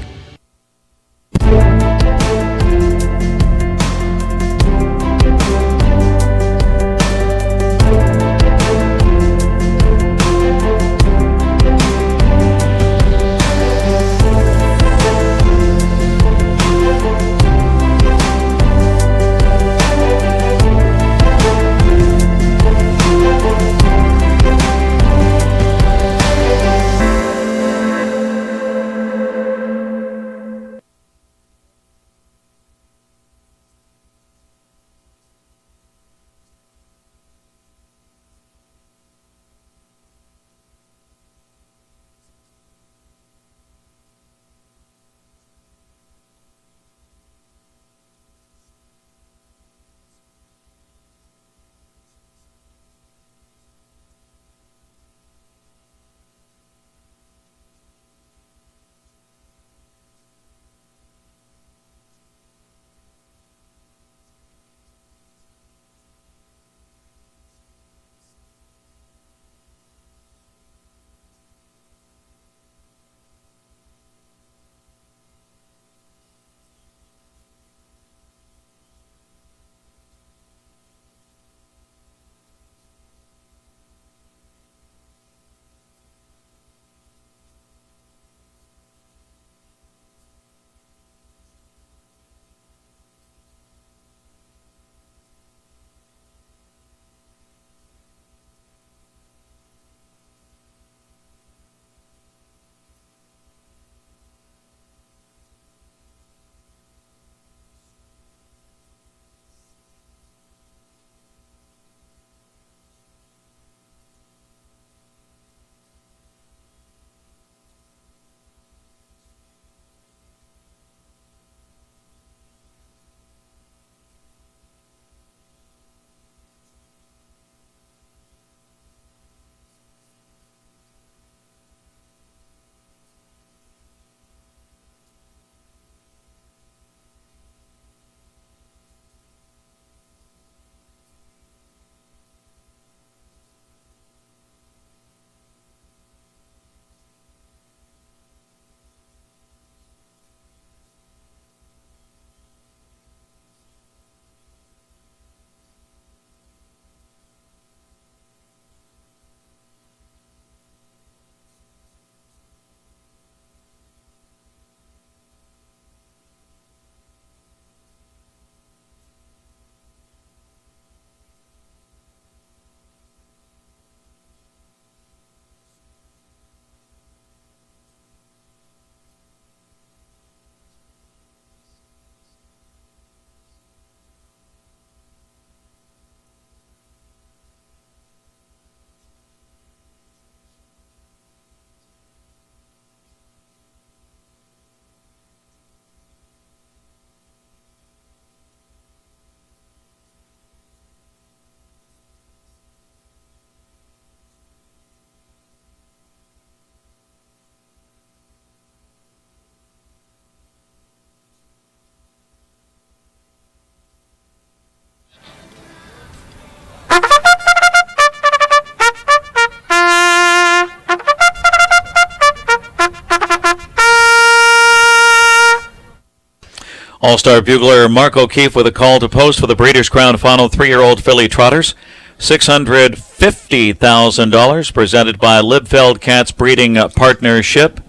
All-Star bugler Mark O'Keefe with a call to post for the Breeders' Crown Final 3-year-old filly trotters. $650,000 presented by Liebfeld Katz Breeding Partnership.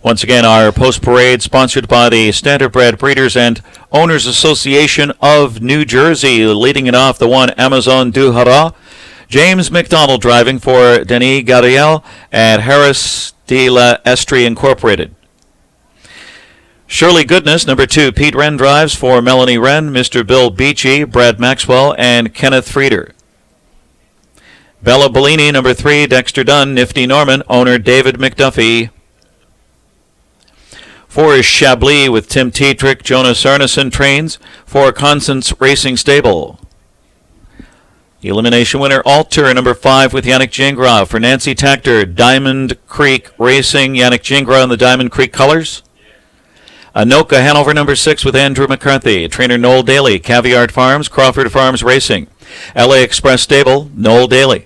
Once again, our post parade sponsored by the Standardbred Breeders and Owners Association of New Jersey. Leading it off, the one Amazon du Hara. James McDonald driving for Denis Gariel at Harris de la Estrie Incorporated. Shirley Goodness, number 2, Pete Wren drives for Melanie Wren, Mr. Bill Beachy, Brad Maxwell, and Kenneth Frieder. Bella Bellini, number 3, Dexter Dunn, Nifty Norman, owner David McDuffie. 4 is Chablis with Tim Tetrick, Jonas Arneson trains for Constance Racing Stable. Elimination winner Alter, number 5 with Yannick Gingras for Nancy Tactor, Diamond Creek Racing, Yannick Gingras in the Diamond Creek colors. Anoka Hanover, number 6 with Andrew McCarthy, trainer Noel Daly, Caviar Farms, Crawford Farms Racing, LA Express Stable, Noel Daly.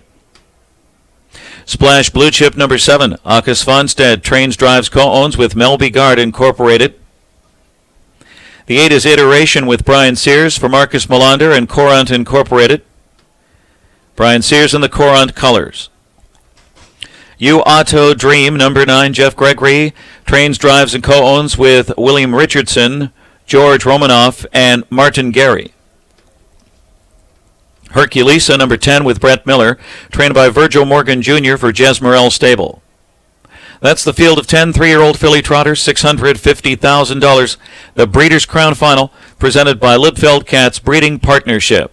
Splash Blue Chip, number 7, Akas Fonstead, trains, drives, co-owns with Melby Guard Incorporated. The 8 is Iteration with Brian Sears for Marcus Melander and Courant Incorporated. Brian Sears in the Courant colors. U Auto Dream, number 9, Jeff Gregory, trains, drives, and co-owns with William Richardson, George Romanoff, and Martin Gary. Herculesa, number 10, with Brett Miller, trained by Virgil Morgan Jr. for Jez Morel Stable. That's the field of 10 3-year-old filly trotters, $650,000. The Breeders' Crown Final, presented by Liebfeld Katz Breeding Partnership.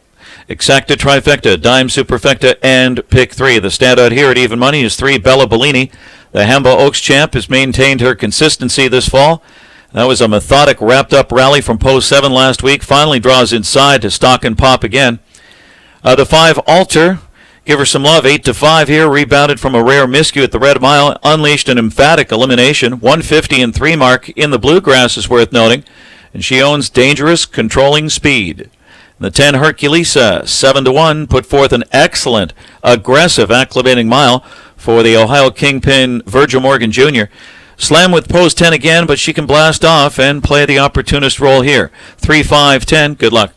Exacta Trifecta, Dime Superfecta, and Pick 3. The standout here at even money is 3, Bella Bellini. The Hamba Oaks champ has maintained her consistency this fall. That was a methodic, wrapped-up rally from post 7 last week. Finally draws inside to stock and pop again. The 5, Alter. Give her some love. 8-5 here. Rebounded from a rare miscue at the Red Mile. Unleashed an emphatic elimination. 150 and 3 mark in the Bluegrass is worth noting. And she owns dangerous, controlling speed. The 10, Herculesa, 7-1, put forth an excellent, aggressive, acclimating mile for the Ohio Kingpin Virgil Morgan Jr. Slam with post 10 again, but she can blast off and play the opportunist role here. 3-5-10, good luck.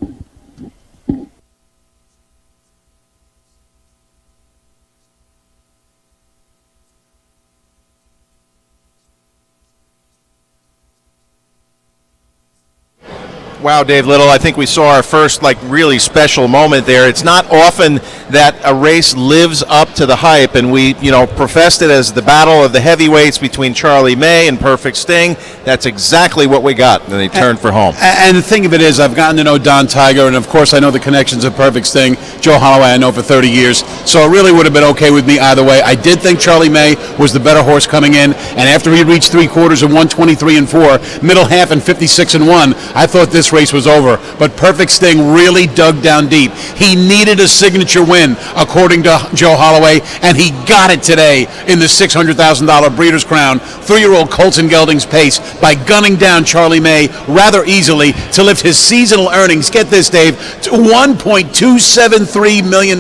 Wow, Dave Little, I think we saw our first really special moment there. It's not often that a race lives up to the hype, and we professed it as the battle of the heavyweights between Charlie May and Perfect Sting. That's exactly what we got, and they turned for home. And the thing of it is, I've gotten to know Don Tiger, and of course I know the connections of Perfect Sting. Joe Holloway I know for 30 years, so it really would have been okay with me either way. I did think Charlie May was the better horse coming in, and after he reached 3/4 and 123 and 4, middle half and 56 and 1, I thought this race was over. But Perfect Sting really dug down deep. He needed a signature win, according to Joe Holloway, and he got it today in the $600,000 Breeders' Crown 3-year-old Colton Gelding's pace by gunning down Charlie May rather easily to lift his seasonal earnings, get this, Dave, to $1.273 million.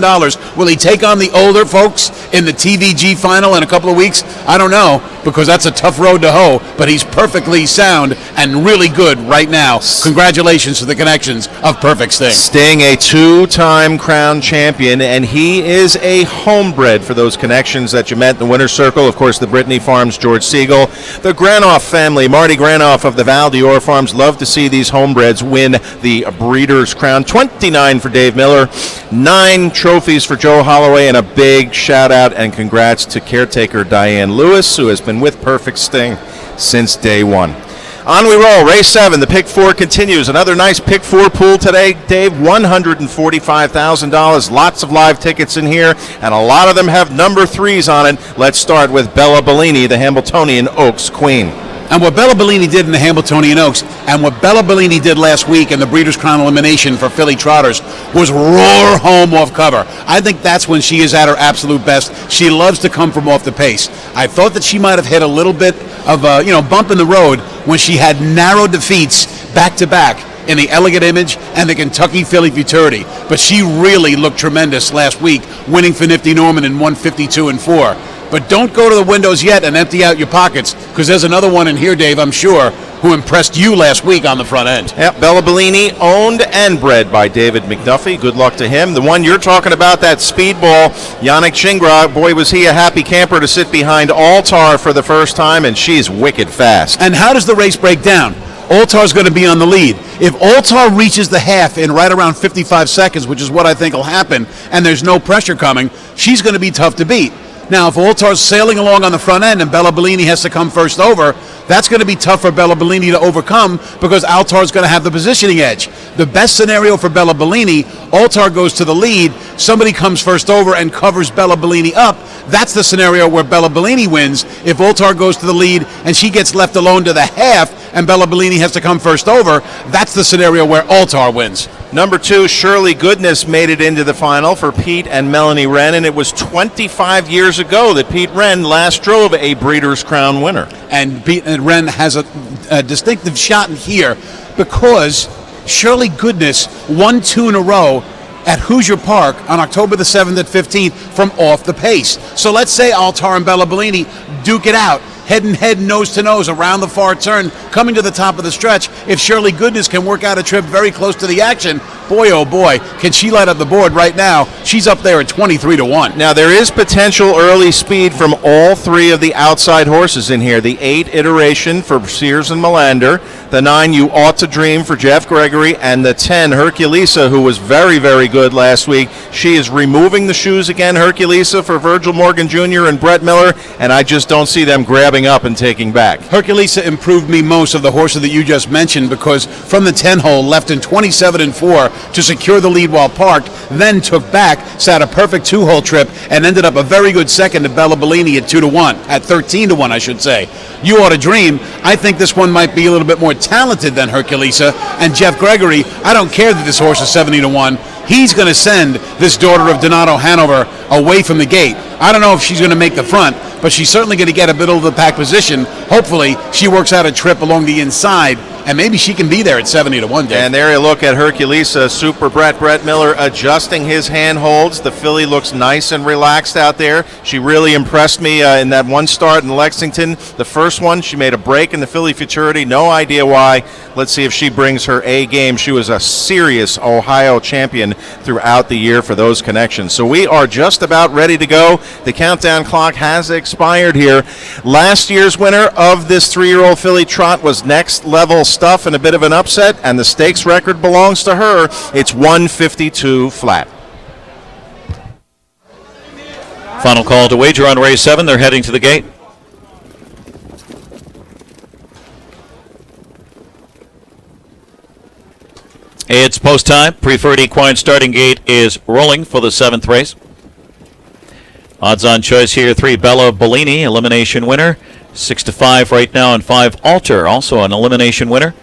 Will he take on the older folks in the TVG final in a couple of weeks? I don't know, because that's a tough road to hoe, but he's perfectly sound and really good right now. Congratulations to the connections of Perfect Sting. Sting, a 2-time Crown champion, and he is a homebred for those connections that you met in the winner's circle. Of course, the Brittany Farms, George Siegel. The Granoff family, Marty Granoff of the Val d'Or Farms, love to see these homebreds win the Breeders' Crown. 29 for Dave Miller, 9 trophies for Joe Holloway, and a big shout-out and congrats to caretaker Diane Lewis, who has been with Perfect Sting since day one. On we roll. Race 7, the Pick 4 continues. Another nice Pick 4 pool today, Dave. $145,000. Lots of live tickets in here, and a lot of them have number 3s on it. Let's start with Bella Bellini, the Hambletonian Oaks Queen. And what Bella Bellini did in the Hambletonian Oaks, and what Bella Bellini did last week in the Breeders' Crown elimination for filly trotters, was roar home off cover. I think that's when she is at her absolute best. She loves to come from off the pace. I thought that she might have hit a little bit of a bump in the road when she had narrow defeats back-to-back in the Elegant Image and the Kentucky Filly Futurity. But she really looked tremendous last week, winning for Nifty Norman in 152 and 4. But don't go to the windows yet and empty out your pockets, because there's another one in here, Dave, I'm sure, who impressed you last week on the front end. Yep, Bella Bellini, owned and bred by David McDuffie. Good luck to him. The one you're talking about, that speedball, Yannick Chingra, boy, was he a happy camper to sit behind Altar for the first time, and she's wicked fast. And how does the race break down? Altar's going to be on the lead. If Altar reaches the half in right around 55 seconds, which is what I think will happen, and there's no pressure coming, she's going to be tough to beat. Now, if Altar's sailing along on the front end and Bella Bellini has to come first over, that's going to be tough for Bella Bellini to overcome because Altar's going to have the positioning edge. The best scenario for Bella Bellini, Altar goes to the lead, somebody comes first over and covers Bella Bellini up. That's the scenario where Bella Bellini wins. If Altar goes to the lead and she gets left alone to the half and Bella Bellini has to come first over, that's the scenario where Altar wins. Number 2, Shirley Goodness made it into the final for Pete and Melanie Wren, and it was 25 years ago that Pete Wren last drove a Breeders' Crown winner. And Pete and Wren has a distinctive shot in here because Shirley Goodness won 2 in a row at Hoosier Park on October the 7th and 15th from off the pace. So let's say Altar and Bella Bellini duke it out, head and head, nose to nose, around the far turn, coming to the top of the stretch. If Shirley Goodness can work out a trip very close to the action, boy, oh boy, can she light up the board right now. She's up there at 23-1. Now, there is potential early speed from all 3 of the outside horses in here. The 8 iteration for Sears and Melander, the 9 You Ought to Dream for Jeff Gregory, and the 10 Herculesa, who was very, very good last week. She is removing the shoes again, Herculesa, for Virgil Morgan Jr. and Brett Miller, and I just don't see them grabbing up and taking back. Herculesa improved me most of the horses that you just mentioned because from the 10 hole left in 27-4 to secure the lead while parked, then took back, sat a perfect 2-hole trip, and ended up a very good second to Bella Bellini at 2-1, at 13-1, I should say. You Ought to Dream. I think this one might be a little bit more talented than Herculesa, and Jeff Gregory, I don't care that this horse is 70-1. He's going to send this daughter of Donato Hanover away from the gate. I don't know if she's going to make the front, but she's certainly going to get a middle of the pack position. Hopefully, she works out a trip along the inside, and maybe she can be there at 70-1, Dave. And there you look at Herculesa, Super Brett Miller adjusting his handholds. The filly looks nice and relaxed out there. She really impressed me in that one start in Lexington. The first one, she made a break in the Filly Futurity. No idea why. Let's see if she brings her A game. She was a serious Ohio champion throughout the year for those connections. So we are just about ready to go. The countdown clock has expired here. Last year's winner of this 3-year-old filly trot was Next Level Stuff and a bit of an upset, and the stakes record belongs to her. It's 152 flat. Final call to wager on race 7. They're heading to the gate. It's post time. Preferred equine starting gate is rolling for the 7th race. Odds on choice here, 3 Bella Bellini, elimination winner. 6-5 right now, and 5 Altar, also an elimination winner.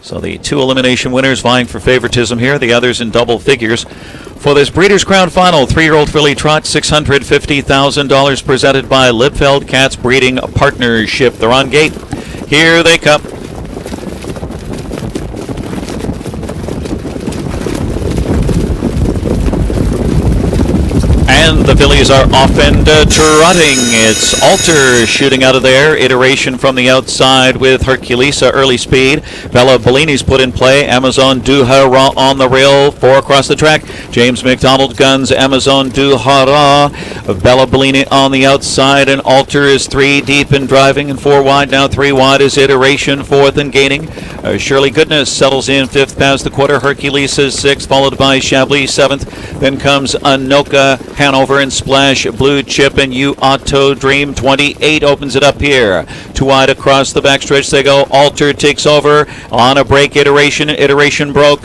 So the 2 elimination winners vying for favoritism here, the others in double figures. For this Breeders' Crown Final, 3-year-old filly trot, $650,000 presented by Liebfeld Katz Breeding Partnership. They're on gate. Here they come. And the fillies are off and trotting. It's Altar shooting out of there. Iteration from the outside with Herculesa early speed. Bella Bellini's put in play. Amazon Du Hara on the rail. 4 across the track. James McDonald guns Amazon Du Hara. Bella Bellini on the outside, and Altar is 3 deep and driving, and 4 wide. Now 3 wide is Iteration, 4th and gaining. Shirley Goodness settles in 5th past the quarter. Herculesa 6th, followed by Chablis 7th. Then comes Anoka, Hanover, and Splash Blue Chip, and You Ought to Dream. 28 opens it up here. 2 wide across the backstretch they go. Altar takes over on a break. Iteration broke.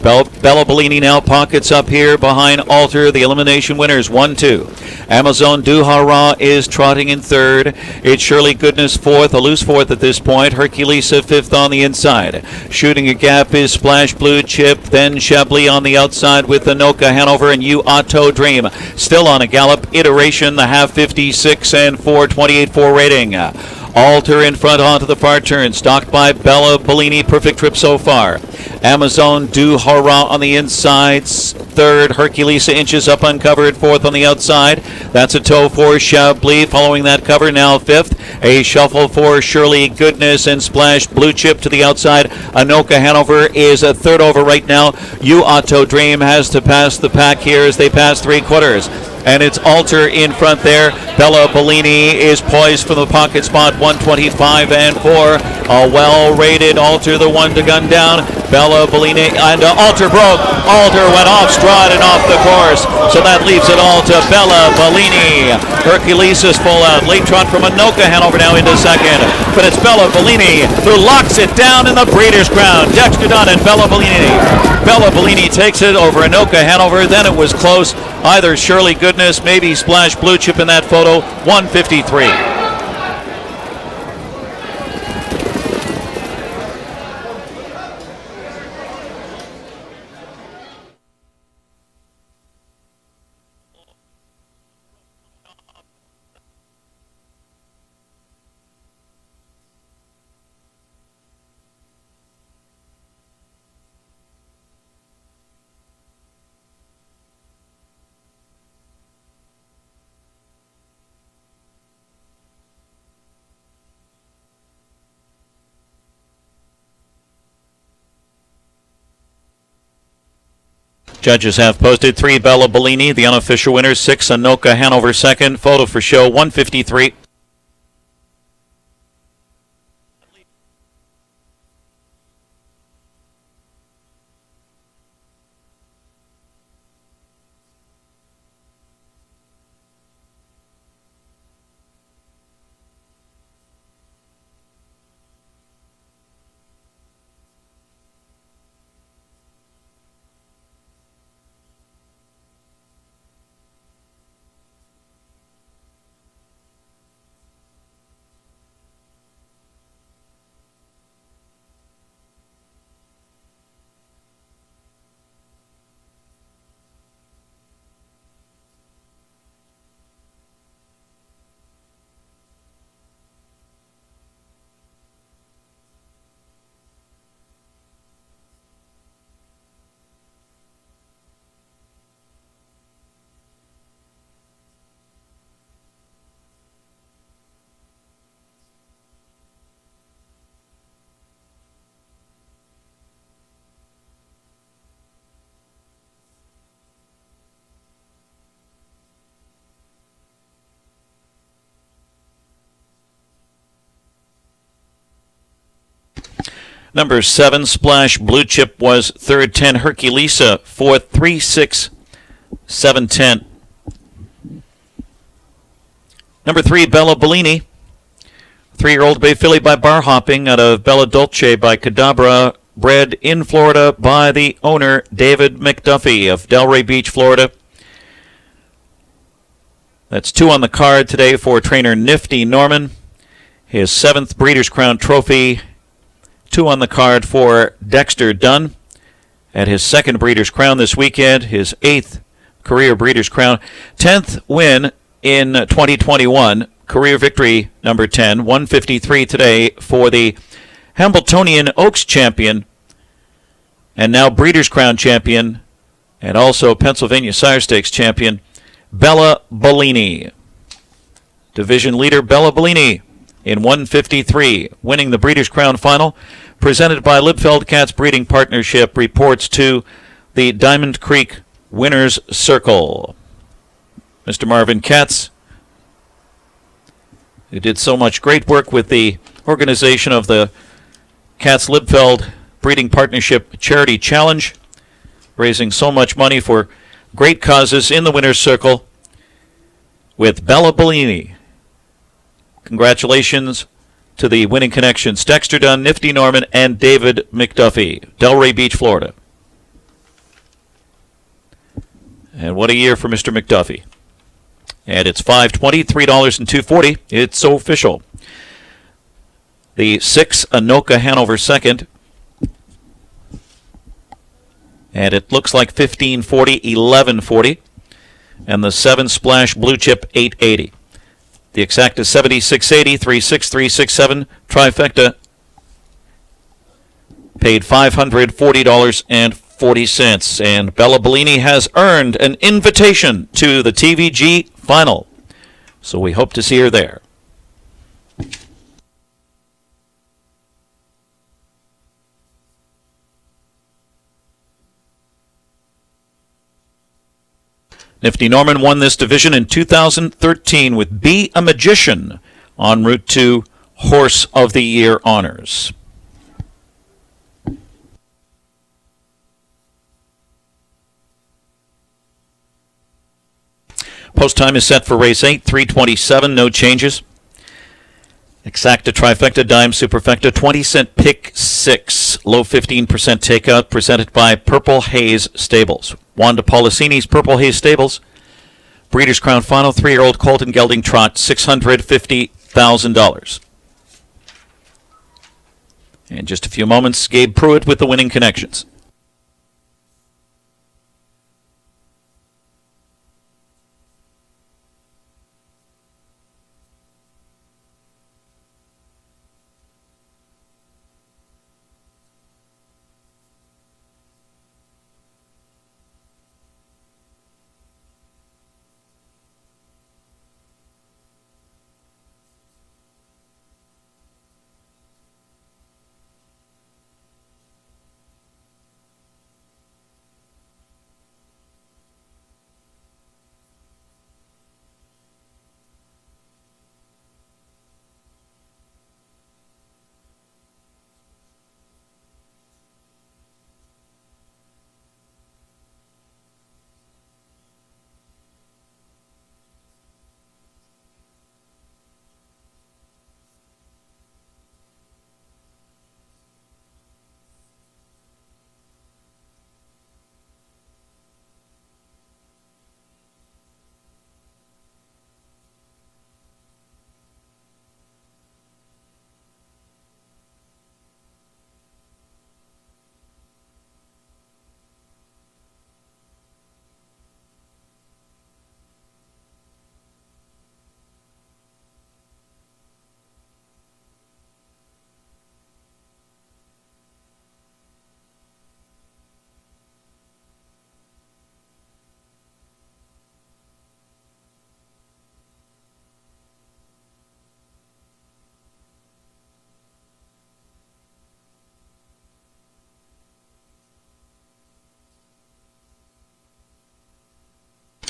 Bella Bellini now pockets up here behind Altar. The elimination winners 1-2. Amazon Du Hara is trotting in 3rd. It's Shirley Goodness 4th, a loose 4th at this point. Herculesa 5th on the inside. Shooting a gap is Splash Blue Chip, then Chablis on the outside with Anoka, Hanover, and You Ought to Dream. Still on a gallop. Iteration, the half 56 and 4, 28-4 rating. Altar in front onto the far turn, stalked by Bella Bellini. Perfect trip so far. Amazon Du Hara on the insides. Third, Herculesa inches up uncovered. Fourth on the outside. That's a toe for Chablis following that cover. Now fifth. A shuffle for Shirley Goodness and Splash Blue Chip to the outside. Anoka Hanover is a third over right now. You Auto Dream has to pass the pack here as they pass three-quarters. And it's Alter in front there. Bella Bellini is poised for the pocket spot, 125 and 4. A well-rated Alter, the one to gun down. Bella Bellini and Alter broke. Alter went off stride and off the course. So that leaves it all to Bella Bellini. Herculesa's full out. Late trot from Anoka Hanover now into second. But it's Bella Bellini who locks it down in the Breeders' Crown. Dexter Dunn and Bella Bellini. Bella Bellini takes it over Anoka Hanover. Then it was close. Either Shirley Goodness, maybe Splash Blue Chip in that photo. 153. Judges have posted 3 Bella Bellini, the unofficial winner, 6 Anoka Hanover second. Photo for show 153. Number 7, Splash Blue Chip was third, 10, Herculesa, fourth, 3, 6, 7, 10. Number 3, Bella Bellini, 3-year-old Bay Filly by bar hopping out of Bella Dolce by Cadabra, bred in Florida by the owner, David McDuffie of Delray Beach, Florida. That's 2 on the card today for trainer Nifty Norman. His 7th Breeders' Crown Trophy. 2 on the card for Dexter Dunn at his 2nd Breeders' Crown this weekend, his 8th career Breeders' Crown, 10th win in 2021, career victory number 10, 153 today for the Hambletonian Oaks champion and now Breeders' Crown champion and also Pennsylvania Sire Stakes champion, Bella Bellini. Division leader Bella Bellini in 153, winning the Breeders' Crown final, presented by Liebfeld Katz Breeding Partnership, reports to the Diamond Creek Winners Circle. Mr. Marvin Katz, who did so much great work with the organization of the Katz Liebfeld Breeding Partnership Charity Challenge, raising so much money for great causes in the Winners Circle with Bella Bellini. Congratulations to the winning connections, Dexter Dunn, Nifty Norman, and David McDuffie, Delray Beach, Florida. And what a year for Mr. McDuffie. And it's $5.20, $3.240. It's so official. The 6, Anoka Hanover second. And it looks like $15.40, $11.40. And the 7, Splash Blue Chip, $8.80. The exact is 76.80, 36367, trifecta. paid $540.40. And Bella Bellini has earned an invitation to the TVG final. So we hope to see her there. Nifty Norman won this division in 2013 with Be a Magician en route to Horse of the Year honors. Post time is set for race 8, 3:27, no changes. Exacta, trifecta, dime, superfecta, 20-cent pick 6, low 15% takeout, presented by Purple Haze Stables. Wanda Policini's Purple Haze Stables. Breeders' Crown Final, 3-year-old Colton Gelding Trot, $650,000. In just a few moments, Gabe Pruitt with the winning connections.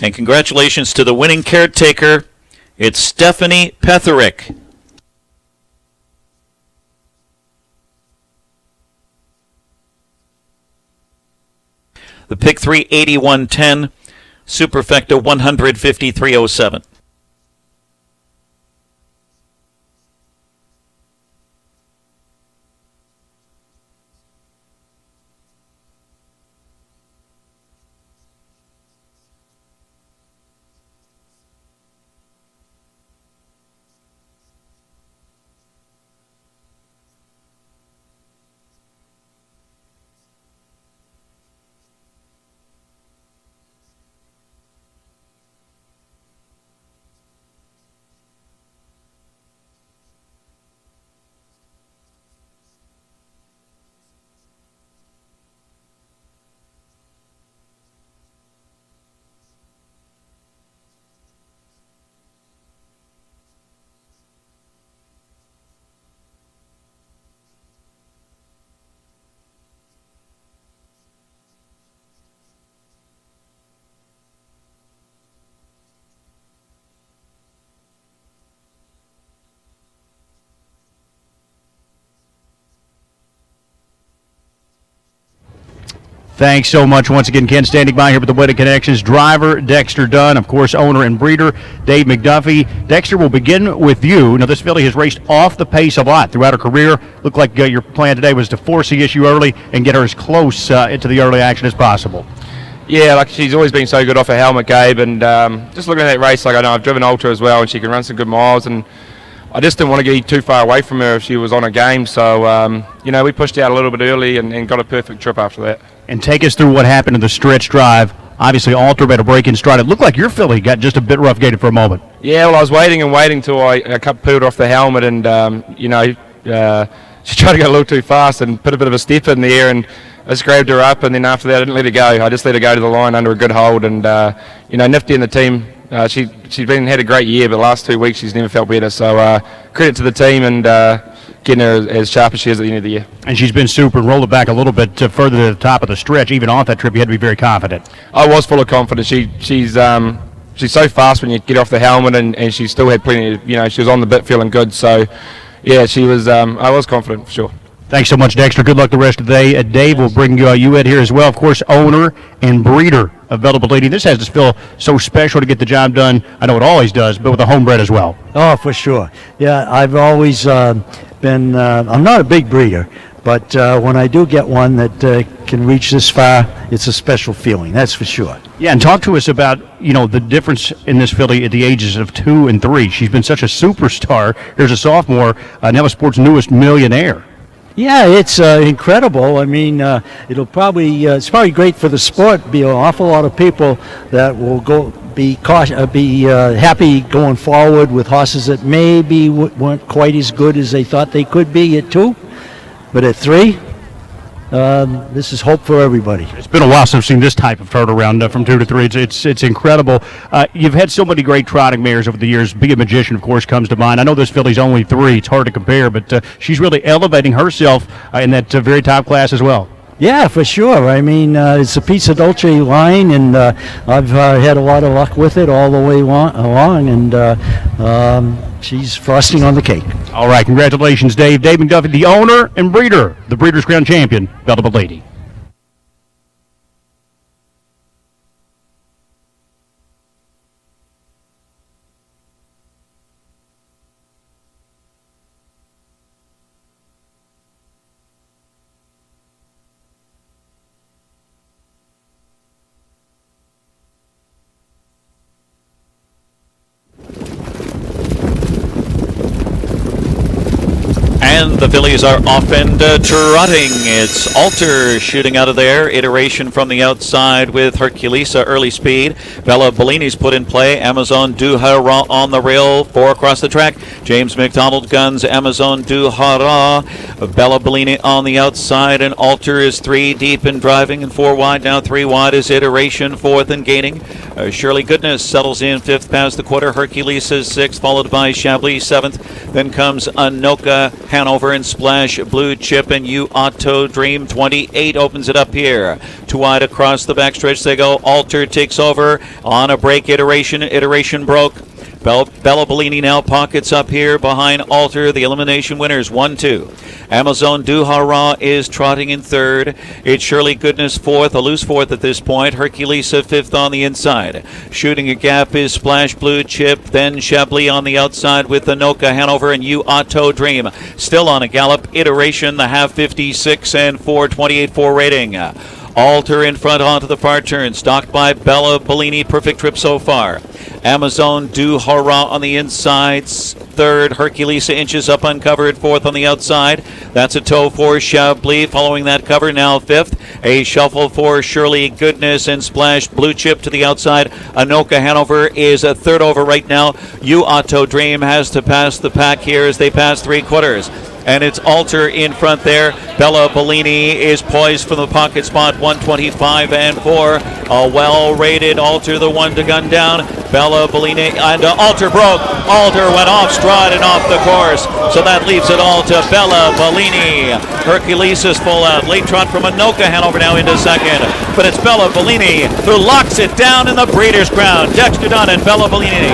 And congratulations to the winning caretaker. It's Stephanie Petherick. The pick 3, 81.10. Superfecta, 153.07. Thanks so much once again, Ken. Standing by here with the Wedding Connections. Driver Dexter Dunn, of course, owner and breeder Dave McDuffie. Dexter, we'll begin with you. Now, this filly has raced off the pace a lot throughout her career. Looked like your plan today was to force the issue early and get her as close into the early action as possible. Yeah, like she's always been so good off her helmet, Gabe, and just looking at that race, like I know I've driven Ultra as well, and she can run some good miles, and I just didn't want to get too far away from her if she was on her game, so, we pushed out a little bit early and got a perfect trip after that. And take us through what happened in the stretch drive. Obviously, Ultra made a break in stride. It looked like your filly got just a bit rough gated for a moment. Yeah, well, I was waiting till I peeled off the helmet, and, she tried to go a little too fast and put a bit of a step in the air, and I just grabbed her up, and then after that I didn't let her go. I just let her go to the line under a good hold, and Nifty and the team, she's had a great year, but the last 2 weeks she's never felt better. So credit to the team and getting her as sharp as she is at the end of the year. And she's been super. And roll it back a little bit further to the top of the stretch. Even off that trip, you had to be very confident. I was full of confidence. She's so fast when you get off the helmet, and she still had plenty of, she was on the bit feeling good. So, yeah, she was. I was confident for sure. Thanks so much, Dexter. Good luck the rest of the day. Dave will bring you Ed here as well. Of course, owner and breeder of Bella Bellini. This has to feel so special to get the job done. I know it always does, but with a homebred as well. Oh, for sure. Yeah, I've always been, I'm not a big breeder, but when I do get one that can reach this far, it's a special feeling, that's for sure. Yeah, and talk to us about, the difference in this filly at the ages of 2 and 3. She's been such a superstar. Here's a sophomore, now sport's newest millionaire. Yeah, it's incredible. I mean, it's probably great for the sport. Be an awful lot of people that will be happy going forward with horses that maybe weren't quite as good as they thought they could be at 2, but at 3, this is hope for everybody. It's been a while since I've seen this type of turnaround from 2 to 3. It's incredible. You've had so many great trotting mares over the years. Be a Magician, of course, comes to mind. I know this filly's only 3. It's hard to compare, but she's really elevating herself in that very top class as well. Yeah, for sure. I mean, it's a Pizza Dolce line, and I've had a lot of luck with it all the way along, and she's frosting on the cake. All right, congratulations, Dave. Dave McDuffie, the owner and breeder, the Breeders' Crown champion, Bella Bellini. And the fillies are off and trotting. It's Alter shooting out of there. Iteration from the outside with Herculesa, early speed. Bella Bellini's put in play. Amazon Du Hara on the rail. 4 across the track. James McDonald guns Amazon Du Hara. Bella Bellini on the outside, and Alter is 3 deep and driving, and 4 wide. Now 3 wide is Iteration, 4th and gaining. Shirley Goodness settles in 5th past the quarter. Herculesa 6th, followed by Chablis 7th. Then comes Anoka, Hanover, and Splash Blue Chip, and You Auto Dream 28 opens it up here. 2 wide across the backstretch they go. Alter takes over on a break. Iteration broke. Bella Bellini now pockets up here behind Alter. The elimination winners 1-2. Amazon Du Hara is trotting in 3rd. It's Shirley Goodness 4th, a loose 4th at this point. Herculesa 5th on the inside. Shooting a gap is Splash Blue Chip, then Chablis on the outside with Anoka, Hanover, and You Auto Dream. Still on a gallop. Iteration, the half 56 and 428.4 rating. Alter in front onto the far turn, stalked by Bella Bellini. Perfect trip so far. Amazon Du Hara on the insides, 3rd. Herculesa inches up uncovered, 4th on the outside. That's a toe for Chablis. Following that cover, now 5th. A shuffle for Shirley Goodness and Splash Blue Chip to the outside. Anoka Hanover is a 3rd over right now. You Auto Dream has to pass the pack here as they pass 3/4. And it's Alter in front there. Bella Bellini is poised from the pocket spot, 125 and 4. A well-rated Alter, the one to gun down. Bella Bellini, and Alter broke. Alter went off stride and off the course. So that leaves it all to Bella Bellini. Herculesa's full out. Late trot from Anoka Hanover now into 2nd. But it's Bella Bellini who locks it down in the Breeders' Crown. Dexter Dunn and Bella Bellini.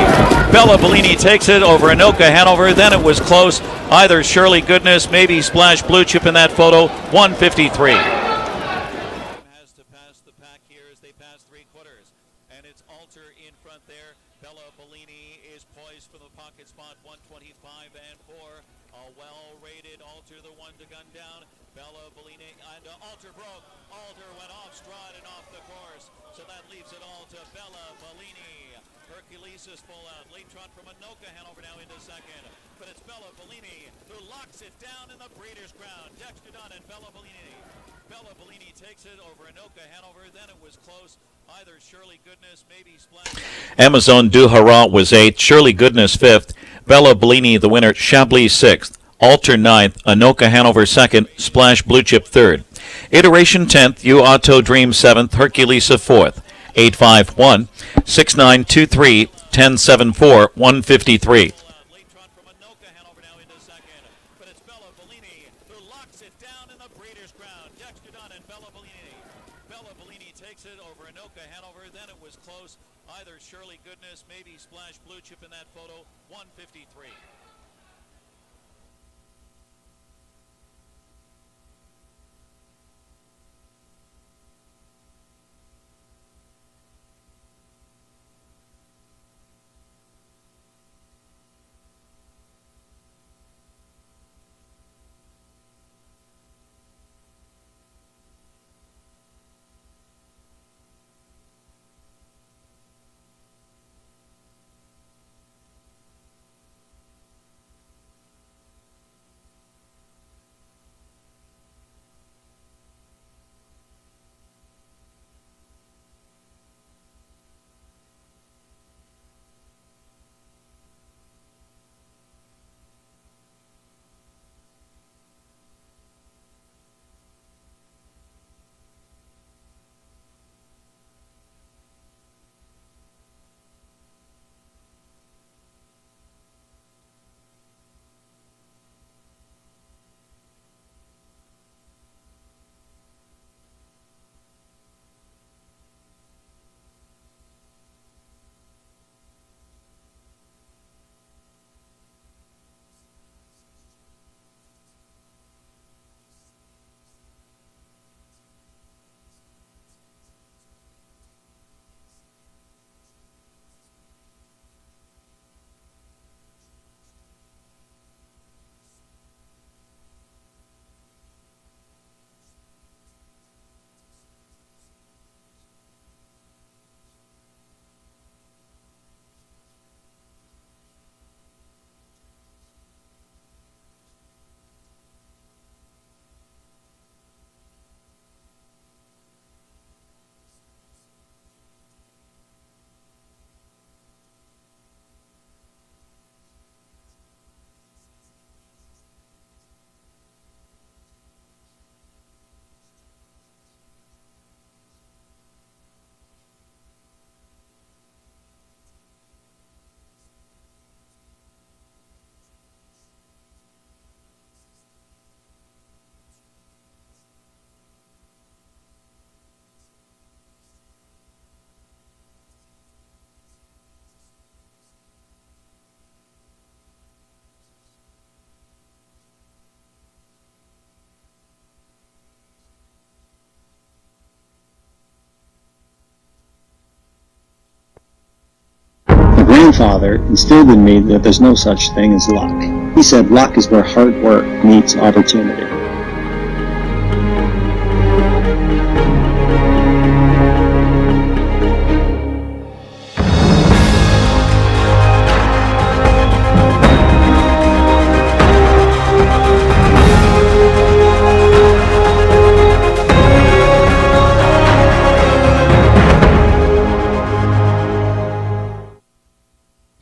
Bella Bellini takes it over Anoka Hanover. Then it was close. Either Shirley Goodness, maybe Splash Blue Chip in that photo. 153. Has to pass the pack here as they pass 3/4. And it's Alter in front there. Bella Bellini is poised from the pocket spot, 125 and 4. A well-rated Alter, the one to gun down. Bella Bellini, and Alter broke. Alter went off stride and off the course. So that leaves it all to Bella Bellini. Herculesa's full out. Late trot from Anoka Hanover now into 2nd. But it's Bella Bellini who locks it down in the Breeders' Crown. Dexter Dunn and Bella Bellini. Bella Bellini takes it over Anoka Hanover. Then it was close. Either Shirley Goodness, maybe Splash. Amazon Du Hara was 8th. Shirley Goodness 5th. Bella Bellini the winner. Chablis 6th. Alter 9th, Anoka Hanover 2nd, Splash Blue Chip 3rd. Iteration 10th, U Auto Dream 7th, Herculesa 4th. 851 6923 1074 153. My grandfather instilled in me that there's no such thing as luck. He said luck is where hard work meets opportunity.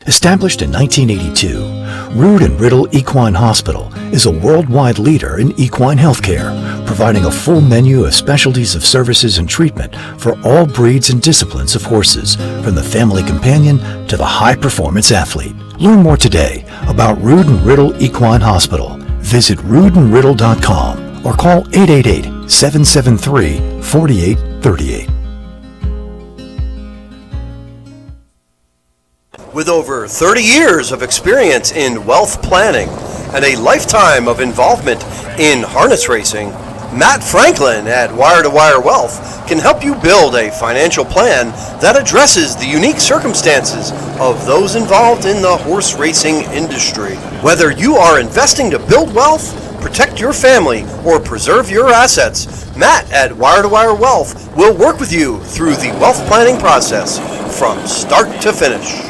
Established in 1982, Rood and Riddle Equine Hospital is a worldwide leader in equine healthcare, providing a full menu of specialties of services and treatment for all breeds and disciplines of horses, from the family companion to the high-performance athlete. Learn more today about Rood and Riddle Equine Hospital. Visit roodandriddle.com or call 888-773-4838. With over 30 years of experience in wealth planning and a lifetime of involvement in harness racing, Matt Franklin at Wire to Wire Wealth can help you build a financial plan that addresses the unique circumstances of those involved in the horse racing industry. Whether you are investing to build wealth, protect your family, or preserve your assets, Matt at Wire to Wire Wealth will work with you through the wealth planning process from start to finish.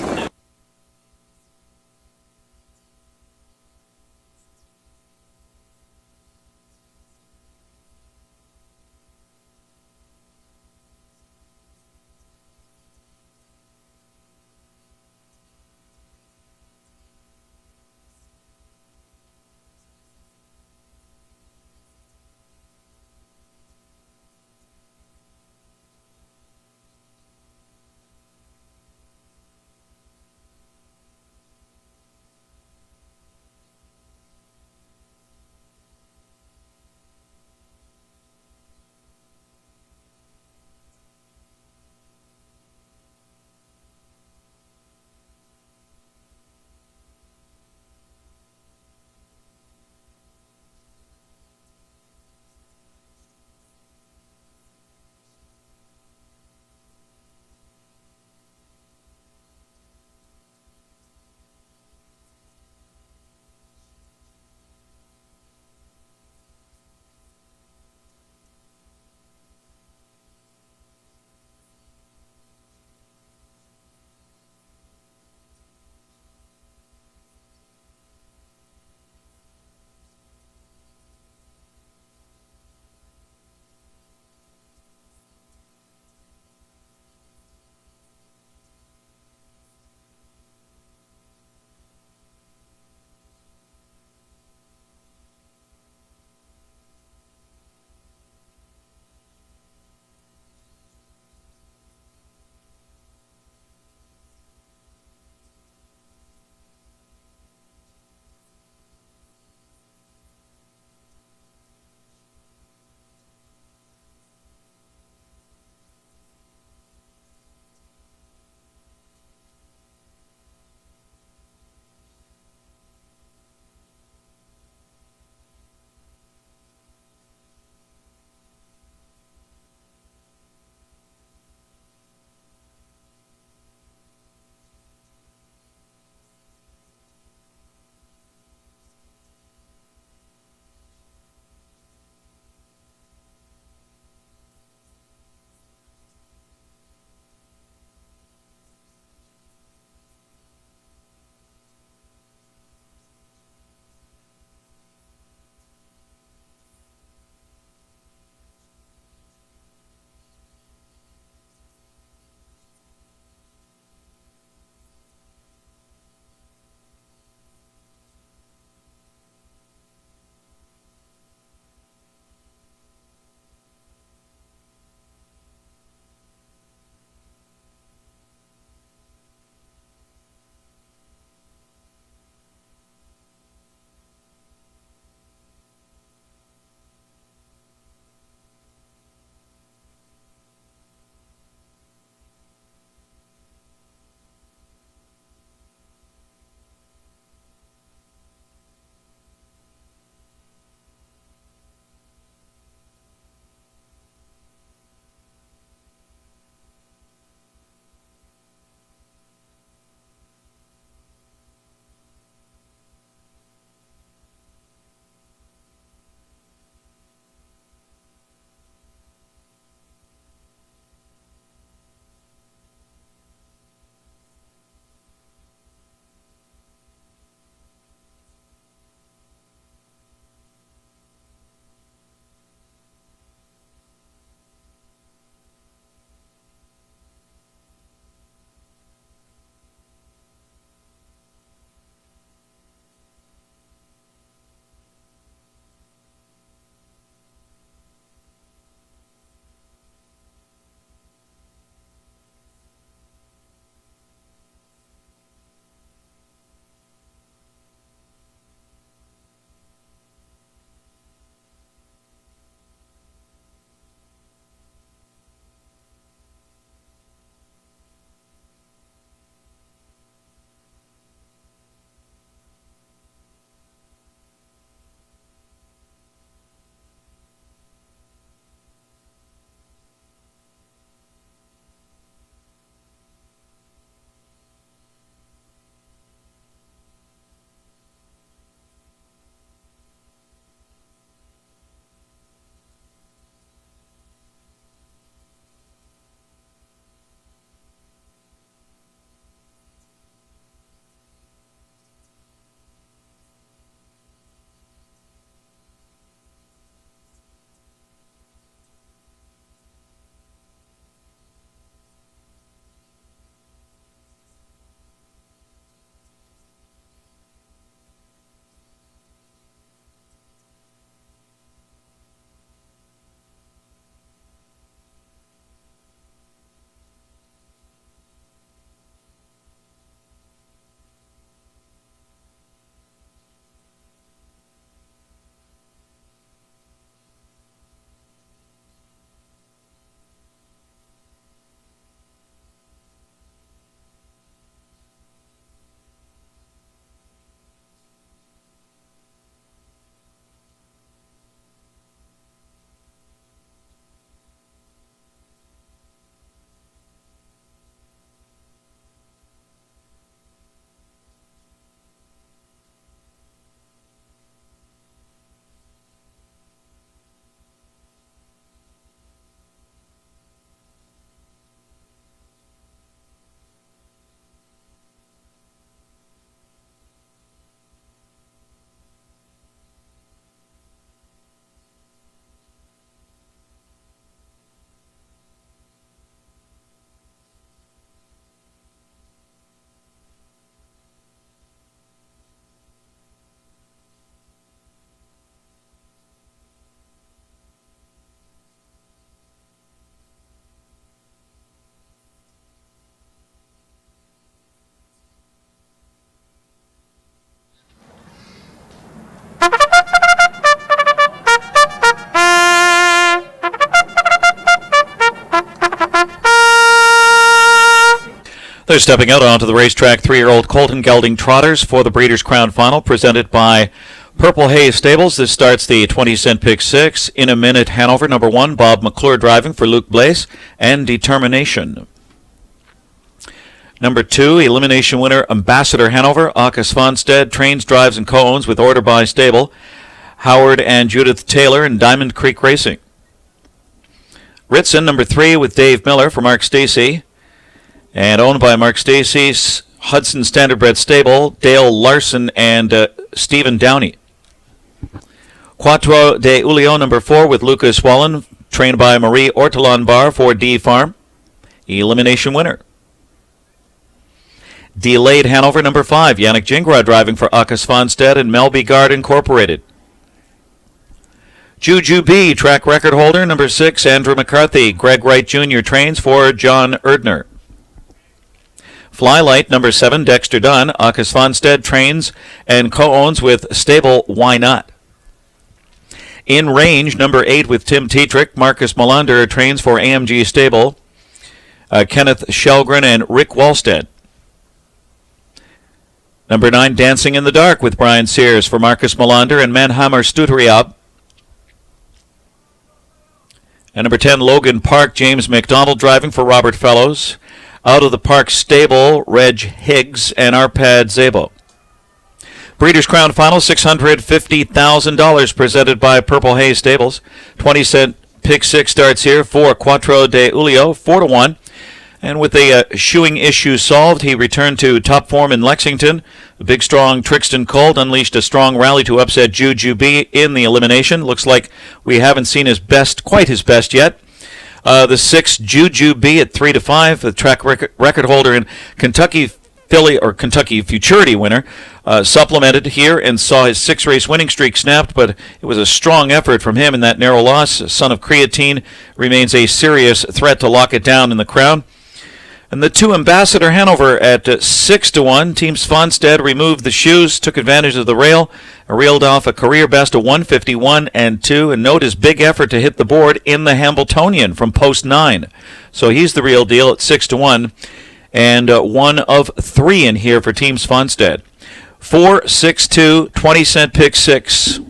They're stepping out onto the racetrack, 3-year-old Colton Gelding Trotters for the Breeders' Crown Final, presented by Purple Haze Stables. This starts the 20-cent pick 6. In a Minute, Hanover, number 1, Bob McClure driving for Luke Blaise, and Determination. Number 2, elimination winner, Ambassador Hanover, Akas Fonstead, trains, drives, and co-owns with Order by Stable, Howard and Judith Taylor, and Diamond Creek Racing. Ritson, number 3, with Dave Miller for Mark Stacey, and owned by Mark Stacey's Hudson Standardbred Stable, Dale Larson and Stephen Downey. Quattro de Ulio, number 4, with Lucas Wallen, trained by Marie Ortolan Bar for D Farm, elimination winner. Delayed Hanover, number 5, Yannick Gingras driving for Akas Fonstead and Melby Guard Incorporated. Juju B, track record holder, number 6, Andrew McCarthy, Greg Wright Jr. trains for John Erdner. Flylight, number 7, Dexter Dunn, Akas Fonstead trains and co-owns with Stable Why Not. In Range, number 8, with Tim Tetrick, Marcus Melander trains for AMG Stable, Kenneth Shelgren and Rick Wallstead. Number 9, Dancing in the Dark, with Brian Sears for Marcus Melander and Manhammer Stuteriab. And number 10, Logan Park, James McDonald driving for Robert Fellows. Out of the Park Stable, Reg Higgs and Arpad Zabo. Breeders' Crown Final, $650,000, presented by Purple Haze Stables. 20-cent pick 6 starts here for Quattro de Ulio, 4-1. And with the shoeing issue solved, he returned to top form in Lexington. The big, strong Trixton Colt unleashed a strong rally to upset Juju B in the elimination. Looks like we haven't seen quite his best yet. The 6, Juju B at 3-5, the track record holder in Kentucky Kentucky Futurity winner, supplemented here and saw his 6-race winning streak snapped, but it was a strong effort from him in that narrow loss. Son of Creatine remains a serious threat to lock it down in the crown. And the 2, Ambassador Hanover at 6-1. Teams Fonstead removed the shoes, took advantage of the rail, reeled off a career best of 151 and 2. And note his big effort to hit the board in the Hambletonian from post 9. So he's the real deal at 6-1. And 1 of 3 in here for Teams Fonstead. 4-6-2, 20-cent pick 6.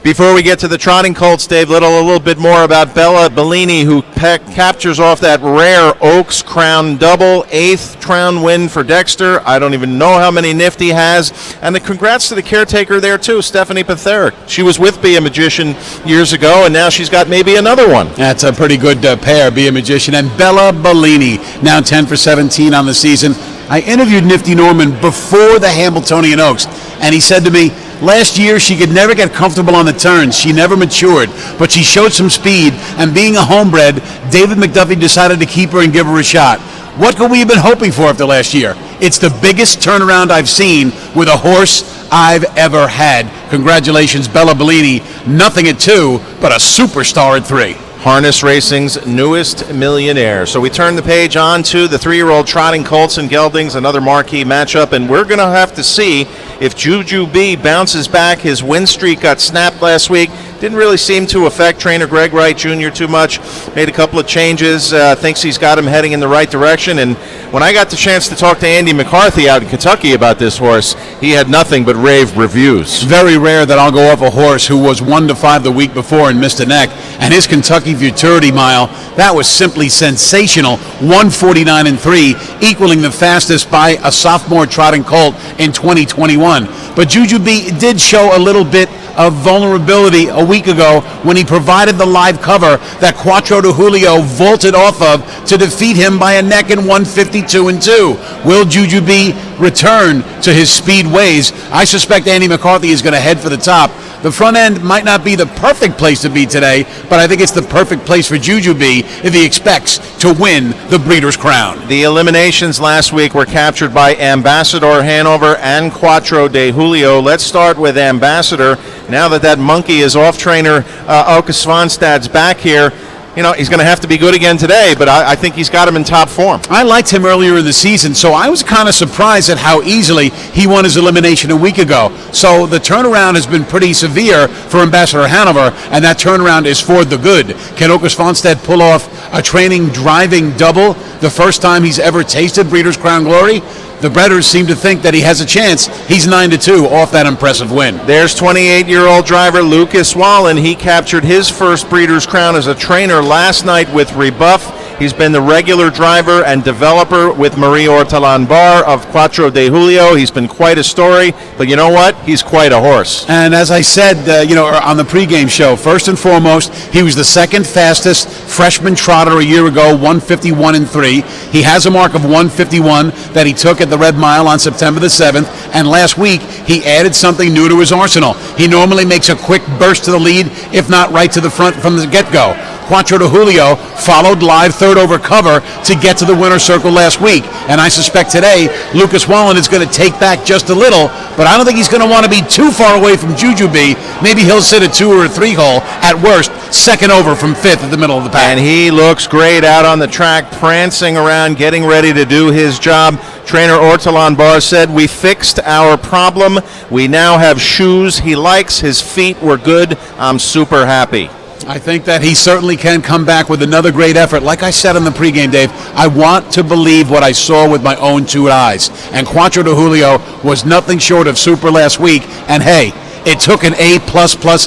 Before we get to the trotting colts, Dave Little, a little bit more about Bella Bellini, who captures off that rare Oaks Crown double, 8th Crown win for Dexter. I don't even know how many Nifty has. And congrats to the caretaker there, too, Stephanie Petherick. She was with Be a Magician years ago, and now she's got maybe another one. That's a pretty good pair, Be a Magician and Bella Bellini, now 10 for 17 on the season. I interviewed Nifty Norman before the Hambletonian Oaks, and he said to me, last year, she could never get comfortable on the turns. She never matured, but she showed some speed, and being a homebred, David McDuffie decided to keep her and give her a shot. What could we have been hoping for after last year? It's the biggest turnaround I've seen with a horse I've ever had. Congratulations, Bella Bellini. Nothing at 2, but a superstar at 3. Harness Racing's newest millionaire. So we turn the page on to the 3-year-old trotting colts and geldings, another marquee matchup, and we're going to have to see if Juju B bounces back. His win streak got snapped last week. Didn't really seem to affect trainer Greg Wright Jr. too much. Made a couple of changes. Thinks he's got him heading in the right direction. And when I got the chance to talk to Andy McCarthy out in Kentucky about this horse, he had nothing but rave reviews. Very rare that I'll go off a horse who was 1-5 the week before and missed a neck. And his Kentucky Futurity Mile, that was simply sensational. 149 and 3, equaling the fastest by a sophomore trotting colt in 2021. But Juju B did show a little bit of vulnerability a week ago when he provided the live cover that Quattro de Julio vaulted off of to defeat him by a neck in 152 and 2. Will Juju B return to his speed ways? I suspect Andy McCarthy is going to head for the top. The front end might not be the perfect place to be today, but I think it's the perfect place for Juju B if he expects to win the Breeders' Crown. The eliminations last week were captured by Ambassador Hanover and Quattro de Julio. Let's start with Ambassador. Now that monkey is off, trainer Oka Svanstad's back here. he's going to have to be good again today, but I think he's got him in top form. I liked him earlier in the season, so I was kind of surprised at how easily he won his elimination a week ago. So the turnaround has been pretty severe for Ambassador Hanover, and that turnaround is for the good. Can Åke Svanstedt pull off a training driving double the first time he's ever tasted Breeders' Crown Glory? The Bredders seem to think that he has a chance. He's 9-2 off that impressive win. There's 28-year-old driver Lucas Wallen. He captured his first Breeders' Crown as a trainer last night with Rebuff. He's been the regular driver and developer with Marie Ortolan Bar of Cuatro de Julio. He's been quite a story, but you know what? He's quite a horse. And as I said, on the pregame show, first and foremost, he was the second fastest freshman trotter a year ago, 151.3. He has a mark of 151 that he took at the Red Mile on September the 7th, and last week he added something new to his arsenal. He normally makes a quick burst to the lead, if not right to the front from the get-go. Cuatro de Julio followed live third over cover to get to the winner's circle last week. And I suspect today Lucas Wallen is going to take back just a little, but I don't think he's going to want to be too far away from Jujubee. Maybe he'll sit a 2 or a 3 hole at worst, second over from 5th at the middle of the pack. And he looks great out on the track, prancing around, getting ready to do his job. Trainer Ortolan Bar said, "We fixed our problem. We now have shoes he likes. His feet were good. I'm super happy." I think that he certainly can come back with another great effort. Like I said in the pregame, Dave, I want to believe what I saw with my own 2 eyes. And Cuatro de Julio was nothing short of super last week. And hey, it took an A++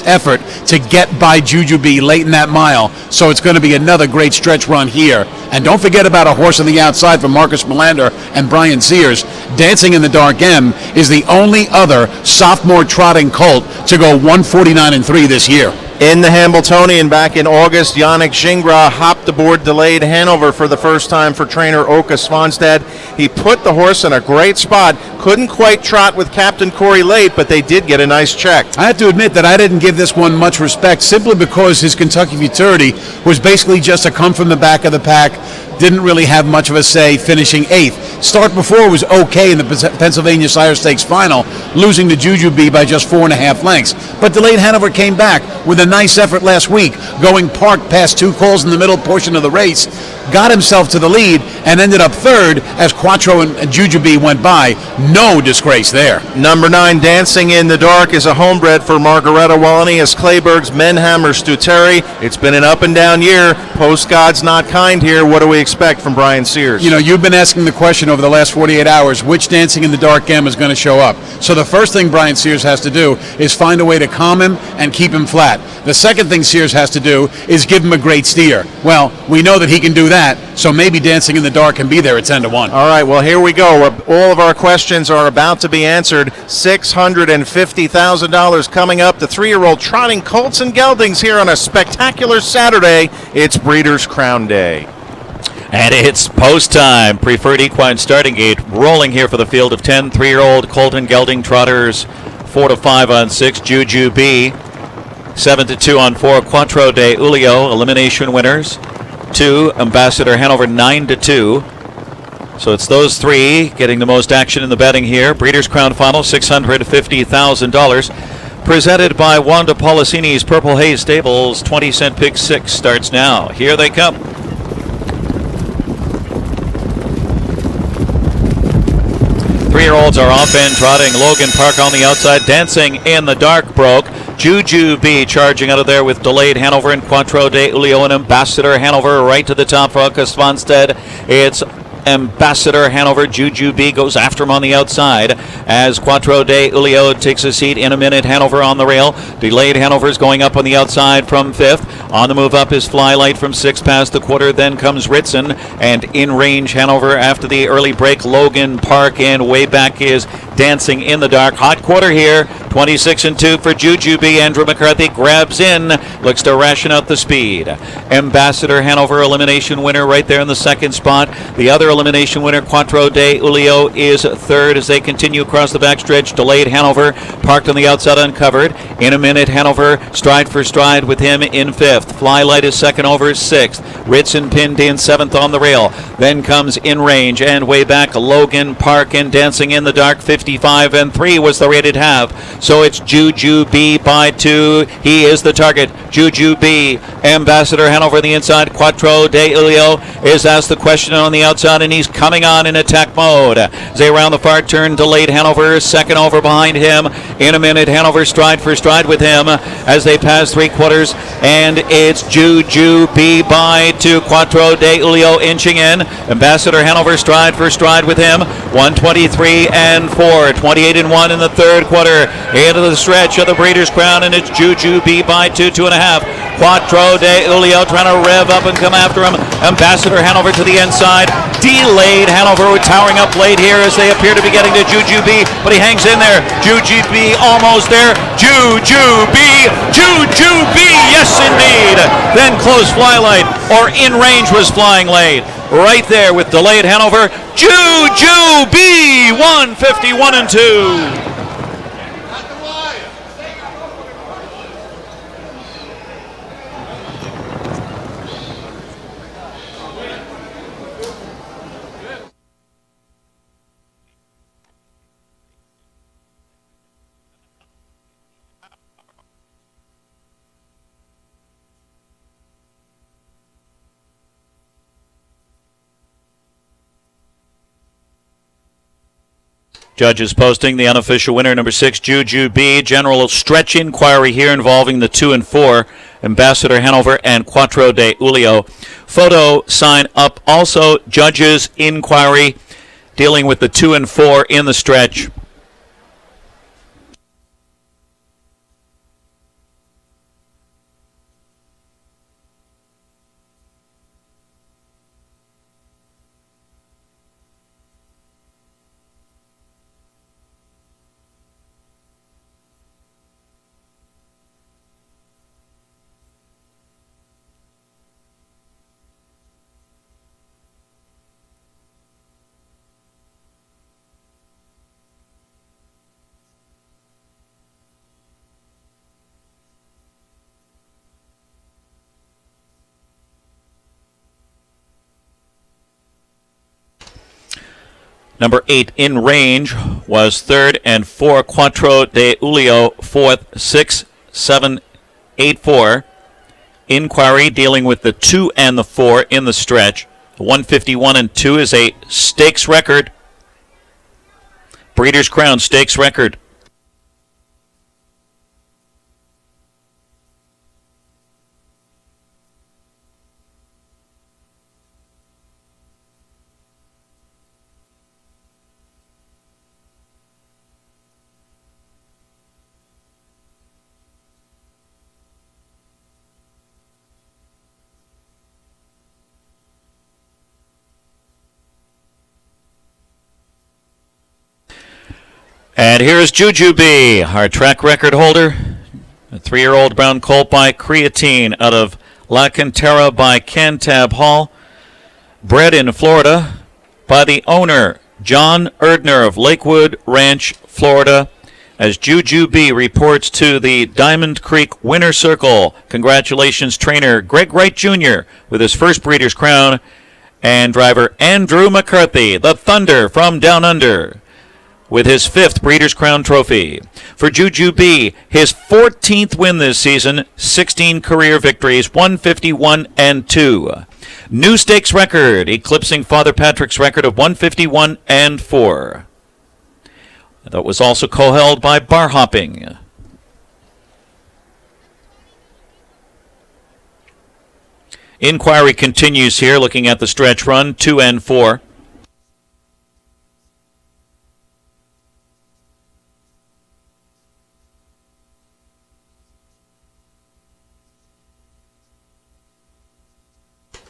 effort to get by Jujubee late in that mile. So it's going to be another great stretch run here. And don't forget about a horse on the outside from Marcus Melander and Brian Sears. Dancing in the Dark M is the only other sophomore trotting colt to go 149.3 this year. In the Hambletonian back in August, Yannick Gingras hopped aboard Delayed Hanover for the first time for trainer Åke Svanstedt. He put the horse in a great spot. Couldn't quite trot with Captain Corey late, but they did get a nice check. I have to admit that I didn't give this one much respect simply because his Kentucky Futurity was basically just a come from the back of the pack. Didn't really have much of a say, finishing 8th. Start before was okay in the Pennsylvania Sire Stakes final, losing to Jujubee by just 4.5 lengths. But Delayed Hanover came back with a nice effort last week, going parked past 2 calls in the middle portion of the race, got himself to the lead, and ended up third as Cuatro and Jujubee went by. No disgrace there. Number 9, Dancing in the Dark, is a homebred for Margareta Wallenius Clayburgh's Menhammer Stuteri. It's been an up and down year. Post God's not kind here. What do we expect from Brian Sears? You've been asking the question over the last 48 hours, which Dancing in the Dark M is going to show up. So the first thing Brian Sears has to do is find a way to calm him and keep him flat. The second thing Sears has to do is give him a great steer. Well, we know that he can do that, so maybe Dancing in the Dark can be there at 10-1. All right, well, here we go. All of our questions are about to be answered. $650,000 coming up. The 3-year-old trotting colts and geldings here on a spectacular Saturday. It's Breeders' Crown Day. And it's post time. Preferred Equine Starting Gate rolling here for the field of 10 3-year-old colt and gelding trotters. 4-5 on 6, Jujubee. 7-2 on 4, Cuatro de Julio, elimination winners. 2, Ambassador Hanover, 9-2. So it's those 3 getting the most action in the betting here. Breeders' Crown Final, $650,000. Presented by Wanda Policini's Purple Haze Stables. 20-cent pick 6 starts now. Here they come. Three-year-olds are off and trotting. Logan Park on the outside. Dancing in the Dark broke. Jujubee charging out of there with Delayed Hanover and Cuatro de Julio and Ambassador Hanover right to the top for Åke Svanstedt. It's Ambassador Hanover. Jujubee goes after him on the outside as Cuatro de Julio takes a seat in a minute. Hanover on the rail. Delayed Hanover is going up on the outside from 5th. On the move up is Flylight from 6 past the quarter. Then comes Ritson and in range Hanover after the early break. Logan Park and way back is Dancing in the Dark. Hot quarter here. 26-2 for Jujubee. Andrew McCarthy grabs in. Looks to ration out the speed. Ambassador Hanover, elimination winner right there in the second spot. The other elimination winner, Cuatro de Julio, is third as they continue across the backstretch. Delayed Hanover, parked on the outside uncovered. In a minute, Hanover stride for stride with him in 5th. Flylight is second over 6th. Ritson pinned in 7th on the rail. Then comes In Range and way back Logan Park and Dancing in the Dark. 55-3 was the rated half. So it's Juju B by 2. He is the target. Juju B. Ambassador Hanover on the inside. Quattro de Ilio is asked the question on the outside, and he's coming on in attack mode. As they around the far turn, delayed Hanover. Second over behind him. In a minute, Hanover stride for stride with him as they pass 3/4. And it's Juju B by 2. Quattro de Ilio inching in. Ambassador Hanover stride for stride with him. 123 and 4. 28 and 1 in the third quarter. Into the stretch of the Breeders' Crown, and it's Juju B by 2, 2.5. Quattro de Ulio trying to rev up and come after him. Ambassador Hanover to the inside. Delayed Hanover towering up late here as they appear to be getting to Juju B, but he hangs in there. Juju B almost there. Juju B, yes indeed. Then close flylight, or in range was flying late. Right there with delayed Hanover. Juju B, 151 and 2. Judges posting the unofficial winner, number 6, Juju B. General stretch inquiry here involving the 2 and 4, Ambassador Hanover and Quattro de Ulio. Photo sign up also, judges inquiry dealing with the 2 and 4 in the stretch. Number 8 in range was 3rd and 4. Quattro de Ulio 4th, 6, 7, 8, 4. Inquiry dealing with the 2 and the 4 in the stretch. 151 and 2 is a stakes record. Breeders' Crown stakes record. And here's Juju B, our track record holder. A 3-year-old brown colt by Creatine out of La Cantera by Cantab Hall. Bred in Florida by the owner, John Erdner of Lakewood Ranch, Florida. As Juju B reports to the Diamond Creek Winner Circle. Congratulations, trainer Greg Wright Jr. with his first Breeders' Crown. And driver Andrew McCarthy, the Thunder from Down Under, with his 5th Breeders' Crown trophy. For Juju B, his 14th win this season, 16 career victories, 151 and 2. New stakes record, eclipsing Father Patrick's record of 151 and 4. That was also co-held by Bar Hopping. Inquiry continues here, looking at the stretch run, 2 and 4.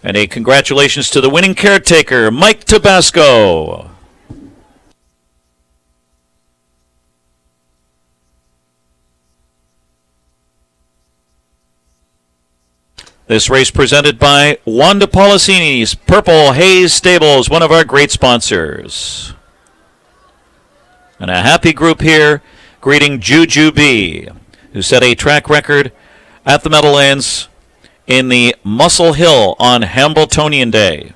And a congratulations to the winning caretaker, Mike Tabasco. This race presented by Wanda Policini's Purple Haze Stables, one of our great sponsors. And a happy group here greeting Juju B, who set a track record at the Meadowlands in the Muscle Hill on Hambletonian Day.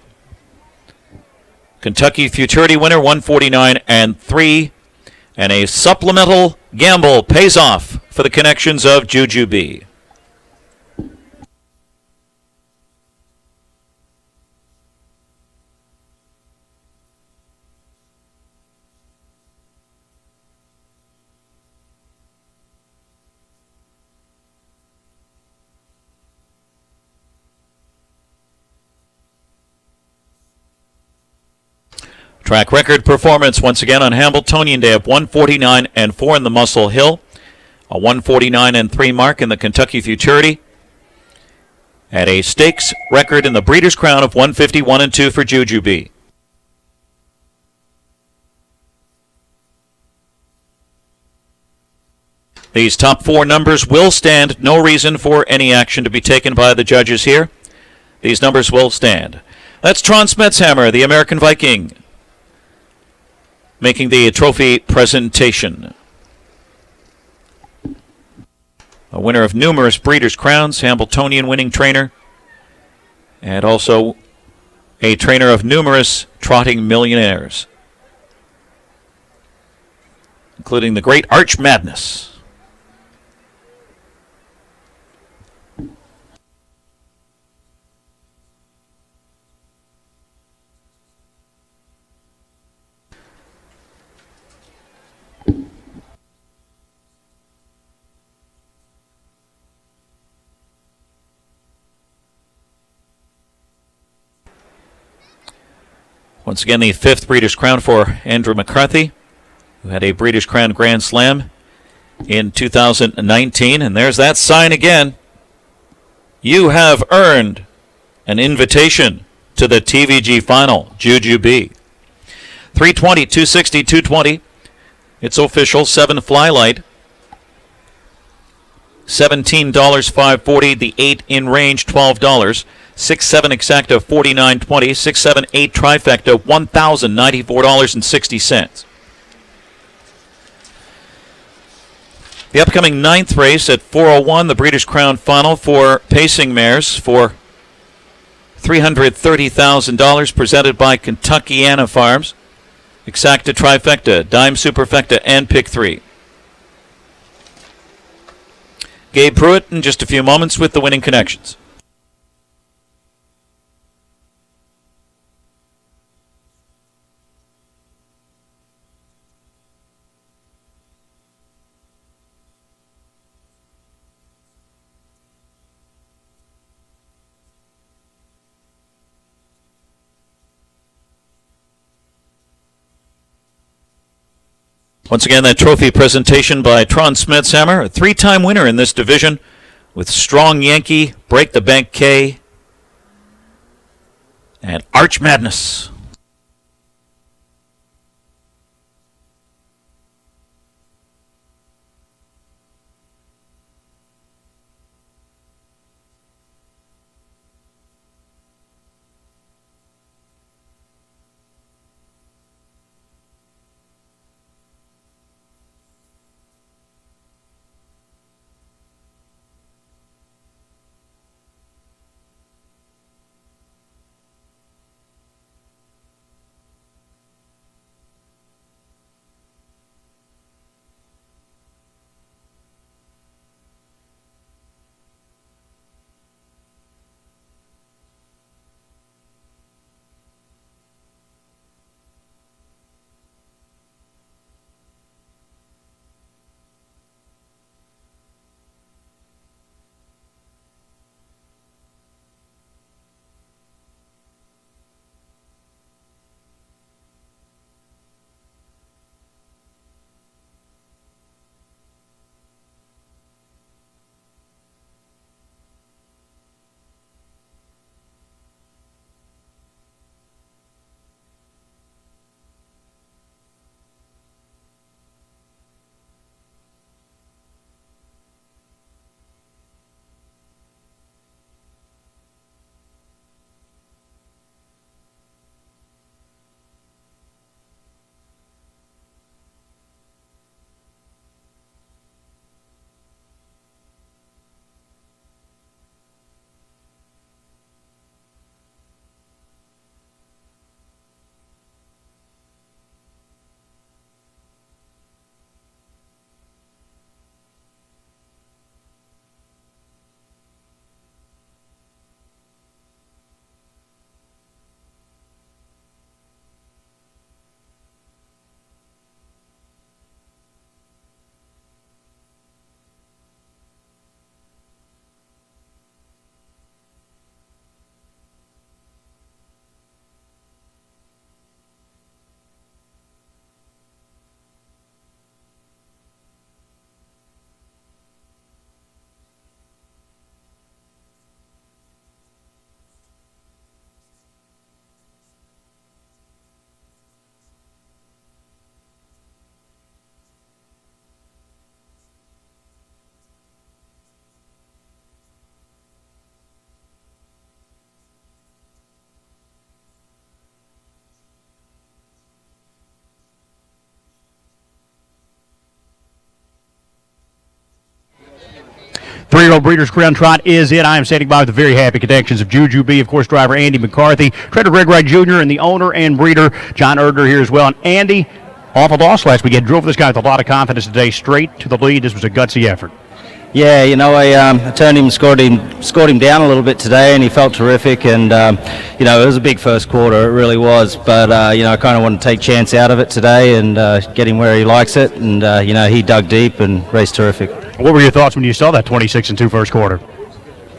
Kentucky Futurity winner, 149 and 3. And a supplemental gamble pays off for the connections of Juju B. Track record performance once again on Hambletonian Day of 149 and 4 in the Muscle Hill, a 149 and 3 mark in the Kentucky Futurity, at a stakes record in the Breeders' Crown of 151 and 2 for Juju B. These top 4 numbers will stand. No reason for any action to be taken by the judges here. These numbers will stand. That's Tron Smetshammer, the American Viking, making the trophy presentation. A winner of numerous Breeders' Crowns, Hambletonian winning trainer, and also a trainer of numerous trotting millionaires, including the great Arch Madness. Once again, the 5th Breeders' Crown for Andrew McCarthy, who had a Breeders' Crown Grand Slam in 2019. And there's that sign again. You have earned an invitation to the TVG Final, Juju B. 320, 260, 220. It's official, 7 Flylight. $17, $5.40. The 8 in range, $12. 6-7 exacta, $49.20. 6-7-8 trifecta, $1,094.60. The upcoming 9th race at 401, the Breeders' Crown Final for pacing mares for $330,000, presented by Kentuckiana Farms. Exacta, trifecta, dime superfecta, and pick 3. Gabe Pruitt in just a few moments with the winning connections. Once again, that trophy presentation by Tron Smetshammer, a 3-time winner in this division with Strong Yankee, Break the Bank K, and Arch Madness. 3-year-old Breeders' Crown Trot is it. I am standing by with the very happy connections of Juju B, of course, driver Andy McCarthy, trainer Greg Wright Jr., and the owner and breeder John Erdner here as well. And Andy, awful loss last weekend. Drove this guy with a lot of confidence today, straight to the lead. This was a gutsy effort. Yeah, I turned him, scored him down a little bit today, and he felt terrific. And it was a big first quarter, it really was. But I kind of want to take chance out of it today and get him where he likes it. And he dug deep and raced terrific. What were your thoughts when you saw that 26-2 first quarter?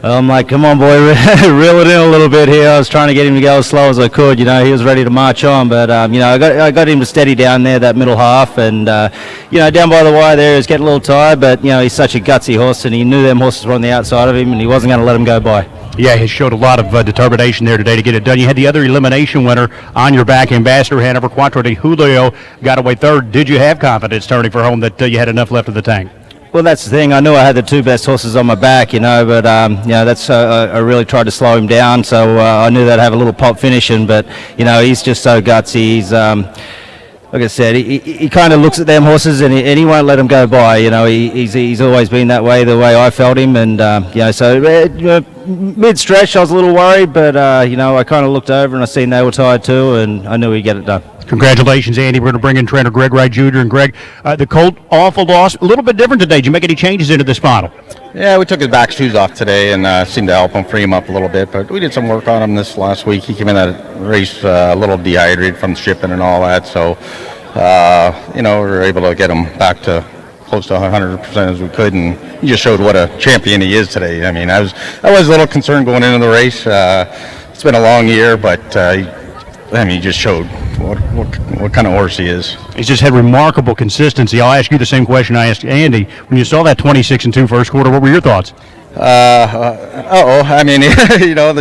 I'm like, come on, boy, reel it in a little bit here. I was trying to get him to go as slow as I could. He was ready to march on, but I got him to steady down there that middle half, and down by the wire there, he was getting a little tired, but he's such a gutsy horse, and he knew them horses were on the outside of him, and he wasn't going to let them go by. Yeah, he showed a lot of determination there today to get it done. You had the other elimination winner on your back, Ambassador Hanover. Cuatro de Julio got away third. Did you have confidence turning for home that you had enough left in the tank? Well, that's the thing. I knew I had the two best horses on my back, but that's I really tried to slow him down, so I knew that I'd have a little pop finishing. But he's just so gutsy. He's like I said, he kind of looks at them horses and he won't let them go by. He's always been that way, the way I felt him, and so mid-stretch I was a little worried, but I kind of looked over and I seen they were tired too, and I knew he'd get it done. Congratulations, Andy. We're going to bring in trainer Greg Wright Jr. And Greg, the colt, awful loss, a little bit different today. Did you make any changes into this model? Yeah, we took his back shoes off today and seemed to help him free him up a little bit. But we did some work on him this last week. He came in that race a little dehydrated from shipping and all that. So, we were able to get him back to close to 100% as we could. And he just showed what a champion he is today. I mean, I was a little concerned going into the race. It's been a long year, but he just showed what kind of horse he is. He's just had remarkable consistency. I'll ask you the same question I asked Andy. When you saw that 26-2 first quarter, what were your thoughts? The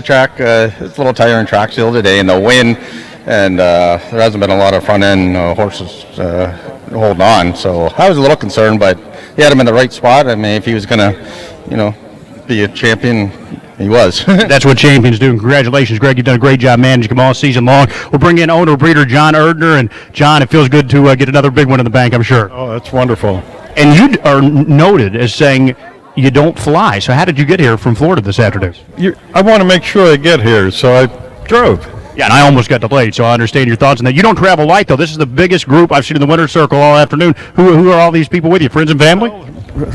track, it's a little tiring track still today, and the wind, and there hasn't been a lot of front end horses holding on. So I was a little concerned, but he had him in the right spot. I mean, if he was going to, be a champion, he was. That's what champions do. Congratulations, Greg. You've done a great job managing them all season long. We'll bring in owner breeder John Erdner. And, John, it feels good to get another big one in the bank, I'm sure. Oh, that's wonderful. And you are noted as saying you don't fly. So how did you get here from Florida this afternoon? I want to make sure I get here, so I drove. Yeah, and I almost got delayed, so I understand your thoughts on that. You don't travel light, though. This is the biggest group I've seen in the winner's circle all afternoon. Who are all these people with you, friends and family?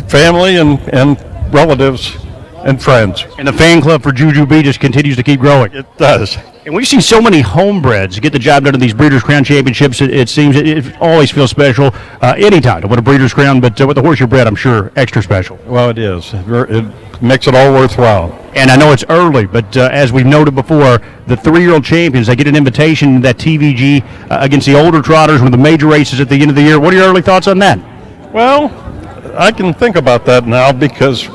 Family and relatives. And friends. And the fan club for Juju B just continues to keep growing. It does. And we've seen so many homebreds get the job done in these Breeders' Crown Championships. It seems it always feels special anytime to win a Breeders' Crown, but with the horse you're bred, I'm sure, extra special. Well, it is. It makes it all worthwhile. And I know it's early, but as we've noted before, the 3-year-old champions, they get an invitation to that TVG against the older trotters with the major races at the end of the year. What are your early thoughts on that? Well, I can think about that now because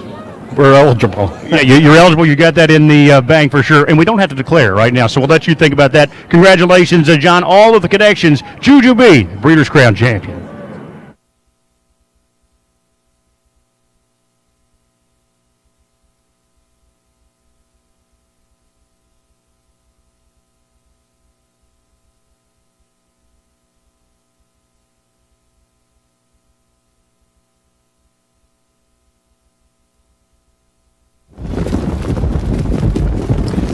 we're eligible. Yeah, you're eligible. You got that in the bank for sure. And we don't have to declare right now, so we'll let you think about that. Congratulations, John. All of the connections. Juju B, Breeders' Crown champion.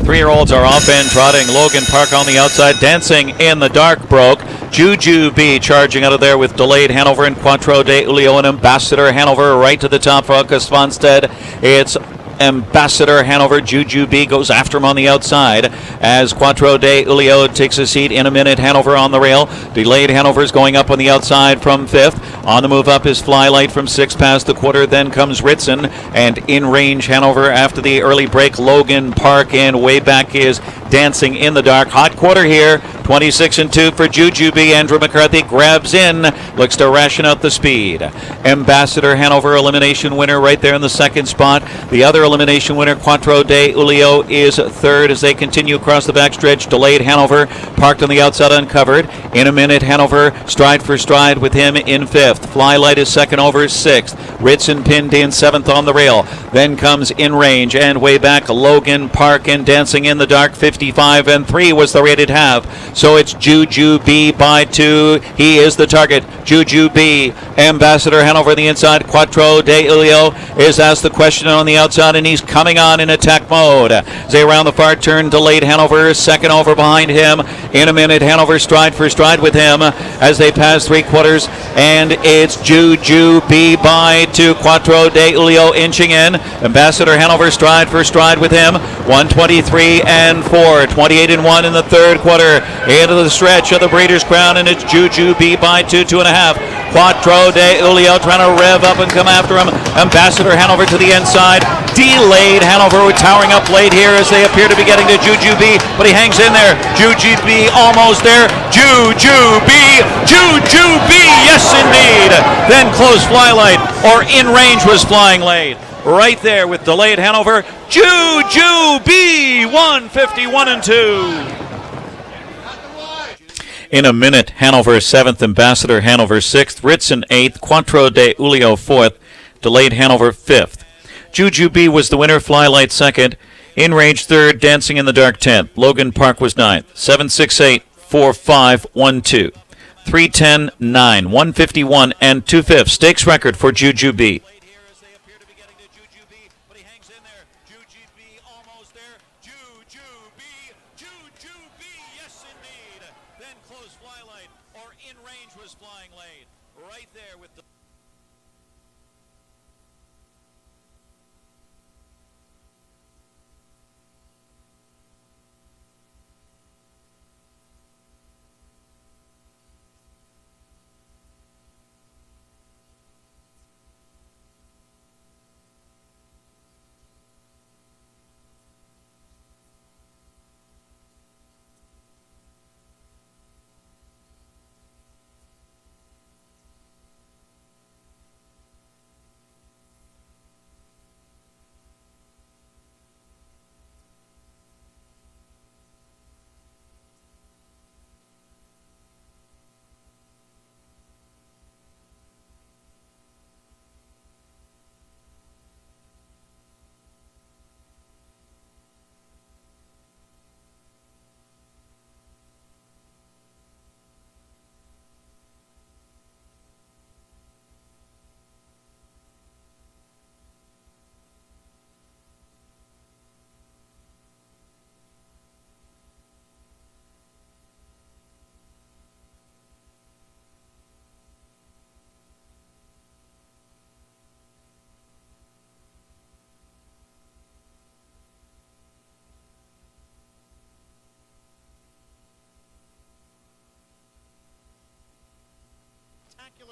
Three-year-olds are off and trotting. Logan Park on the outside, dancing in the dark broke. Juju B charging out of there with Delayed Hanover and Cuatro de Julio and Ambassador Hanover right to the top for August Fonstead. It's Ambassador Hanover. Juju B goes after him on the outside as Cuatro de Julio takes a seat in a minute. Hanover on the rail. Delayed Hanover is going up on the outside from 5th. On the move up is Flylight from 6 past the quarter. Then comes Ritson, and in range Hanover after the early break. Logan Park, and way back is Dancing in the Dark. Hot quarter here. 26-2 for Juju B. Andrew McCarthy grabs in, looks to ration out the speed. Ambassador Hanover, elimination winner right there in the second spot. The other elimination winner. Quattro de Ulio is third as they continue across the backstretch. Delayed Hanover parked on the outside uncovered. In a minute, Hanover stride for stride with him in fifth. Flylight is second over sixth. Ritson pinned in seventh on the rail. Then comes In Range and way back Logan Park and Dancing in the Dark. 55 and 3 was the rated half. So it's Juju B by 2. He is the target. Juju B. Ambassador Hanover on the inside. Quattro de Ulio is asked the question on the outside, and he's coming on in attack mode. As they round the far turn, Delayed Hanover second over behind him. In a minute, Hanover stride for stride with him as they pass three quarters, and it's Juju B by 2. Quattro de Ulio inching in. Ambassador Hanover stride for stride with him. 123 and 4. 28 and 1 in the third quarter. Into the stretch of the Breeders' Crown, and it's Juju B by 2, 2.5. Quattro de Ulio trying to rev up and come after him. Ambassador Hanover to the inside. Delayed Hanover towering up late here as they appear to be getting to Juju B, but he hangs in there. Juju B almost there. Juju B, yes indeed. Then close Flylight, or In Range was flying late. Right there with Delayed Hanover. Juju B, 151 and 2. In a minute, Hanover 7th, Ambassador Hanover 6th, Ritson 8th, Quattro de Ulio 4th, Delayed Hanover 5th. Juju B was the winner, Flylight 2nd, In Range 3rd, Dancing in the Dark 10th, Logan Park was 9th, 768, 45, 12, 310, 9, 151 and 2/5. Stakes record for Juju B.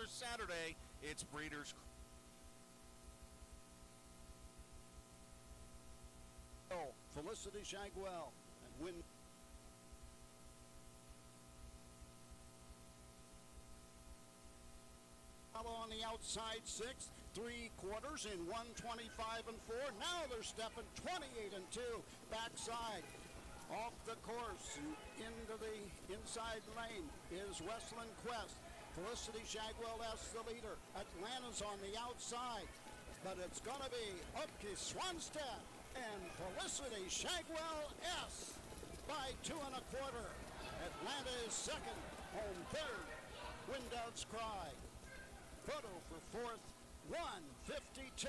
Saturday, it's Breeders' Felicity Shagwell and win. On the outside, 6 3/4 in 125 and 4. Now they're stepping 28 and 2. Backside, off the course into the inside lane is Westland Quest. Felicity Shagwell, that's the leader. Atlanta's on the outside, but it's going to be Upke Swanstead and Felicity Shagwell S by 2 1/4. Atlanta is second, home third. Windout's Cry. Photo for fourth, 152,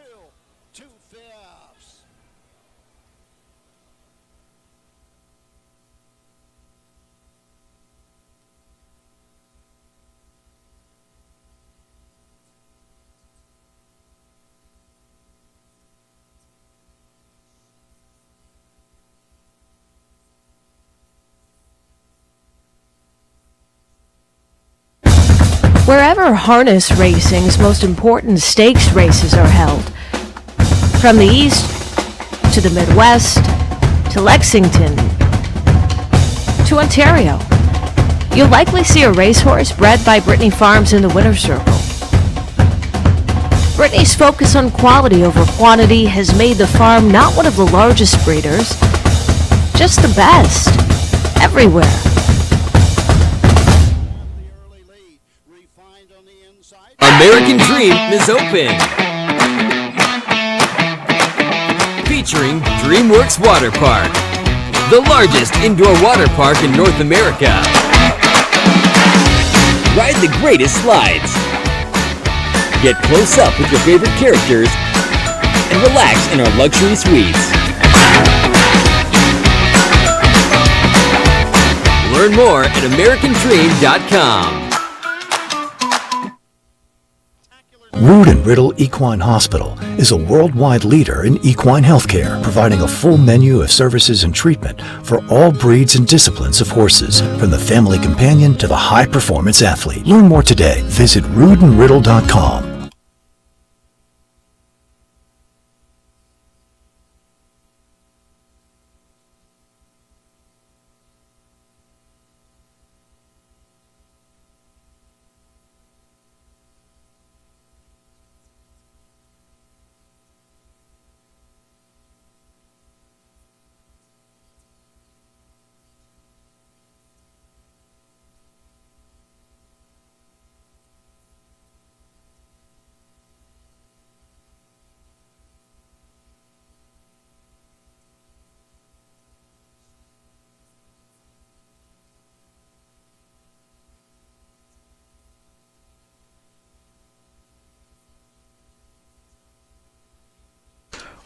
2/5. Wherever harness racing's most important stakes races are held, from the east to the Midwest to Lexington to Ontario, you'll likely see a racehorse bred by Brittany Farms in the winner's circle. Brittany's focus on quality over quantity has made the farm not one of the largest breeders, just the best, everywhere. American Dream is open. Featuring DreamWorks Water Park, the largest indoor water park in North America. Ride the greatest slides. Get close up with your favorite characters and relax in our luxury suites. Learn more at AmericanDream.com. Root and Riddle Equine Hospital is a worldwide leader in equine healthcare, providing a full menu of services and treatment for all breeds and disciplines of horses, from the family companion to the high-performance athlete. Learn more today. Visit rootandriddle.com.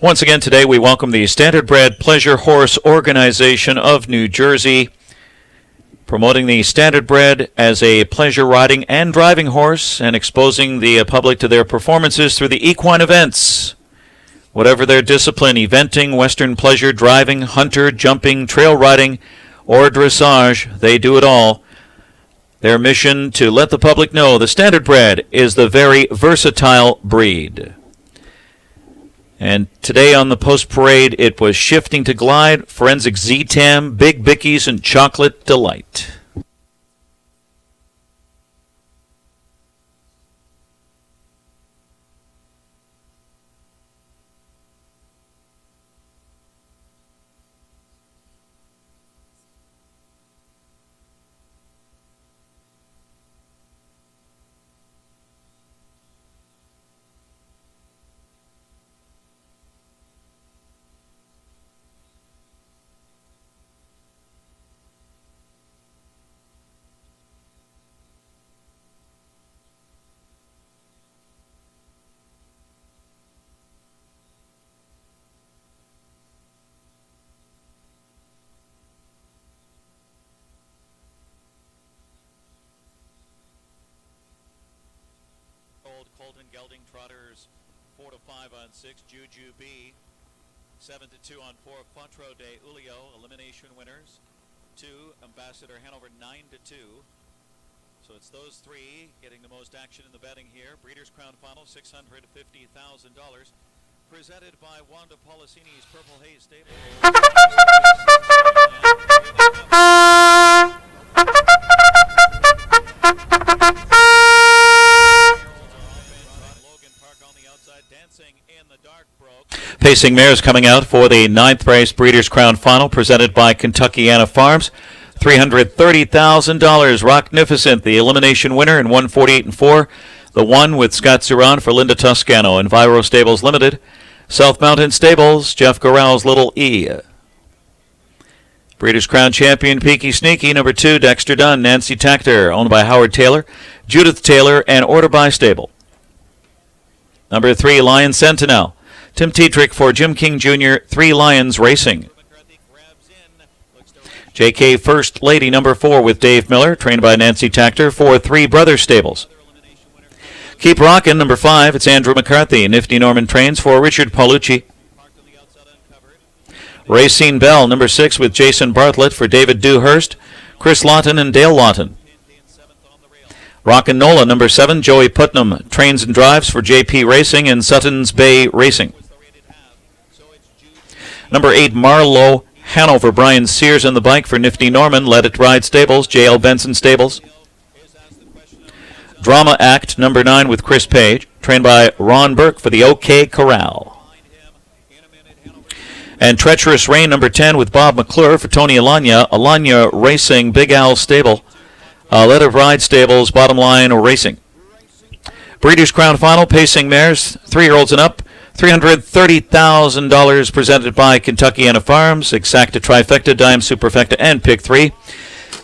Once again today, we welcome the Standardbred Pleasure Horse Organization of New Jersey, promoting the Standardbred as a pleasure riding and driving horse and exposing the public to their performances through the equine events. Whatever their discipline, eventing, western pleasure, driving, hunter, jumping, trail riding, or dressage, they do it all. Their mission to let the public know the Standardbred is the very versatile breed. And today on the post-parade, it was Shifting to Glide, Forensic Z-Tam, Big Bickies, and Chocolate Delight. Colton Gelding Trotters 4 to 5 on 6, Juju B 7 to 2 on 4, Quattro de Ulio elimination winners 2, Ambassador Hanover 9 to 2. So it's those three getting the most action in the betting here. Breeders' Crown Final $650,000 presented by Wanda Policini's Purple Haze Stable. Pacing mares coming out for the 9th race Breeders' Crown Final presented by Kentuckiana Farms. $330,000. Rocknificent, the elimination winner in 148 and 4. The one with Scott Zuran for Linda Toscano. Enviro Stables Limited. South Mountain Stables, Jeff Corral's Little E. Breeders' Crown Champion Peaky Sneaky, number 2, Dexter Dunn, Nancy Tactor, owned by Howard Taylor, Judith Taylor, and Order by Stable. Number 3, Lion Sentinel. Tim Tetrick for Jim King Jr., 3 Lions Racing. J.K. First Lady, number 4, with Dave Miller, trained by Nancy Tactor, for 3 Brothers Stables. Keep Rockin', number 5, it's Andrew McCarthy. Nifty Norman trains for Richard Paulucci. Racine Bell, number 6, with Jason Bartlett, for David Dewhurst, Chris Lawton, and Dale Lawton. Rockin' Nola, number 7, Joey Putnam, trains and drives for JP Racing and Sutton's Bay Racing. Number 8, Marlowe Hanover, Brian Sears on the bike for Nifty Norman, Let It Ride Stables, J.L. Benson Stables. Drama Act, number 9, with Chris Page, trained by Ron Burke for the OK Corral. And Treacherous Rain, number 10, with Bob McClure for Tony Alanya. Alanya Racing, Big Al Stable. Let It Ride Stables, Bottom Line Racing. Breeders' Crown Final, pacing mares, 3-year-olds and up. $330,000 presented by Kentuckiana Farms, Exacta Trifecta, Dime Superfecta, and Pick 3.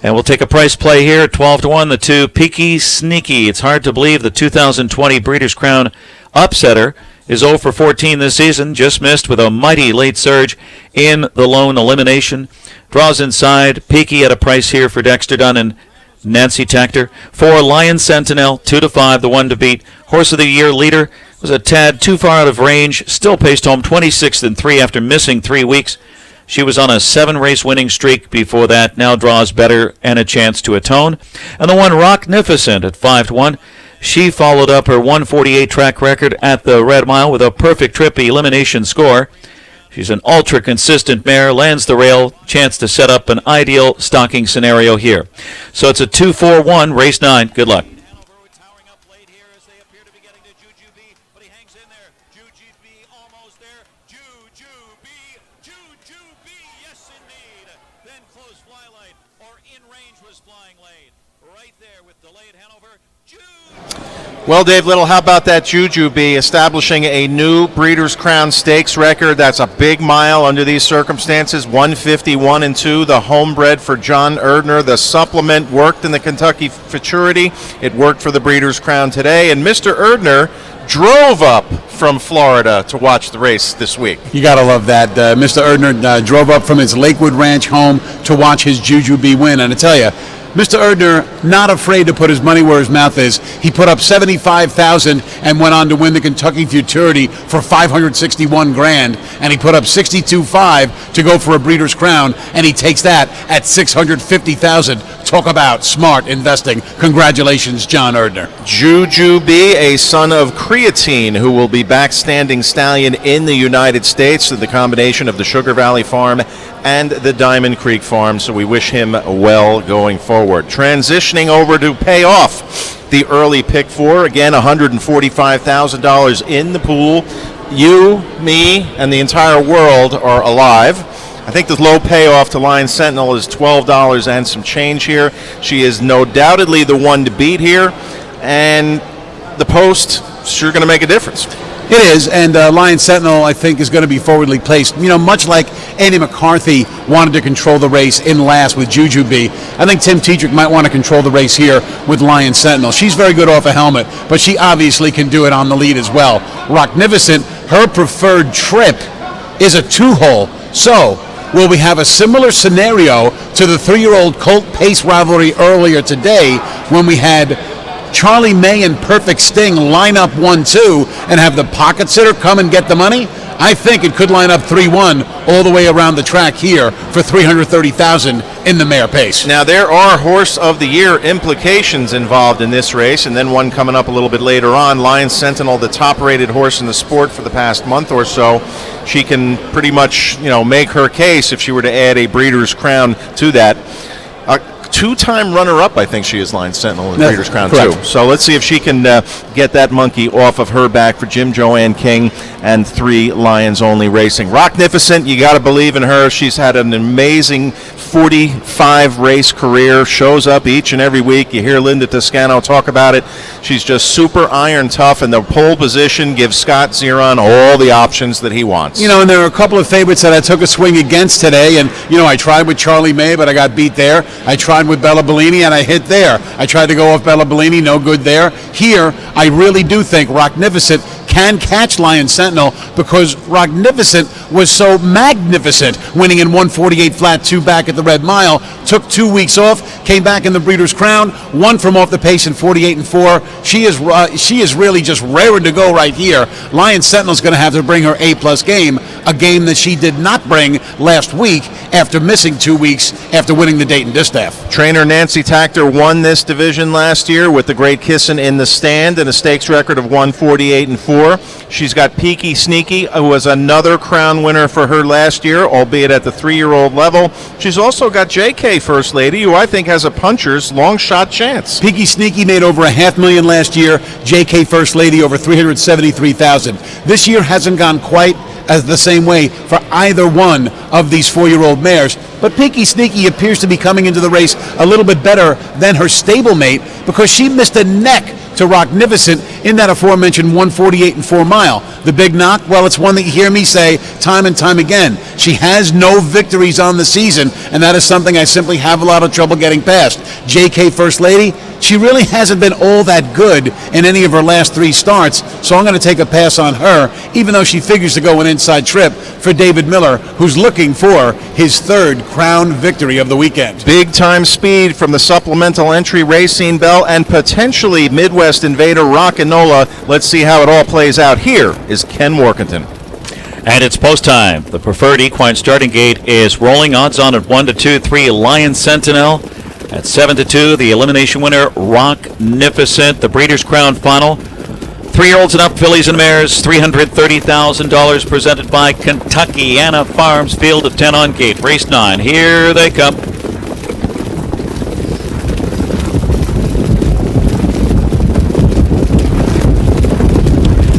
And we'll take a price play here, 12-1, the 2, Peaky Sneaky. It's hard to believe the 2020 Breeders' Crown upsetter is 0 for 14 this season, just missed with a mighty late surge in the lone elimination. Draws inside, Peaky at a price here for Dexter Dunn and Nancy Tactor. 4, Lion Sentinel, 2-5, the 1 to beat. Horse of the Year leader was a tad too far out of range, still paced home 26th and 3 after missing 3 weeks. She was on a 7-race winning streak before that, now draws better and a chance to atone. And the 1, Rocknificent at 5-1. She followed up her 148 track record at the Red Mile with a perfect trip elimination score. She's an ultra-consistent mare, lands the rail, chance to set up an ideal stocking scenario here. So it's a 2-4-1, race 9. Good luck. Well, Dave Little, how about that Jujubee establishing a new Breeders' Crown Stakes record? That's a big mile under these circumstances. 151-2, the homebred for John Erdner. The supplement worked in the Kentucky Futurity. It worked for the Breeders' Crown today. And Mr. Erdner drove up from Florida to watch the race this week. You got to love that. Mr. Erdner drove up from his Lakewood Ranch home to watch his Jujubee win. And I tell you, Mr. Erdner, not afraid to put his money where his mouth is. He put up $75,000 and went on to win the Kentucky Futurity for $561,000, and he put up $62,500 to go for a Breeders' Crown, and he takes that at $650,000. Talk about smart investing. Congratulations, John Erdner. Jujubee, a son of Creatine, who will be backstanding stallion in the United States, the combination of the Sugar Valley Farm and the Diamond Creek Farm, so we wish him well going forward. Transitioning over to pay off the early pick 4, again $145,000 in the pool. You, me, and the entire world are alive. I think the low payoff to Lion Sentinel is $12 and some change here. She is no doubtedly the one to beat here, and the post sure going to make a difference. It is, and Lion Sentinel, I think, is going to be forwardly placed. You know, much like Andy McCarthy wanted to control the race in last with Jujubee, I think Tim Tetrick might want to control the race here with Lion Sentinel. She's very good off a helmet, but she obviously can do it on the lead as well. Rocknificent, her preferred trip is a 2-hole. So, will we have a similar scenario to the 3-year-old Colt Pace rivalry earlier today when we had Charlie May and Perfect Sting line up 1-2 and have the pocket sitter come and get the money? I think it could line up 3-1 all the way around the track here for $330,000 in the mare pace. Now, there are Horse of the Year implications involved in this race, and then one coming up a little bit later on. Lion Sentinel, the top-rated horse in the sport for the past month or so. She can pretty much, make her case if she were to add a Breeders' Crown to that. 2-time runner-up, I think she is, Lion Sentinel in Breeders' Crown, too. So let's see if she can get that monkey off of her back for Jim Joanne King and 3 Lions Only Racing. Rocknificent, you got to believe in her. She's had an amazing 45-race career, shows up each and every week. You hear Linda Toscano talk about it. She's just super iron tough, and the pole position gives Scott Zeron all the options that he wants. And there are a couple of favorites that I took a swing against today, and, I tried with Charlie May, but I got beat there. I tried with Bella Bellini, and I hit there. I tried to go off Bella Bellini, no good there. Here, I really do think Rocknificent can catch Lion Sentinel because Rocknificent was so magnificent, winning in 148 flat 2 back at the Red Mile, took 2 weeks off, came back in the Breeders' Crown, won from off the pace in 48-4. She is really just raring to go right here. Lion Sentinel's going to have to bring her A-plus game, a game that she did not bring last week after missing 2 weeks after winning the Dayton Distaff. Trainer Nancy Tactor won this division last year with the Great Kissin' in the stand and a stakes record of 148-4. 4. She's got Peaky Sneaky, who was another crown winner for her last year, albeit at the 3-year-old level. She's also got JK First Lady, who I think has a puncher's long shot chance. Peaky Sneaky made over $500,000 last year. JK First Lady over $373,000. This year hasn't gone quite as the same way for either one of these 4-year-old mares. But Peaky Sneaky appears to be coming into the race a little bit better than her stablemate because she missed a neck to Rocknificent in that aforementioned 148 and 4 mile. The big knock, well, it's one that you hear me say time and time again. She has no victories on the season, and that is something I simply have a lot of trouble getting past. JK First Lady, she really hasn't been all that good in any of her last 3 starts, so I'm going to take a pass on her, even though she figures to go an inside trip for David Miller, who's looking for his 3rd crown victory of the weekend. Big time speed from the supplemental entry Racine Bell and potentially Midwest Invader Rock'n'Nola. Let's see how it all plays out. Here is Ken Workington. And it's post time. The preferred equine starting gate is rolling. Odds on at 1-2, 3 Lion Sentinel. At 7-2, the elimination winner, Rocknificent. The Breeders' Crown final. 3-year-olds and up, fillies and mares, $330,000 presented by Kentuckiana Farms. Field of 10 on gate. Race 9. Here they come.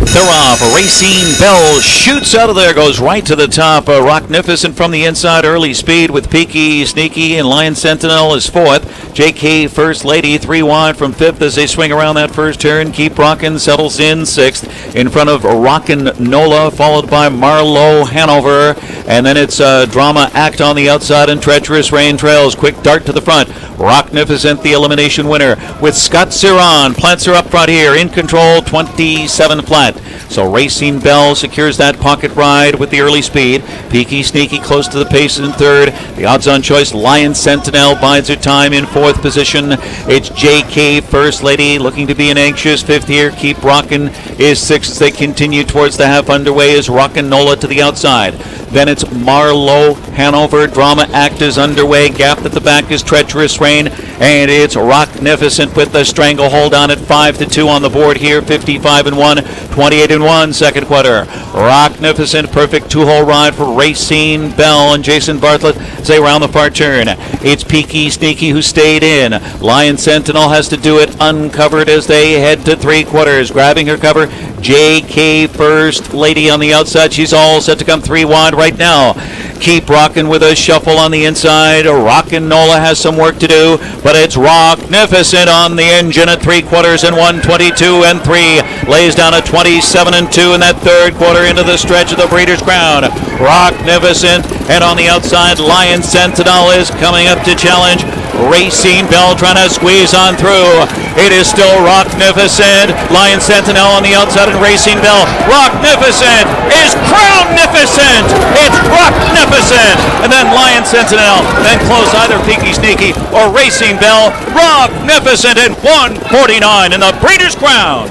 They're off. Racine Bell shoots out of there, goes right to the top. Rocknificent from the inside, early speed with Peaky Sneaky, and Lion Sentinel is 4th. JK First Lady 3 wide from 5th as they swing around that first turn. Keep Rockin' settles in 6th. In front of Rock'n'Nola, followed by Marlowe Hanover. And then it's Drama Act on the outside, and Treacherous Rain trails. Quick dart to the front. Rocknificent, the elimination winner, with Scott Ciron. Plants are up front here, in control, 27 flat. So Racine Bell secures that pocket ride with the early speed. Peaky Sneaky close to the pace in 3rd. The odds-on choice, Lion Sentinel, bides her time in 4th position. It's JK First Lady looking to be an anxious 5th here. Keep Rockin' is 6th as they continue towards the half underway. Is Rock'n'Nola to the outside. Then it's Marlowe Hanover. Drama Act is underway. Gap at the back is Treacherous Rain. And it's Rocknificent with the stranglehold on at 5-2 on the board here. 55-1, 28-1 second quarter. Rocknificent, perfect 2-hole ride for Racine Bell and Jason Bartlett as they round the far turn. It's Peaky Sneaky who stayed in. Lion Sentinel has to do it uncovered as they head to 3 quarters. Grabbing her cover, JK First Lady on the outside. She's all set to come 3 wide right now. Keep Rockin' with a shuffle on the inside. Rock'n'Nola has some work to do, but it's Rocknificent on the engine at 3 quarters and 1:22 and 3. Lays down a 27 and 2 in that 3rd quarter into the stretch of the Breeders' Crown. Rocknificent, and on the outside, Lion Sentinel is coming up to challenge. Racine Bell trying to squeeze on through. It is still Rocknificent. Lion Sentinel on the outside and Racine Bell. Rocknificent is Crownnificent. It's Rocknificent. And then Lion Sentinel. Then close either Peaky Sneaky or Racine Bell. Rocknificent in 1:49 in the Breeders' Crown.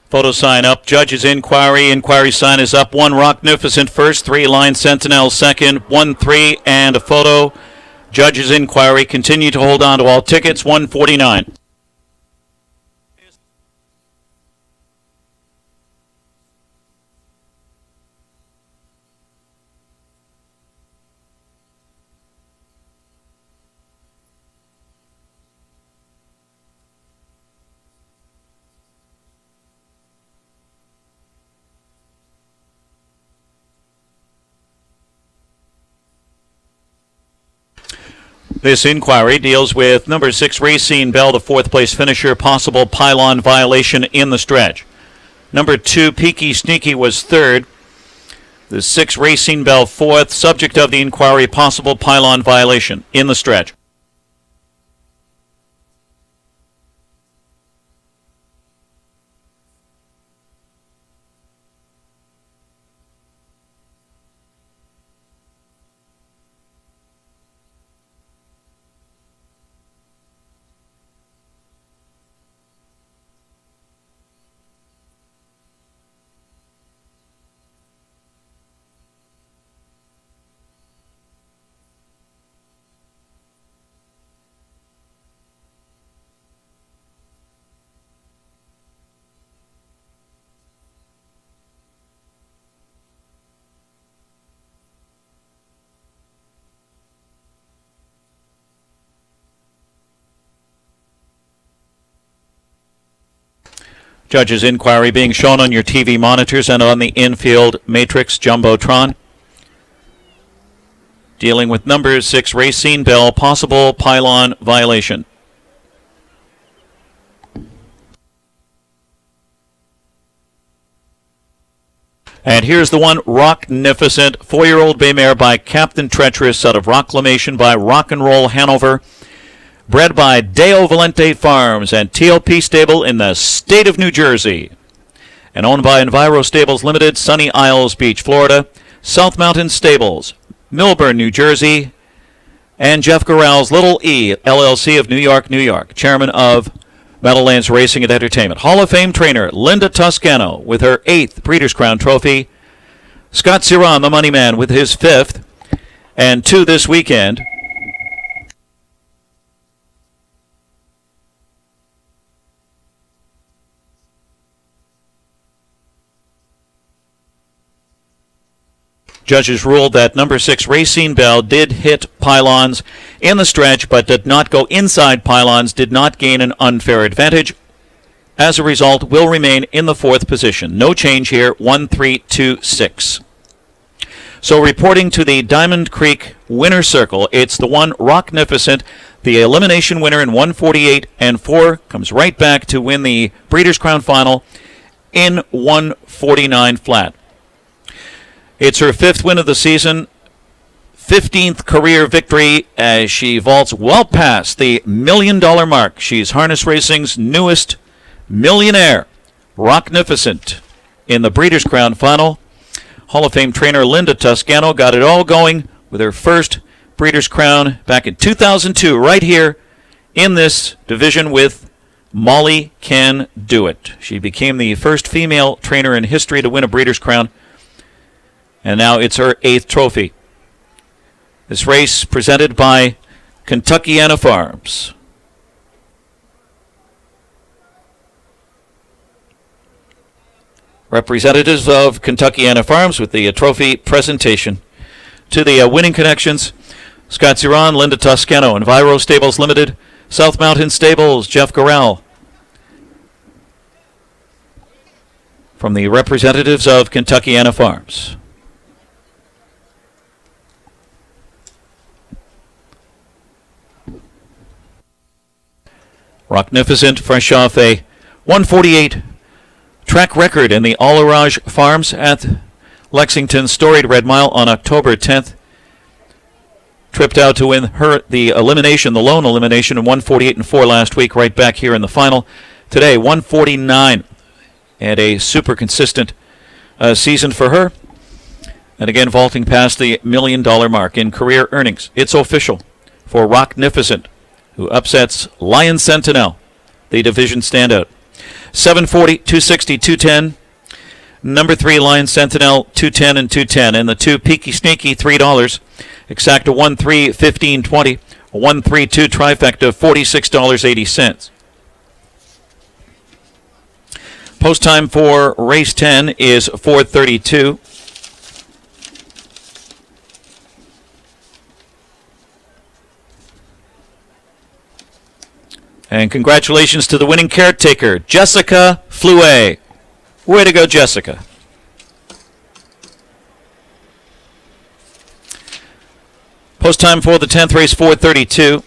Photo sign up. Judges inquiry. Inquiry sign is up. 1 Rocknificent first. 3 Lion Sentinel second. 1-3 and a photo. Judges inquiry. Continue to hold on to all tickets. 1:49. This inquiry deals with number 6 Racine Bell, the 4th place finisher, possible pylon violation in the stretch. Number 2 Peaky Sneaky was 3rd. The 6 Racine Bell 4th. Subject of the inquiry, possible pylon violation in the stretch. Judge's inquiry being shown on your TV monitors and on the infield matrix jumbotron. Dealing with number 6, Racine Bell, possible pylon violation. And here's the one, Rocknificent, 4-year-old bay mare by Captain Treacherous out of Rocklamation by Rock and Roll Hanover. Bred by Deo Valente Farms and TLP Stable in the state of New Jersey. And owned by Enviro Stables Limited, Sunny Isles Beach, Florida. South Mountain Stables, Millburn, New Jersey. And Jeff Corral's Little E, LLC of New York, New York. Chairman of Meadowlands Racing and Entertainment. Hall of Fame trainer Linda Toscano with her 8th Breeders' Crown Trophy. Scott Ciron, the money man, with his 5th. And 2 this weekend. Judges ruled that number 6, Racine Bell, did hit pylons in the stretch, but did not go inside pylons, did not gain an unfair advantage. As a result, will remain in the 4th position. No change here, 1-3-2-6. So reporting to the Diamond Creek winner circle, it's the one, Rocknificent, the elimination winner in 148 and 4, comes right back to win the Breeders' Crown Final in 149 flat. It's her 5th win of the season, 15th career victory as she vaults well past the $1 million mark. She's harness racing's newest millionaire, Rocknificent, in the Breeders' Crown Final. Hall of Fame trainer Linda Toscano got it all going with her first Breeders' Crown back in 2002, right here in this division with Molly Can Do It. She became the first female trainer in history to win a Breeders' Crown. And now it's her 8th trophy. This race presented by Kentuckiana Farms. Representatives of Kentuckiana Farms with the trophy presentation. To the winning connections, Scott Ciron, Linda Toscano, Enviro Stables Limited, South Mountain Stables, Jeff Corral. From the representatives of Kentuckiana Farms. Rocknificent, fresh off a 148 track record in the All-Orage Farms at Lexington's storied Red Mile on October 10th. Tripped out to win the elimination, the lone elimination in 148 and 4 last week, right back here in the final. Today, 149, and a super consistent season for her. And again, vaulting past the $1 million mark in career earnings. It's official for Rocknificent, who upsets Lion Sentinel, the division standout. 740, 260, 210. Number 3, Lion Sentinel, 210 and 210. And the 2, Peaky Sneaky, $3. Exacta 1, 3, 15, 20. 1, 3, 2 trifecta, $46.80. Post time for race 10 is 4:32. And congratulations to the winning caretaker, Jessica Flouet. Way to go, Jessica. Post time for the 10th race, 4:32.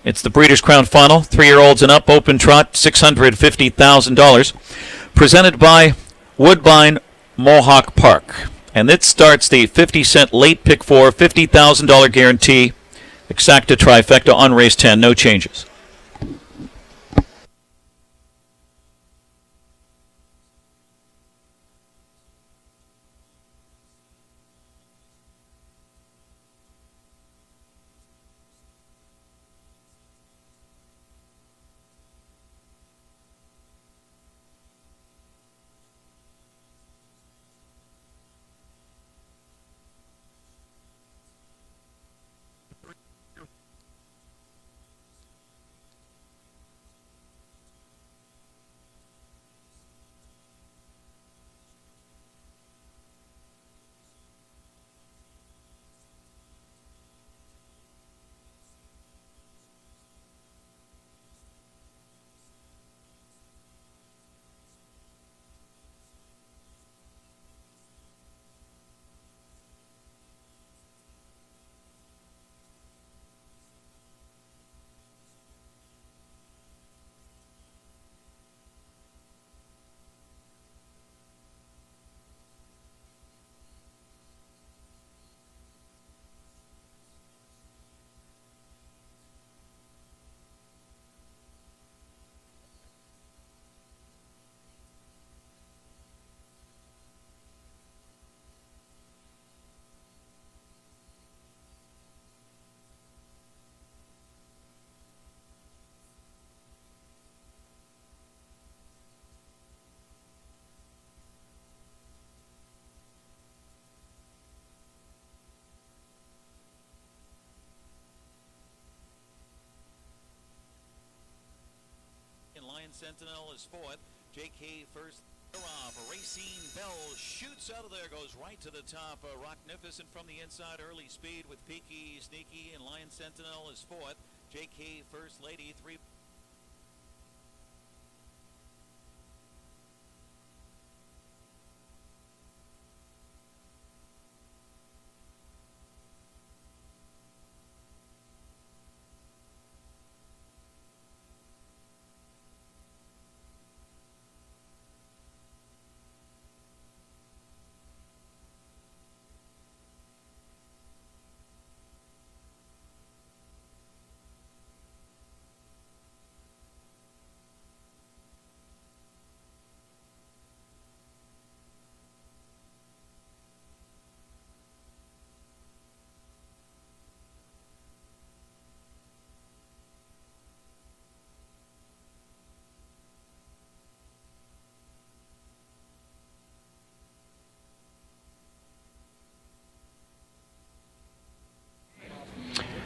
It's the Breeders' Crown Final. 3-year-olds and up, open trot, $650,000. Presented by Woodbine Mohawk Park. And it starts the 50-cent late pick 4, $50,000 guarantee. Exacta trifecta on race 10, no changes. Sentinel is fourth. JK first. Racine Bell shoots out of there, goes right to the top. Rocknificent from the inside, early speed with Peaky, Sneaky, and Lion Sentinel is fourth. JK First Lady, 3.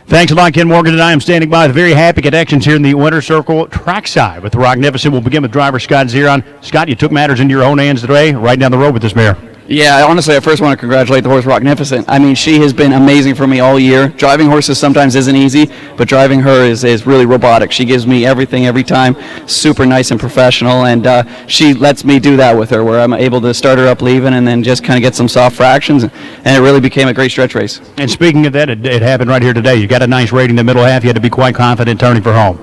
Thanks a lot, Ken Morgan. And I am standing by with very happy connections here in the Winter Circle trackside with the Rocknificent. We'll begin with driver Scott Zeron. Scott, you took matters into your own hands today, right down the road with this mare. Yeah, honestly, I first want to congratulate the horse Rocknificent. I mean, she has been amazing for me all year. Driving horses sometimes isn't easy, but driving her is really robotic. She gives me everything every time, super nice and professional, and she lets me do that with her, where I'm able to start her up leaving and then just kind of get some soft fractions, and it really became a great stretch race. And speaking of that, it happened right here today. You got a nice rating in the middle half. You had to be quite confident turning for home.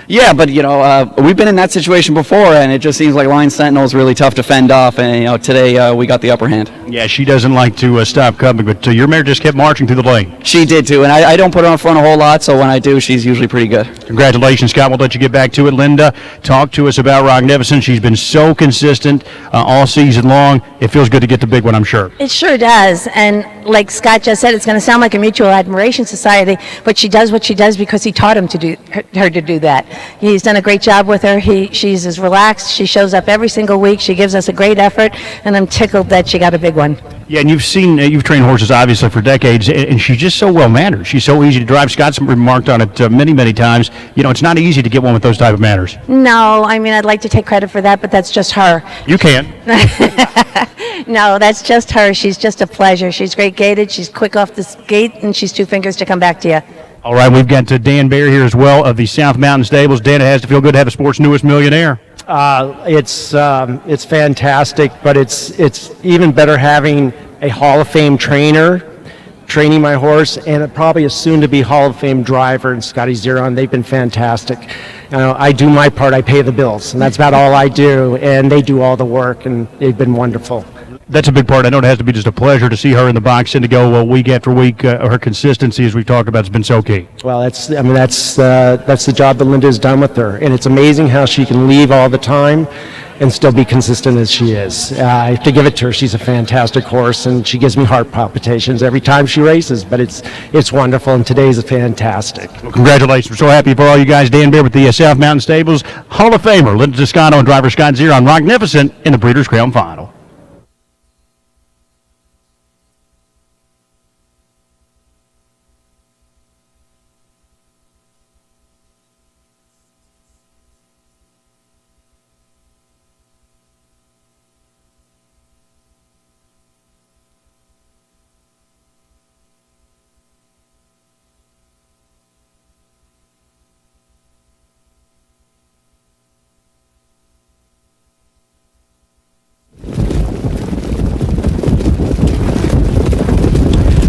Yeah, but, we've been in that situation before, and it just seems like Lion Sentinel is really tough to fend off, and, today we got the upper hand. Yeah, she doesn't like to stop coming, but your mare just kept marching through the lane. She did, too, and I don't put her on front a whole lot, so when I do, she's usually pretty good. Congratulations, Scott. We'll let you get back to it. Linda, talk to us about Rocknificent. She's been so consistent all season long. It feels good to get the big one, I'm sure. It sure does, and like Scott just said, it's going to sound like a mutual admiration society, but she does what she does because he taught her to do that. He's done a great job with her. She's as relaxed. She shows up every single week. She gives us a great effort, and I'm tickled that she got a big one. Yeah, and you've trained horses obviously for decades, and she's just so well mannered. She's so easy to drive. Scott's remarked on it many times. It's not easy to get one with those type of manners. No, I mean, I'd like to take credit for that, but that's just her. You can. No, that's just her. She's just a pleasure. She's great gaited. She's quick off the gate, and she's 2 fingers to come back to you. All right, we've got Dan Bear here as well of the South Mountain Stables. Dan, it has to feel good to have a sport's newest millionaire. It's fantastic, but it's even better having a Hall of Fame trainer training my horse, and probably a soon-to-be Hall of Fame driver in Scotty Zeron. They've been fantastic. I do my part. I pay the bills, and that's about all I do, and they do all the work, and they've been wonderful. That's a big part. I know it has to be just a pleasure to see her in the box and to go week after week. Her consistency, as we've talked about, has been so key. Well, that's the job that Linda has done with her, and it's amazing how she can leave all the time and still be consistent as she is. I have to give it to her. She's a fantastic horse, and she gives me heart palpitations every time she races, but it's wonderful, and today's fantastic. Well, congratulations. We're so happy for all you guys. Dan Bear with the South Mountain Stables, Hall of Famer Linda Toscano and driver Scott Zeron, Rocknificent in the Breeders' Crown Final.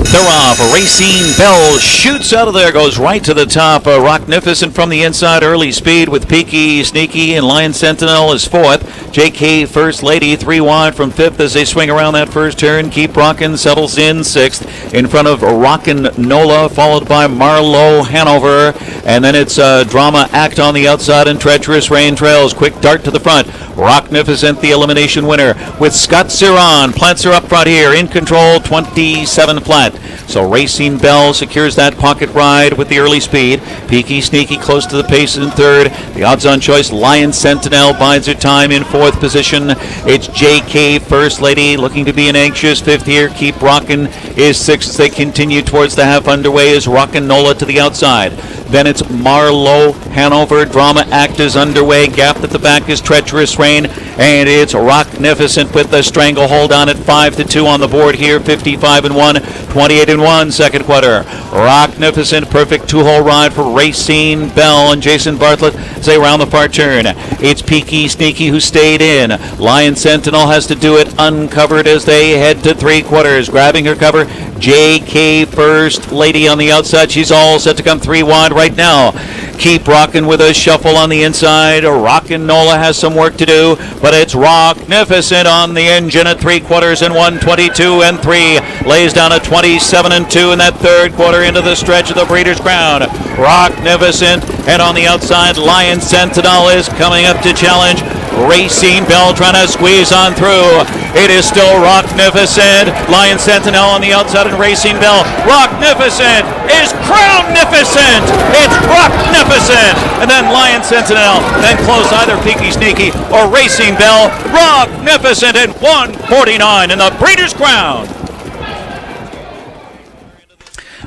They're off. Racine Bell shoots out of there, goes right to the top. Rocknificent from the inside, early speed with Peaky, Sneaky, and Lion Sentinel is fourth. JK First Lady 3 wide from fifth as they swing around that first turn. Keep Rockin' settles in sixth in front of Rockin' Nola, followed by Marlowe Hanover, and then it's Drama Act on the outside and Treacherous Rain trails. Quick dart to the front. Rocknificent, the elimination winner, with Scott Zeron. Plants her up front here, in control, 27 flat. So Racing Bell secures that pocket ride with the early speed. Peaky Sneaky close to the pace in third. The odds-on choice, Lion Sentinel, bides her time in fourth position. It's JK First Lady looking to be an anxious fifth here. Keep Rockin' is sixth as they continue towards the half underway. Is Rockin' Nola to the outside. Then it's Marlowe Hanover. Drama Act is underway. Gap at the back is Treacherous Rain. And it's Rocknificent with the stranglehold on at 5-2 on the board here. 55-1, 28-1 second quarter. Rocknificent, perfect two-hole ride for Racine Bell and Jason Bartlett as they round the far turn. It's Peaky Sneaky who stayed in. Lion Sentinel has to do it uncovered as they head to three quarters. Grabbing her cover, JK First Lady on the outside. She's all set to come three wide right now. Keep Rockin' with a shuffle on the inside. Rockin' Nola has some work to do, but it's Rocknificent on the engine at three quarters and 1:22-3. Lays down a 27-2 in that third quarter into the stretch of the Breeders' Crown. Rocknificent, and on the outside, Lion Sentinel is coming up to challenge. Racing Bell trying to squeeze on through. It is still Rocknificent. Lion Sentinel on the outside and Racing Bell. Rocknificent is Crown-nificent. It's Rocknificent. And then Lion Sentinel. Then close either Peaky Sneaky or Racing Bell. Rocknificent at 149 in the Breeders' Crown.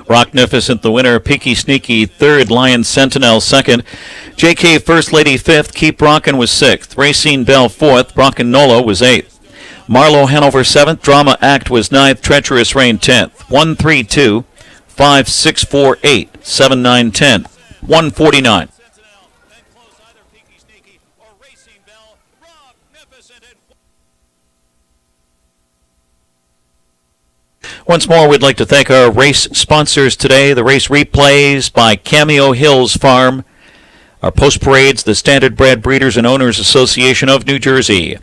Rocknificent the winner, Peaky Sneaky third, Lion Sentinel second, JK First Lady fifth, Keep Rockin' was sixth, Racine Bell fourth, Rockin' Nola was eighth, Marlowe Hanover seventh, Drama Act was ninth, Treacherous Rain 10th, 1-3-2, 5-6-4-8, 7-9-10, 149. Once more, we'd like to thank our race sponsors today. The race replays by Cameo Hills Farm. Our post parades, the Standardbred Breeders and Owners Association of New Jersey.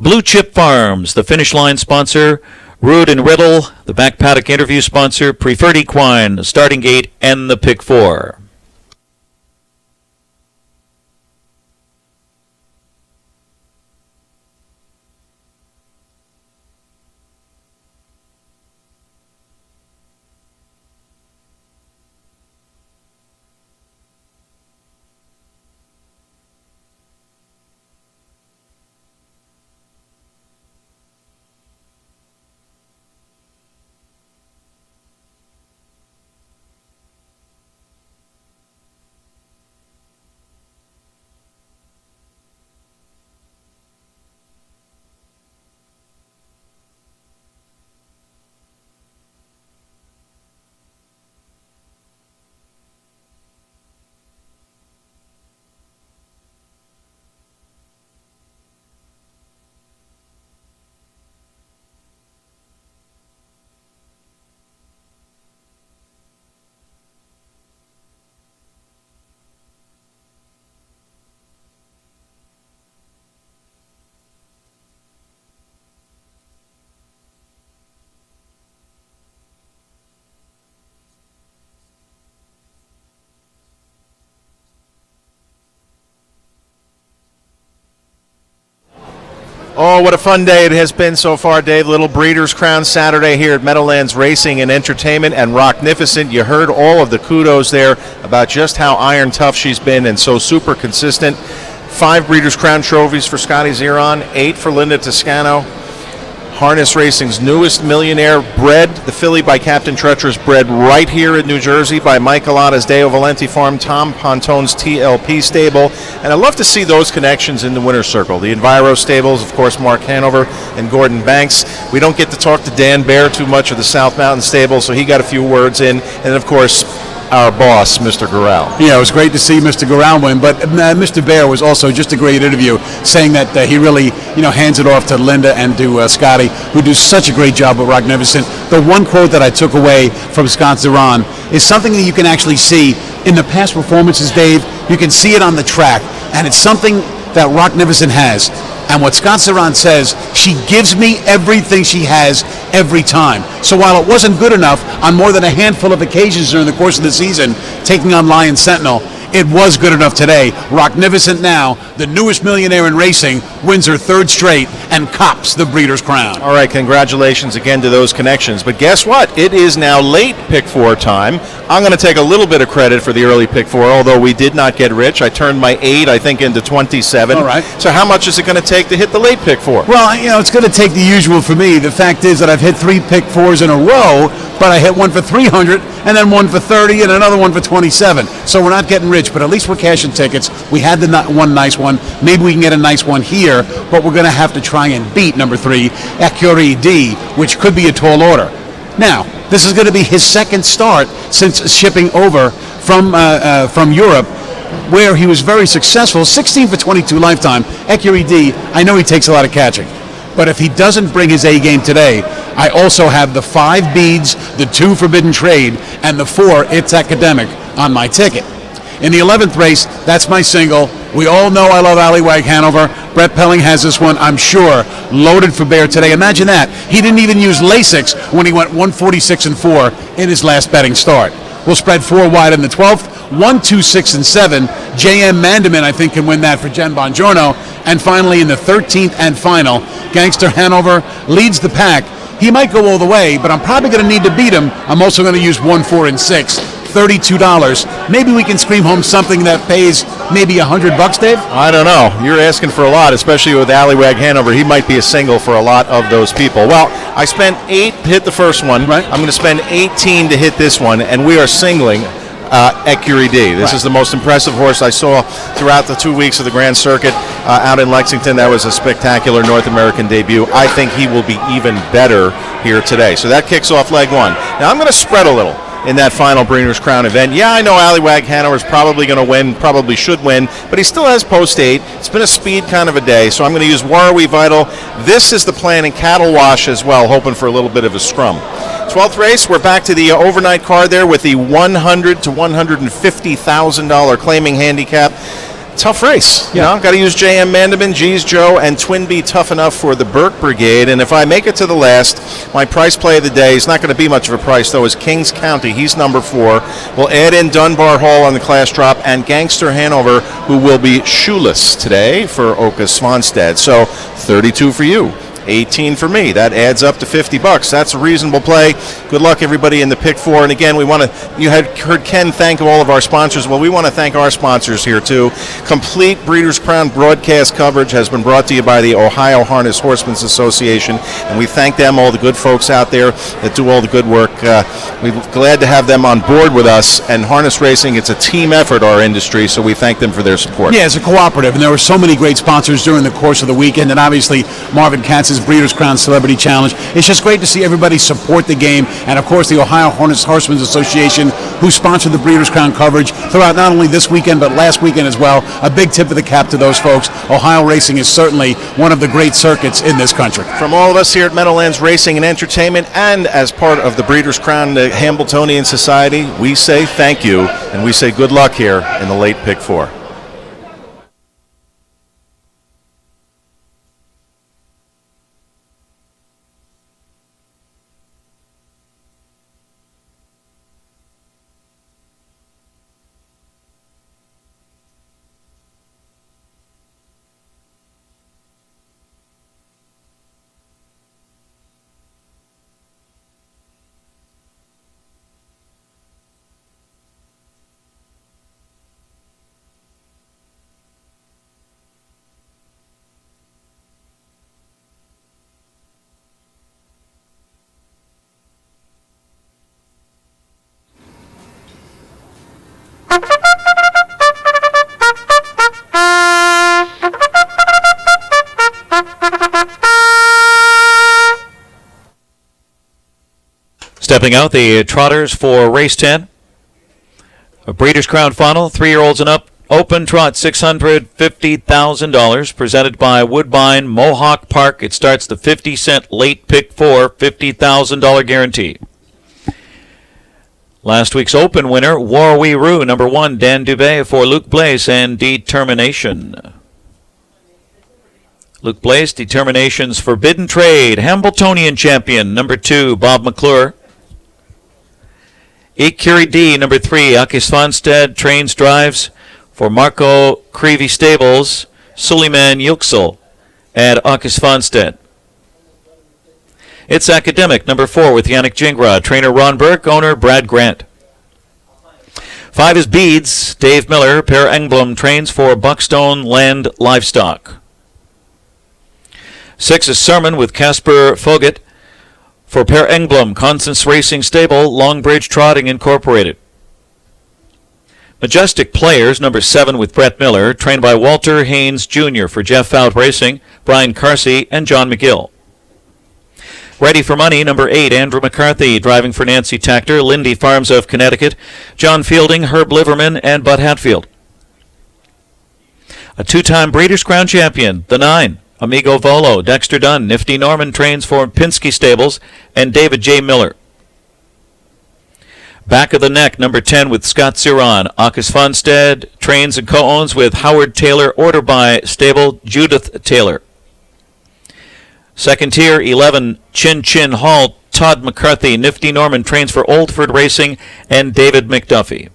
Blue Chip Farms, the finish line sponsor. Rood and Riddle, the back paddock interview sponsor. Preferred Equine, the starting gate, and the pick four. Oh, what a fun day it has been so far, Dave. Little Breeders' Crown Saturday here at Meadowlands Racing and Entertainment, and Rocknificent. You heard all of the kudos there about just how iron tough she's been and so super consistent. 5 Breeders' Crown trophies for Scotty Zeron, 8 for Linda Toscano. Harness Racing's newest millionaire, bred, the filly by Captain Treacherous, bred right here in New Jersey by Mike Alata's Deo Valenti Farm, Tom Pontone's TLP stable. And I love to see those connections in the winner's circle. The Enviro stables, of course, Mark Hanover and Gordon Banks. We don't get to talk to Dan Bear too much of the South Mountain stable, so he got a few words in. And, of course, our boss, Mr. Corral. Yeah, it was great to see Mr. Corral win, but Mr. Bear was also just a great interview, saying that he really, hands it off to Linda and to Scotty, who do such a great job with Rocknificent. The one quote that I took away from Scott Zeron is something that you can actually see in the past performances, Dave. You can see it on the track, and it's something that Rocknificent has. And what Scott Zeron says, she gives me everything she has every time. So while it wasn't good enough on more than a handful of occasions during the course of the season, taking on Lion Sentinel, it was good enough today. Rocknificent now, the newest millionaire in racing, wins her third straight and cops the Breeders' Crown. All right, congratulations again to those connections. But guess what? It is now late pick four time. I'm going to take a little bit of credit for the early pick four, although we did not get rich. I turned my 8, I think, into 27. All right. So how much is it going to take to hit the late pick four? Well, it's going to take the usual for me. The fact is that I've hit 3 pick fours in a row, but I hit one for 300 and then one for 30 and another one for 27. So we're not getting rich, but at least we're cashing tickets. We had the one nice one. Maybe we can get a nice one here, but we're going to have to try and beat number 3, Acuri D, which could be a tall order. Now, this is going to be his second start since shipping over from Europe, where he was very successful, 16 for 22 lifetime. Acuri D, I know he takes a lot of catching. But if he doesn't bring his A game today, I also have the 5 beads, the 2 forbidden trade, and the 4 it's academic on my ticket. In the 11th race, that's my single. We all know I love Allywag Hanover. Brett Pelling has this one, I'm sure, loaded for bear today. Imagine that. He didn't even use Lasix when he went 146 and 4 in his last betting start. We'll spread 4 wide in the 12th. 1, 2, 6, and 7. J.M. Mandamin, I think, can win that for Jen Bongiorno. And finally, in the 13th and final, Gangster Hanover leads the pack. He might go all the way, but I'm probably going to need to beat him. I'm also going to use 1, 4, and 6. $32. Maybe we can scream home something that pays maybe $100, Dave? I don't know. You're asking for a lot, especially with Allywag Hanover. He might be a single for a lot of those people. Well, I spent 8 to hit the first one. Right. I'm going to spend 18 to hit this one, and we are singling Acuri D. This is the most impressive horse I saw throughout the 2 weeks of the Grand Circuit out in Lexington. That was a spectacular North American debut. I think he will be even better here today. So that kicks off leg 1. Now I'm going to spread a little in that final Breeders' Crown event. Yeah, I know Allywag Hanover is probably going to win, probably should win, but he still has post 8. It's been a speed kind of a day, so I'm going to use Warrawee Vital. This is the plan in Cattle Wash as well, hoping for a little bit of a scrum. 12th race, we're back to the overnight card there with the $100,000 to $150,000 claiming handicap. Tough race, got to use J.M. Mandamin, G's Joe, and Twin B tough enough for the Burke Brigade. And if I make it to the last, my price play of the day is not going to be much of a price, though, is Kings County. He's number 4. We'll add in Dunbar Hall on the class drop and Gangster Hanover, who will be shoeless today for Oka Svanstead. So 32 for you. 18 for me. That adds up to $50. That's a reasonable play. Good luck, everybody, in the pick 4. And again, you had heard Ken thank all of our sponsors. Well, we want to thank our sponsors here too. Complete Breeders' Crown broadcast coverage has been brought to you by the Ohio Harness Horsemen's Association, and we thank them, all the good folks out there that do all the good work. We're glad to have them on board with us. And harness racing, it's a team effort, our industry, so we thank them for their support. Yeah, it's a cooperative, and there were so many great sponsors during the course of the weekend, and obviously Marvin Katz Breeders' Crown Celebrity Challenge. It's just great to see everybody support the game, and of course the Ohio Horsemen's Association, who sponsored the Breeders' Crown coverage throughout not only this weekend but last weekend as well. A big tip of the cap to those folks. Ohio racing is certainly one of the great circuits in this country. From all of us here at Meadowlands Racing and Entertainment, and as part of the Breeders' Crown Hambletonian Society, we say thank you, and we say good luck here in the late pick 4. Stepping out, the trotters for race 10. A Breeders' Crown final, 3-year-olds and up. Open trot, $650,000, presented by Woodbine Mohawk Park. It starts the 50-cent late pick 4, $50,000 guarantee. Last week's Open winner, Warrawee Roo, number 1, Dan Dubé for Luke Blaise and Determination. Luke Blaise, Determination's Forbidden Trade. Hambletonian champion, number 2, Bob McClure. Acuri D, number 3, Aki Svanstead, trains, drives. for Marco Creevy Stables, Suleiman Yüksel at August Fonstead. It's Academic, number 4, with Yannick Gingras, trainer Ron Burke, owner Brad Grant. 5 is Beads, Dave Miller, Per Engblom, trains for Buckstone Land Livestock. 6 is Sermon with Casper Foget for Per Engblom, Constance Racing Stable, Longbridge Trotting Incorporated. Majestic Players, number 7 with Brett Miller, trained by Walter Haynes Jr. for Jeff Fout Racing, Brian Carsey, and John McGill. Ready for Money, number 8, Andrew McCarthy, driving for Nancy Tactor, Lindy Farms of Connecticut, John Fielding, Herb Liverman, and Bud Hatfield. A 2-time Breeders' Crown champion, the 9, Amigo Volo, Dexter Dunn, Nifty Norman trains for Pinsky Stables, and David J. Miller. Back of the Neck, number 10, with Scott Ziron, August Fonstead, trains and co-owns with Howard Taylor, order by Stable, Judith Taylor. Second tier, 11, Chin Chin Hall, Todd McCarthy, Nifty Norman trains for Oldford Racing, and David McDuffie.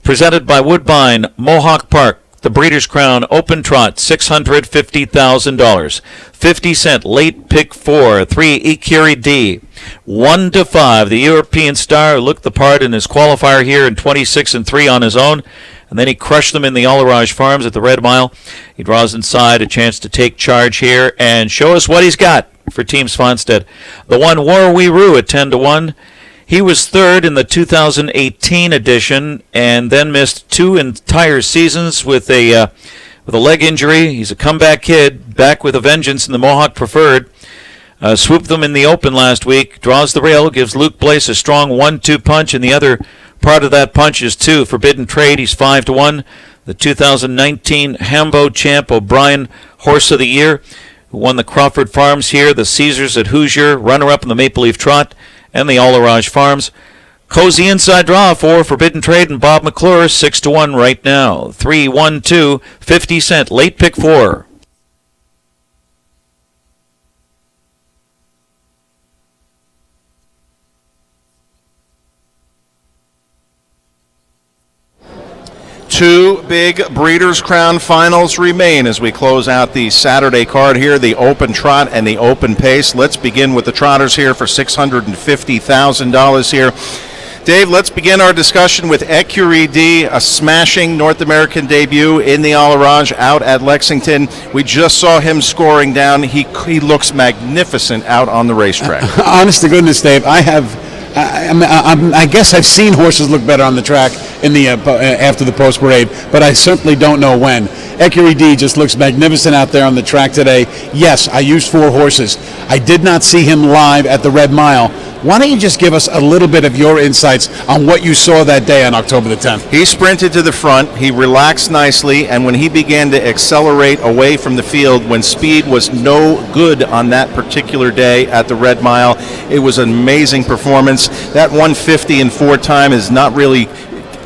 Presented by Woodbine, Mohawk Park, the Breeders' Crown Open Trot, $650,000. 50 cent late pick 4, 3 Ecuri D. 1 to 5, the European star who looked the part in his qualifier here in 26-3 on his own. And then he crushed them in the Alarage Farms at the Red Mile. He draws inside, a chance to take charge here and show us what he's got for Team Svanstead. The 1 War We Roo at 10-1. He was third in the 2018 edition and then missed 2 entire seasons with a leg injury. He's a comeback kid, back with a vengeance in the Mohawk Preferred. Swooped them in the Open last week, draws the rail, gives Luke Blaise a strong 1-2 punch, and the other part of that punch is 2. Forbidden Trade, he's 5-1. The 2019 Hambo champ, O'Brien, Horse of the Year, who won the Crawford Farms here, the Caesars at Hoosier, runner-up in the Maple Leaf Trot, and the Alarage Farms. Cozy inside draw for Forbidden Trade and Bob McClure, 6-1 right now. 3-1-2, 50 cent, late pick 4. Two big Breeders' Crown finals remain as we close out the Saturday card here, the Open Trot and the Open Pace. Let's begin with the Trotters here for $650,000 here. Dave, let's begin our discussion with Ecuri D, a smashing North American debut in the Alarage out at Lexington. We just saw him scoring down. He looks magnificent out on the racetrack. Honest to goodness, Dave, I guess I've seen horses look better on the track in the after the post parade, but I certainly don't know when. Ecuri D just looks magnificent out there on the track today. Yes, I used 4 horses. I did not see him live at the Red Mile. Why don't you just give us a little bit of your insights on what you saw that day on October the 10th? He sprinted to the front, he relaxed nicely, and when he began to accelerate away from the field, when speed was no good on that particular day at the Red Mile, it was an amazing performance. That 150 in 4 time is not really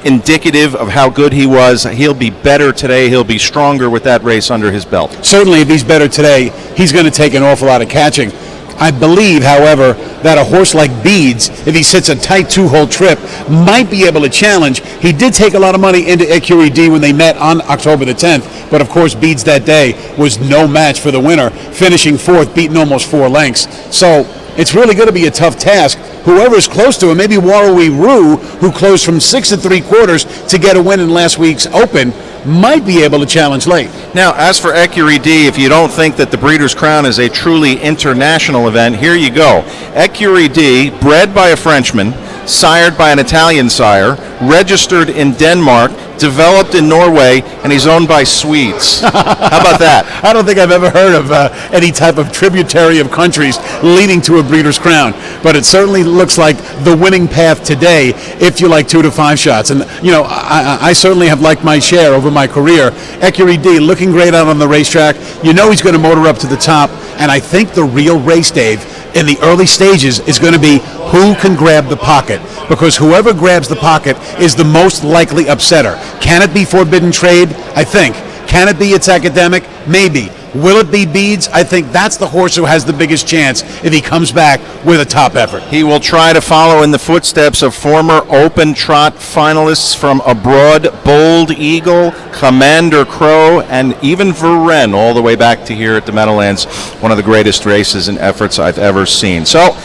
indicative of how good he was. He'll be better today. He'll be stronger with that race under his belt. Certainly, if he's better today, he's going to take an awful lot of catching. I believe, however, that a horse like Beads, if he sits a tight 2-hole trip, might be able to challenge. He did take a lot of money into Ecuri D when they met on October the 10th, but of course Beads that day was no match for the winner, finishing 4th, beating almost 4 lengths. So it's really going to be a tough task. Whoever is close to him, maybe Warrawee Roo, who closed from 6 3/4 to get a win in last week's Open, might be able to challenge late. Now, as for Ecuri D, if you don't think that the Breeders' Crown is a truly international event, here you go. Ecuri D, bred by a Frenchman, sired by an Italian sire, registered in Denmark, developed in Norway, and he's owned by Swedes. How about that? I don't think I've ever heard of any type of tributary of countries leading to a Breeders' Crown, but it certainly looks like the winning path today if you like 2 to 5 shots. And, you know, I certainly have liked my share over my career. Ecuri D looking great out on the racetrack. You know he's going to motor up to the top, and I think the real race, Dave, in the early stages is going to be who can grab the pocket, because whoever grabs the pocket is the most likely upsetter. Can it be Forbidden Trade? I think. Can it be It's Academic? Maybe. Will it be Beads? I think that's the horse who has the biggest chance if he comes back with a top effort. He will try to follow in the footsteps of former Open Trot finalists from Abroad, Bold Eagle, Commander Crow, and even Varenne, all the way back to here at the Meadowlands. One of the greatest races and efforts I've ever seen. So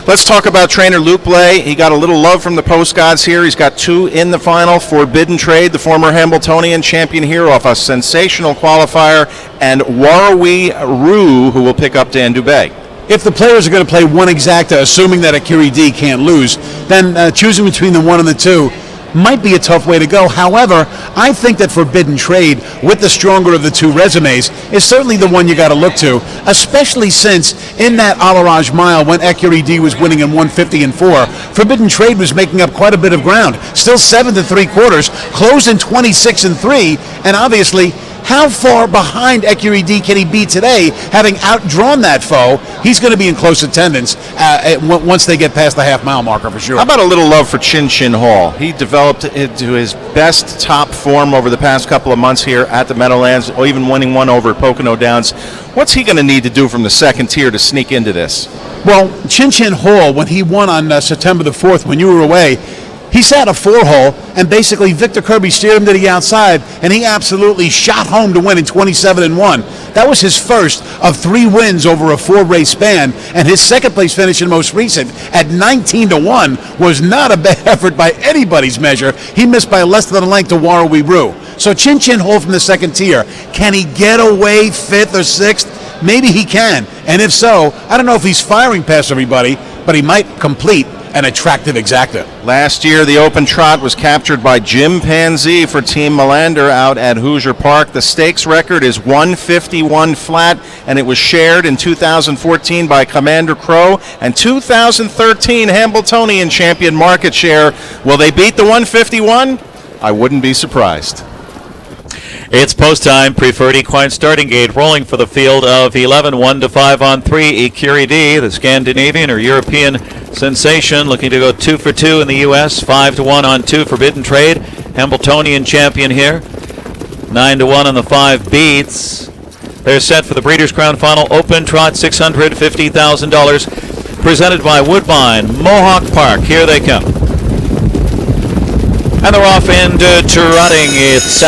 let's talk about trainer Luke Blay. He got a little love from the post gods here. He's got 2 in the final. Forbidden Trade, the former Hambletonian champion here, off a sensational qualifier, and Warwi Rue, who will pick up Dan Dubé. If the players are going to play one exacta, assuming that Akiri D can't lose, then choosing between the 1 and the 2 might be a tough way to go. However, I think that Forbidden Trade, with the stronger of the 2 resumes, is certainly the one you got to look to, especially since in that Alaraj Mile, when Akiri D was winning in 150 and 4, Forbidden Trade was making up quite a bit of ground. Still 7 3/4, closed in 26 and 3, and obviously, how far behind Akiri D can he be today, having outdrawn that foe? He's going to be in close attendance once they get past the half-mile marker for sure. How about a little love for Chin Chin Hall? He developed into his best top form over the past couple of months here at the Meadowlands, or even winning one over at Pocono Downs. What's he going to need to do from the second tier to sneak into this? Well, Chin Chin Hall, when he won on September the 4th, when you were away, he sat a 4-hole, and basically Victor Kirby steered him to the outside, and he absolutely shot home to win in 27 and 1. That was his first of 3 wins over a 4-race span, and his second-place finish in most recent at 19 to 1 was not a bad effort by anybody's measure. He missed by less than a length to Warwi Rue. So Chin Chin Hole from the second tier, can he get away 5th or 6th? Maybe he can, and if so, I don't know if he's firing past everybody, but he might complete an attractive exacta. Last year, the Open Trot was captured by Jim Panzi for Team Melander out at Hoosier Park. The stakes record is 151 flat, and it was shared in 2014 by Commander Crow and 2013 Hambletonian champion Market Share. Will they beat the 151? I wouldn't be surprised. It's post time. Preferred equine starting gate rolling for the field of 11, 1 to 5 on 3. Ikiri D, the Scandinavian or European sensation, looking to go 2 for 2 in the U.S. 5 to 1 on 2. Forbidden Trade, Hambletonian champion here. 9 to 1 on the 5 Beads. They're set for the Breeders' Crown Final. Open Trot, $650,000. Presented by Woodbine, Mohawk Park. Here they come. And they're off into trotting. It's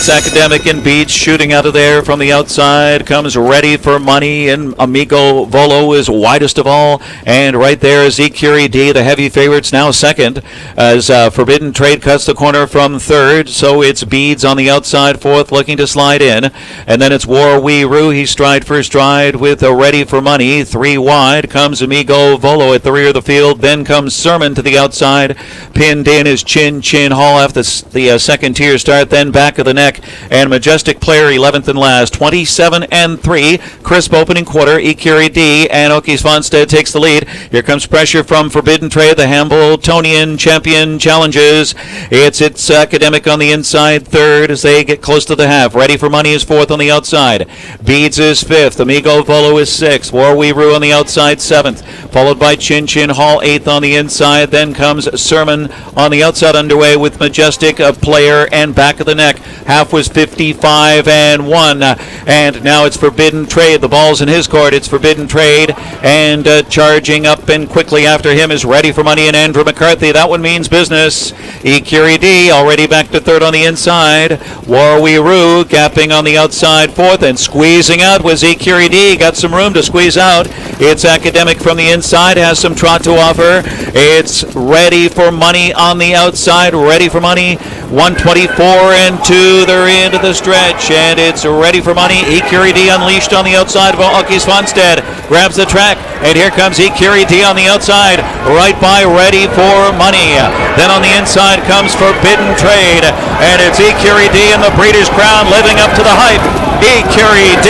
academic and Beach shooting out of there from the outside. Comes Ready for Money, and Amigo Volo is widest of all. And right there is Ikiri D, the heavy favorites, now second, as Forbidden Trade cuts the corner from third. So it's Beads on the outside, fourth, looking to slide in. And then it's Warwi Rue. He's stride for stride with Ready for Money. 3 wide comes Amigo Volo at the rear of the field. Then comes Sermon to the outside. Pinned in is Chin Chin Hall after the second tier start, then back of the neck, and Majestic Player 11th and last, 27 and 3. Crisp opening quarter. Ikiri D and Okies Fonstead takes the lead. Here comes pressure from Forbidden Trade. The Hambletonian champion challenges. It's academic on the inside, third as they get close to the half. Ready for Money is fourth on the outside. Beads is fifth. Amigo Volo is sixth. Warwi Rue on the outside, seventh, followed by Chin Chin Hall, eighth on the inside. Then comes Sermon on the outside underway with Majestic Player and back of the neck. Half was 55 and 1. And now it's Forbidden Trade. The ball's in his court. It's Forbidden Trade. And charging up and quickly after him is Ready for Money and Andrew McCarthy. That one means business. Ikiri D already back to third on the inside. Warwi Rue gapping on the outside fourth, and squeezing out was Ikiri D. Got some room to squeeze out. It's academic from the inside. Has some trot to offer. It's Ready for Money on the outside. Ready for Money, 124 and 2. They're into the stretch, and it's Ready for Money. Ikiri D unleashed on the outside of Okies Fonstead. Grabs the track, and here comes Ikiri D on the outside, right by Ready for Money. Then on the inside comes Forbidden Trade, and it's Ikiri D in the Breeders' Crown living up to the hype. Ikiri D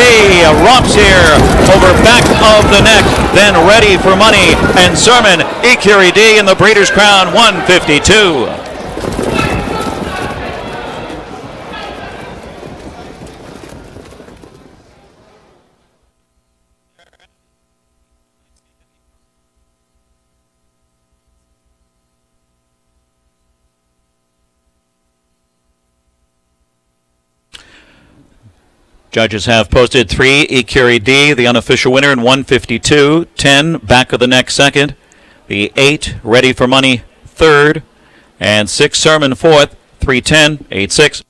romps here over back of the neck, then Ready for Money and Sermon. Ikiri D in the Breeders' Crown, 152. Judges have posted 3, Ikiri D, the unofficial winner, in 152. 10, back of the neck, second. The 8, Ready for Money, third. And 6, Sermon, fourth. 310, 8-6.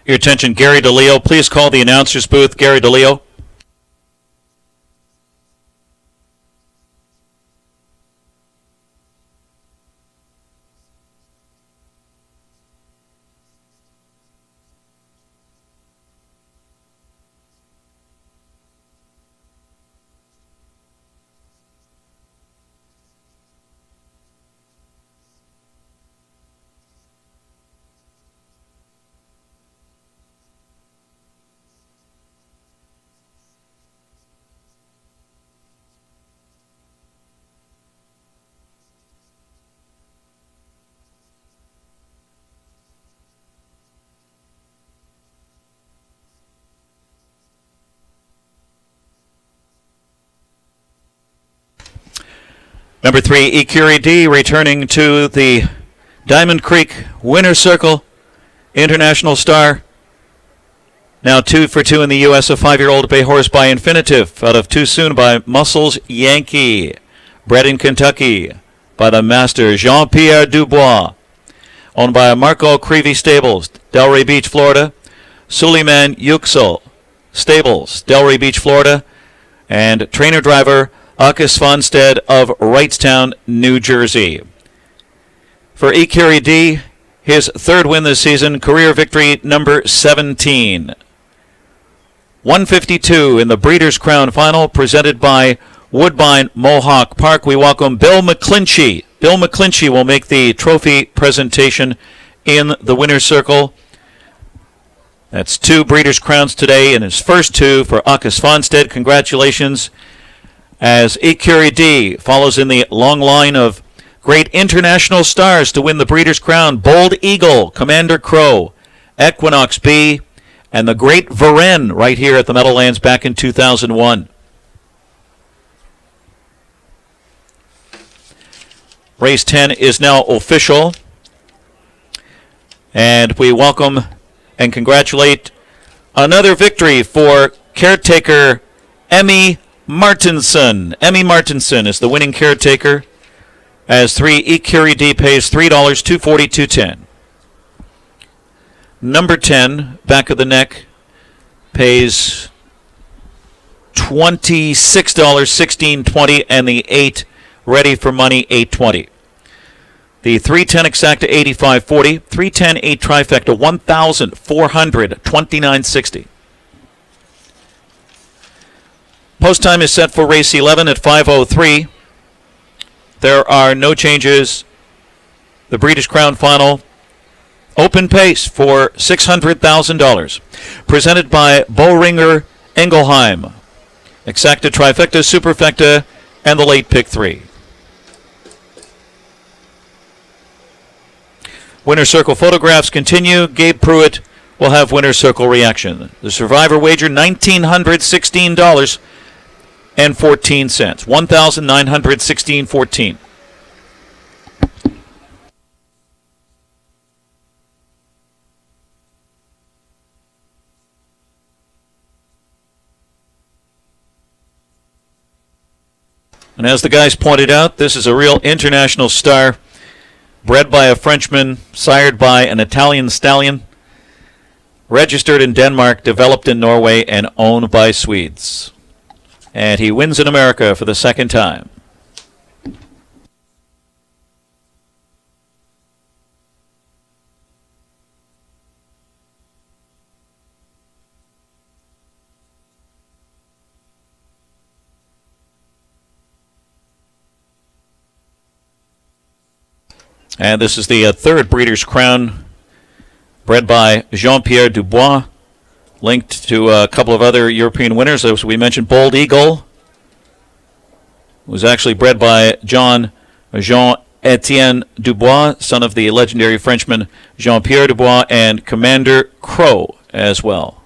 Your attention, Gary DeLeo. Please call the announcer's booth. Gary DeLeo. Number 3, Ikiri D, returning to the Diamond Creek Winner's Circle. International star. Now 2 for 2 in the U.S. A 5-year-old bay horse by Infinitive. Out of Too Soon by Muscles Yankee. Bred in Kentucky by the master Jean-Pierre Dubois. Owned by Marco Creevy Stables, Delray Beach, Florida. Suleiman Yüksel Stables, Delray Beach, Florida. And trainer-driver Akis Fonstead of Wrightstown, New Jersey. For Ikiri D, his third win this season, career victory number 17. 152 in the Breeders' Crown Final, presented by Woodbine Mohawk Park. We welcome Bill McClinchy. Bill McClinchy will make the trophy presentation in the winner's circle. That's 2 Breeders' Crowns today, and his first 2 for Akis Fonstead. Congratulations. As Ikiri D follows in the long line of great international stars to win the Breeders' Crown. Bold Eagle, Commander Crow, Equinox B, and the Great Varenne right here at the Meadowlands back in 2001. Race 10 is now official. And we welcome and congratulate another victory for caretaker Emmy Martinson. Emmy Martinson is the winning caretaker as 3 Ikiri D pays $3, $240, $210. Number 10, back of the neck, pays $26, $16.20, and the 8, ready for money, $8.20. The 310 exacta, $85.40. 310 8 trifecta, $1,429.60. Post time is set for race 11 at 5:03. There are no changes. The Breeders' Crown Final, open pace for $600,000. Presented by Boehringer Ingelheim. Exacta, trifecta, superfecta, and the late pick 3. Winner's Circle photographs continue. Gabe Pruitt will have Winner's Circle reaction. The Survivor wager, $1,916.14. $1,916.14. And as the guys pointed out, this is a real international star. Bred by a Frenchman, sired by an Italian stallion, registered in Denmark, developed in Norway, and owned by Swedes. And he wins in America for the second time. And this is the third Breeders' Crown, bred by Jean-Pierre Dubois, linked to a couple of other European winners. As we mentioned, Bold Eagle was actually bred by Jean-Etienne Dubois, son of the legendary Frenchman Jean-Pierre Dubois, and Commander Crow as well.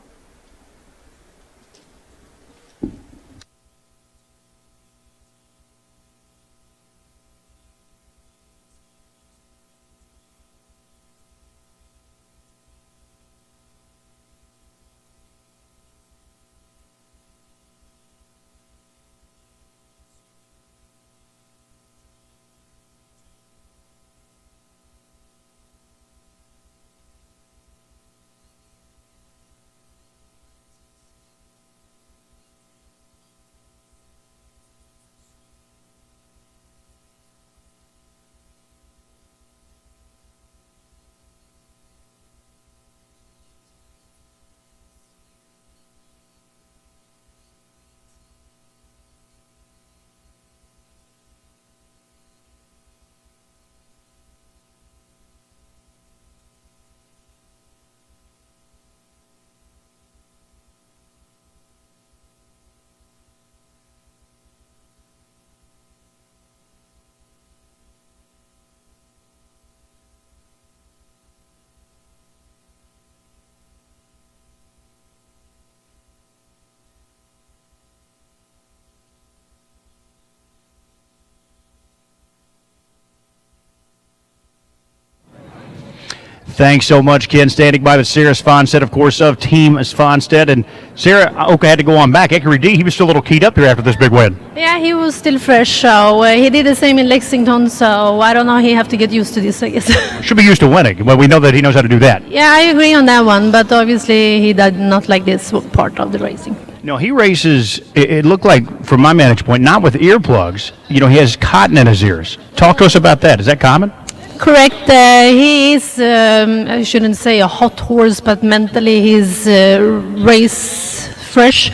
Thanks so much, Ken. Standing by with Sarah Svanstedt, of course, of Team Svanstedt. And Sarah, Oka had to go on back. Ekery D, he was still a little keyed up here after this big win. Yeah, he was still fresh, so he did the same in Lexington, so I don't know, he have to get used to this, I guess. Should be used to winning. Well, we know that he knows how to do that. Yeah, I agree on that one, but obviously he did not like this part of the racing. No, he races, it looked like, from my vantage point, not with earplugs. You know, he has cotton in his ears. Talk to us about that. Is that common? Correct. He is, I shouldn't say a hot horse, but mentally he's race fresh.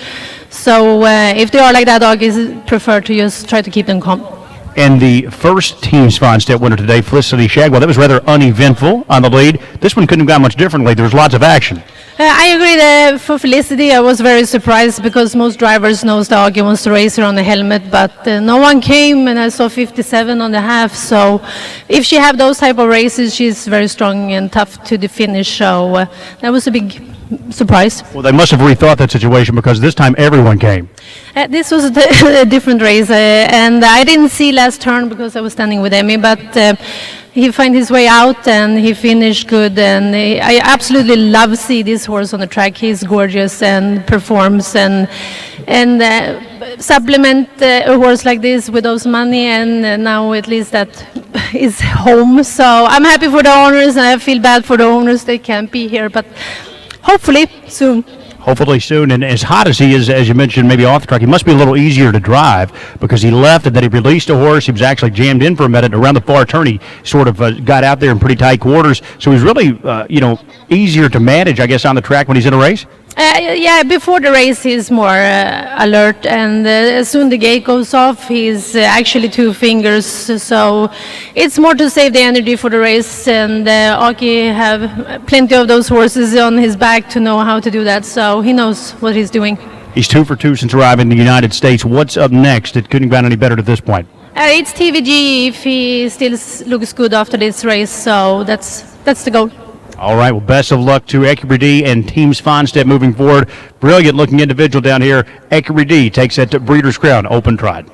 So if they are like that, dog is prefer to just try to keep them calm. And the first Team Svanstedt winner today, Felicity Shagwell, that was rather uneventful on the lead. This one couldn't have gone much differently. There was lots of action. I agree that for Felicity, I was very surprised because most drivers knows the dog wants to race her on the helmet, but no one came, and I saw 57 on the half. So if she have those type of races, she's very strong and tough to the finish. So that was a big surprise. Well, they must have rethought that situation because this time everyone came. This was a different race, and I didn't see last turn because I was standing with Emmy, but he found his way out and he finished good, and I absolutely love to see this horse on the track. He's gorgeous and performs, and supplement a horse like this with those money, and now at least that is home. So I'm happy for the owners, and I feel bad for the owners they can't be here, but hopefully soon. Hopefully soon. And as hot as he is, as you mentioned, maybe off the track, he must be a little easier to drive because he left and then he released a horse. He was actually jammed in for a minute. Around the far turn, he sort of got out there in pretty tight quarters. So he's really, easier to manage, I guess, on the track when he's in a race. Yeah, before the race he's more alert, and as soon the gate goes off he's actually 2 fingers, so it's more to save the energy for the race, and Aki have plenty of those horses on his back to know how to do that, so he knows what he's doing. He's 2 for 2 since arriving in the United States. What's up next? It couldn't have gone any better at this point. It's TVG if he still looks good after this race, so that's the goal. All right, well, best of luck to Ecury D and Team Svanstedt moving forward. Brilliant-looking individual down here. Ecury D takes it to Breeders' Crown Open Trot.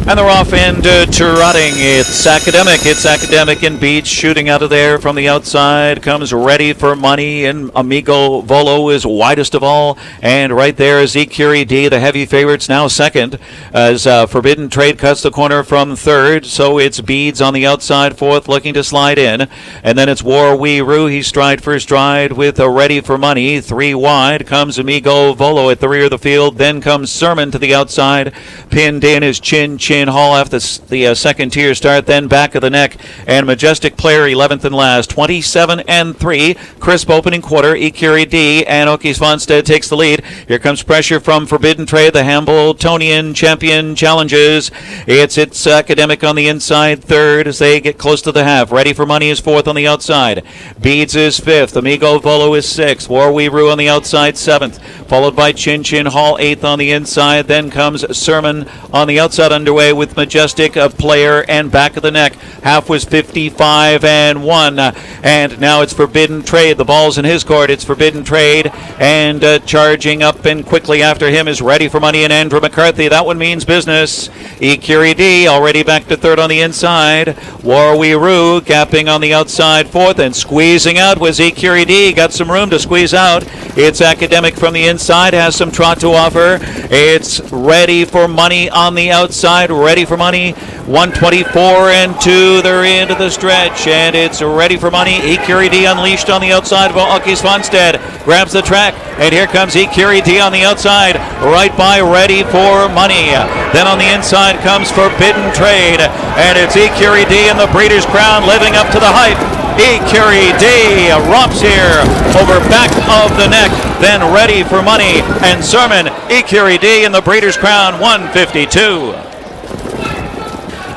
And they're off into trotting. It's academic and Beach shooting out of there from the outside. Comes Ready for Money, and Amigo Volo is widest of all. And right there is Ecury D, the heavy favorites, now second. As Forbidden Trade cuts the corner from third. So it's Beads on the outside, fourth, looking to slide in. And then it's War Wee Roo. He's stride for stride with a Ready for Money. 3 wide comes Amigo Volo at the rear of the field. Then comes Sermon to the outside. Pinned in is Chin Hall after the second tier start, then back of the neck, and Majestic Player 11th and last, 27-3. Crisp opening quarter. Ecury D and Oki Svanstedt takes the lead. Here comes pressure from Forbidden Trade. The Hamiltonian champion challenges. It's Academic on the inside, third as they get close to the half. Ready for Money is fourth on the outside. Beads is fifth. Amigo Volo is sixth. War Wee Roo on the outside, seventh, followed by Chin Hall, eighth on the inside. Then comes Sermon on the outside underway with Majestic Player and back of the neck. Half was 55-1, and now it's Forbidden Trade. The ball's in his court. It's Forbidden Trade, and charging up and quickly after him is Ready for Money and Andrew McCarthy. That one means business. Ecury D already back to third on the inside. War Wee Roo gapping on the outside, fourth, and squeezing out was Ecury D. Got some room to squeeze out. It's Academic from the inside, has some trot to offer. It's Ready for Money on the outside. Ready for Money, 124-2. They're into the stretch, and it's Ready for Money. Ecury D unleashed on the outside of Oki Svanstedt. Grabs the track, and here comes Ecury D on the outside, right by Ready for Money. Then on the inside comes Forbidden Trade, and it's Ecury D and the Breeders' Crown living up to the hype. Ecury D romps here over back of the neck, then Ready for Money and Sermon. Ecury D and the Breeders' Crown, 152.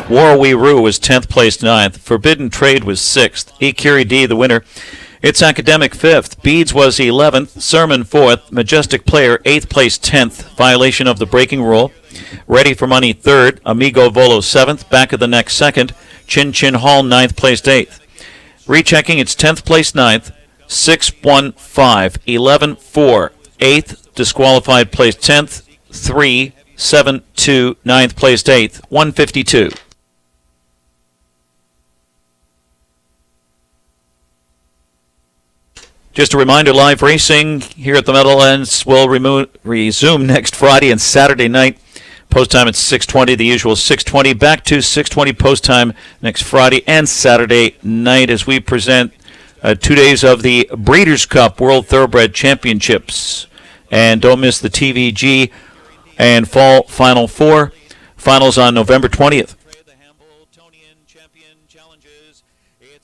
War Wee Roo was 10th placed 9th. Forbidden Trade was 6th. Ecury D the winner. It's Academic 5th. Beads was 11th. Sermon 4th. Majestic Player 8th place 10th. Violation of the braking rule. Ready for Money 3rd. Amigo Volo 7th. Back of the neck 2nd. Chin Hall 9th placed 8th. Rechecking, it's 10th place 9th. 6-1-5. 11-4. 8th. Disqualified place 10th. 3-7-2. 9th placed 8th. 152. Just a reminder, live racing here at the Meadowlands will resume next Friday and Saturday night. Post time at 6:20, the usual 6:20. Back to 6:20 post time next Friday and Saturday night as we present 2 days of the Breeders' Cup World Thoroughbred Championships. And don't miss the TVG and Fall Final Four. Finals on November 20th.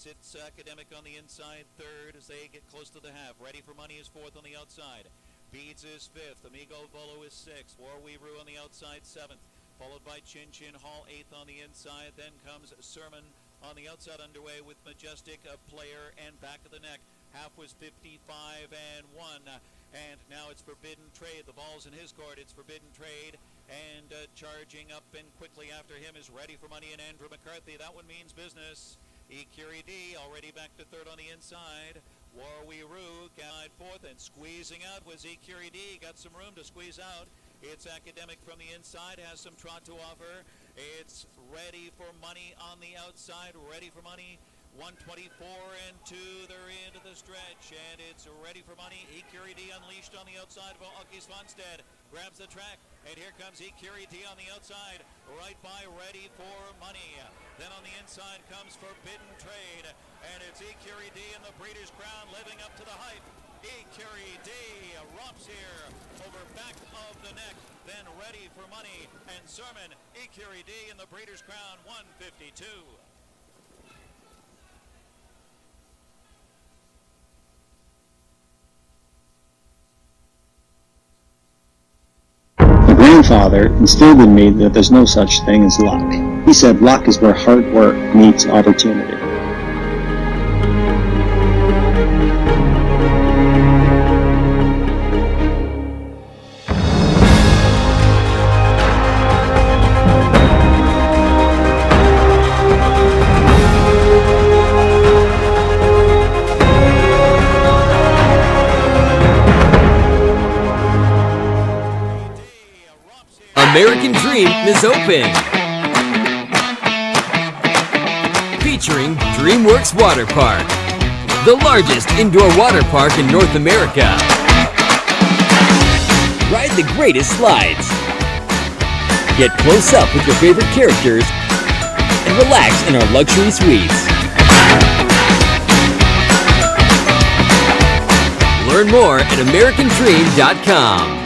It's Academic on the inside, third as they get close to the half. Ready for Money is fourth on the outside. Beads is fifth. Amigo Volo is sixth. War Wee Roo on the outside, seventh. Followed by Chin Hall, eighth on the inside. Then comes Sermon on the outside underway with Majestic Player and back of the neck. Half was 55-1. And now it's Forbidden Trade. The ball's in his court. It's Forbidden Trade. And charging up and quickly after him is Ready for Money and Andrew McCarthy. That one means business. Ecury D already back to third on the inside. War Wee Roo guide fourth, and squeezing out was Ecury D. Got some room to squeeze out. It's Academic from the inside, has some trot to offer. It's Ready for Money on the outside, Ready for Money. 124 and 2, they're into the stretch, and it's Ready for Money. EQD unleashed on the outside of Aki Svanstead. Grabs the track, and here comes EQD on the outside, right by Ready for Money. Then on the inside comes Forbidden Trade, and it's EQD in the Breeders' Crown living up to the hype. EQD romps here over back of the neck, then Ready for Money, and Sermon. EQD in the Breeders' Crown, 152. Grandfather instilled in me that there's no such thing as luck. He said luck is where hard work meets opportunity. American Dream is open. Featuring DreamWorks Water Park, the largest indoor water park in North America. Ride the greatest slides. Get close up with your favorite characters and relax in our luxury suites. Learn more at AmericanDream.com.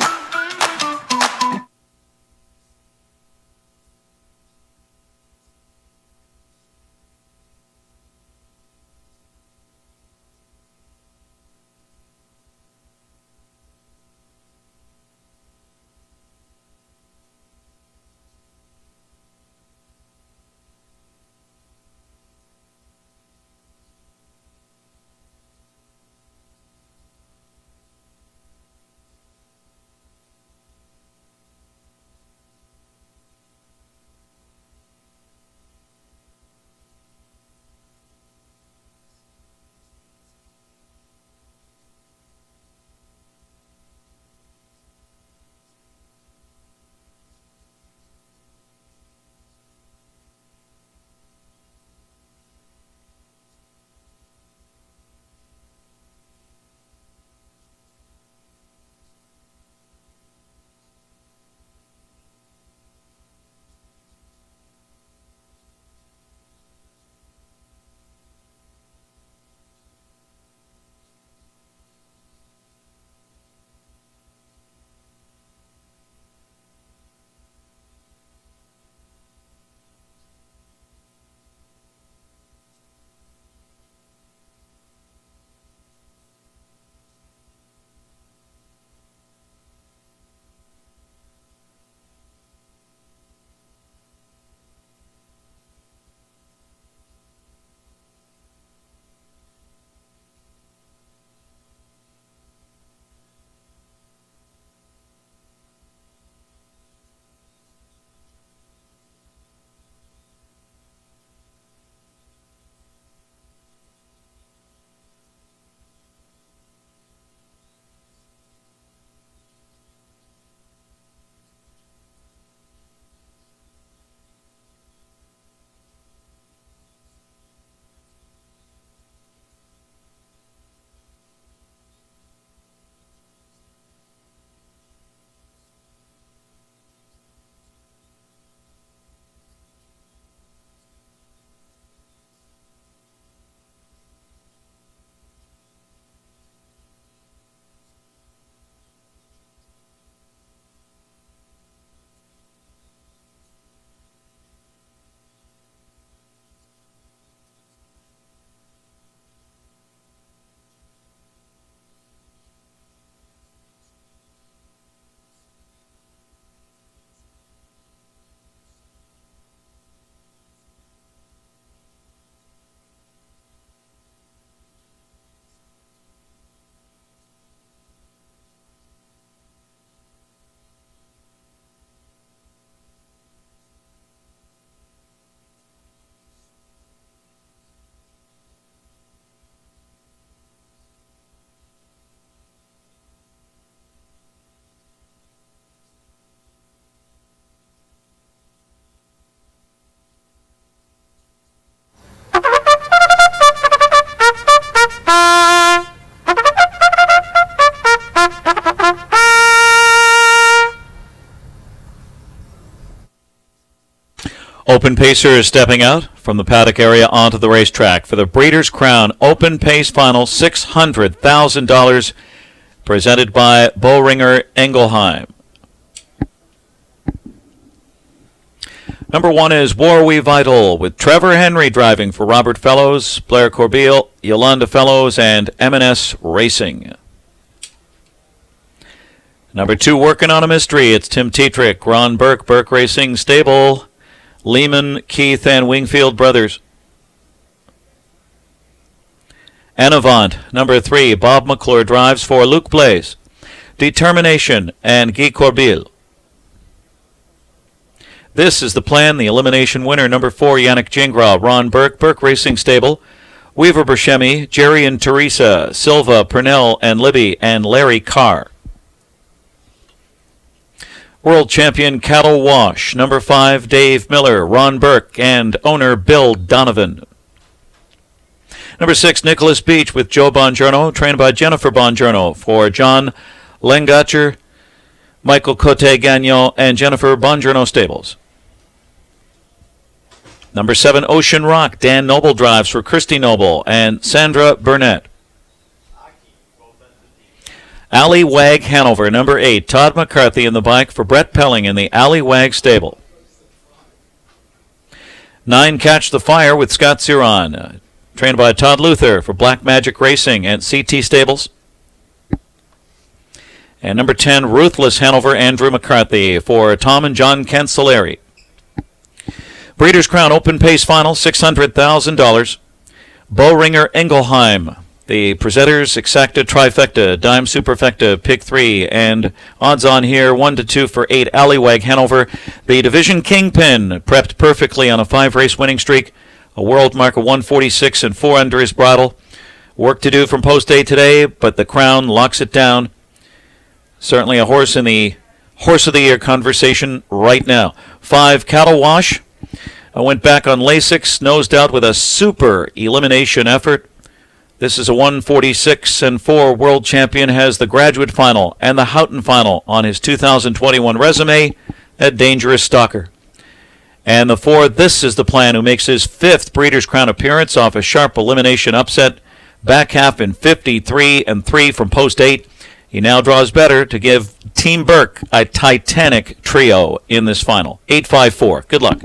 Open Pacer is stepping out from the paddock area onto the racetrack for the Breeders' Crown Open Pace Final, $600,000, presented by Boehringer Ingelheim. Number 1 is War We Vital, with Trevor Henry driving for Robert Fellows, Blair Corbeil, Yolanda Fellows, and M&S Racing. Number 2, working on a mystery. It's Tim Tetrick, Ron Burke, Burke Racing Stable, Lehman, Keith, and Wingfield Brothers. Anavant, number 3, Bob McClure drives for Luke Blaze, Determination, and Guy Corbeil. This is the plan, the elimination winner, number 4, Yannick Gingras, Ron Burke, Burke Racing Stable, Weaver Buscemi, Jerry and Teresa, Silva, Purnell, and Libby, and Larry Carr. World Champion Cattle Wash, number 5, Dave Miller, Ron Burke, and owner Bill Donovan. Number 6, Nicholas Beach with Joe Bongiorno, trained by Jennifer Bongiorno for John Lengacher, Michael Cote-Gagnon, and Jennifer Bongiorno Stables. Number 7, Ocean Rock, Dan Noble drives for Christy Noble and Sandra Burnett. Alley Wag Hanover, number 8, Todd McCarthy in the bike for Brett Pelling in the Alley Wag stable. 9, Catch the Fire with Scott Ciron, trained by Todd Luther for Black Magic Racing and CT Stables. And number 10, Ruthless Hanover, Andrew McCarthy for Tom and John Cancelleri. Breeders' Crown Open Pace Final, $600,000. Boehringer Ingelheim. The presenters, Exacta, Trifecta, Dime Superfecta, Pick 3, and odds on here, 1-2 for 8, Allywag Hanover. The Division Kingpin, prepped perfectly on a 5-race winning streak. A world mark of 146 and 4 under his bridle. Work to do from post 8 today, but the Crown locks it down. Certainly a horse in the Horse of the Year conversation right now. 5, Cattle Wash. Went back on Lasix, nosed out with a super elimination effort. This is a 146 and 4 world champion, has the graduate final and the Houghton final on his 2021 resume, a dangerous stalker. And the 4, This is the Plan, who makes his 5th Breeders' Crown appearance off a sharp elimination upset. Back half in 53 and 3 from post 8. He now draws better to give Team Burke a titanic trio in this final. 8-5-4. Good luck.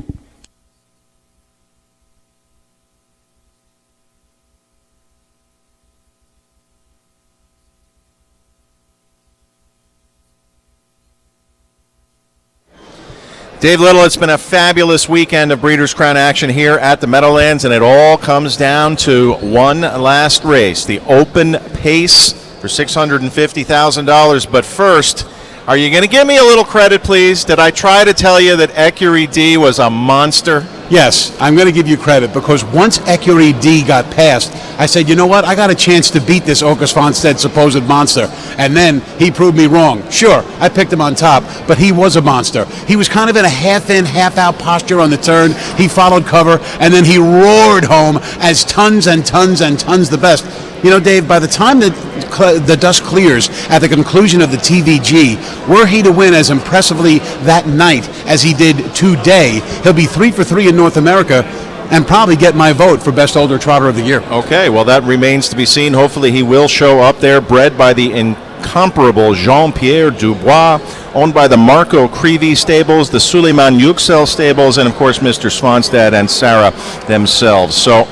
Dave Little, it's been a fabulous weekend of Breeders' Crown action here at the Meadowlands, and it all comes down to one last race, the Open Pace for $650,000. But first, are you going to give me a little credit, please? Did I try to tell you that Ecurie D was a monster? Yes, I'm going to give you credit, because once Ecurie D got passed, I said, you know what, I got a chance to beat this Okas Fonstedt supposed monster. And then he proved me wrong. Sure, I picked him on top, but he was a monster. He was kind of in a half-in, half-out posture on the turn. He followed cover, and then he roared home as tons and tons and tons the best. You know, Dave, by the time the dust clears at the conclusion of the TVG, were he to win as impressively that night as he did today, he'll be 3 for 3 in North America and probably get my vote for Best Older Trotter of the Year. Okay, well, that remains to be seen. Hopefully he will show up there, bred by the incomparable Jean-Pierre Dubois, owned by the Marco Creevy stables, the Suleiman Yüksel stables, and, of course, Mr. Svanstad and Sarah themselves. So,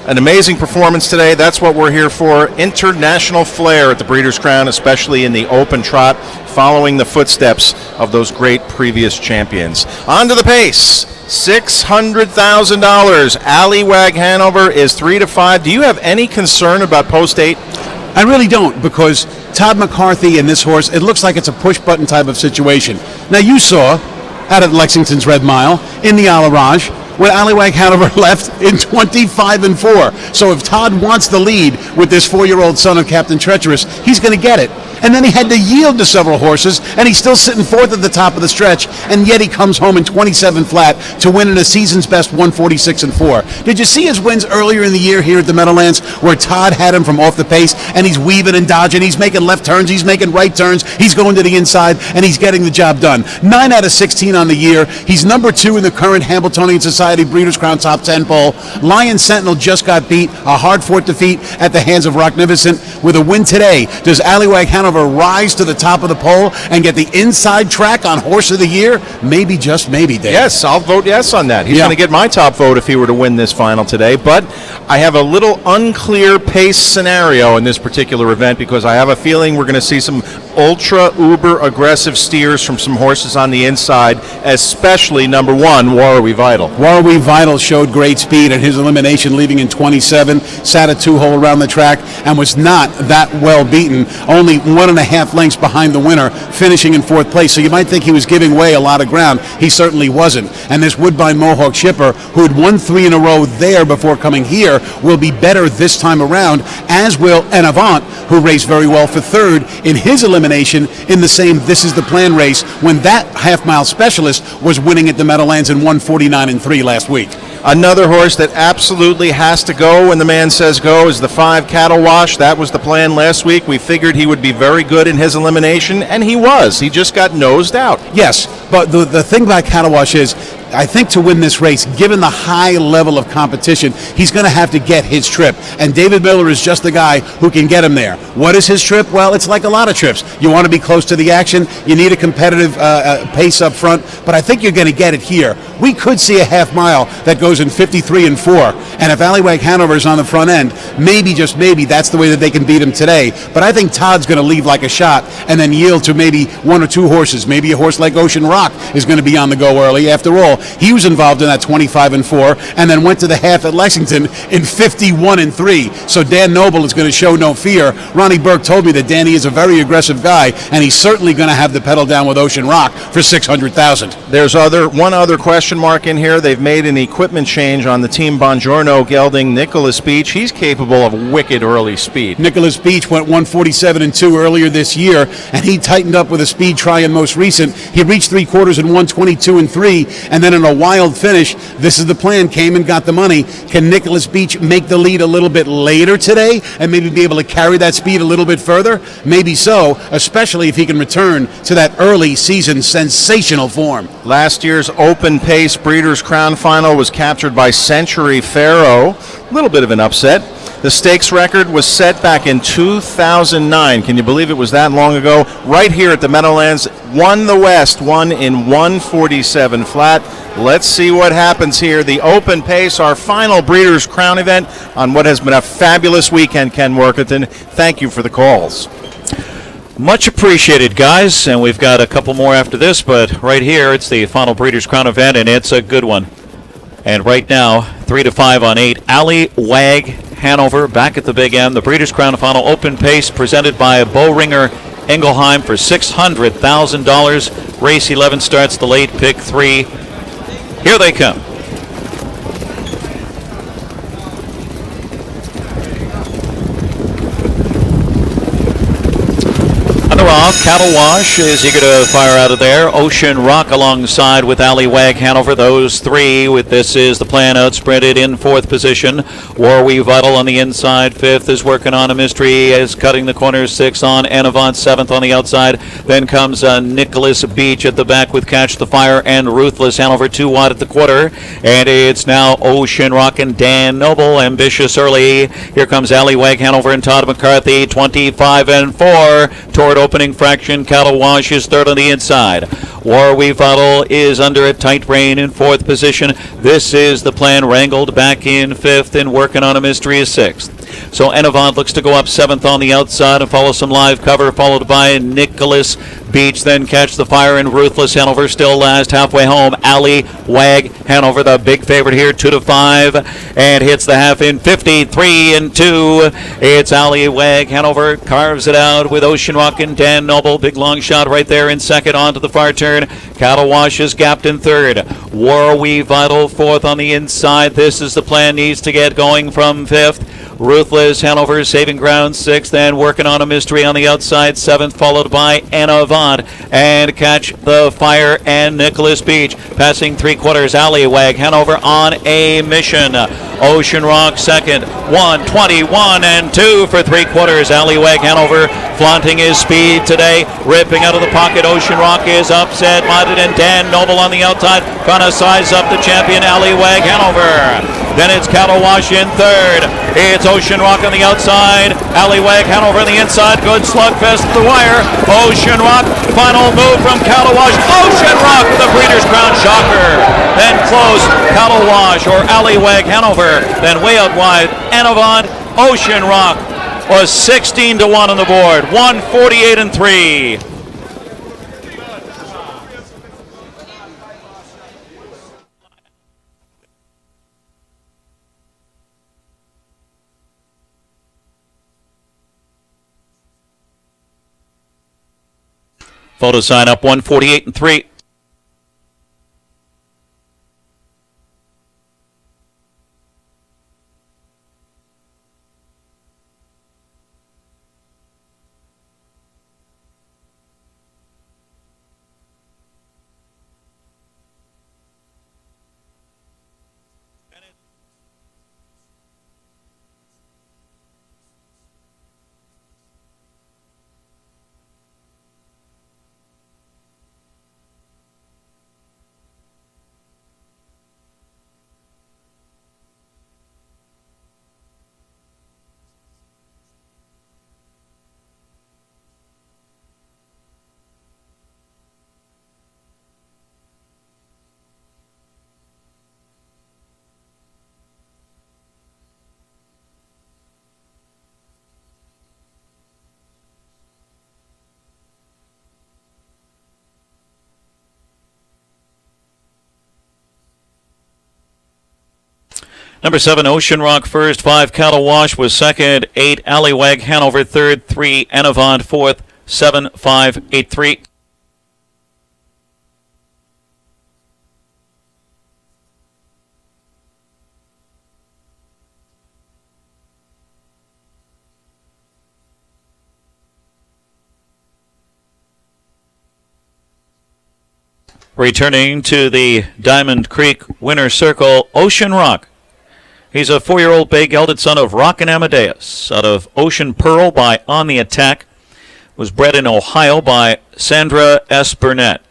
an amazing performance today. That's what we're here for. International flair at the Breeders' Crown, especially in the open trot, following the footsteps of those great previous champions. On to the pace. $600,000. Allywag Hanover is 3-5. Do you have any concern about post 8? I really don't, because Todd McCarthy and this horse, it looks like it's a push-button type of situation. Now, you saw, out at Lexington's Red Mile, in the Alarage, when Allywag Hanover left in 25-4. So if Todd wants the lead with this 4-year-old son of Captain Treacherous, he's going to get it. And then he had to yield to several horses, and he's still sitting fourth at the top of the stretch, and yet he comes home in 27 flat to win in a season's best 146-4. Did you see his wins earlier in the year here at the Meadowlands, where Todd had him from off the pace, and he's weaving and dodging, he's making left turns, he's making right turns, he's going to the inside, and he's getting the job done. 9 out of 16 on the year. He's number 2 in the current Hambletonian Society Breeders' Crown Top 10 poll. Lion Sentinel just got beat, a hard-fought defeat at the hands of Rocknificent. With a win today, does Allywag Hanover rise to the top of the poll and get the inside track on Horse of the Year? Maybe, just maybe, Dave. Yes, I'll vote yes on that. He's going to get my top vote if he were to win this final today, but I have a little unclear pace scenario in this particular event because I have a feeling we're going to see some ultra uber aggressive steers from some horses on the inside, especially number 1, Warrawee Vital. Warrawee Vital showed great speed at his elimination, leaving in 27, sat a 2-hole around the track, and was not that well beaten, only 1.5 lengths behind the winner, finishing in 4th place. So you might think he was giving away a lot of ground. He certainly wasn't. And this Woodbine Mohawk shipper, who had won 3 in a row there before coming here, will be better this time around, as will En Avant, who raced very well for 3rd in his elimination in the same This Is the Plan race when that half-mile specialist was winning at the Meadowlands in 149-3 last week. Another horse that absolutely has to go when the man says go is the 5 Cattle Wash. That was the plan last week. We figured he would be very good in his elimination, and he was. He just got nosed out. Yes, but the thing about Cattle Wash is, I think to win this race, given the high level of competition, he's going to have to get his trip. And David Miller is just the guy who can get him there. What is his trip? Well, it's like a lot of trips. You want to be close to the action. You need a competitive pace up front. But I think you're going to get it here. We could see a half mile that goes in 53-4. And if Allywag Hanover is on the front end, maybe, just maybe, that's the way that they can beat him today. But I think Todd's going to leave like a shot and then yield to maybe 1 or 2 horses. Maybe a horse like Ocean Rock is going to be on the go early. After all, he was involved in that 25-4 and then went to the half at Lexington in 51-3. So Dan Noble is going to show no fear. Ronnie Burke told me that Danny is a very aggressive guy, and he's certainly going to have the pedal down with Ocean Rock for $600,000. There's one other question mark in here. They've made an equipment change on the Team Bongiorno gelding Nicholas Beach. He's capable of wicked early speed. Nicholas Beach went 147-2 earlier this year, and he tightened up with a speed try in most recent. He reached 3/4 in 122-3, and then in a wild finish, This Is the Plan, came and got the money. Can Nicholas Beach make the lead a little bit later today and maybe be able to carry that speed a little bit further? Maybe so, especially if he can return to that early season sensational form. Last year's open pace Breeders' Crown final was captured by Century Pharaoh. A little bit of an upset. The stakes record was set back in 2009. Can you believe it was that long ago? Right here at the Meadowlands, won the West, won in 147 flat. Let's see what happens here. The open pace, our final Breeders' Crown event on what has been a fabulous weekend, Ken Workington. Thank you for the calls. Much appreciated, guys. And we've got a couple more after this, but right here, it's the final Breeders' Crown event, and it's a good one. And right now, 3-5 on 8. Allywag Hanover back at the big end. The Breeders' Crown final open pace presented by Bowringer Engelheim for $600,000. Race 11 starts the late pick 3. Here they come. Off. Cattle Wash is eager to fire out of there. Ocean Rock alongside with Allywag Hanover. Those 3 with This Is the Plan outspreaded in 4th position. Warrawee Vital on the inside. 5th is working on a mystery, is cutting the corners. 6 on En Avant. 7th on the outside. Then comes Nicholas Beach at the back with Catch the Fire and Ruthless Hanover 2 wide at the quarter. And it's now Ocean Rock and Dan Noble. Ambitious early. Here comes Allywag Hanover and Todd McCarthy. 25-4 toward opening fraction. Cattle Wash is 3rd on the inside. Warrawee Vital is under a tight rein in 4th position. This Is the Plan wrangled back in 5th and working on a mystery is 6th. So En Avant looks to go up 7th on the outside and follow some live cover, followed by Nicholas Beach, then Catch the Fire and Ruthless Hanover still last. Halfway home, Allywag Hanover, the big favorite here, 2-5, and hits the half in 53-2. It's Allywag Hanover, carves it out with Ocean Rock and Dan Noble. Big long shot right there in second onto the far turn. turn. Cattle Wash is gapped in third. War We Vital fourth on the inside. This is the plan, needs to get going from fifth. Ruthless Hanover Saving Ground sixth, and Working on a Mystery on the outside seventh, followed by Anavant and Catch the Fire and Nicholas Beach. Passing three-quarters, Alleywag Hanover on a mission. Ocean Rock second, 1:21 and 2 for three-quarters. Alleywag Hanover flaunting his speed today, ripping out of the pocket. Ocean Rock is upset-minded, and Dan Noble on the outside trying to size up the champion, Alleywag Hanover. Then it's Cattle Wash in third. It's Ocean Rock on the outside. Alleywag Hanover on the inside. Good slugfest at the wire. Ocean Rock, final move from Cattle Wash. Ocean Rock, the Breeders' Crown shocker. Then close, Cattle Wash or Alleywag Hanover. Then way out wide, Anavant. Ocean Rock was 16-1 on the board. 148 and 3. Photo sign up 148 and 3. Number 7, Ocean Rock first, 5, Cattle Wash was second, 8, Alleywag Hanover third, 3, Anavant fourth, 7, 5, 8, 3. Returning to the Diamond Creek winner's circle, Ocean Rock. He's a 4-year-old bay gelded son of Rock and Amadeus, out of Ocean Pearl by On the Attack. Was bred in Ohio by Sandra S. Burnett,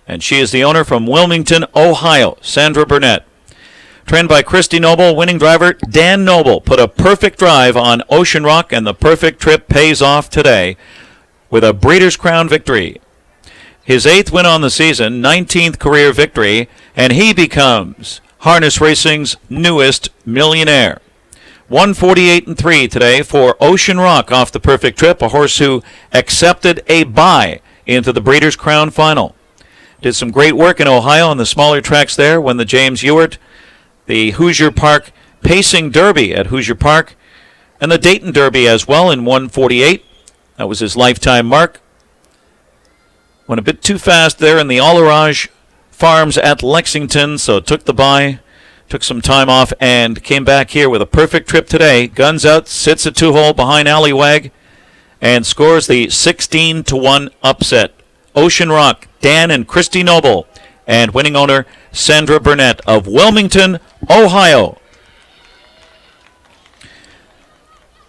and she is the owner from Wilmington, Ohio, Sandra Burnett. Trained by Christy Noble, winning driver Dan Noble put a perfect drive on Ocean Rock, and the perfect trip pays off today with a Breeders' Crown victory. His 8th win on the season, 19th career victory, and he becomes harness racing's newest millionaire. 148 and 3 today for Ocean Rock off the perfect trip, a horse who accepted a bye into the Breeders' Crown final. Did some great work in Ohio on the smaller tracks there, won the James Ewart, the Hoosier Park Pacing Derby at Hoosier Park, and the Dayton Derby as well in 148. That was his lifetime mark. Went a bit too fast there in the Allorage Farms at Lexington, so took the bye, took some time off, and came back here with a perfect trip today. Guns out, sits at 2-hole behind Alleywag, and scores the 16-1 upset. Ocean Rock, Dan and Christy Noble, and winning owner Sandra Burnett of Wilmington, Ohio.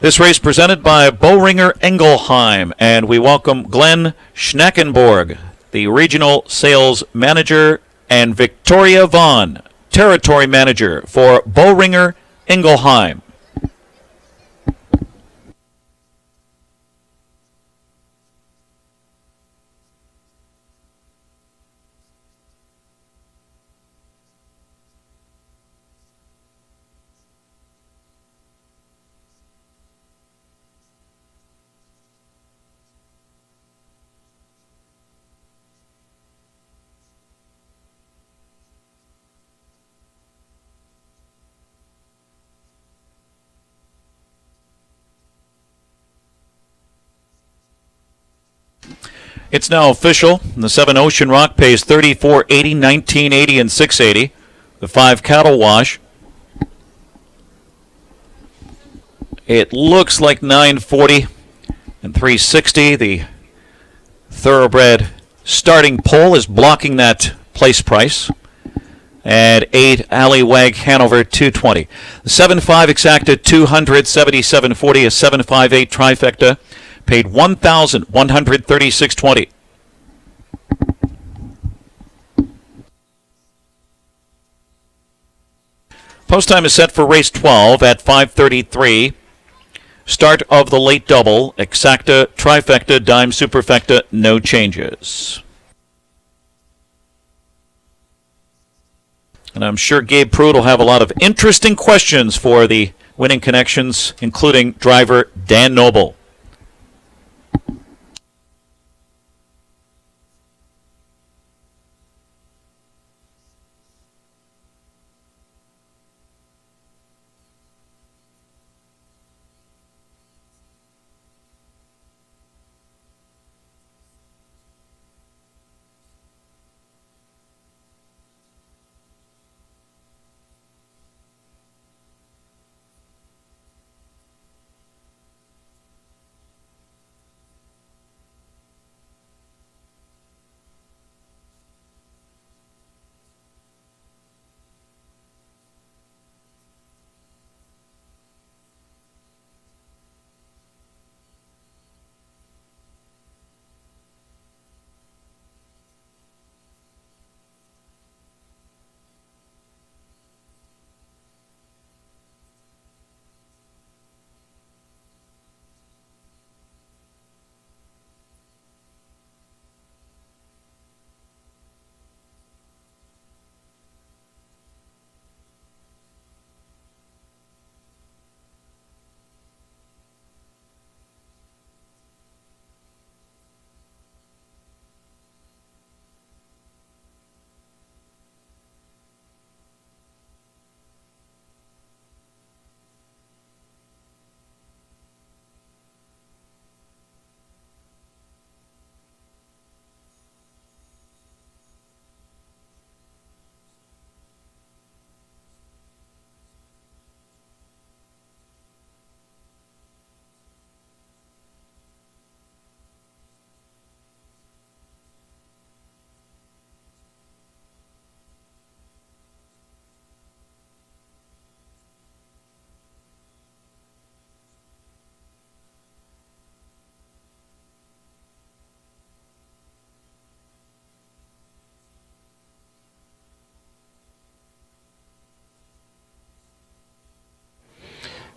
This race presented by Boehringer Ingelheim, and we welcome Glenn Schneckenborg, the regional sales manager, and Victoria Vaughn, territory manager for Boehringer Ingelheim. It's now official. The 7 Ocean Rock pays $34.80, $19.80, and $6.80. The 5 Cattle Wash, it looks like $9.40 and $3.60. The Thoroughbred starting pole is blocking that place price. At 8 Allywag Hanover $220. The 7.5 Exacta $277.40. A 7.58 Trifecta paid $1,136.20. Post time is set for race 12 at 5:33. Start of the late double. Exacta, Trifecta, Dime, Superfecta, no changes. And I'm sure Gabe Pruitt will have a lot of interesting questions for the winning connections, including driver Dan Noble.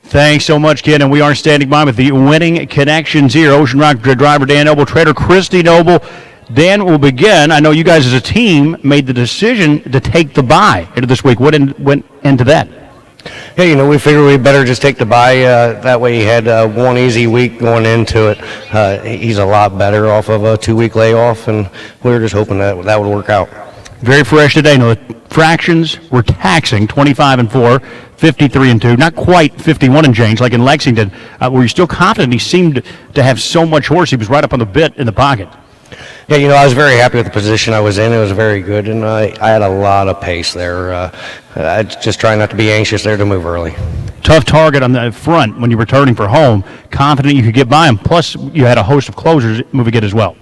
Thanks so much, Ken. And we are standing by with the winning connections here. Ocean Rock driver Dan Noble, trader Christy Noble. Dan will begin. I know you guys as a team made the decision to take the bye into this week. What went into that? Yeah, we figured we better just take the bye. That way he had one easy week going into it. He's a lot better off of a 2-week layoff, and we were just hoping that would work out. Very fresh today. No, the fractions were taxing 25-4, 53-2, not quite 51 and change like in Lexington. Were you still confident? He seemed to have so much horse. He was right up on the bit in the pocket. Yeah, I was very happy with the position I was in. It was very good, and I had a lot of pace there. I just trying not to be anxious there to move early. Tough target on the front when you were turning for home. Confident you could get by him. Plus, you had a host of closers moving it as well.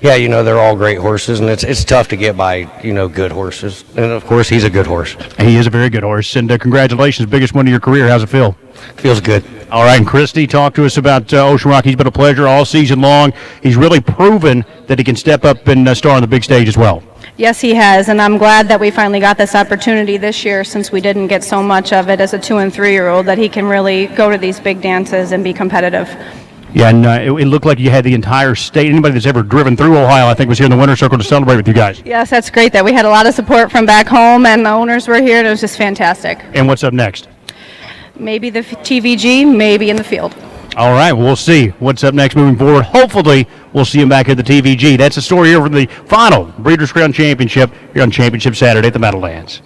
Yeah, they're all great horses, and it's tough to get by, good horses. And, of course, he's a good horse. He is a very good horse, and congratulations. Biggest win of your career. How's it feel? Feels good. All right, and Christy, talk to us about Ocean Rock. He's been a pleasure all season long. He's really proven that he can step up and star on the big stage as well. Yes, he has, and I'm glad that we finally got this opportunity this year, since we didn't get so much of it as a 2- and 3-year-old, that he can really go to these big dances and be competitive. Yeah, and it looked like you had the entire state. Anybody that's ever driven through Ohio, I think, was here in the Winter Circle to celebrate with you guys. Yes, that's great that we had a lot of support from back home, and the owners were here, and it was just fantastic. And what's up next? Maybe the TVG, maybe in the field. All right, we'll see what's up next moving forward. Hopefully, we'll see him back at the TVG. That's the story here for the final Breeders' Crown Championship here on Championship Saturday at the Meadowlands.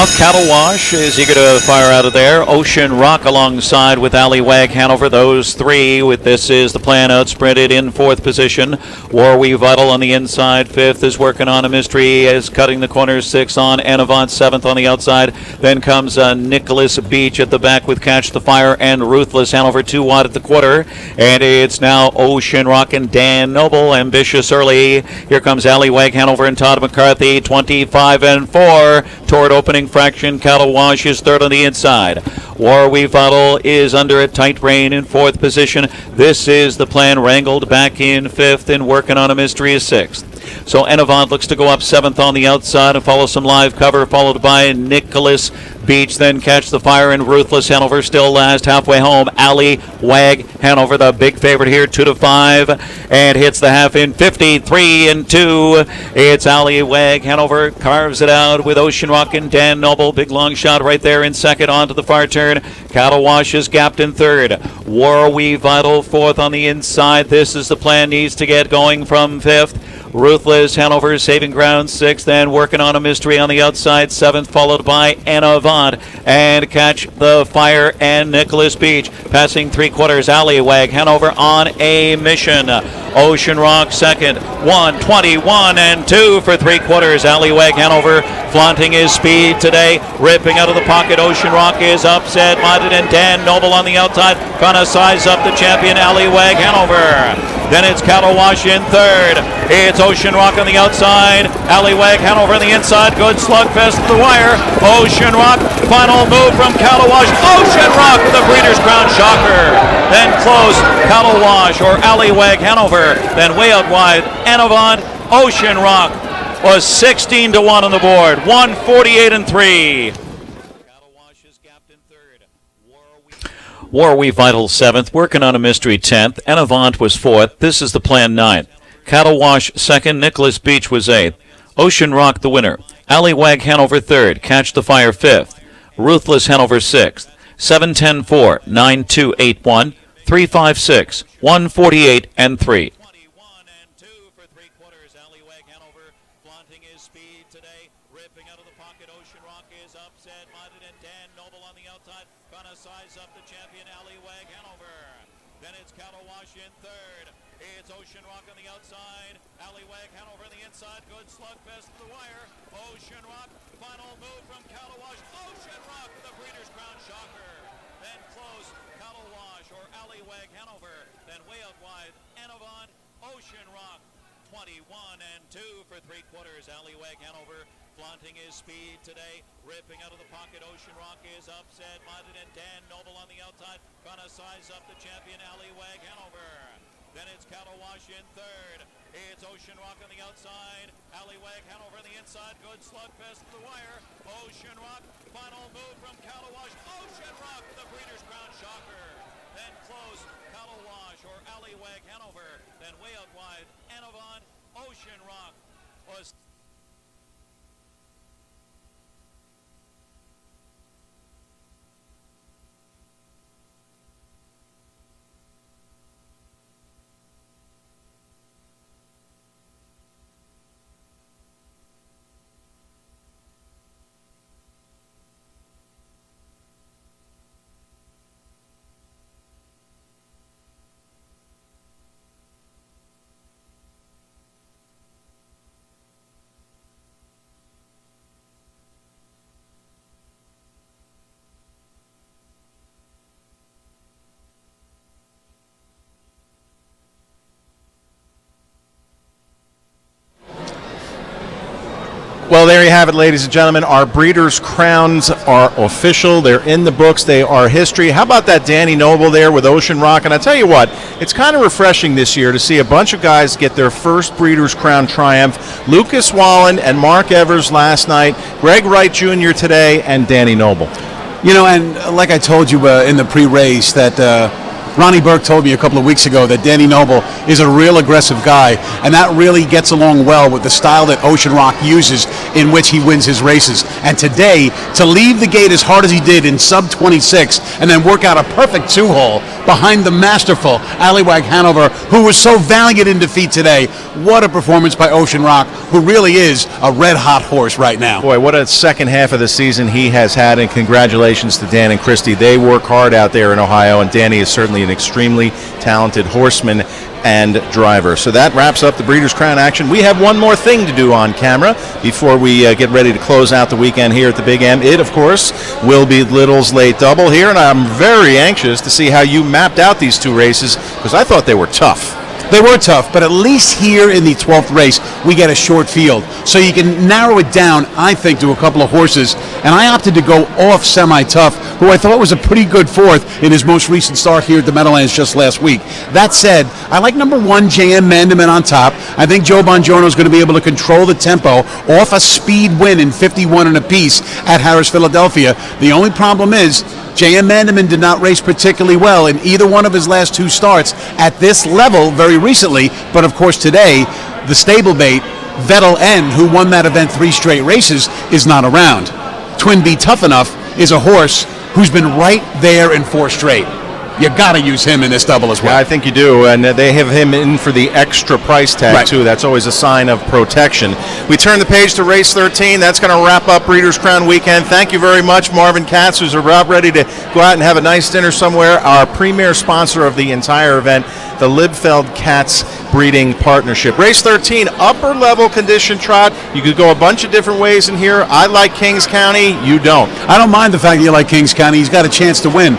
off. Cattle Wash is eager to fire out of there. Ocean Rock alongside with Allywag Hanover. Those three with This Is the Plan outsprinted in fourth position. Warwe Vital on the inside. Fifth is working on a mystery, is cutting the corners. Six on Anavant. Seventh on the outside. Then comes Nicholas Beach at the back with Catch the Fire and Ruthless Hanover 2 wide at the quarter. And it's now Ocean Rock and Dan Noble. Ambitious early. Here comes Allywag Hanover and Todd McCarthy. 25 and 4 toward opening fraction. Cattle Wash is third on the inside. Warwe Vital is under a tight rein in fourth position. This Is the Plan wrangled back in fifth and working on a mystery is sixth. So Anavant looks to go up seventh on the outside and follow some live cover, followed by Nicholas Beach, then Catch the Fire and Ruthless Hanover still last. Halfway home, Allywag Hanover, the big favorite here, 2-5, and hits the half in 53 and 2. It's Allywag Hanover, carves it out with Ocean Rock and Dan Noble. Big long shot right there in second, onto the far turn. Cattle Wash is gapped in third. Warwe Vital fourth on the inside. This Is the Plan needs to get going from fifth. Ruthless Hanover saving ground sixth, and working on a mystery on the outside seventh, followed by Anavant and Catch the Fire and Nicholas Beach. Passing three quarters, Allywag Hanover on a mission. Ocean Rock second, 1:21 and 2 for three quarters. Allywag Hanover flaunting his speed today, ripping out of the pocket. Ocean Rock is upset minded, and Dan Noble on the outside trying to size up the champion Allywag Hanover. Then it's Cattle Wash in third. It's Ocean Rock on the outside. Allywag Hanover on the inside. Good slugfest to the wire. Ocean Rock, final move from Cattle Wash. Ocean Rock with a Breeders' Crown shocker. Then close, Cattle Wash or Allywag Hanover. Then way out wide, Anavant. Ocean Rock was 16-1 on the board. 148 and 3. Warwe Vital 7th, working on a mystery 10th. Anavant was 4th. This Is the Plan 9th. Cattle Wash 2nd. Nicholas Beach was 8th. Ocean Rock the winner. Allywag Hanover 3rd. Catch the Fire 5th. Ruthless Hanover 6th. 7-10-4, 9-2-8-1, 3-5-6, 148 and 3. Allywag Hanover flaunting his speed today, ripping out of the pocket. Ocean Rock is upset minded, and Dan Noble on the outside trying to size up the champion Allywag Hanover. Then it's Cattle Wash in third. It's Ocean Rock on the outside. Allywag Hanover on the inside. Good slugfest to the wire. Ocean Rock, final move from Cattle Wash. Ocean Rock with a Breeders' Crown shocker. Then close, Cattle Wash or Allywag Hanover. Then way out wide, Anavant. Ocean Rock was... Well, there you have it, ladies and gentlemen. Our Breeders' Crowns are official. They're in the books. They are history. How about that Danny Noble there with Ocean Rock? And I tell you what, it's kind of refreshing this year to see a bunch of guys get their first Breeders' Crown triumph. Lucas Wallen and Mark Evers last night, Greg Wright Jr. today, and Danny Noble. You know, and like I told you in the pre-race that Ronnie Burke told me a couple of weeks ago that Danny Noble is a real aggressive guy, and that really gets along well with the style that Ocean Rock uses in which he wins his races. And today, to leave the gate as hard as he did in sub 26 and then work out a perfect 2-hole behind the masterful Allywag Hanover, who was so valiant in defeat today. What a performance by Ocean Rock, who really is a red-hot horse right now. Boy, what a second half of the season he has had, and congratulations to Dan and Christy. They work hard out there in Ohio, and Danny is certainly an extremely talented horseman and driver. So that wraps up the Breeders' Crown action. We have one more thing to do on camera before we get ready to close out the weekend here at the Big M. It, of course, will be Little's Late Double here, and I'm very anxious to see how you mapped out these two races, because I thought they were tough. They were tough, but at least here in the 12th race, we get a short field. So you can narrow it down, I think, to a couple of horses. And I opted to go off Semi-Tough, who I thought was a pretty good fourth in his most recent start here at the Meadowlands just last week. That said, I like number 1, J.M. Mandamin on top. I think Joe Bongiorno is going to be able to control the tempo off a speed win in 51 and a piece at Harris, Philadelphia. The only problem is, J.M. Mandamin did not race particularly well in either one of his last 2 starts at this level very recently, but of course today, the stablemate, Vettel N, who won that event 3 straight races, is not around. Twin B Tough Enough is a horse who's been right there in 4 straight. You got to use him in this double as well. Yeah, I think you do, and they have him in for the extra price tag, too. That's always a sign of protection. We turn the page to race 13. That's going to wrap up Breeders' Crown weekend. Thank you very much, Marvin Katz, who's about ready to go out and have a nice dinner somewhere, our premier sponsor of the entire event, the Libfeld Katz Breeding Partnership. Race 13, upper level condition trot. You could go a bunch of different ways in here. I like Kings County. You don't. I don't mind the fact that you like Kings County. He's got a chance to win.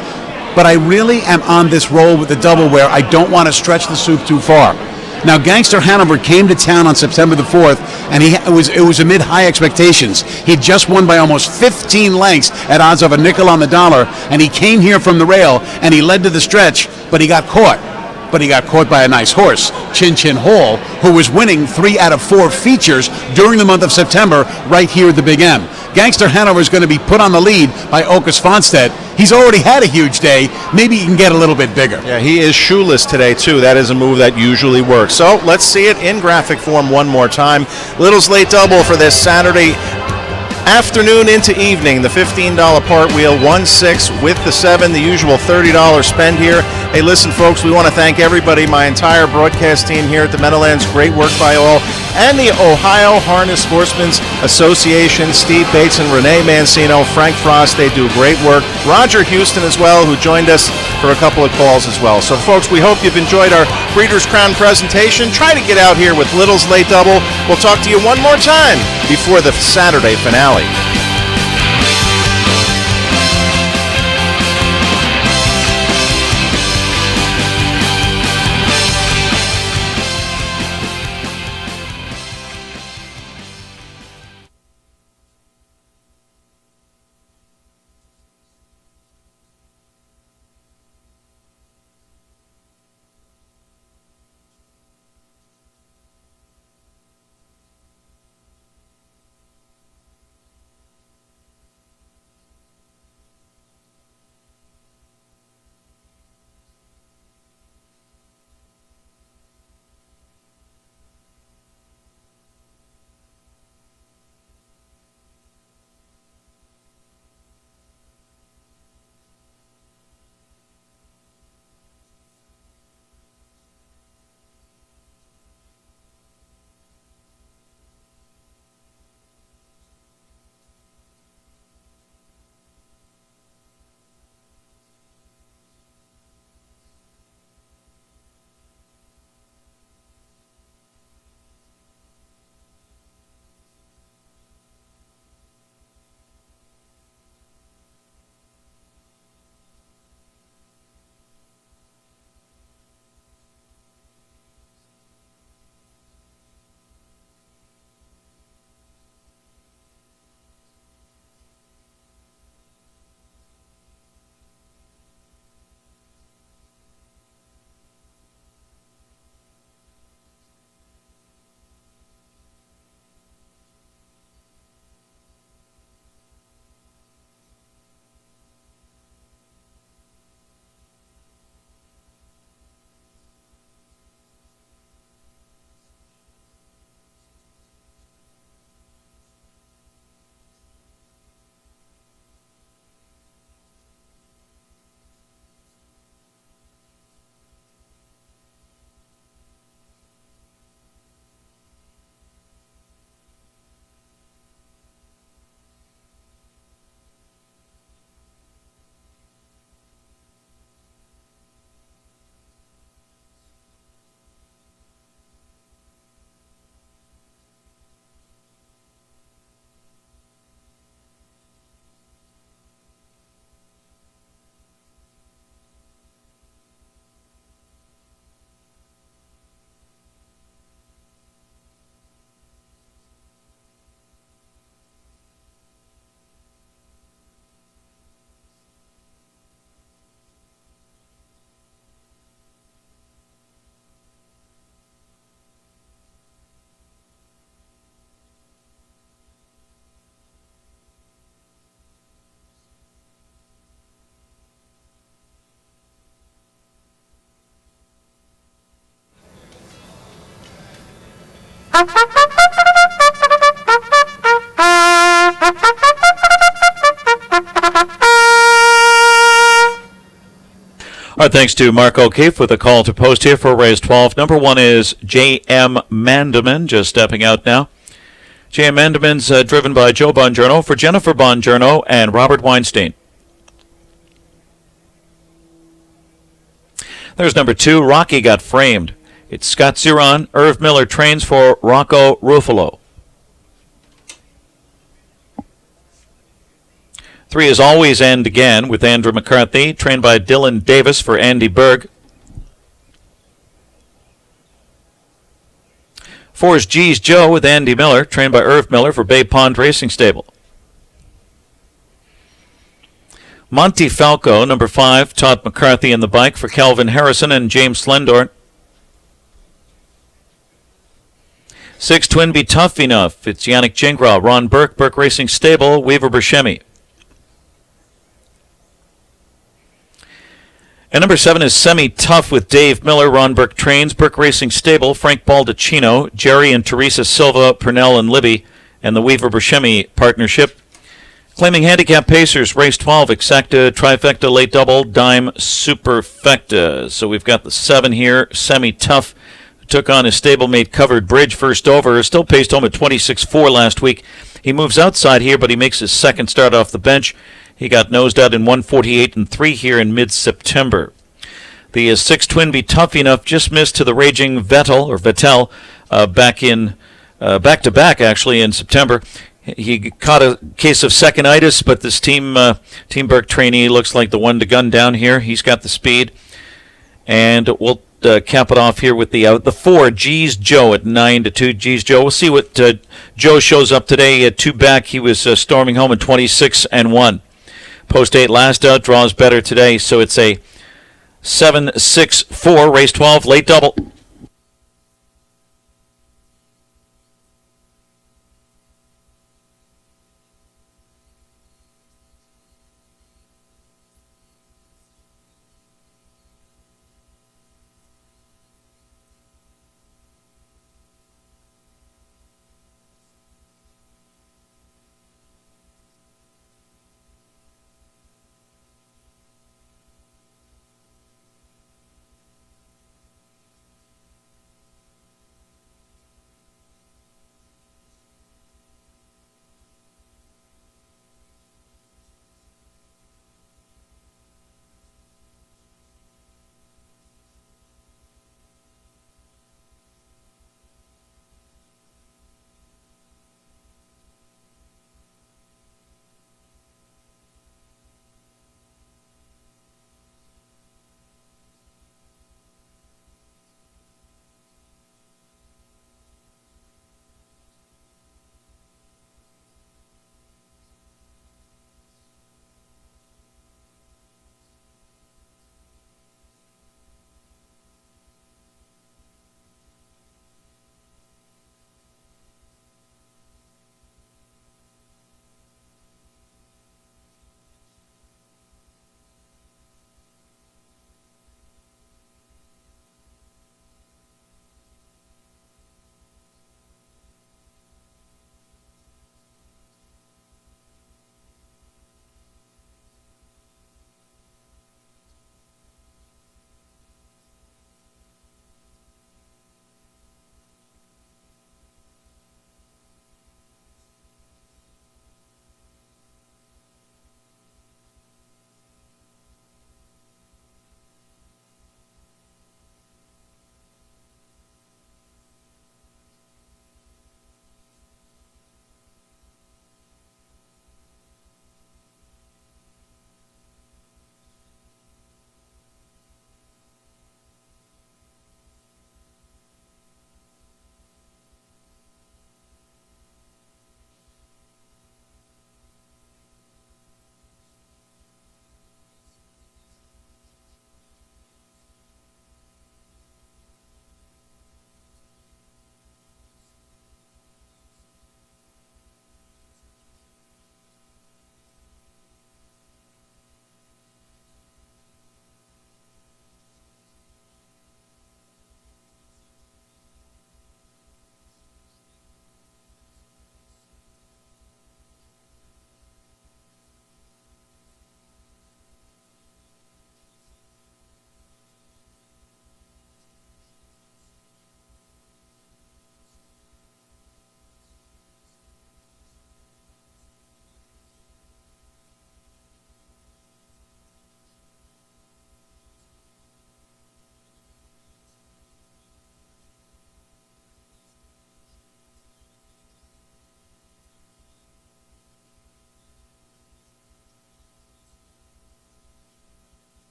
But I really am on this roll with the double where I don't want to stretch the soup too far. Now, Gangster Hanover came to town on September the 4th, and it was amid high expectations. He just won by almost 15 lengths at odds of a nickel on the dollar, and he came here from the rail, and he led to the stretch, but he got caught. But he got caught by a nice horse, Chin Chin Hall, who was winning 3 out of 4 features during the month of September right here at the Big M. Gangster Hanover is going to be put on the lead by Okus Fonstedt. He's already had a huge day. Maybe he can get a little bit bigger. Yeah, he is shoeless today, too. That is a move that usually works. So let's see it in graphic form one more time. Little's Late Double for this Saturday afternoon into evening. The $15 part wheel, 1-6 with the 7, the usual $30 spend here. Hey, listen, folks, we want to thank everybody, my entire broadcast team here at the Meadowlands. Great work by all. And the Ohio Harness Sportsmen's Association, Steve Bates and Renee Mancino, Frank Frost, they do great work. Roger Houston as well, who joined us for a couple of calls as well. So, folks, we hope you've enjoyed our Breeders' Crown presentation. Try to get out here with Little's Late Double. We'll talk to you one more time before the Saturday finale. Our thanks to Mark O'Keefe with a call to post here for race 12. Number 1 is J.M. Mandaman, just stepping out now. J.M. Mandaman's driven by Joe Bongiorno for Jennifer Bongiorno and Robert Weinstein. There's number 2, Rocky Got Framed. It's Scott Ziron. Irv Miller trains for Rocco Ruffalo. 3 is Always End Again with Andrew McCarthy, trained by Dylan Davis for Andy Berg. 4 is G's Joe with Andy Miller, trained by Irv Miller for Bay Pond Racing Stable. Monte Falco, number 5, Todd McCarthy in the bike for Calvin Harrison and James Slendorn. 6, Twin Be Tough Enough. It's Yannick Gingras, Ron Burke, Burke Racing Stable, Weaver Buscemi. And number 7 is Semi-Tough with Dave Miller, Ron Burke Trains, Burke Racing Stable, Frank Baldacchino, Jerry and Teresa Silva, Purnell and Libby, and the Weaver Buscemi partnership. Claiming handicap pacers, race 12, exacta, trifecta, late double, dime, superfecta. So we've got the 7 here, Semi-Tough, took on his stablemate Covered Bridge first over, still paced home at 26-4 last week. He moves outside here, but he makes his second start off the bench. He got nosed out in 148-3 here in mid-September. The 6 Twin Be Tough Enough just missed to the raging Vettel back-to-back actually in September. He caught a case of second-itis, but this Team Burke trainee looks like the one to gun down here. He's got the speed. And we'll cap it off here with the 4, G's Joe at 9-2. G's Joe. We'll see what Joe shows up today. 2 back, he was storming home at 26-1. Post 8 last out, draws better today, so it's a 7-6-4, race 12, late double.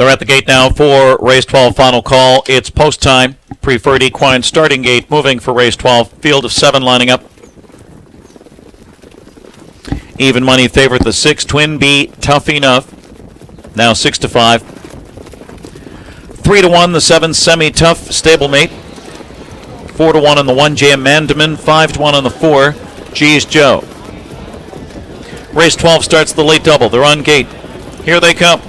They're at the gate now for race 12 final call. It's post time. Preferred equine starting gate moving for race 12. Field of 7 lining up. Even money favorite the 6 Twin B Tough Enough. Now 6-5. 3-1 the 7 Semi Tough Stablemate. 4-1 on the 1 JM Mandamin. 5-1 on the 4 G's Joe. Race 12 starts the late double. They're on gate. Here they come.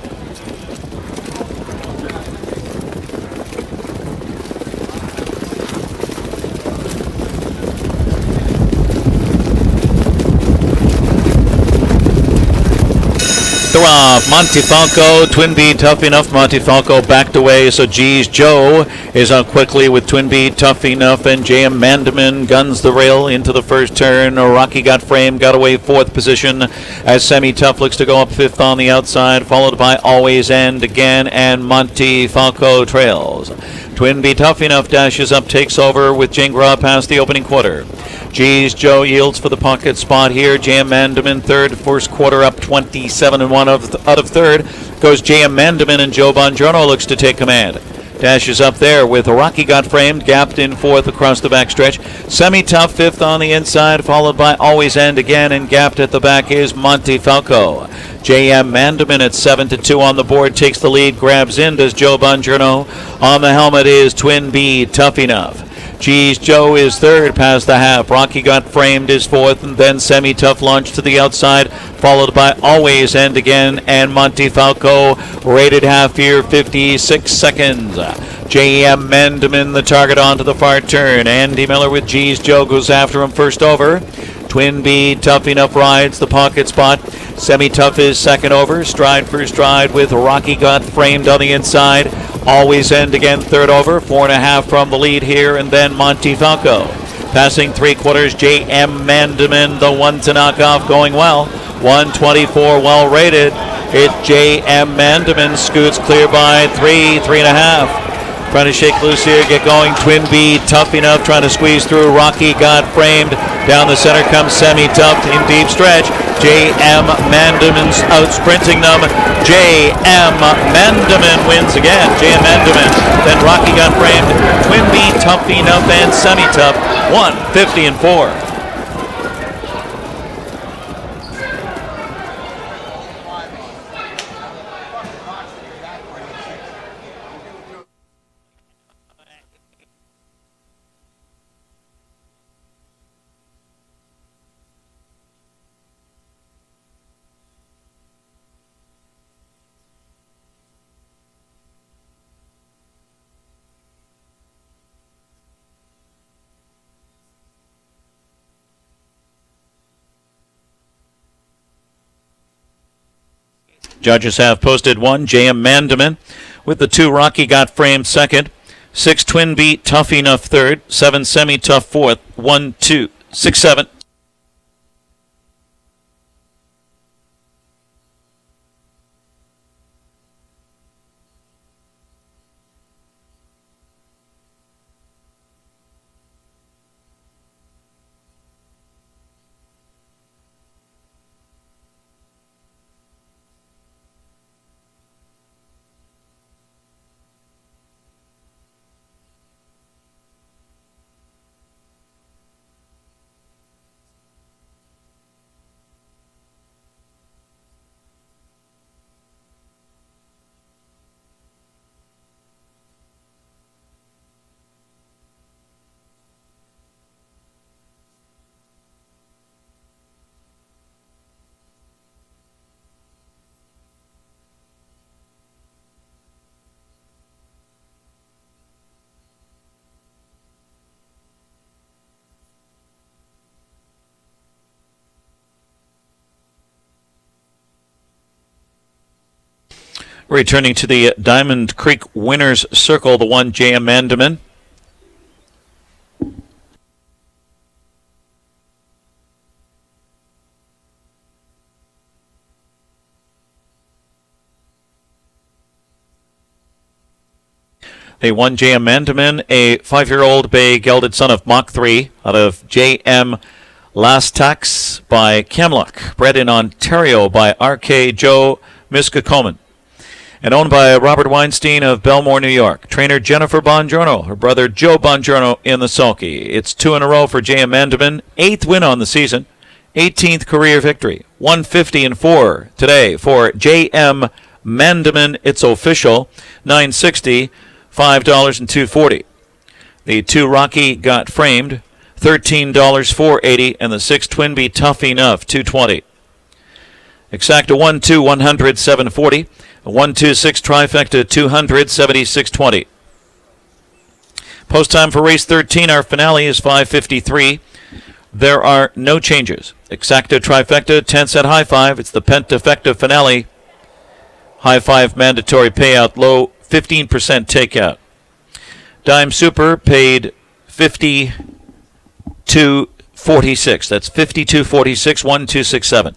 They're off. Montefalco, Twin B Tough Enough. Montefalco backed away, so G's Joe is out quickly with Twin B Tough Enough, and JM Mandamin guns the rail into the first turn. Rocky Got Frame got away 4th position as Semi Tough looks to go up 5th on the outside, followed by Always End again, and Montefalco trails. Twin B Tough Enough dashes up, takes over with Jingra past the opening quarter. G's Joe yields for the pocket spot here. JM Mandamin third, first quarter up 27-1 out of third. Goes JM Mandamin, and Joe Bongiorno looks to take command. Dashes up there with Rocky Got Framed, gapped in 4th across the backstretch. Semi-Tough 5th on the inside, followed by Always End again, and gapped at the back is Montefalco. JM Mandamin at 7-2 on the board takes the lead, grabs in, does Joe Bongiorno. On the helmet is Twin B Tough Enough. G's Joe is third past the half. Rocky Got Framed is 4th, and then Semi-Tough launched to the outside, followed by Always End again, and Montefalco rated half here, 56 seconds. JM Mandamin the target onto the far turn. Andy Miller with G's Joe goes after him first over. Twin B Tough Enough rides the pocket spot. Semi-Tough is second over, stride for stride with Rocky Got Framed on the inside. Always End again third over, 4.5 from the lead here, and then Montefalco. Passing 3/4, JM Mandamin, the one to knock off, going well. 124 well rated. It's JM Mandamin, scoots clear by 3.5. Trying to shake loose here, get going. Twin B Tough Enough trying to squeeze through. Rocky Got Framed. Down the center comes Semi-Tough in deep stretch. JM Mandamin's out sprinting them. JM Mandamin wins again. JM Mandamin. Then Rocky Got Framed. Twin B Tough Enough and Semi-Tough. 150-4. Judges have posted 1 JM Mandamin with the 2 Rocky Got Framed second, 6 Twin B Tough Enough third, 7 Semi-Tough fourth, 1, 2, 6, 7. Returning to the Diamond Creek Winners Circle, the 1 JM Mandamin. A 1 JM Mandamin, a 5-year-old bay gelded son of Mach 3 out of JM Lastax by Camluck, bred in Ontario by RK Joe Miskakomen. and owned by Robert Weinstein of Belmore, New York. Trainer Jennifer Bongiorno, her brother Joe Bongiorno in the sulky. It's 2 in a row for J.M. Mandamin, 8th win on the season, 18th career victory. 150-4 today for J.M. Mandamin. It's official. 960, $5 and $2.40. The 2 Rocky got framed, $13, $4.80, and the 6 Twinbee Tough Enough, $2.20. Exacta 1-2, 100, $7.40. 1-2-6 trifecta, 200, $76.20. Post time for race 13. Our finale is 5:53. There are no changes. Exacta trifecta, 10 set high five. It's the pentafecta finale. High five mandatory payout, low 15% takeout. Dime Super paid $52.46. That's $52.46, 1-2-6-7.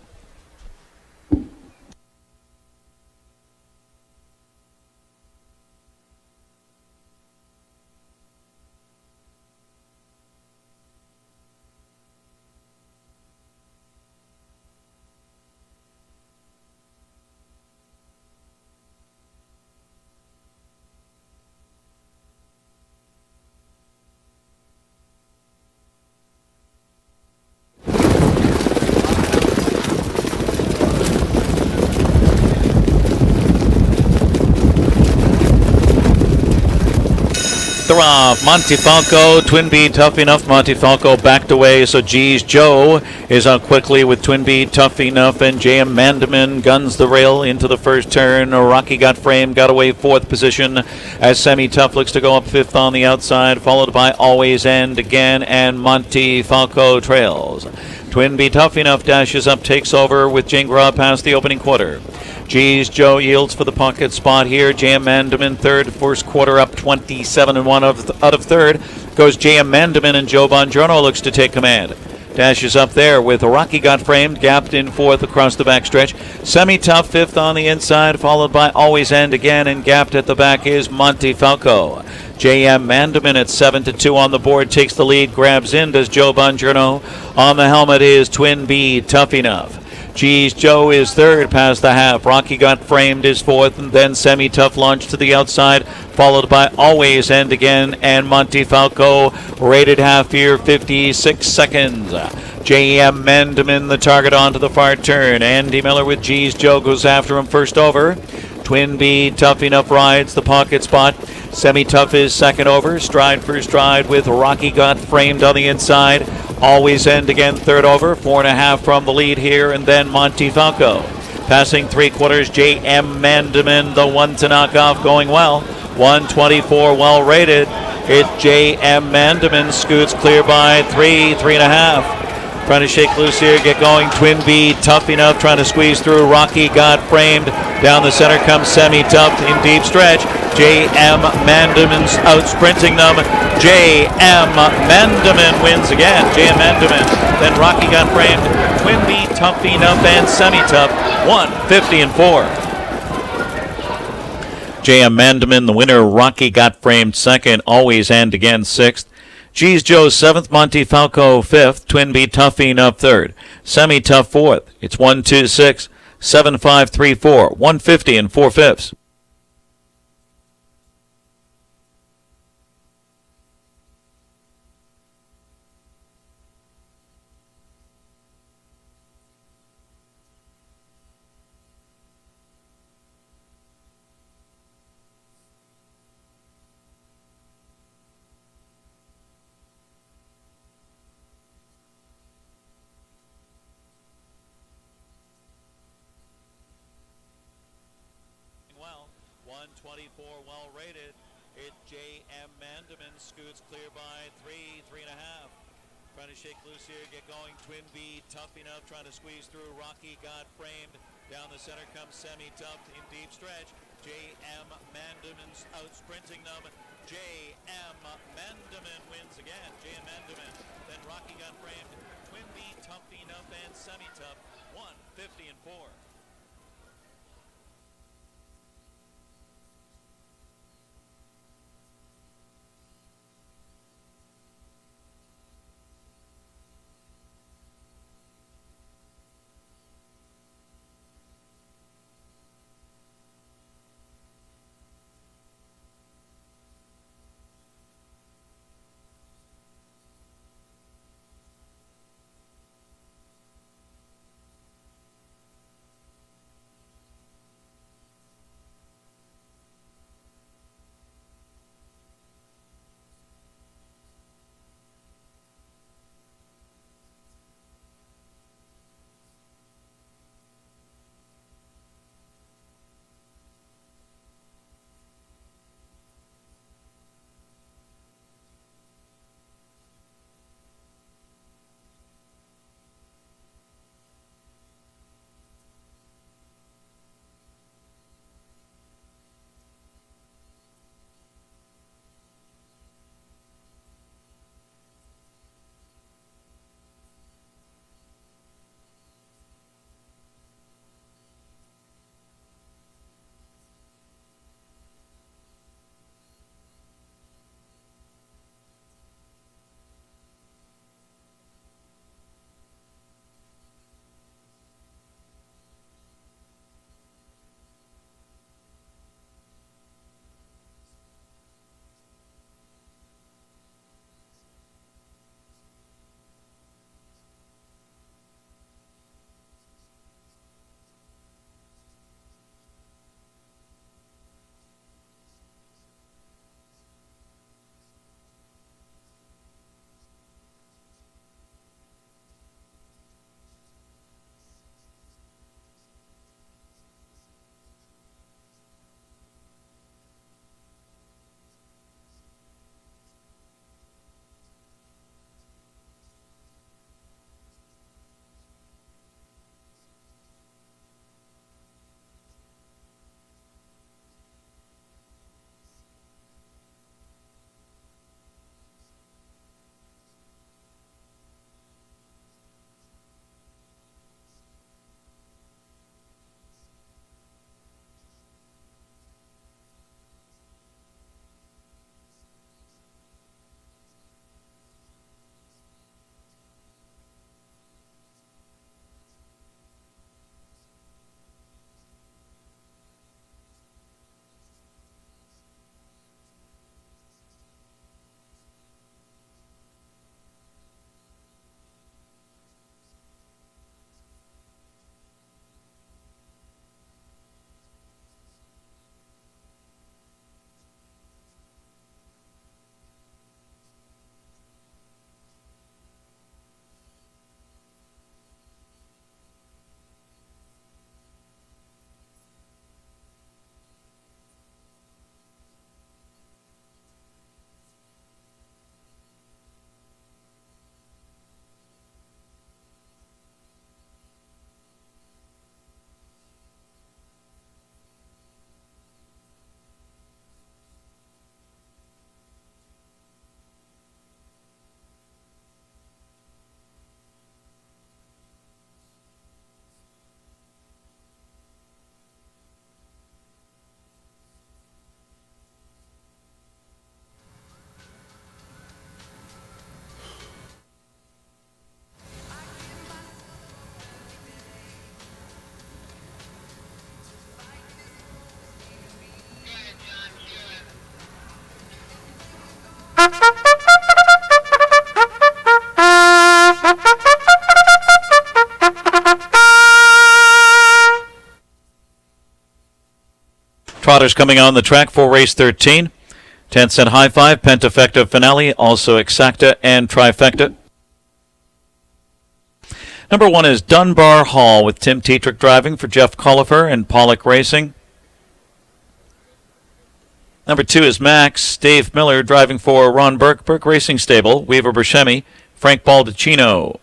They're off. Montefalco, Twinbee Tough Enough. Montefalco backed away, so G's Joe is out quickly with Twinbee Tough Enough, and J.M. Mandamin guns the rail into the first turn. Rocky got framed, got away 4th position as Semi-Tough looks to go up 5th on the outside, followed by Always End Again, and Montefalco trails. Twinbee Tough Enough dashes up, takes over with Jingra past the opening quarter. G's Joe yields for the pocket spot here. J.M. Mandamin third, first quarter up 27-1 out of third. Goes J.M. Mandamin, and Joe Bongiorno looks to take command. Dashes up there with Rocky got framed, gapped in 4th across the backstretch. Semi-Tough 5th on the inside, followed by Always End Again, and gapped at the back is Montefalco. J.M. Mandamin at 7-2 on the board takes the lead, grabs in, does Joe Bongiorno. On the helmet is Twinbee Tough Enough. G's Joe is third past the half. Rocky got framed is 4th, and then Semi-Tough launched to the outside, followed by Always End Again, and Montefalco rated half here, 56 seconds. J.M. Mandamin the target onto the far turn. Andy Miller with G's Joe goes after him first over. Twinbee Tough Enough rides the pocket spot. Semi-Tough is second over, stride for stride with Rocky got framed on the inside. Always End Again third over, 4.5 from the lead here, and then Montefalco. Passing 3/4, J.M. Mandamin, the one to knock off, going well. 124, well rated. It's J.M. Mandamin, scoots clear by 3.5. Trying to shake loose here, get going. Twinbee Tough Enough trying to squeeze through. Rocky got framed. Down the center comes Semi-Tough in deep stretch. J.M. Mandamin's out sprinting them. J.M. Mandamin wins again. J.M. Mandamin. Then Rocky got framed. Twinbee Tough Enough and Semi-Tough 150-4. J.M. Mandamin the winner. Rocky got framed second. Always End Again 6th. G's Joe 7th, Montefalco 5th, Twinbee Tough Enough 3rd, Semi-Tough 4th. It's 1-2-6, 7-5-3-4, 150 and 4/5. Well, 124, well rated. It J.M. Mandamin scoots clear by 3.5. Trying to shake loose here, get going. Twinbee Tough Enough trying to squeeze through. Rocky got framed. Down the center comes Semi-Tough in deep stretch. J.M. Mandamin's out sprinting them. J.M. Mandamin wins again. J.M. Mandamin. Then Rocky got framed. Twinbee Tough Enough and Semi-Tough 150-4. Trotters coming on the track for race 13. 10 cent high five, pentafecta finale, also exacta and trifecta. Number 1 is Dunbar Hall with Tim Tetrick driving for Jeff Collifer and Pollock Racing. Number 2 is Max, Dave Miller driving for Ron Burke Racing Stable, Weaver Buscemi, Frank Baldacchino.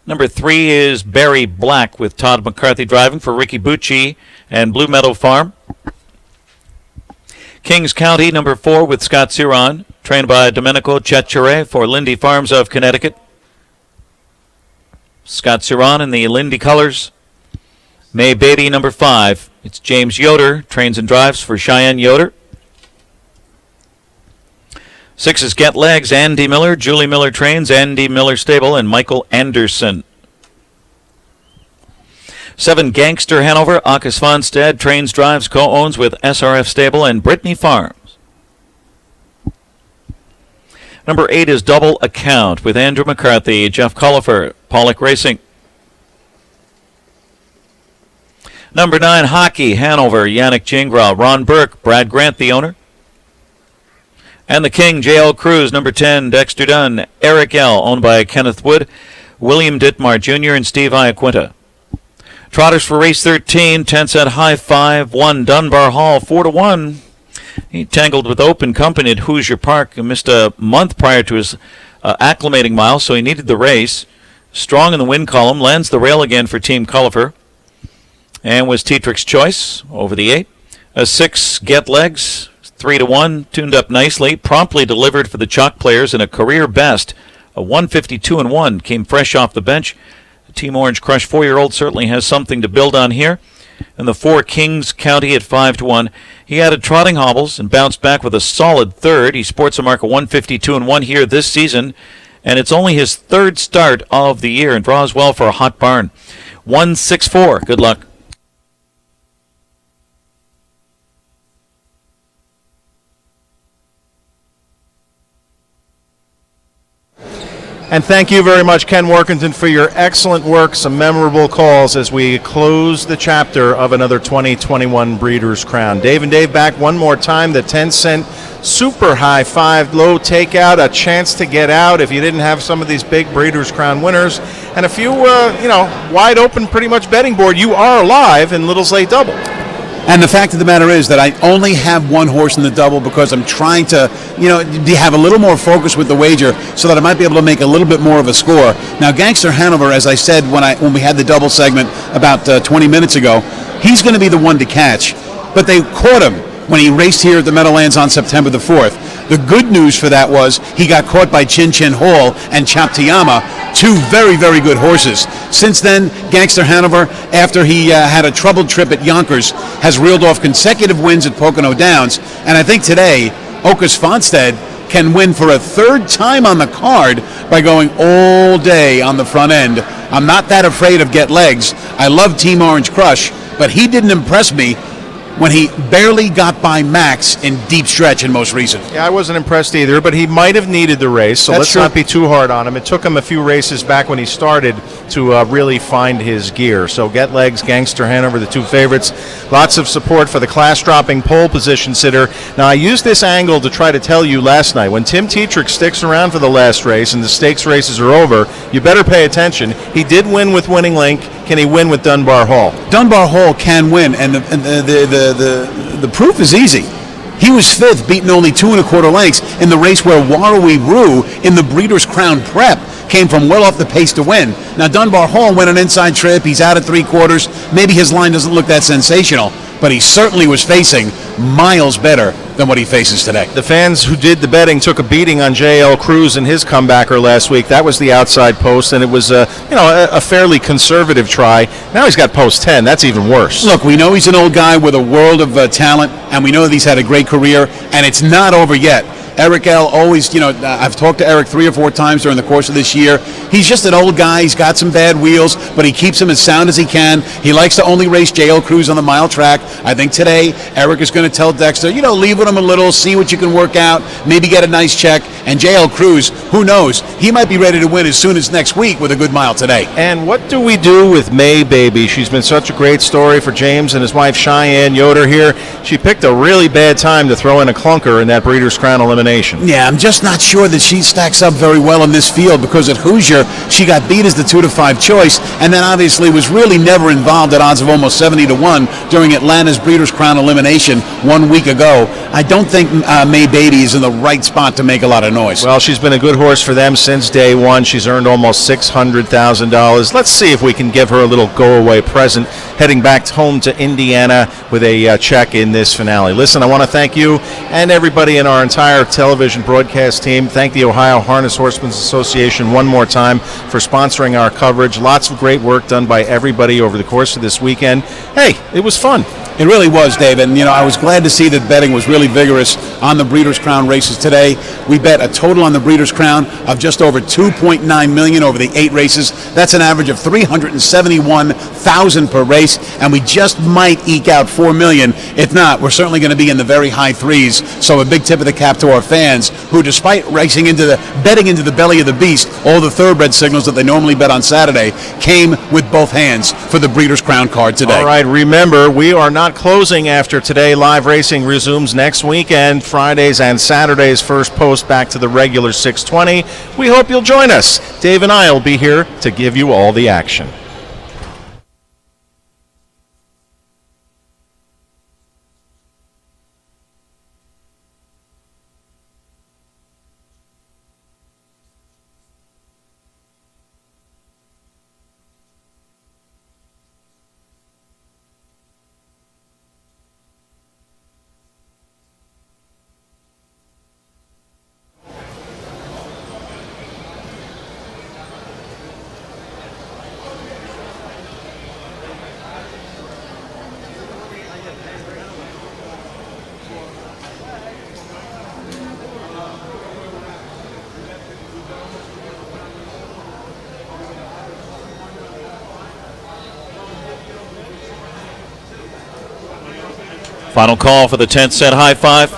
Number 3 is Barry Black with Todd McCarthy driving for Ricky Bucci and Blue Meadow Farm. Kings County, number 4 with Scott Ciron, trained by Domenico Cecere for Lindy Farms of Connecticut. Scott Ciron in the Lindy colors. May Beatty, number 5. It's James Yoder, trains and drives for Cheyenne Yoder. 6 is Get Legs, Andy Miller, Julie Miller trains, Andy Miller Stable, and Michael Anderson. 7, Gangster Hanover, Akis Fonstad, trains, drives, co-owns with SRF Stable and Brittany Farms. Number 8 is Double Account with Andrew McCarthy, Jeff Collifer, Pollock Racing. Number 9, Hockey, Hanover, Yannick Gingras, Ron Burke, Brad Grant, the owner. And the King, J.L. Cruz, number 10, Dexter Dunn, Eric L., owned by Kenneth Wood, William Dittmar Jr., and Steve Iaquinta. Trotters for race 13, 10 cent high five, 1 Dunbar Hall, 4-1. He tangled with Open Company at Hoosier Park and missed a month prior to his acclimating mile, so he needed the race. Strong in the win column, lands the rail again for Team Collifer, and was Tetrick's choice over the 8. A 6, Get Legs, 3-1, tuned up nicely, promptly delivered for the chalk players in a career best. A 152-1, came fresh off the bench. Team Orange Crush 4-year-old certainly has something to build on here. And the 4, Kings County at 5-1. He added trotting hobbles and bounced back with a solid third. He sports a mark of 152-1 here this season, and it's only his 3rd start of the year and draws well for a hot barn. 1-6-4. Good luck. And thank you very much, Ken Workington, for your excellent work. Some memorable calls as we close the chapter of another 2021 Breeders' Crown. Dave and Dave back one more time. The 10 cent super high five low takeout, a chance to get out if you didn't have some of these big Breeders' Crown winners, and a few, wide open pretty much betting board. You are alive in Little Slate Double. And the fact of the matter is that I only have one horse in the double because I'm trying to, have a little more focus with the wager so that I might be able to make a little bit more of a score. Now, Gangster Hanover, as I said when we had the double segment about 20 minutes ago, he's going to be the one to catch. But they caught him when he raced here at the Meadowlands on September the 4th. The good news for that was he got caught by Chin Chin Hall and Chaptiyama, 2 very, very good horses. Since then, Gangster Hanover, after he had a troubled trip at Yonkers, has reeled off consecutive wins at Pocono Downs. And I think today, Okas Fonstad can win for a 3rd time on the card by going all day on the front end. I'm not that afraid of Get Legs. I love Team Orange Crush, but he didn't impress me when he barely got by Max in deep stretch in most recent. Yeah, I wasn't impressed either, but he might have needed the race, so let's not be too hard on him. It took him a few races back when he started to really find his gear. So Get Legs, Gangster Hanover, the 2 favorites. Lots of support for the class-dropping pole position sitter. Now, I used this angle to try to tell you last night, when Tim Tetrick sticks around for the last race and the stakes races are over, you better pay attention. He did win with Winning Link. Can he win with Dunbar Hall? Dunbar Hall can win, and the proof is easy. He was 5th, beaten only 2 1/4 lengths in the race where Warrawee Roo in the Breeders' Crown Prep came from well off the pace to win. Now, Dunbar Hall went an inside trip. He's out at 3/4. Maybe his line doesn't look that sensational, but he certainly was facing miles better than what he faces today. The fans who did the betting took a beating on J.L. Cruz and his comebacker last week. That was the outside post, and it was a fairly conservative try. Now he's got post 10. That's even worse. Look, we know he's an old guy with a world of talent, and we know that he's had a great career, and it's not over yet. Eric L. always, I've talked to Eric 3 or 4 times during the course of this year. He's just an old guy. He's got some bad wheels, but he keeps them as sound as he can. He likes to only race JL Cruz on the mile track. I think today Eric is going to tell Dexter, leave with him a little, see what you can work out, maybe get a nice check. And JL Cruz, who knows, he might be ready to win as soon as next week with a good mile today. And what do we do with May Baby? She's been such a great story for James and his wife Cheyenne Yoder here. She picked a really bad time to throw in a clunker in that Breeders' Crown elimination. Yeah, I'm just not sure that she stacks up very well in this field, because at Hoosier, she got beat as the 2-5 choice, and then obviously was really never involved at odds of almost 70-1 during Atlanta's Breeders' Crown elimination 1 week ago. I don't think May Baby is in the right spot to make a lot of noise. Well, she's been a good horse for them since day one. She's earned almost $600,000. Let's see if we can give her a little go-away present heading back home to Indiana with a check in this finale. Listen, I want to thank you and everybody in our entire television broadcast team. Thank the Ohio Harness Horsemen's Association one more time for sponsoring our coverage. Lots of great work done by everybody over the course of this weekend. Hey, it was fun. It really was, Dave, and I was glad to see that betting was really vigorous on the Breeders' Crown races today. We bet a total on the Breeders' Crown of just over $2.9 million over the 8 races. That's an average of $371,000 per race, and we just might eke out $4 million. If not, we're certainly going to be in the very high threes. So a big tip of the cap to our fans, who, despite betting into the belly of the beast, all the thoroughbred signals that they normally bet on Saturday, came with both hands for the Breeders' Crown card today. All right, remember, we are not closing after today. Live racing resumes next weekend, Fridays and Saturdays, first post back to the regular 6:20. We hope you'll join us. Dave and I will be here to give you all the action. Final call for the 10-cent high five.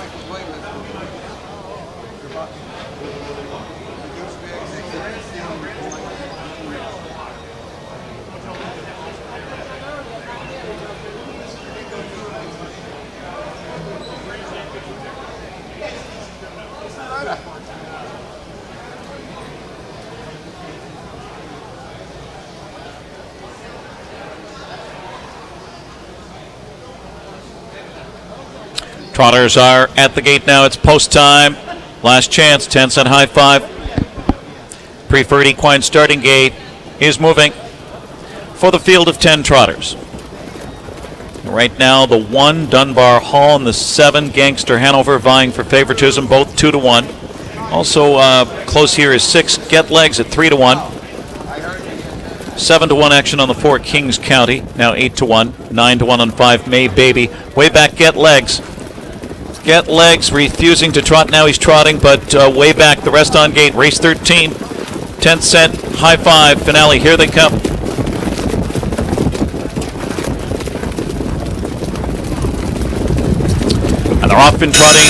Trotters are at the gate now. It's post time. Last chance, 10-cent high five. Preferred equine starting gate is moving for the field of 10 trotters. Right now, the 1, Dunbar Hall, and the 7, Gangster Hanover, vying for favoritism, both 2-1. Also close here is 6, Get Legs at 3-1. 7-1 action on the 4, Kings County, now 8-1. 9-1 on 5, May Baby. Way back, Get Legs. Get Legs refusing to trot. Now he's trotting, but way back. The rest on gate. Race 13. 10th cent. High five. Finale. Here they come. And they're off and trotting.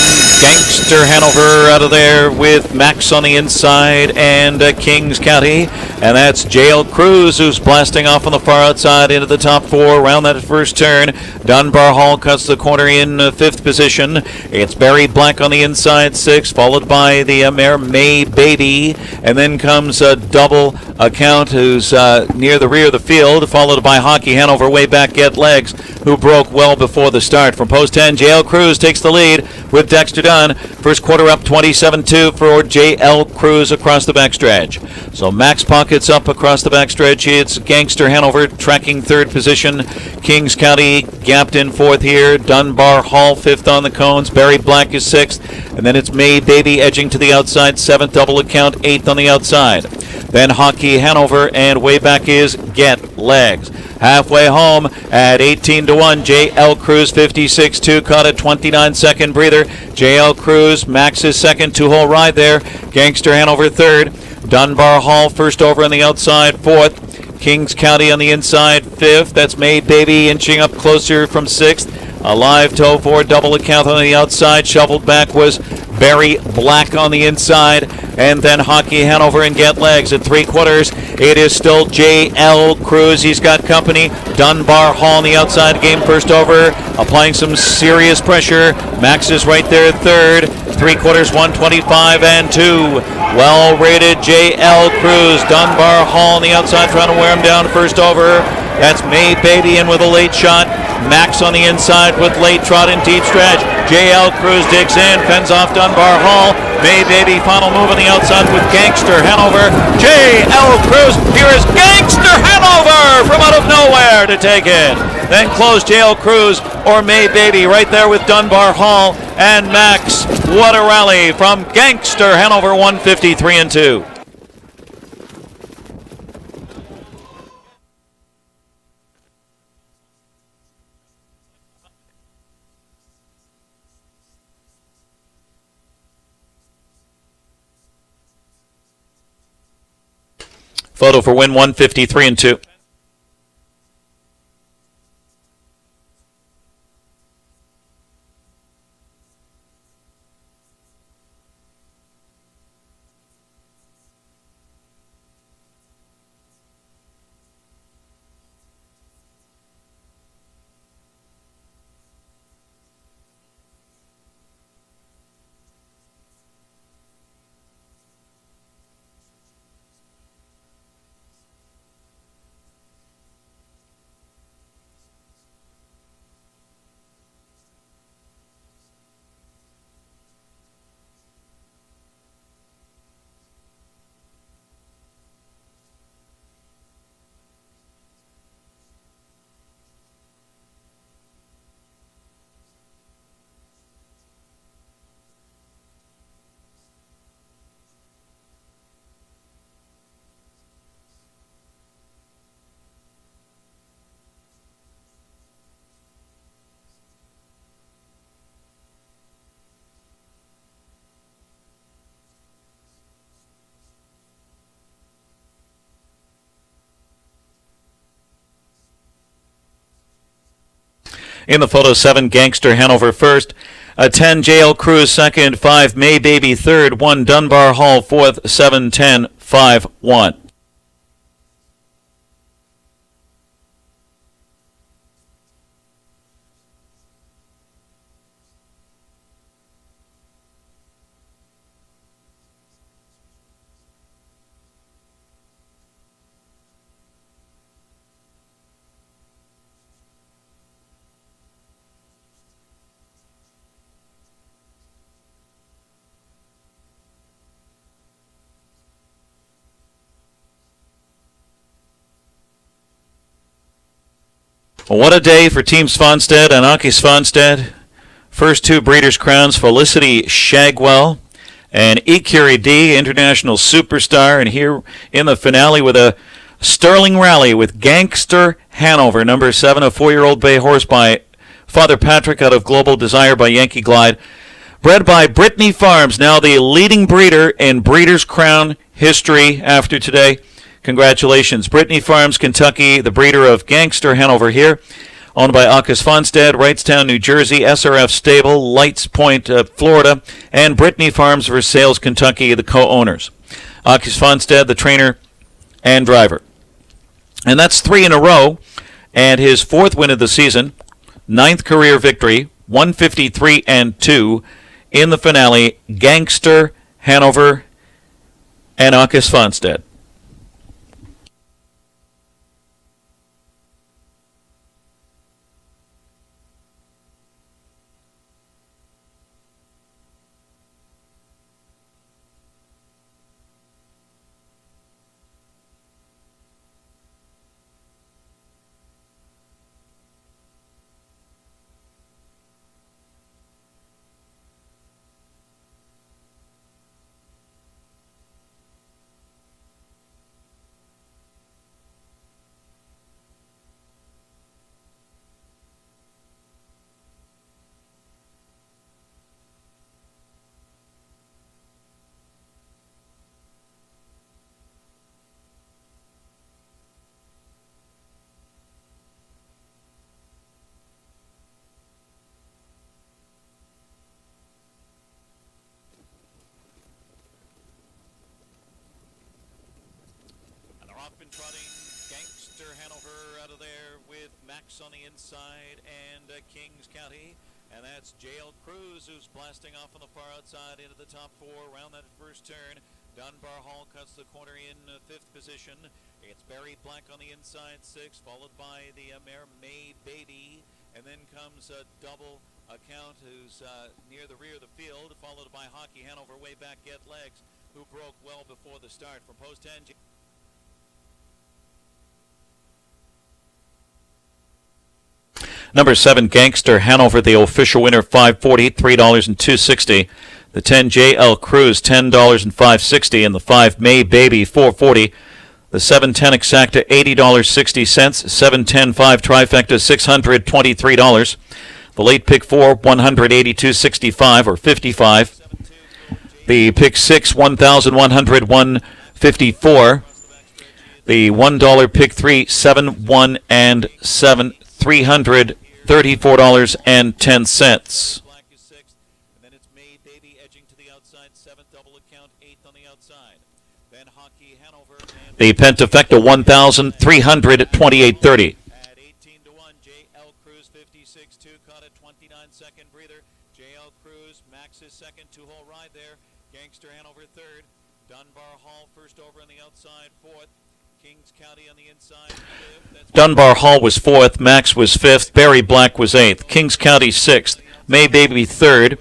Gangster Hanover out of there with Max on the inside and Kings County. And that's JL Cruz, who's blasting off on the far outside into the top 4 around that first turn. Dunbar Hall cuts the corner in 5th position. It's Barry Black on the inside, 6th, followed by the mare May Baby. And then comes a double account, who's near the rear of the field, followed by Hockey Hanover, way back, Get Legs, who broke well before the start. From post 10, JL Cruz takes the lead with Dexter Dunn. First quarter up 27-2 for JL Cruz across the backstretch. So Max Pockets up across the backstretch. It's Gangster Hanover tracking 3rd position. Kings County gapped in 4th here. Dunbar Hall 5th on the cones. Barry Black is 6th. And then it's May Baby edging to the outside. 7th double account, 8th on the outside. Then Hockey Hanover, and way back is Get Legs. Halfway home at 18-1, JL Cruz 56-2, caught a 29-second breather. JL Cruz, Max's second 2-hole ride there. Gangster Hanover third. Dunbar Hall first over on the outside, fourth. Kings County on the inside, fifth. That's Made Baby inching up closer from sixth. A live toe for double account on the outside. Shoveled back was Barry Black on the inside. And then Hockey Hanover and Get Legs at 3/4. It is still JL Cruz. He's got company. Dunbar Hall on the outside, game first over. Applying some serious pressure. Max is right there third. 3/4, 125-2. Well rated JL Cruz. Dunbar Hall on the outside trying to wear him down first over. That's May Baby in with a late shot. Max on the inside with late trot and deep stretch. JL Cruz digs in, fends off Dunbar Hall. May Baby final move on the outside with Gangster Hanover. JL Cruz, here is Gangster Hanover from out of nowhere to take it. Then close JL Cruz or May Baby right there with Dunbar Hall and Max. What a rally from Gangster Hanover, 153-2. Photo for win 153-2. In the photo, 7 Gangster Hanover first, 10 JL Cruz second, 5 May Baby third, 1 Dunbar Hall fourth, 7, 10, 5, 1. What a day for Team Svanstead and Aki Svanstead. First 2 Breeders' Crowns, Felicity Shagwell and Ikiri D, international superstar. And here in the finale with a sterling rally with Gangster Hanover, number 7, a 4-year-old bay horse by Father Patrick out of Global Desire by Yankee Glide. Bred by Brittany Farms, now the leading breeder in Breeders' Crown history after today. Congratulations. Brittany Farms, Kentucky, the breeder of Gangster Hanover here. Owned by Akis Fonstad, Wrightstown, New Jersey, SRF Stable, Lights Point, Florida, and Brittany Farms Versailles, Kentucky, the co-owners. Akis Fonstad, the trainer and driver. And that's 3 in a row, and his 4th win of the season, 9th career victory, 153-2 in the finale, Gangster Hanover and Akis Fonstad. and trotting. Gangster Hanover out of there with Max on the inside and Kings County. And that's JL Cruz who's blasting off on the far outside into the top four around that first turn. Dunbar Hall cuts the corner in fifth position. It's Barry Black on the inside, sixth, followed by the mare May Baby. And then comes a double account who's near the rear of the field, followed by Hockey Hanover way back, Get Legs, who broke well before the start. From post 10. Number 7, Gangster Hanover, the official winner, $5.40, $3.260. The 10, JL Cruz, $10.0560, and the 5, May Baby, $4.40. The 7-10 Exacta, $80.60. 7-10-5 Trifecta, $623. The late pick 4, $182.65 or $55. The pick 6, $1,101.54. The $1 pick 3, 7, 1, and 7, $334.10. The Pentafecta, $1,328.30. At 18-1, JL Cruz 56-2 caught a 29-second breather. JL Cruz, Max's second two-hole ride there. Gangster Hanover third. Dunbar Hall first over on the outside, fourth. Kings County on the inside, fifth. Dunbar Hall was fourth. Max was fifth. Barry Black was eighth. Kings County sixth. May Baby third.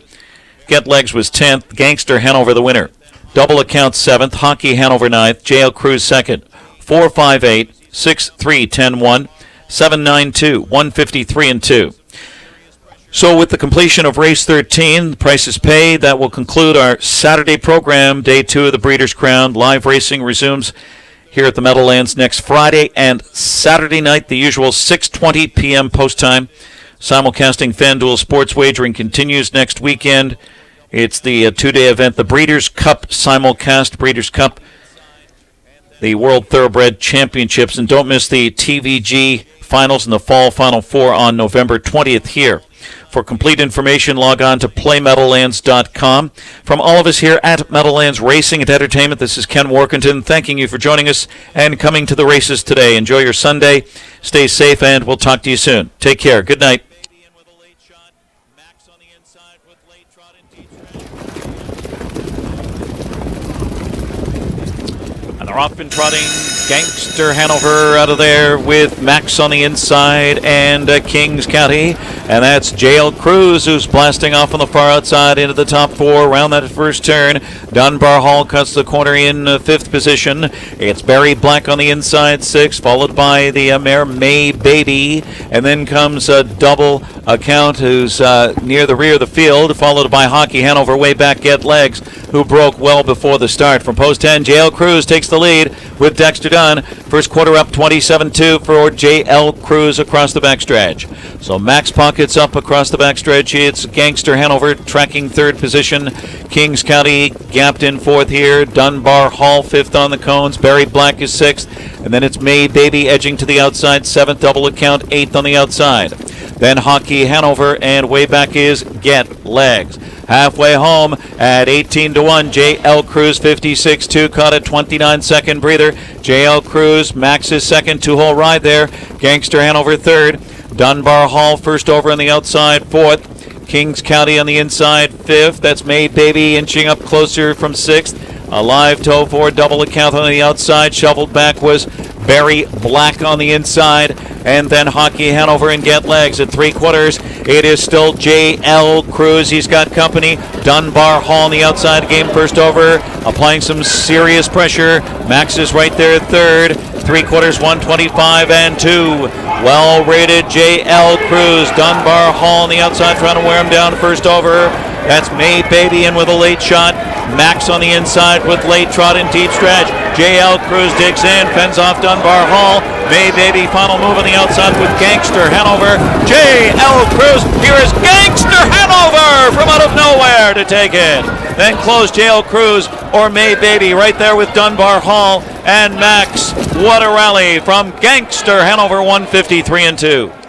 Get Legs was 10th. Gangster Hanover the winner. Double Account 7th, Hockey Hanover 9th, JL Cruz 2nd, 4-5-8, 6-3, 10-1, 7-9-2, 153-2. So with the completion of race 13, the price is paid. That will conclude our Saturday program, day 2 of the Breeders' Crown. Live racing resumes here at the Meadowlands next Friday and Saturday night, the usual 6:20 p.m. post time. Simulcasting FanDuel Sports Wagering continues next weekend. It's the two-day event, the Breeders' Cup simulcast, Breeders' Cup, the World Thoroughbred Championships. And don't miss the TVG Finals and the Fall Final Four on November 20th here. For complete information, log on to playmeadowlands.com. From all of us here at Meadowlands Racing and Entertainment, this is Ken Workington thanking you for joining us and coming to the races today. Enjoy your Sunday. Stay safe, and we'll talk to you soon. Take care. Good night. And they're off and trotting. Gangster Hanover out of there with Max on the inside and Kings County. And that's JL Cruz who's blasting off on the far outside into the top four around that first turn. Dunbar Hall cuts the corner in fifth position. It's Barry Black on the inside, sixth, followed by the mare May Baby. And then comes a double account who's near the rear of the field, followed by Hockey Hanover way back, Get Legs, who broke well before the start. From post 10, JL Cruz takes the lead with Dexter Dunn. First quarter up 27-2 for JL Cruz across the backstretch. So Max pockets up across the backstretch. It's Gangster Hanover tracking third position. Kings County gapped in fourth here. Dunbar Hall fifth on the cones. Barry Black is sixth. And then it's May Baby edging to the outside. Seventh double account, eighth on the outside. Then Hockey Hanover, and way back is Get Legs. Halfway home at 18-1, JL Cruz 56-2 caught a 29-second breather. JL Cruz, Max's second two-hole ride there. Gangster Hanover third. Dunbar Hall first over on the outside, fourth. Kings County on the inside, fifth. That's May Baby inching up closer from sixth. A live toe for double account on the outside. Shoveled back was Barry Black on the inside. And then Hockey Hanover and Get Legs at three quarters. It is still JL Cruz. He's got company. Dunbar Hall on the outside. Game first over. Applying some serious pressure. Max is right there at third. Three quarters, 125-2. Well rated JL Cruz. Dunbar Hall on the outside trying to wear him down first over. That's May Baby in with a late shot. Max on the inside with late trot and deep stretch. JL Cruz digs in, fends off Dunbar Hall. May Baby final move on the outside with Gangster Hanover. JL Cruz, here is Gangster Hanover from out of nowhere to take it. Then close JL Cruz or May Baby right there with Dunbar Hall and Max. What a rally from Gangster Hanover, 153-2.